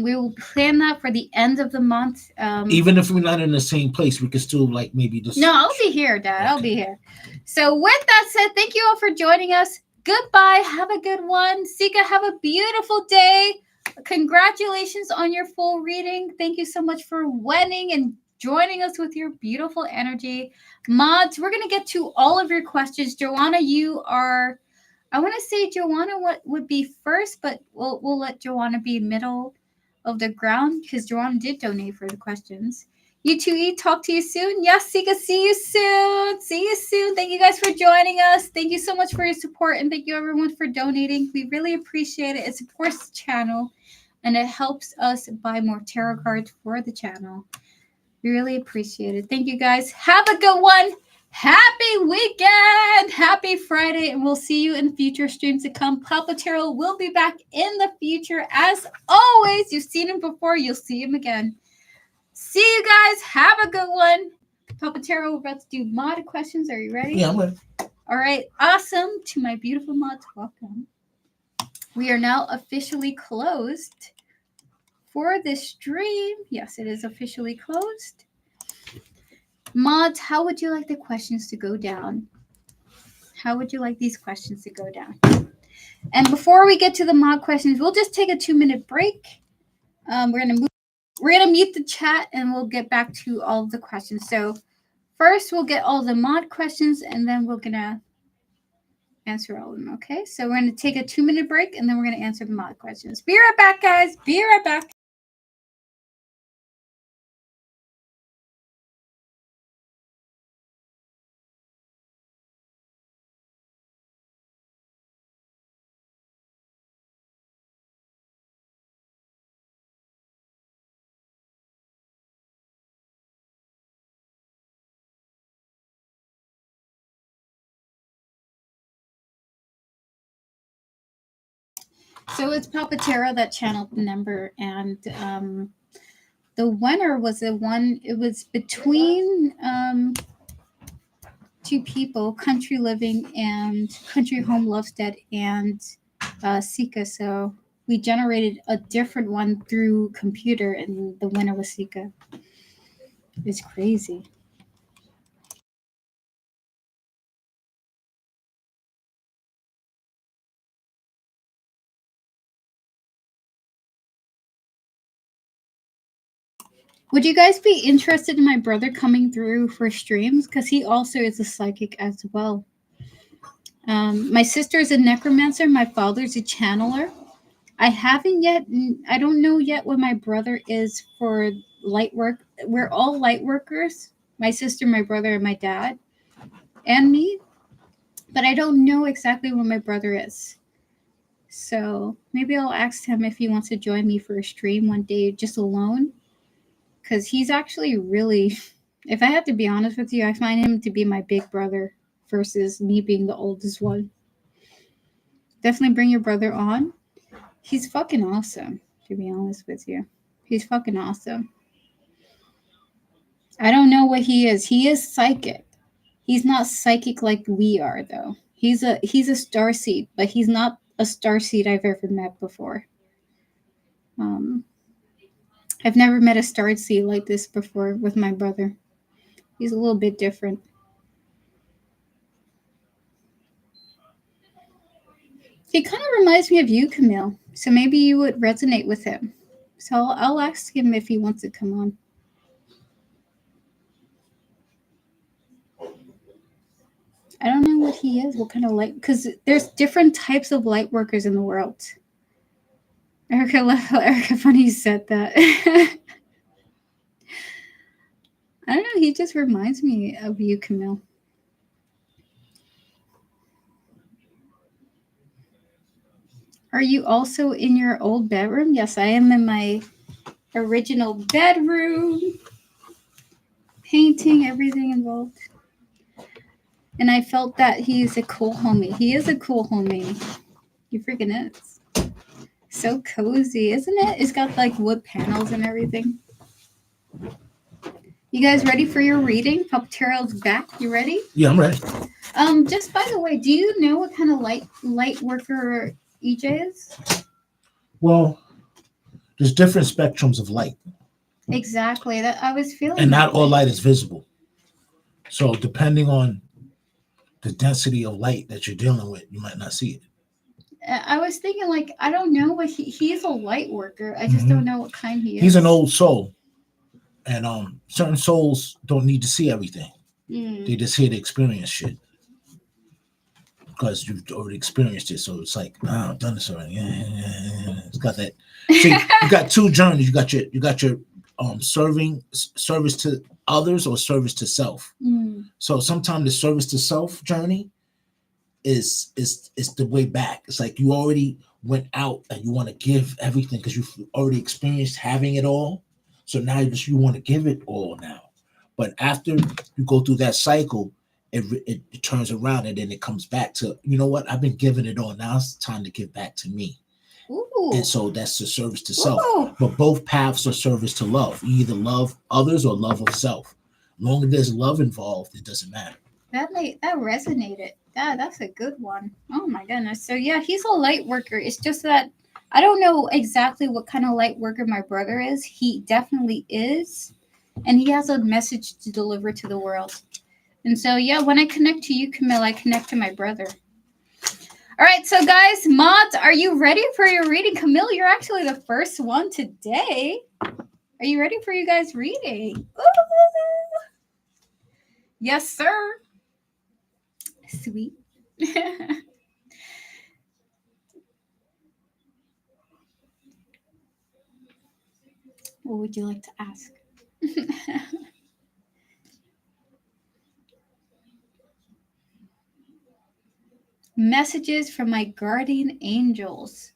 We will plan that for the end of the month. Even if we're not in the same place, we could still like maybe just. No, I'll be here, Dad. Okay. I'll be here. So with that said, thank you all for joining us. Goodbye. Have a good one. Sika, have a beautiful day. Congratulations on your full reading. Thank you so much for winning and joining us with your beautiful energy. Mods, we're going to get to all of your questions. Joanna, you are, I want to say Joanna would be first, but we'll let Joanna be middle of the ground because Joanna did donate for the questions. You too, E. Talk to you soon. Yes, Sika, see you soon. See you soon. Thank you guys for joining us. Thank you so much for your support, and thank you everyone for donating. We really appreciate it. It supports the channel, and it helps us buy more tarot cards for the channel. We really appreciate it. Thank you guys. Have a good one. Happy weekend. Happy Friday, and we'll see you in future streams to come. Papa Tarot will be back in the future. As always, you've seen him before. You'll see him again. See you guys. Have a good one. Papa Tarot, we're about to do mod questions. Are you ready? Yeah, I'm ready. All right. Awesome. To my beautiful mods, welcome. We are now officially closed for this stream. Yes, it is officially closed. Mods, how would you like the questions to go down? How would you like these questions to go down? And before we get to the mod questions, we'll just take a 2-minute break. We're gonna mute the chat and we'll get back to all of the questions. So first we'll get all the mod questions and then we're gonna answer all of them. Okay, so we're gonna take a 2-minute break and then we're gonna answer the mod questions. Be right back, guys. Be right back. So it's Papa Tarot that channeled the number, and the winner was the one. It was between two people, Country Living and Country Home Lovestead and Sika. So we generated a different one through computer, and the winner was Sika. It's crazy. Would you guys be interested in my brother coming through for streams? Because he also is a psychic as well. My sister is a necromancer. My father's a channeler. I don't know yet what my brother is for light work. We're all light workers. My sister, my brother, and my dad, and me. But I don't know exactly what my brother is. So maybe I'll ask him if he wants to join me for a stream one day just alone. Because he's actually really, if I have to be honest with you, I find him to be my big brother versus me being the oldest one. Definitely bring your brother on. He's fucking awesome, to be honest with you. He's fucking awesome. I don't know what he is. He is psychic. He's not psychic like we are, though. He's a starseed, but he's not a starseed I've ever met before. I've never met a starseed like this before with my brother. He's a little bit different. He kind of reminds me of you, Camille. So maybe you would resonate with him. So I'll ask him if he wants to come on. I don't know what he is, what kind of light, because there's different types of light workers in the world. Erica funny said that. I don't know, he just reminds me of you, Camille. Are you also in your old bedroom? Yes, I am in my original bedroom. Painting, everything involved. And I felt that he is a cool homie. He is a cool homie. He freaking is. So cozy, isn't it? It's got like wood panels and everything. You guys ready for your reading? Papa Taro's back. You ready? Yeah, I'm ready. Just by the way, do you know what kind of light worker EJ is? Well, There's different spectrums of light, Exactly. That I was feeling. and that not all way. light is visible. So depending on the density of light that you're dealing with, you might not see it. I was thinking, like, I don't know, but he's a light worker. I just Mhm. don't know what kind he is. He's an old soul, and certain souls don't need to see everything. They just here to experience shit because you've already experienced it. So it's like, oh, I've done this already. Yeah. It's got that. See, you got two journeys. You got your service to others or service to self. So sometimes the service to self journey is the way back. It's like you already went out and you want to give everything because you've already experienced having it all. So now you want to give it all now. But after you go through that cycle, it turns around and then it comes back to, you know what, I've been giving it all. Now it's time to give back to me. Ooh. And so that's the service to self. Ooh. But both paths are service to love. You either love others or love of self. As long as there's love involved, it doesn't matter. That resonated. That's a good one. Oh my goodness. So yeah, he's a light worker. It's just that I don't know exactly what kind of light worker my brother is. He definitely is. And he has a message to deliver to the world. And so yeah, when I connect to you, Camille, I connect to my brother. All right, so guys, mods, are you ready for your reading? Camille, you're actually the first one today. Are you ready for you guys' reading? Ooh. Yes, sir. Sweet. What would you like to ask? Messages from my guardian angels.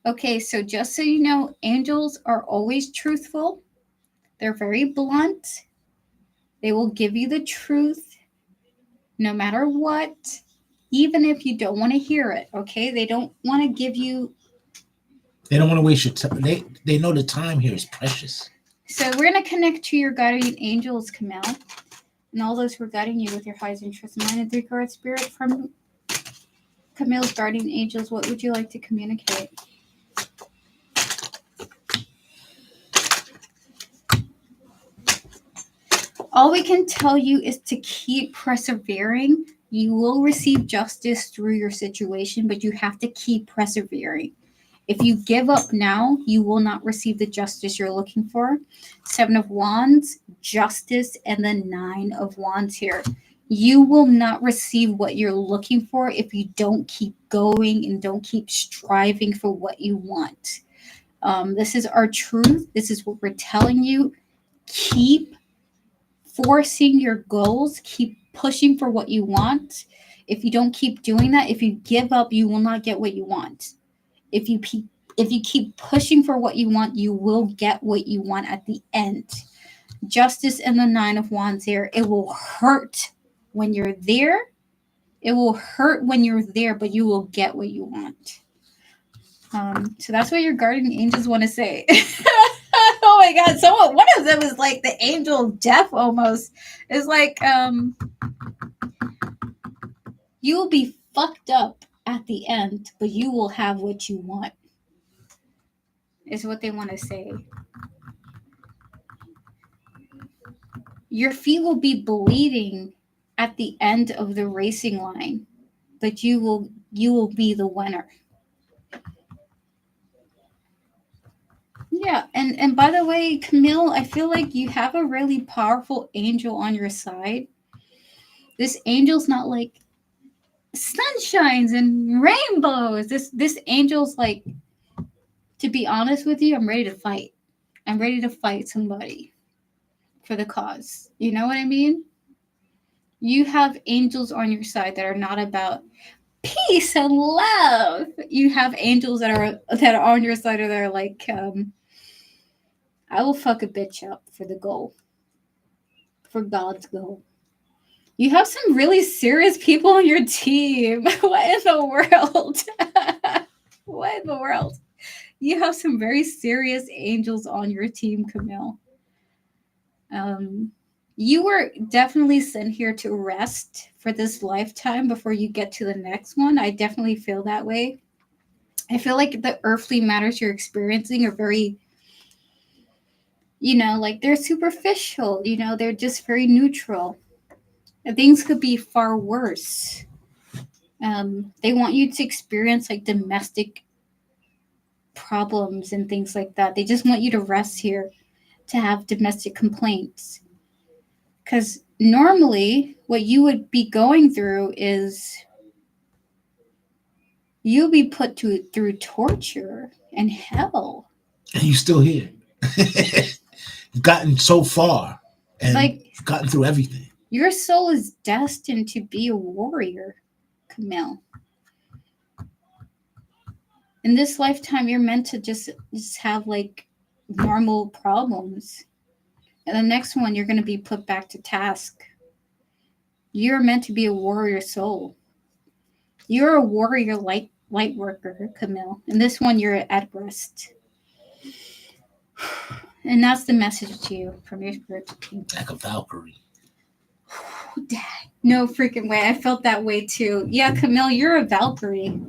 Okay, so just so you know, angels are always truthful. They're very blunt. They will give you the truth no matter what, even if you don't want to hear it, okay? They don't want to give you... They don't want to waste your time. They know the time here is precious. So we're going to connect to your guardian angels, Camille, and all those who are guiding you with your highest interest in mind and three-card spirit from Camille's guardian angels. What would you like to communicate? All we can tell you is to keep persevering. You will receive justice through your situation, but you have to keep persevering. If you give up now, you will not receive the justice you're looking for. 7 of Wands, justice, and the 9 of Wands here. You will not receive what you're looking for if you don't keep going and don't keep striving for what you want. This is our truth. This is what we're telling you. Keep forcing your goals. Keep pushing for what you want. If you don't keep doing that, if you give up, you will not get what you want. If you keep pushing for what you want, you will get what you want at the end. Justice and the 9 of Wands here. It will hurt when you're there. It will hurt when you're there, but you will get what you want. So that's what your guardian angels want to say. Oh my God! One of them is like the angel of death almost. It's like you will be fucked up at the end, but you will have what you want. Is what they want to say. Your feet will be bleeding at the end of the racing line, but you will be the winner. Yeah, and by the way, Camille, I feel like you have a really powerful angel on your side. This angel's not like sunshines and rainbows. This angel's like, to be honest with you, I'm ready to fight. I'm ready to fight somebody for the cause. You know what I mean? You have angels on your side that are not about peace and love. You have angels that are on your side that are like, I will fuck a bitch up for the goal, for God's goal. You have some really serious people on your team. What in the world? What in the world? You have some very serious angels on your team, Camille. You were definitely sent here to rest for this lifetime before you get to the next one. I definitely feel that way. I feel like the earthly matters you're experiencing are very You know, like they're superficial, you know, they're just very neutral. Things could be far worse. They want you to experience like domestic problems and things like that. They just want you to rest here to have domestic complaints. Because normally, what you would be going through is you'll be put through torture and hell. And you're still here. You've gotten so far and Like, you've gotten through everything. Your soul is destined to be a warrior, Camille. In this lifetime, you're meant to just have like normal problems. And the next one, you're going to be put back to task. You're meant to be a warrior soul. You're a warrior light worker, Camille. And this one, you're at rest. And that's the message to you from your spiritual team. Like a Valkyrie. Dang. No freaking way. I felt that way too. Yeah, Camille, you're a Valkyrie.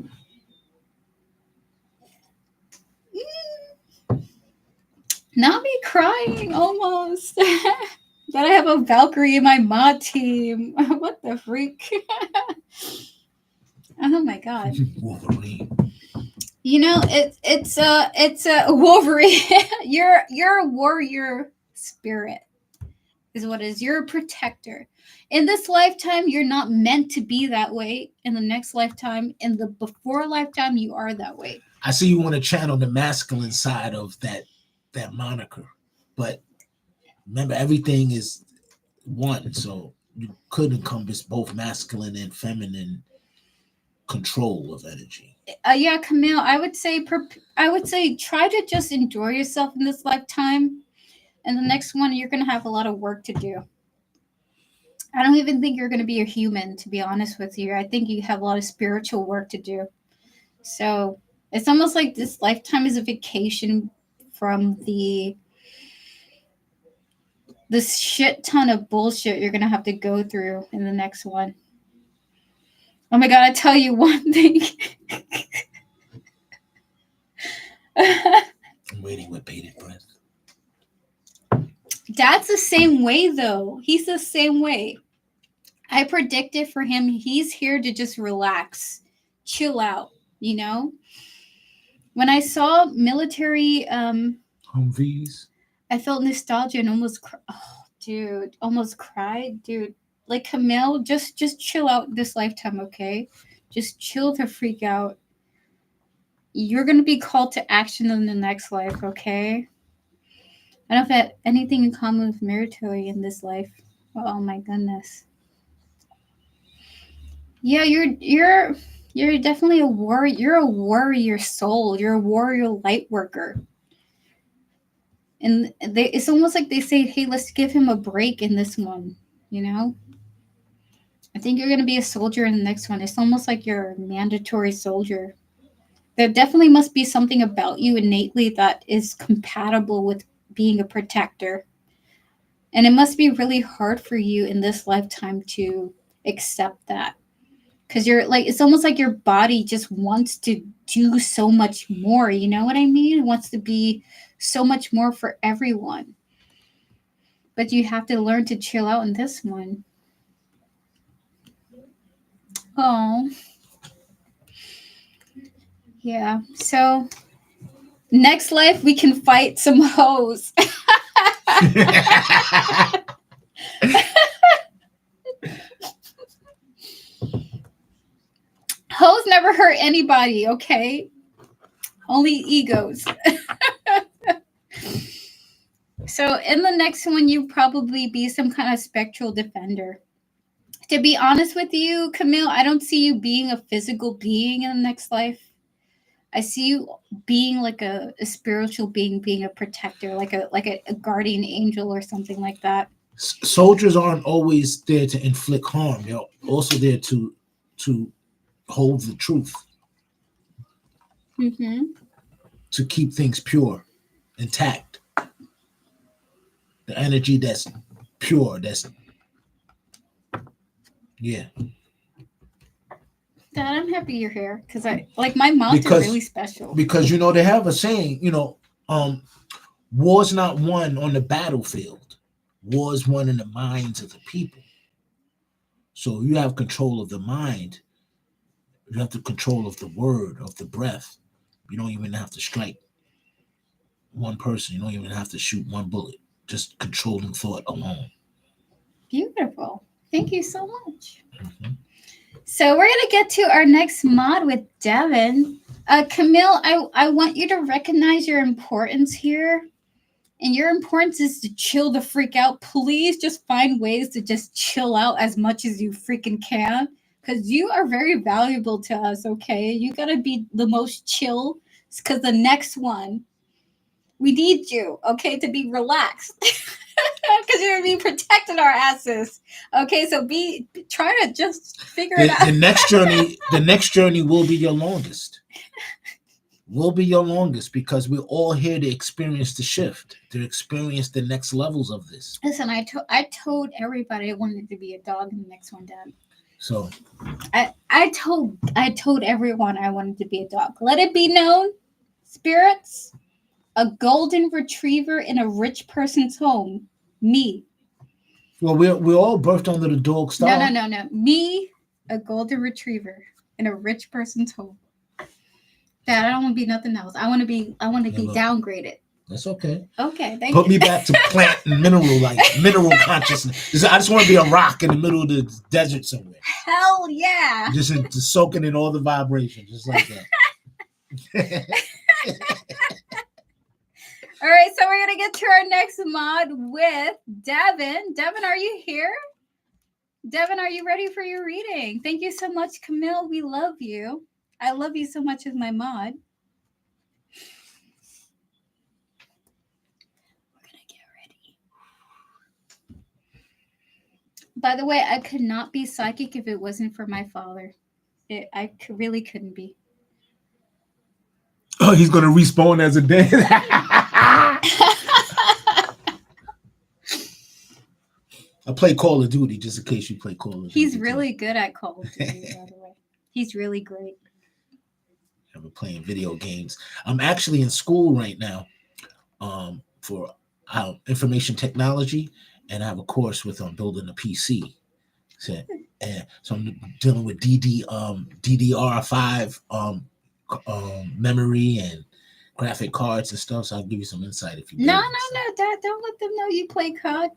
Not me crying almost. That I have a Valkyrie in my mod team. What the freak? Oh my god. Wolverine. You know, it's a Wolverine. You're a warrior spirit, is what it is. You're a protector. In this lifetime, you're not meant to be that way. In the next lifetime, in the before lifetime, you are that way. I see you want to channel the masculine side of that moniker, but remember, everything is one, so you could encompass both masculine and feminine control of energy. Yeah, Camille, I would say try to just enjoy yourself in this lifetime, and the next one you're gonna have a lot of work to do. I don't even think you're gonna be a human, to be honest with you. I think you have a lot of spiritual work to do. So it's almost like this lifetime is a vacation from this shit ton of bullshit you're gonna have to go through in the next one. Oh my god, I tell you one thing. I'm waiting with bated breath. Dad's the same way though. He's the same way. I predicted for him, he's here to just relax, chill out, you know? When I saw military Humvees. I felt nostalgia and almost almost cried, dude. Like Camille, just chill out this lifetime, okay? Just chill the freak out. You're gonna be called to action in the next life, okay? I don't have anything in common with military in this life. Oh my goodness. Yeah, you're definitely a warrior. You're a warrior soul. You're a warrior light worker. And it's almost like they say, hey, let's give him a break in this one, you know? I think you're going to be a soldier in the next one. It's almost like you're a mandatory soldier. There definitely must be something about you innately that is compatible with being a protector. And it must be really hard for you in this lifetime to accept that. Because you're like, it's almost like your body just wants to do so much more. You know what I mean? It wants to be so much more for everyone. But you have to learn to chill out in this one. Oh. Yeah. So next life we can fight some hoes. Hoes never hurt anybody, okay? Only egos. So in the next one, you probably be some kind of spectral defender. To be honest with you, Camille, I don't see you being a physical being in the next life. I see you being like a spiritual being, being a protector, like a guardian angel or something like that. Soldiers aren't always there to inflict harm. They're also there to hold the truth. Mm-hmm. To keep things pure, intact. The energy that's pure, yeah. Dad, I'm happy you're here because I like my moms are really special. Because they have a saying, War's not won on the battlefield. War's won in the minds of the people. So you have control of the mind. You have the control of the word, of the breath. You don't even have to strike one person. You don't even have to shoot one bullet. Just controlling thought alone. Beautiful. Thank you so much. Mm-hmm. So we're going to get to our next mod with Devin. Camille, I want you to recognize your importance here. And your importance is to chill the freak out. Please just find ways to just chill out as much as you freaking can. Because you are very valuable to us, okay? You got to be the most chill. Because the next one, we need you, okay, to be relaxed. Because you're going to be protecting our asses. Okay, so try to just figure it out. The next journey will be your longest. Will be your longest because we're all here to experience the shift, to experience the next levels of this. Listen, I told everybody I wanted to be a dog in the next one, Dad. So I told everyone I wanted to be a dog. Let it be known, spirits, a golden retriever in a rich person's home. Me. Well, we're all birthed under the dog star. No. Me, a golden retriever in a rich person's home. Dad, I don't want to be nothing else. I want to be downgraded. That's okay. Okay, thank Put you. me back to plant and mineral consciousness. I just want to be a rock in the middle of the desert somewhere. Hell yeah. Just soaking in all the vibrations, just like that. All right, so we're going to get to our next mod with Devin. Devin, are you here? Devin, are you ready for your reading? Thank you so much, Camille. We love you. I love you so much as my mod. We're going to get ready. By the way, I could not be psychic if it wasn't for my father. Really couldn't be. Oh, he's going to respawn as a dead. I play Call of Duty just in case you play Call of Duty. He's really good at Call of Duty, by the way. He's really great. I've been playing video games. I'm actually in school right now for information technology, and I have a course with building a PC. So I'm dealing with DDR5 memory and graphic cards and stuff. So I'll give you some insight if you. No, Dad, don't let them know you play COD.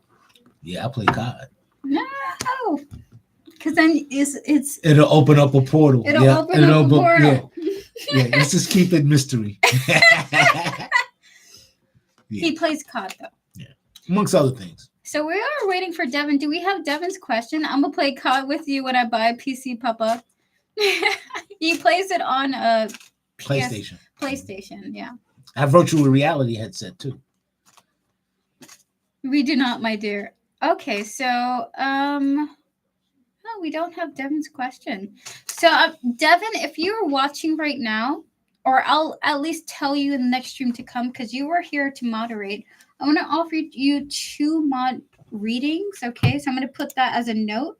Yeah, I play COD. No, because then it'll open up a portal. It'll open up a portal. Yeah, let's just keep it mystery. Yeah. He plays COD though. Yeah, amongst other things. So we are waiting for Devin. Do we have Devin's question? I'm gonna play COD with you when I buy a PC, Papa. He plays it on a PlayStation. PlayStation, yeah. I have virtual reality headset too. We do not, my dear. Okay, so no, we don't have Devin's question. So Devin, if you are watching right now, or I'll at least tell you in the next stream to come because you were here to moderate. I want to offer you 2 mod readings. Okay, so I'm going to put that as a note.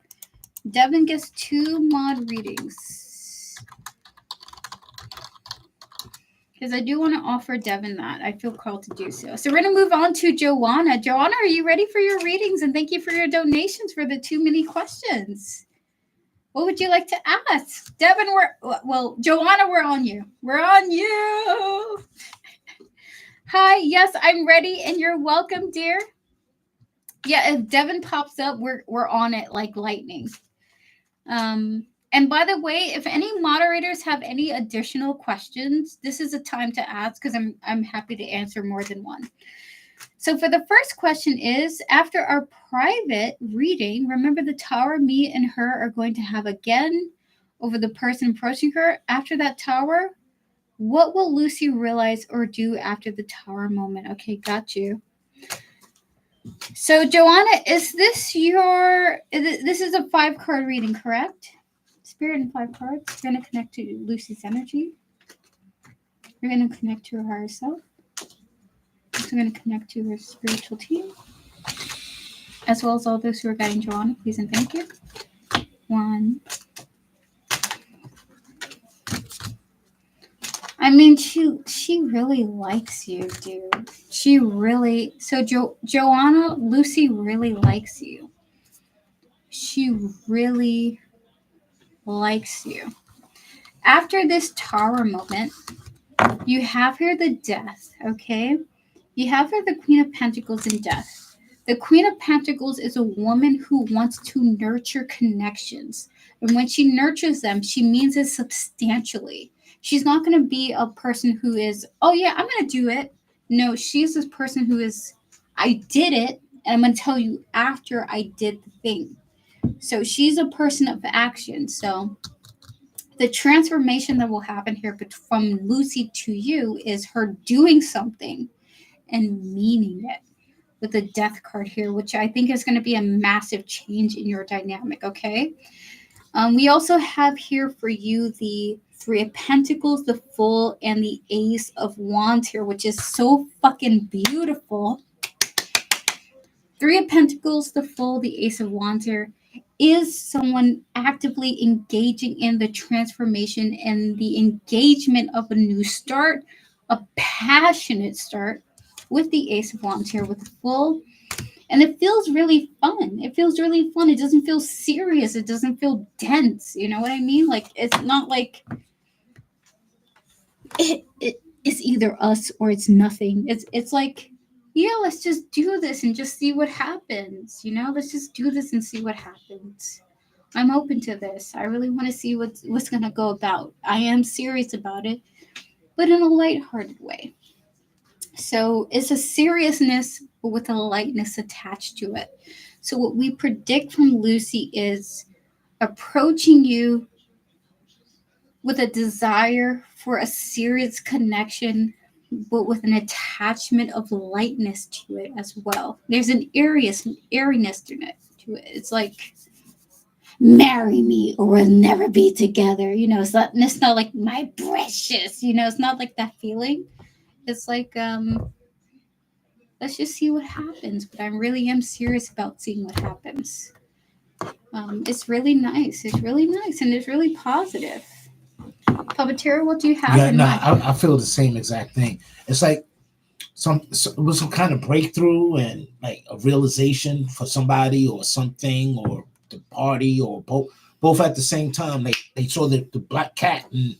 Devin gets 2 mod readings. Because I do want to offer Devin that. I feel called to do so. So we're going to move on to Joanna. Joanna, are you ready for your readings? And thank you for your donations for the 2 mini questions. What would you like to ask? Devin, Joanna, we're on you. We're on you. Hi, yes, I'm ready, and you're welcome, dear. Yeah, if Devin pops up, we're on it like lightning. And by the way, if any moderators have any additional questions, this is a time to ask because I'm happy to answer more than one. So for the first question is, after our private reading, remember the tower me and her are going to have again over the person approaching her. After that tower, what will Lucy realize or do after the tower moment? Okay, got you. So Joanna, is this this is a 5-card reading, correct? Spirit and 5 cards. You're going to connect to Lucy's energy. You're going to connect to her higher self. Also going to connect to her spiritual team, as well as all those who are guiding Joanna. Please and thank you. 1. I mean, she really likes you, dude. She really Joanna, Lucy really likes you. She really likes you. After this tower moment, you have here the death, okay? You have here the Queen of Pentacles and death. The Queen of Pentacles is a woman who wants to nurture connections. And when she nurtures them, she means it substantially. She's not going to be a person who is, oh yeah, I'm going to do it. No, she's this person who is, I did it, and I'm going to tell you after I did the thing. So she's a person of action. So the transformation that will happen here from Lucy to you is her doing something and meaning it with the death card here, which I think is going to be a massive change in your dynamic, okay? We also have here for you the Three of Pentacles, the Fool, and the Ace of Wands here, which is so fucking beautiful. Three of Pentacles, the Fool, the Ace of Wands here is someone actively engaging in the transformation and the engagement of a new start, a passionate start with the Ace of Wands here with the Fool. And it feels really fun. It feels really fun. It doesn't feel serious. It doesn't feel dense. You know what I mean? Like, it's not like it's either us or it's nothing. It's like, yeah, let's just do this and just see what happens. You know, let's just do this and see what happens. I'm open to this. I really want to see what's gonna go about. I am serious about it, but in a lighthearted way. So it's a seriousness, but with a lightness attached to it. So what we predict from Lucy is approaching you with a desire for a serious connection, but with an attachment of lightness to it as well. There's an airiness to it. It's like, marry me or we'll never be together. You know, it's not like my precious. You know, it's not like that feeling. It's like let's just see what happens. But I really am serious about seeing what happens. It's really nice. It's really nice and it's really positive. Puppeteer, what do you have? Yeah, in no, mind? I feel the same exact thing. It's like it was some kind of breakthrough and like a realization for somebody or something or the party or both at the same time. They saw the black cat and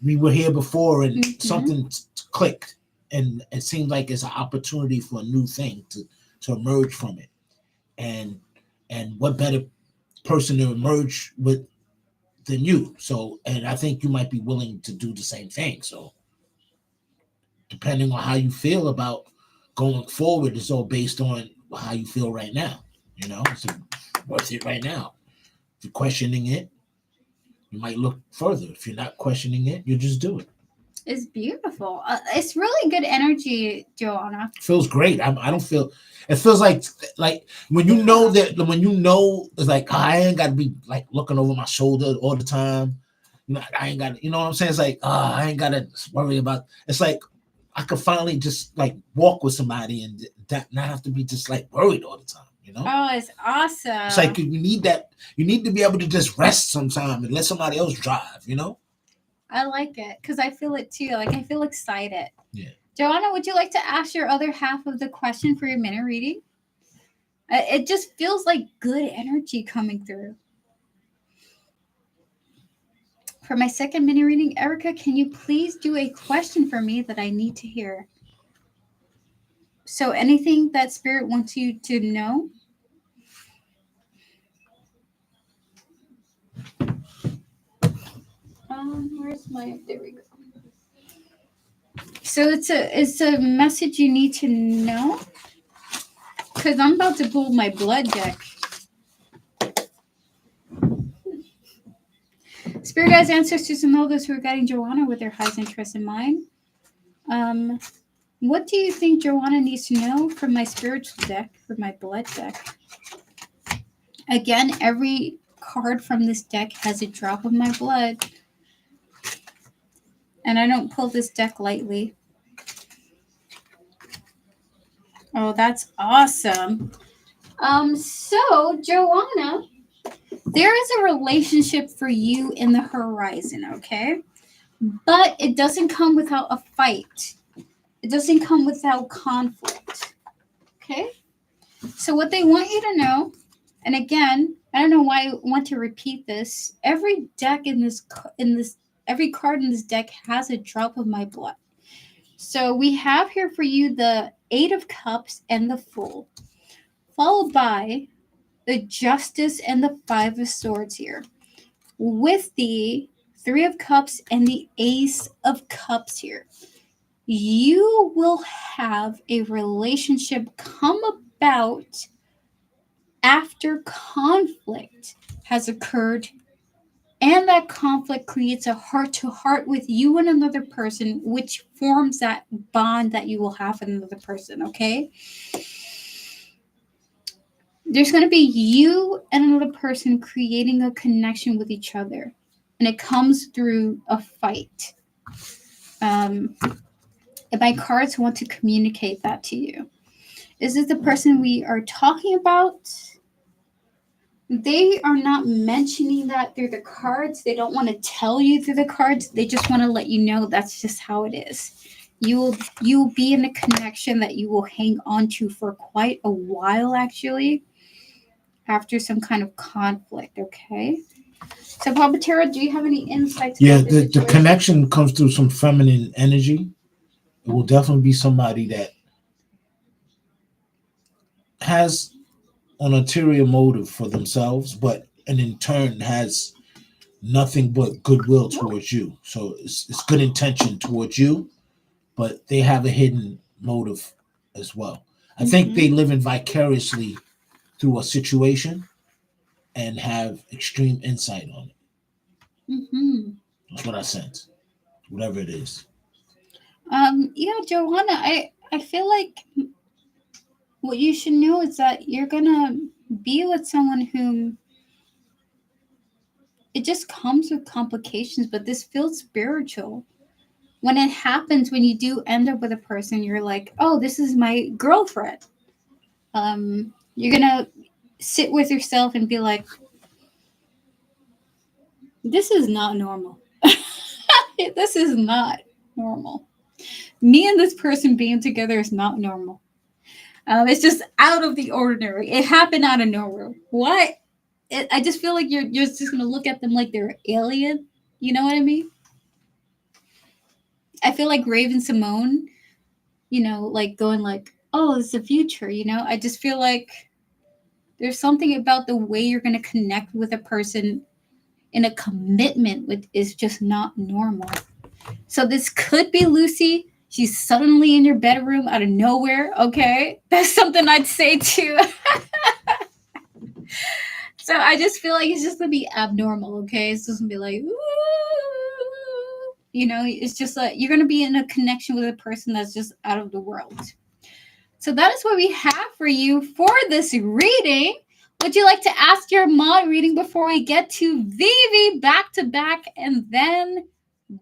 we were here before and something clicked and it seemed like it's an opportunity for a new thing to emerge from it. And what better person to emerge with than you? So, and I think you might be willing to do the same thing. So depending on how you feel about going forward, it's all based on how you feel right now. You know, it's worth it right now. If you're questioning it, you might look further. If you're not questioning it, you just do it. It's beautiful. It's really good energy, Joanna. It feels great. I don't feel. It feels like when you know that when you know it's like I ain't got to be like looking over my shoulder all the time. You know, I ain't got. You know what I'm saying? It's like I ain't got to worry about. It's like I could finally just like walk with somebody and that not have to be just like worried all the time. You know? Oh, it's awesome. It's like you need that. You need to be able to just rest sometime and let somebody else drive. You know? I like it because I feel it too. Like I feel excited. Yeah. Joanna, would you like to ask your other half of the question for your minute reading? It just feels like good energy coming through. For my second mini reading, Erica, can you please do a question for me that I need to hear? So anything that Spirit wants you to know? Where's my, there we go. So it's a message you need to know? Because I'm about to pull my blood deck. Spirit guides, ancestors, and all those who are guiding Joanna with their highest interest in mind. What do you think Joanna needs to know from my spiritual deck, from my blood deck? Again, every card from this deck has a drop of my blood. And I don't pull this deck lightly. Oh, that's awesome. So, Joanna, there is a relationship for you in the horizon, okay? but it doesn't come without a fight. It doesn't come without conflict. Okay? So what they want you to know, and again, I don't know why I want to repeat this. Every deck every card in this deck has a drop of my blood. So we have here for you the Eight of Cups and the Fool, followed by the Justice and the Five of Swords here, with the Three of Cups and the Ace of Cups here. You will have a relationship come about after conflict has occurred, and that conflict creates a heart-to-heart with you and another person, which forms that bond that you will have with another person, okay? There's going to be you and another person creating a connection with each other, and it comes through a fight. And my cards want to communicate that to you. Is this the person we are talking about? They are not mentioning that through the cards. They don't want to tell you through the cards. They just want to let you know that's just how it is. You'll be in a connection that you will hang on to for quite a while, actually, after some kind of conflict, okay? So, Papa Tara, do you have any insights? Yeah, the connection comes through some feminine energy. It will definitely be somebody that has an ulterior motive for themselves, but and in turn has nothing but goodwill towards you. So it's good intention towards you, but they have a hidden motive as well. I think they live in vicariously through a situation and have extreme insight on it. That's what I sense. Whatever it is. Yeah, Joanna, I feel like what you should know is that you're gonna be with someone whom it just comes with complications, but this feels spiritual. When it happens, when you do end up with a person, you're like, oh, this is my girlfriend. You're gonna sit with yourself and be like, this is not normal. This is not normal. Me and this person being together is not normal. It's just out of the ordinary. It happened out of nowhere. What? I just feel like you're just gonna look at them like they're an alien. You know what I mean? I feel like Raven Simone, like going like, oh, it's the future. I just feel like there's something about the way you're gonna connect with a person in a commitment with is just not normal. So this could be Lucy. She's suddenly in your bedroom out of nowhere. Okay, that's something I'd say too. So I just feel like it's just gonna be abnormal. Okay, it's just gonna be like, ooh, it's just like you're gonna be in a connection with a person that's just out of the world. So that is what we have for you for this reading. Would you like to ask your mod reading before we get to Vivi back to back, and then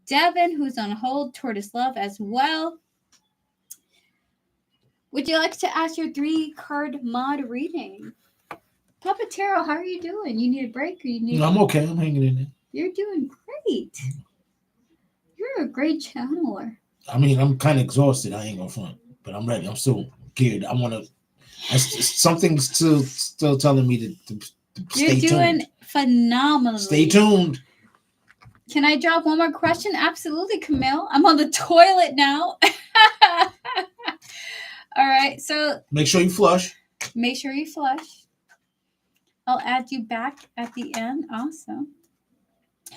Devin, who's on hold, Tortoise Love as well? Would you like to ask your 3-card mod reading? Papa Taro, how are you doing? You need a break or you need... No, I'm okay. I'm hanging in there. You're doing great. You're a great channeler. I mean, I'm kind of exhausted. I ain't gonna front, but I'm ready. I'm still geared. I want to... Something's still telling me to stay tuned. You're doing phenomenally. Stay tuned. Can I drop one more question? Absolutely, Camille. I'm on the toilet now. All right, so... Make sure you flush. Make sure you flush. I'll add you back at the end. Awesome.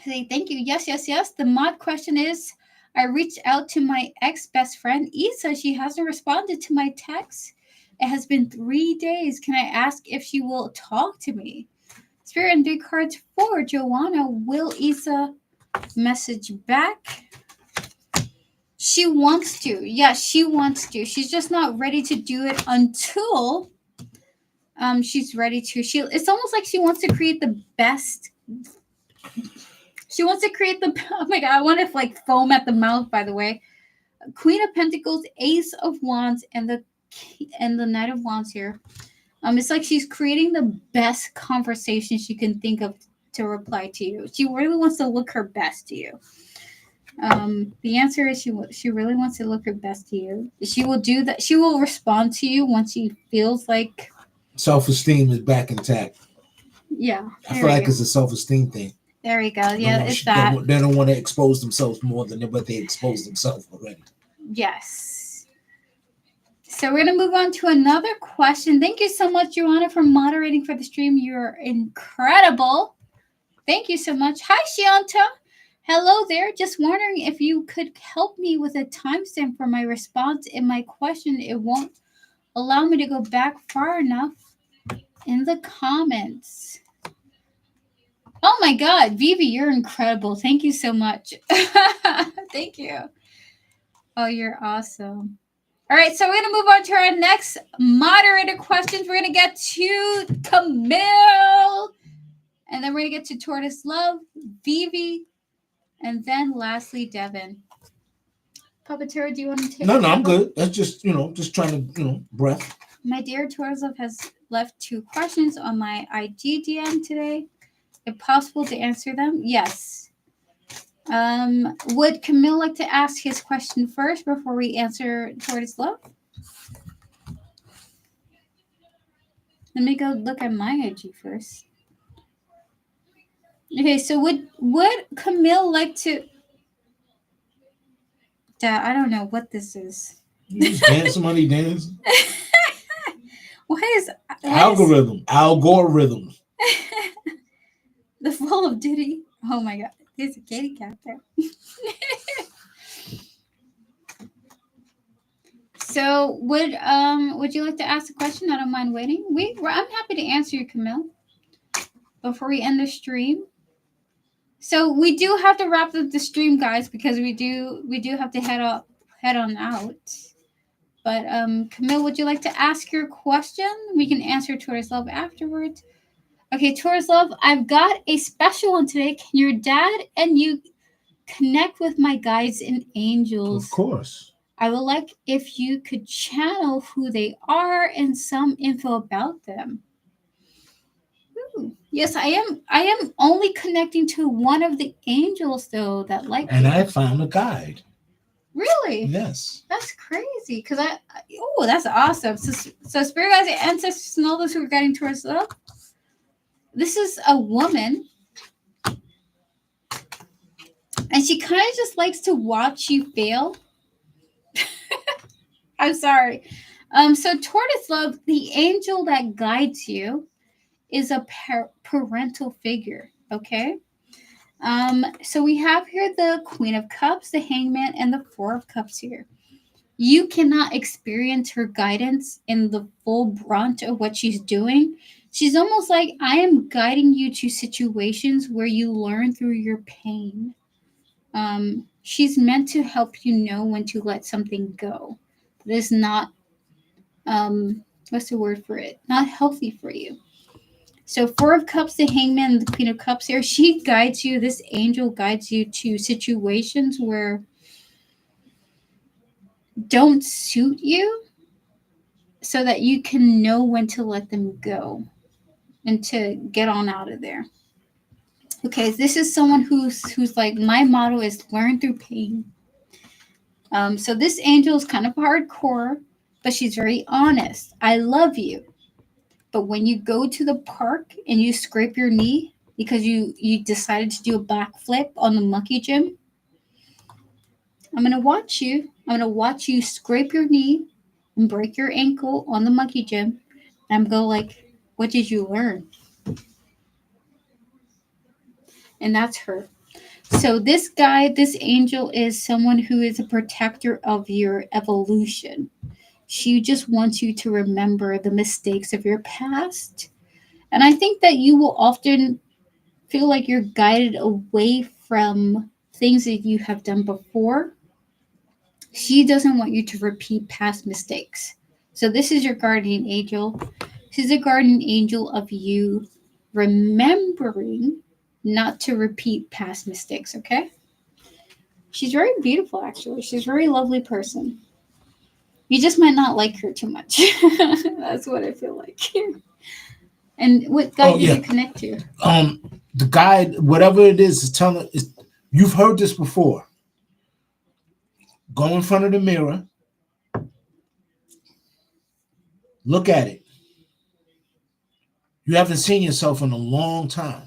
Say thank you. Yes. The mod question is, I reached out to my ex-best friend, Issa. She hasn't responded to my text. It has been 3 days. Can I ask if she will talk to me? Spirit and 3 cards for Joanna. Will Issa message back? She wants to. Yes, she wants to. She's just not ready to do it until she's ready to. It's almost like she wants to create the best. She wants to create the... Oh my God, I want to like foam at the mouth, by the way. Queen of Pentacles, Ace of Wands, and the Knight of Wands here. It's like she's creating the best conversation she can think of to reply to you. She really wants to look her best to you. The answer is she really wants to look her best to you. She will do that. She will respond to you once she feels like Self-esteem is back intact. yeah. I feel like it's a self-esteem thing. There we go. Yeah, it's They that. they don't want to expose themselves more than what they expose themselves already. Yes. So we're gonna move on to another question. Thank you so much, Joanna, for moderating for the stream. You're incredible. Thank you so much. Hi, Shianta. Hello there. Just wondering if you could help me with a timestamp for my response in my question. It won't allow me to go back far enough in the comments. Oh my God, Vivi, you're incredible. Thank you so much. Thank you. Oh, you're awesome. All right, so we're going to move on to our next moderator questions. We're going to get to Camille, and then we're going to get to Tortoise Love, Vivi, and then lastly, Devin. Puppeteer, do you want to take No, I'm good. That's just, just trying to, breath. My dear Tortoise Love has left 2 questions on my IG DM today. If possible to answer them, yes. Would Camille like to ask his question first before we answer Tortoise Love? Let me go look at my IG first. Okay, so would Camille like to? I don't know what this is. You just dance, somebody dance. What is algorithm? The Fall of Duty. Oh my God, there's a kitty cat there. So would you like to ask a question? I don't mind waiting. I'm happy to answer you, Camille. Before we end the stream. So we do have to wrap up the stream, guys, because we do have to head on out. But Camille, would you like to ask your question? We can answer Tortoise Love afterwards. Okay, Tortoise Love, I've got a special one today. Can your dad and you connect with my guides and angels? Of course. I would like if you could channel who they are and some info about them. Ooh, yes, I am only connecting to one of the angels though that like. And I found a guide. Really? Yes. That's crazy. That's awesome. So Spirit Guides and Ancestors know those who are guiding towards love. This is a woman. And she kind of just likes to watch you fail. I'm sorry. So Tortoise Love, the angel that guides you, is a parental figure. Okay. So we have here the Queen of Cups, the Hangman, and the Four of Cups here. You cannot experience her guidance in the full brunt of what she's doing. She's almost like, I am guiding you to situations where you learn through your pain. She's meant to help you know when to let something go. It is not, what's the word for it? Not healthy for you. So Four of Cups, the Hangman, and the Queen of Cups here, she guides you, this angel guides you to situations where don't suit you so that you can know when to let them go and to get on out of there. Okay, this is someone who's like, my motto is learn through pain. So this angel is kind of hardcore, but she's very honest. I love you. But when you go to the park and you scrape your knee because you decided to do a backflip on the monkey gym, I'm going to watch you. I'm going to watch you scrape your knee and break your ankle on the monkey gym. And I'm going like, what did you learn? And that's her. So this angel is someone who is a protector of your evolution. She just wants you to remember the mistakes of your past. And I think that you will often feel like you're guided away from things that you have done before. She doesn't want you to repeat past mistakes. So this is your guardian angel. She's a guardian angel of you remembering not to repeat past mistakes, okay? She's very beautiful, actually. She's a very lovely person. You just might not like her too much. That's what I feel like. And what guide did you connect to? The guide, whatever it is telling, you've heard this before. Go in front of the mirror. Look at it. You haven't seen yourself in a long time.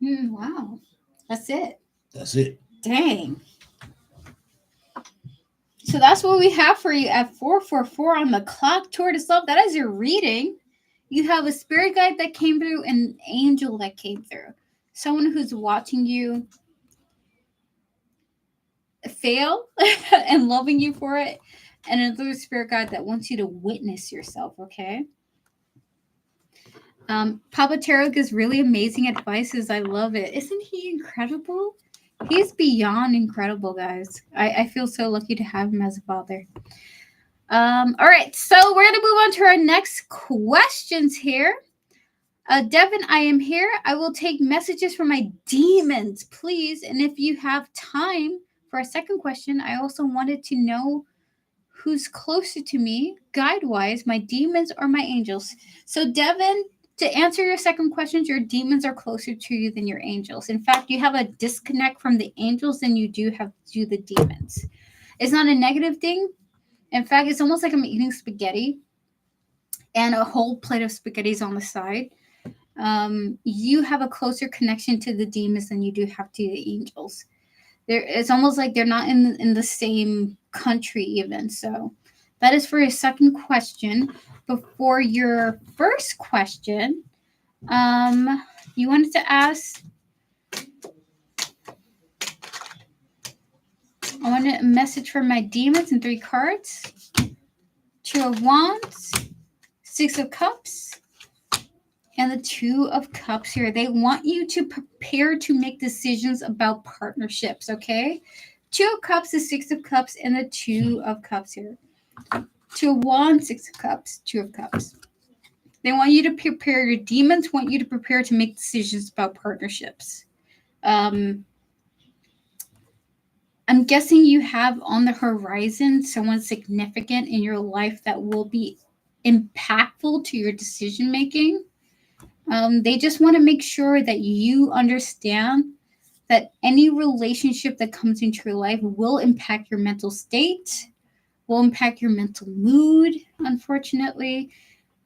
Wow. That's it. That's it. Dang. So that's what we have for you at 4:44 on the clock toward the self. That is your reading. You have a spirit guide that came through and an angel that came through. Someone who's watching you fail and loving you for it. And another spirit guide that wants you to witness yourself, okay? Papa Tarot gives really amazing advices. I love it. Isn't he incredible? He's beyond incredible, guys. I feel so lucky to have him as a father. All right, so we're going to move on to our next questions here. Devin, I am here. I will take messages from my demons, please. And if you have time for a second question, I also wanted to know who's closer to me, guide-wise, my demons or my angels. So, Devin, to answer your second question, your demons are closer to you than your angels. In fact, you have a disconnect from the angels than you do have to the demons. It's not a negative thing. In fact, it's almost like I'm eating spaghetti and a whole plate of spaghetti is on the side. You have a closer connection to the demons than you do have to the angels. It's almost like they're not in the same country even. So that is for your second question. Before your first question, you wanted to ask, I wanted a message from my demons and 3 cards. 2 of Wands, 6 of Cups, and the 2 of Cups here. They want you to prepare to make decisions about partnerships, okay? 2 of Cups, the 6 of Cups, and the 2 of Cups here. 2 of Wands, 6 of Cups, 2 of Cups. They want you to prepare. Your demons want you to prepare to make decisions about partnerships. I'm guessing you have on the horizon someone significant in your life that will be impactful to your decision making. They just want to make sure that you understand that any relationship that comes into your life will impact your mental state, will impact your mental mood, unfortunately.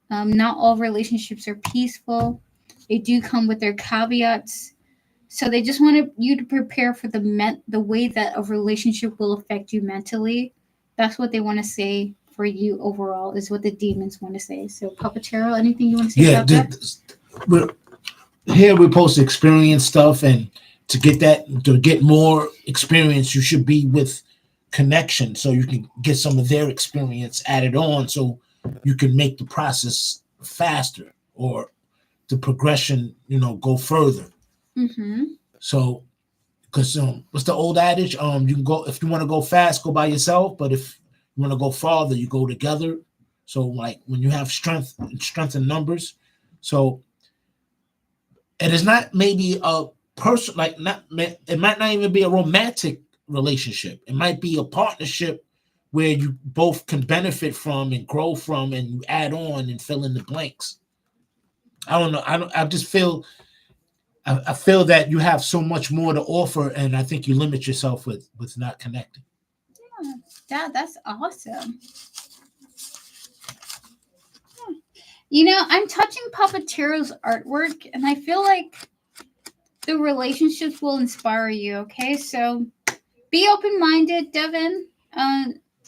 Not all relationships are peaceful. They do come with their caveats. So they just want you to prepare for the way that a relationship will affect you mentally. That's what they want to say for you overall, is what the demons want to say. So, Papa Tarot, anything you want to say about that? We're supposed to experience stuff, and to get more experience, you should be with connection, so you can get some of their experience added on, so you can make the process faster, or the progression, go further. Mm-hmm. So, because what's the old adage? You can go, if you want to go fast, go by yourself, but if you want to go farther, you go together. So, like when you have strength in numbers, so it is not maybe a person, like it might not even be a romantic relationship. It might be a partnership where you both can benefit from and grow from, and you add on and fill in the blanks. I don't know. I just feel. I feel that you have so much more to offer, and I think you limit yourself with not connecting. Yeah, that's awesome. I'm touching Papa Taro's artwork, and I feel like the relationships will inspire you, okay? So be open-minded, Devin.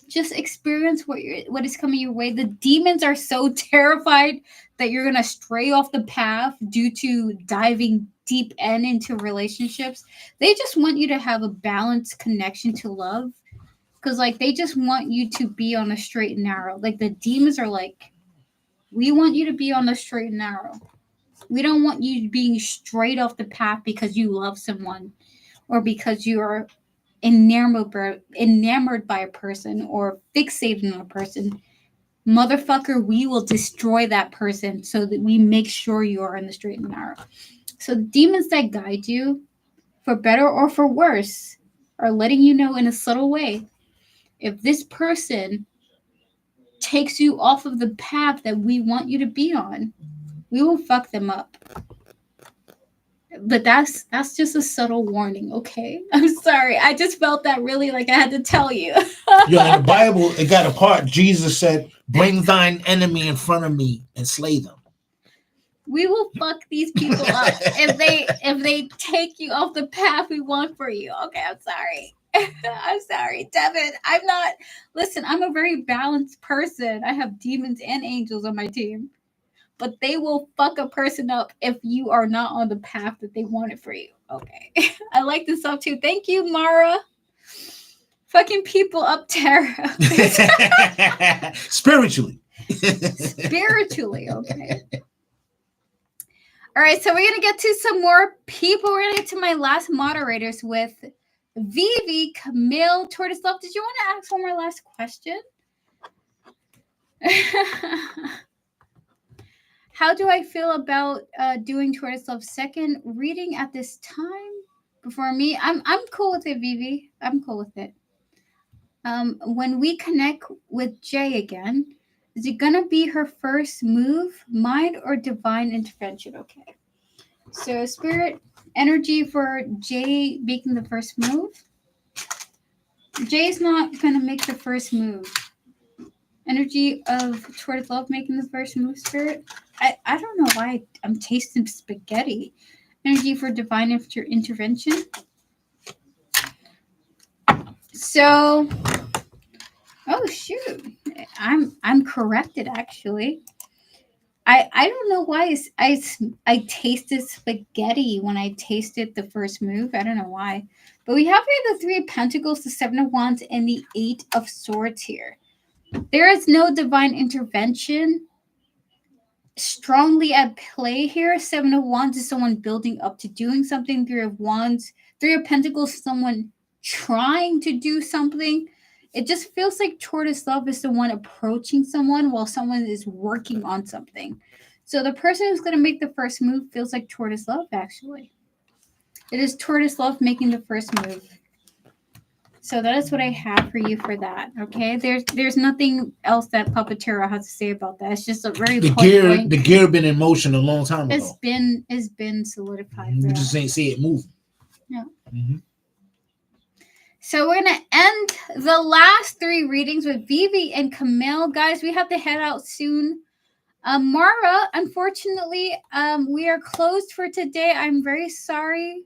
Just experience what is coming your way. The demons are so terrified that you're going to stray off the path due to diving deep into relationships. They just want you to have a balanced connection to love, because they just want you to be on a straight and narrow. Like, the demons are like, we want you to be on the straight and narrow. We don't want you being straight off the path because you love someone, or because you are enamored by a person or fixated on a person. Motherfucker, we will destroy that person so that we make sure you are in the straight and narrow. So the demons that guide you, for better or for worse, are letting you know in a subtle way, if this person takes you off of the path that we want you to be on, we will fuck them up. But that's just a subtle warning, okay? I'm sorry. I just felt that really like I had to tell you. Yo, in the Bible, it got a part. Jesus said, "Bring thine enemy in front of me and slay them." We will fuck these people up if they take you off the path we want for you. Okay, I'm sorry. I'm sorry, Devin. I'm not. Listen, I'm a very balanced person. I have demons and angels on my team, but they will fuck a person up if you are not on the path that they wanted for you. Okay, I like this stuff too. Thank you, Mara. Fucking people up, Tara. Spiritually. Spiritually, okay. All right, so we're going to get to some more people. We're going to get to my last moderators with Vivi, Camille, Tortoise Love. Did you want to ask one more last question? How do I feel about doing Tortoise Love's second reading at this time before me? I'm cool with it, Vivi. I'm cool with it. When we connect with Jay again, is it going to be her first move, mind, or divine intervention? Okay. So spirit energy for Jay making the first move. Jay's not going to make the first move. Energy of Tortoise Love making the first move, spirit. I don't know why I'm tasting spaghetti. Energy for divine intervention. So, oh shoot, I'm corrected actually. I don't know why I tasted spaghetti when I tasted the first move. I don't know why. But we have here the 3 of Pentacles, the 7 of Wands, and the 8 of Swords here. There is no divine intervention strongly at play here. 7 of Wands is someone building up to doing something. 3 of Wands, 3 of Pentacles, someone trying to do something. It just feels like Tortoise Love is the one approaching someone while someone is working on something. So the person who's going to make the first move feels like Tortoise Love, actually. It is Tortoise Love making the first move. So that is what I have for you for that. Okay, there's nothing else that Puppeteero has to say about that. It's just a very the gear been in motion a long time ago. It's been solidified. You just ain't see it moving. Yeah. Mm-hmm. So we're gonna end the last 3 readings with Vivi and Camille, guys. We have to head out soon. Mara, unfortunately, we are closed for today. I'm very sorry.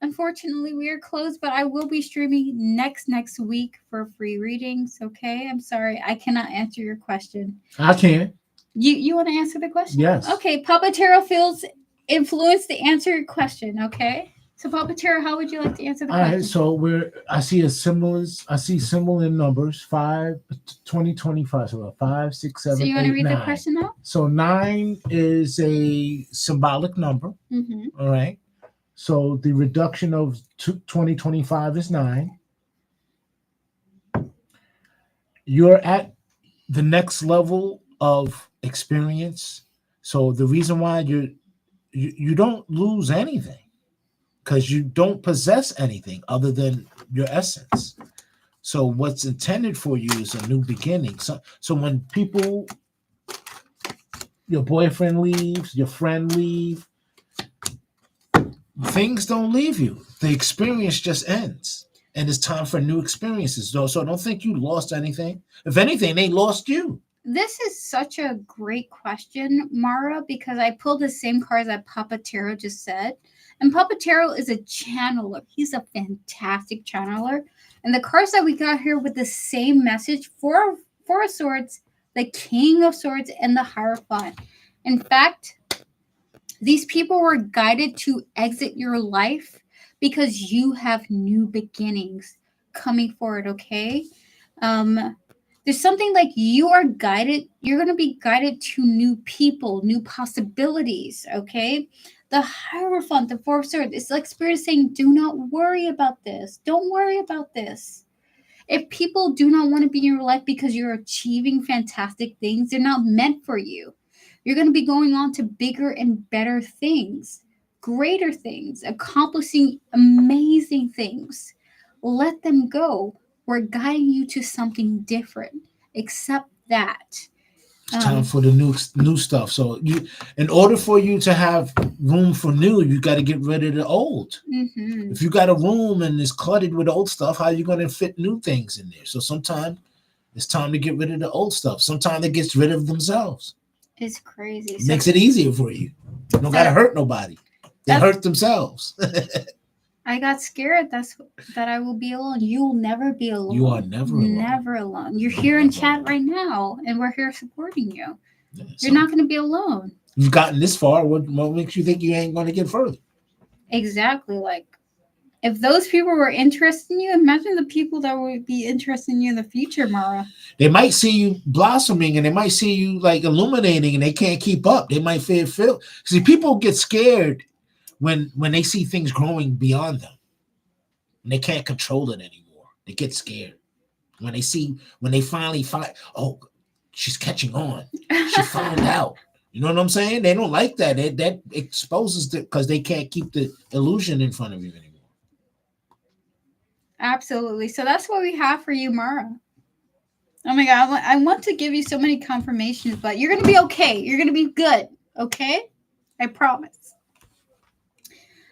Unfortunately, we are closed, but I will be streaming next week for free readings. Okay, I'm sorry, I cannot answer your question. I can. You want to answer the question? Yes. Okay, Puppeteero feels influenced to answer your question. Okay, so Puppeteero, how would you like to answer the question? All right, so I see similar numbers 5, 20, 25. So 5, 6, 7. So you want to read 9. the question now? So 9 is a symbolic number. Mm-hmm. All right. So the reduction of 2025 is 9. You're at the next level of experience. So the reason why you don't lose anything, because you don't possess anything other than your essence. So what's intended for you is a new beginning. So when people, your boyfriend leaves, your friend leave, things don't leave you. The experience just ends. And it's time for new experiences. So don't think you lost anything. If anything, they lost you. This is such a great question, Mara, because I pulled the same cards that Puppeteero just said. And Puppeteero is a channeler. He's a fantastic channeler. And the cards that we got here with the same message, Four of Swords, the King of Swords, and the Hierophant. In fact, these people were guided to exit your life because you have new beginnings coming forward, okay? There's something like you are guided. You're going to be guided to new people, new possibilities, okay? The Hierophant, the 4 of Swords, it's like Spirit saying, do not worry about this. Don't worry about this. If people do not want to be in your life because you're achieving fantastic things, they're not meant for you. You're going to be going on to bigger and better things, greater things, accomplishing amazing things. Let them go. We're guiding you to something different. Accept that. It's time for the new stuff. So in order for you to have room for new, you got to get rid of the old. Mm-hmm. If you got a room and it's cluttered with old stuff, how are you going to fit new things in there? So sometimes it's time to get rid of the old stuff. Sometimes it gets rid of themselves. It's crazy. It makes it easier for you. You don't got to hurt nobody. They hurt themselves. I got scared that I will be alone. You will never be alone. You are never alone. Never alone. You're here in chat right now, and we're here supporting you. Yeah, You're not going to be alone. You've gotten this far. What makes you think you ain't going to get further? Exactly. Like, if those people were interested in you, imagine the people that would be interested in you in the future, Mara. They might see you blossoming, and they might see you like illuminating, and they can't keep up. They might feel. See, people get scared when they see things growing beyond them, and they can't control it anymore. They get scared when they finally find, oh, she's catching on. She found out. You know what I'm saying? They don't like that. That exposes it because they can't keep the illusion in front of you anymore. Absolutely. So that's what we have for you, Mara. Oh my God, I want to give you so many confirmations, but you're going to be okay. You're going to be good. Okay? I promise.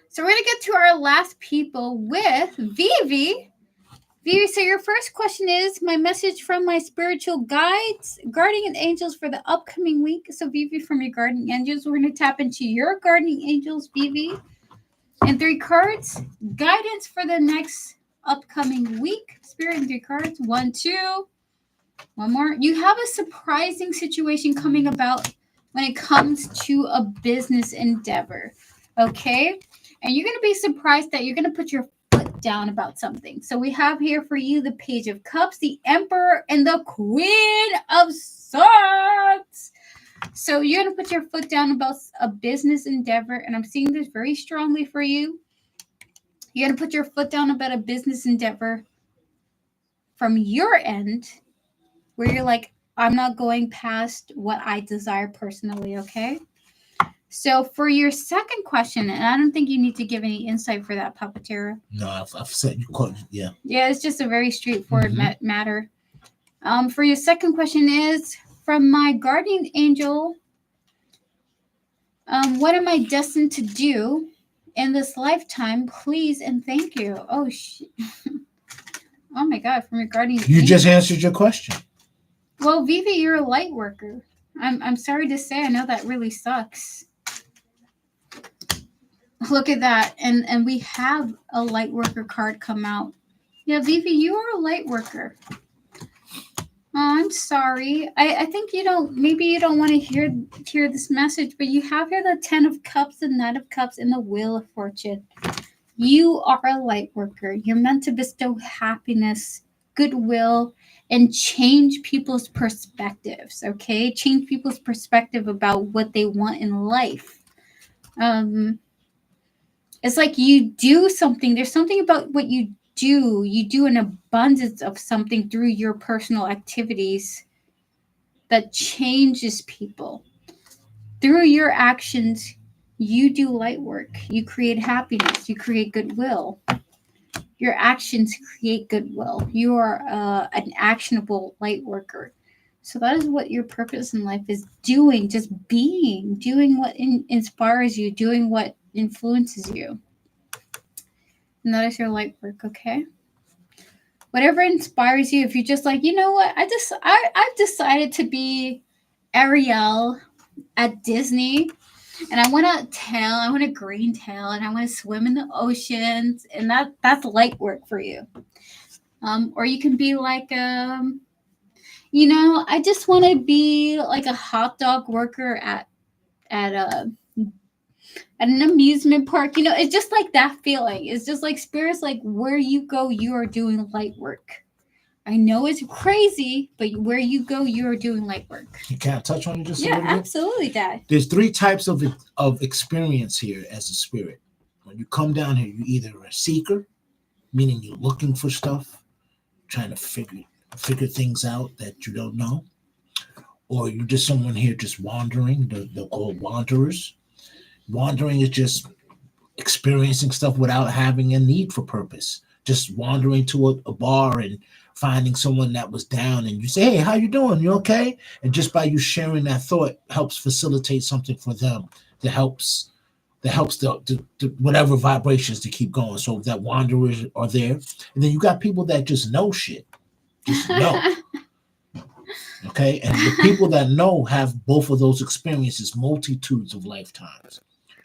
So we're going to get to our last people with Vivi. Vivi, so your first question is my message from my spiritual guides, guardian angels for the upcoming week. So Vivi, from your guardian angels, we're going to tap into your guardian angels, Vivi. And 3 cards, guidance for the next upcoming week. Spirit and 3 cards. 1, 2. One more. You have a surprising situation coming about when it comes to a business endeavor. Okay? And you're going to be surprised that you're going to put your foot down about something. So we have here for you the Page of Cups, the Emperor, and the Queen of Swords. So you're going to put your foot down about a business endeavor, and I'm seeing this very strongly for you. You're going to put your foot down about a business endeavor from your end, where you're like, I'm not going past what I desire personally, okay? So for your second question, and I don't think you need to give any insight for that, Puppeteer. No, I've said you quote, yeah. Yeah, it's just a very straightforward matter. For your second question is, from my guardian angel, what am I destined to do in this lifetime? Please and thank you. Oh, oh my God, from your guardian angel. You just answered your question. Well, Vivi, you're a light worker. I'm sorry to say, I know that really sucks. Look at that. And we have a light worker card come out. Yeah, Vivi, you are a light worker. Oh, I'm sorry. I think maybe you don't want to hear this message, but you have here the 10 of Cups, the Knight of Cups, and the Wheel of Fortune. You are a light worker. You're meant to bestow happiness, goodwill, and change people's perspectives, okay? Change people's perspective about what they want in life. It's like you do something. There's something about what you do. You do an abundance of something through your personal activities that changes people. Through your actions, you do light work. You create happiness. You create goodwill. Your actions create goodwill. You are an actionable light worker. So that is what your purpose in life is doing. Just being. Doing what inspires you. Doing what influences you. And that is your light work, okay? Whatever inspires you. If you're just like, you know what? I've decided to be Ariel at Disney. And I want a tail, I want a green tail, and I want to swim in the oceans, and that's light work for you. Or you can be like, I just want to be like a hot dog worker at an amusement park. It's just like that feeling. It's just like spirits, like where you go, you are doing light work. I know it's crazy, but where you go, you are doing light work. Can I touch on it just a Yeah, little bit? absolutely, Dad. There's 3 types of experience here as a spirit. When you come down here, you're either a seeker, meaning you're looking for stuff, trying to figure things out that you don't know, or you're just someone here just wandering. They're called wanderers. Wandering is just experiencing stuff without having a need for purpose. Just wandering to a bar and finding someone that was down, and you say, hey, how you doing? You okay? And just by you sharing that thought helps facilitate something for them that helps the whatever vibrations to keep going. So that wanderers are there. And then you got people that just know shit. Just know. Okay. And the people that know have both of those experiences multitudes of lifetimes.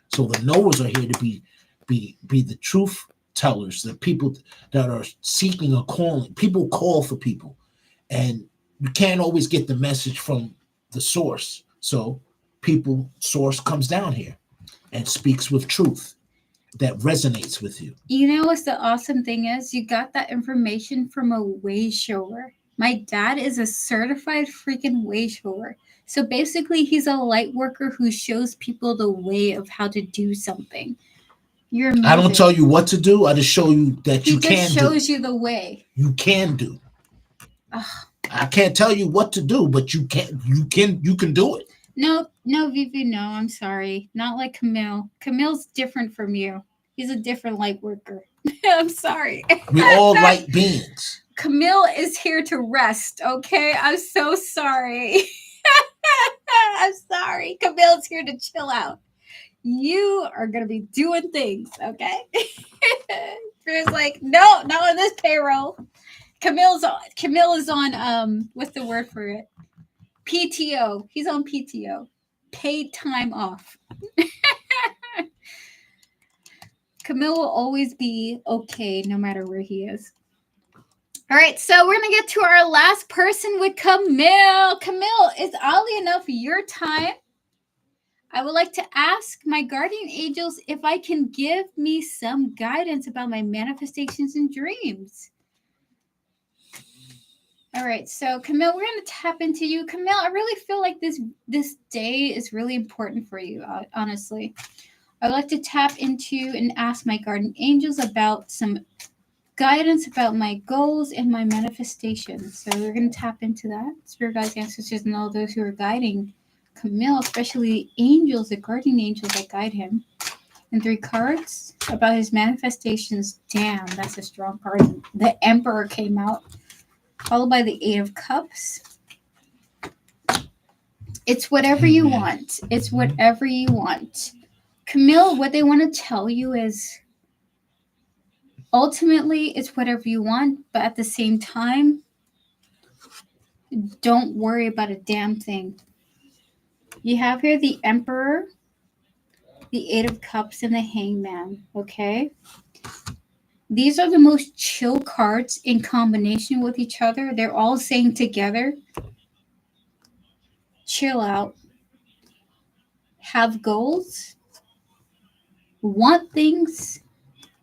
So the knowers are here to be the truth tellers, the people that are seeking or calling. People call for people. And you can't always get the message from the source. So source comes down here and speaks with truth that resonates with you. You know what's the awesome thing is? You got that information from a way shower. My dad is a certified freaking way shower. So basically, he's a light worker who shows people the way of how to do something. You're amazing. I don't tell you what to do. I just show you that you can do. He just shows you the way. You can do. Ugh. I can't tell you what to do, but you can do it. No, Vivi, no, I'm sorry. Not like Camille. Camille's different from you. He's a different light worker. I'm sorry. We're all light beings. Camille is here to rest, okay? I'm so sorry. I'm sorry. Camille's here to chill out. You are going to be doing things, okay? Drew's like, no, not on this payroll. Camille is on, what's the word for it? PTO. He's on PTO. Paid time off. Camille will always be okay no matter where he is. All right, so we're going to get to our last person with Camille. Camille, it's oddly enough your time. I would like to ask my guardian angels if I can give me some guidance about my manifestations and dreams. All right, so Camille, we're going to tap into you. Camille, I really feel like this day is really important for you, honestly. I would like to tap into and ask my guardian angels about some guidance about my goals and my manifestations. So we're going to tap into that. Spirit guides, ancestors, and all those who are guiding Camille, especially angels, the guardian angels that guide him. And 3 cards about his manifestations. Damn, that's a strong card. The Emperor came out, followed by the 8 of Cups. It's whatever you want. It's whatever you want. Camille, what they want to tell you is ultimately it's whatever you want, but at the same time, don't worry about a damn thing. You have here the Emperor, the 8 of Cups, and the Hangman, okay? These are the most chill cards in combination with each other. They're all saying together, chill out, have goals, want things,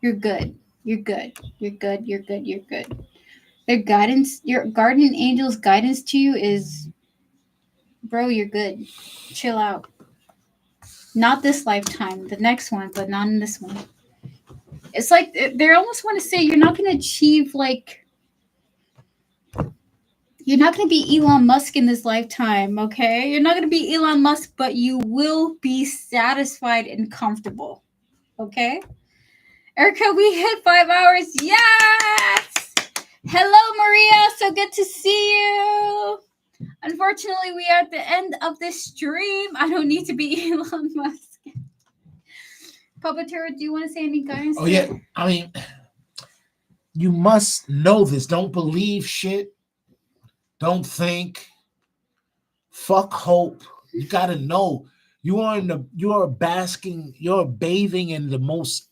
you're good. You're good. You're good. You're good. You're good. Their guidance, your guardian angel's guidance to you is, bro, you're good. Chill out. Not this lifetime, the next one, but not in this one. It's like they almost want to say you're not going to achieve, like, you're not going to be Elon Musk in this lifetime, okay? You're not going to be Elon Musk, but you will be satisfied and comfortable, okay? Erica, we hit 5 hours. Yes! Hello, Maria. So good to see you. Unfortunately, we are at the end of this stream. I don't need to be Elon Musk. Papa Terra, do you want to say any guidance? Oh, yeah. I mean, you must know this. Don't believe shit. Don't think. Fuck hope. You got to know. You're bathing in the most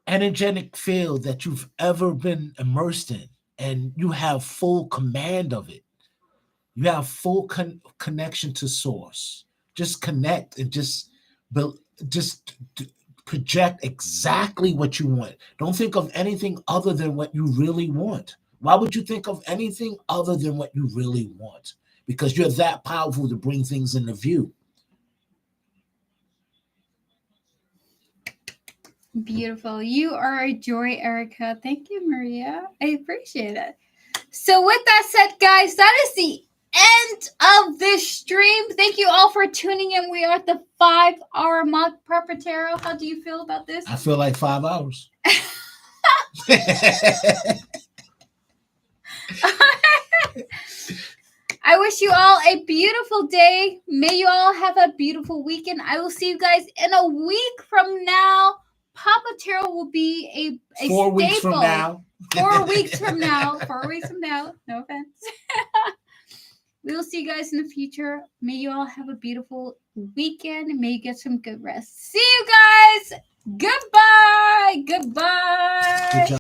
energetic field that you've ever been immersed in, and you have full command of it. You have full connection to source. Just connect and just project exactly what you want. Don't think of anything other than what you really want. Why would you think of anything other than what you really want? Because you're that powerful to bring things into view. Beautiful. You are a joy, Erica. Thank you, Maria. I appreciate it. So with that said, guys, that is the end of this stream. Thank you all for tuning in. We are at the 5-hour mark. Perpetero, how do you feel about this? I feel like 5 hours. I wish you all a beautiful day. May you all have a beautiful weekend. I will see you guys in a week from now. Papa Terrell will be a 4 weeks staple. from now. 4 weeks from now. 4 weeks from now. No offense. We will see you guys in the future. May you all have a beautiful weekend and may you get some good rest. See you guys. Goodbye. Goodbye. Good job.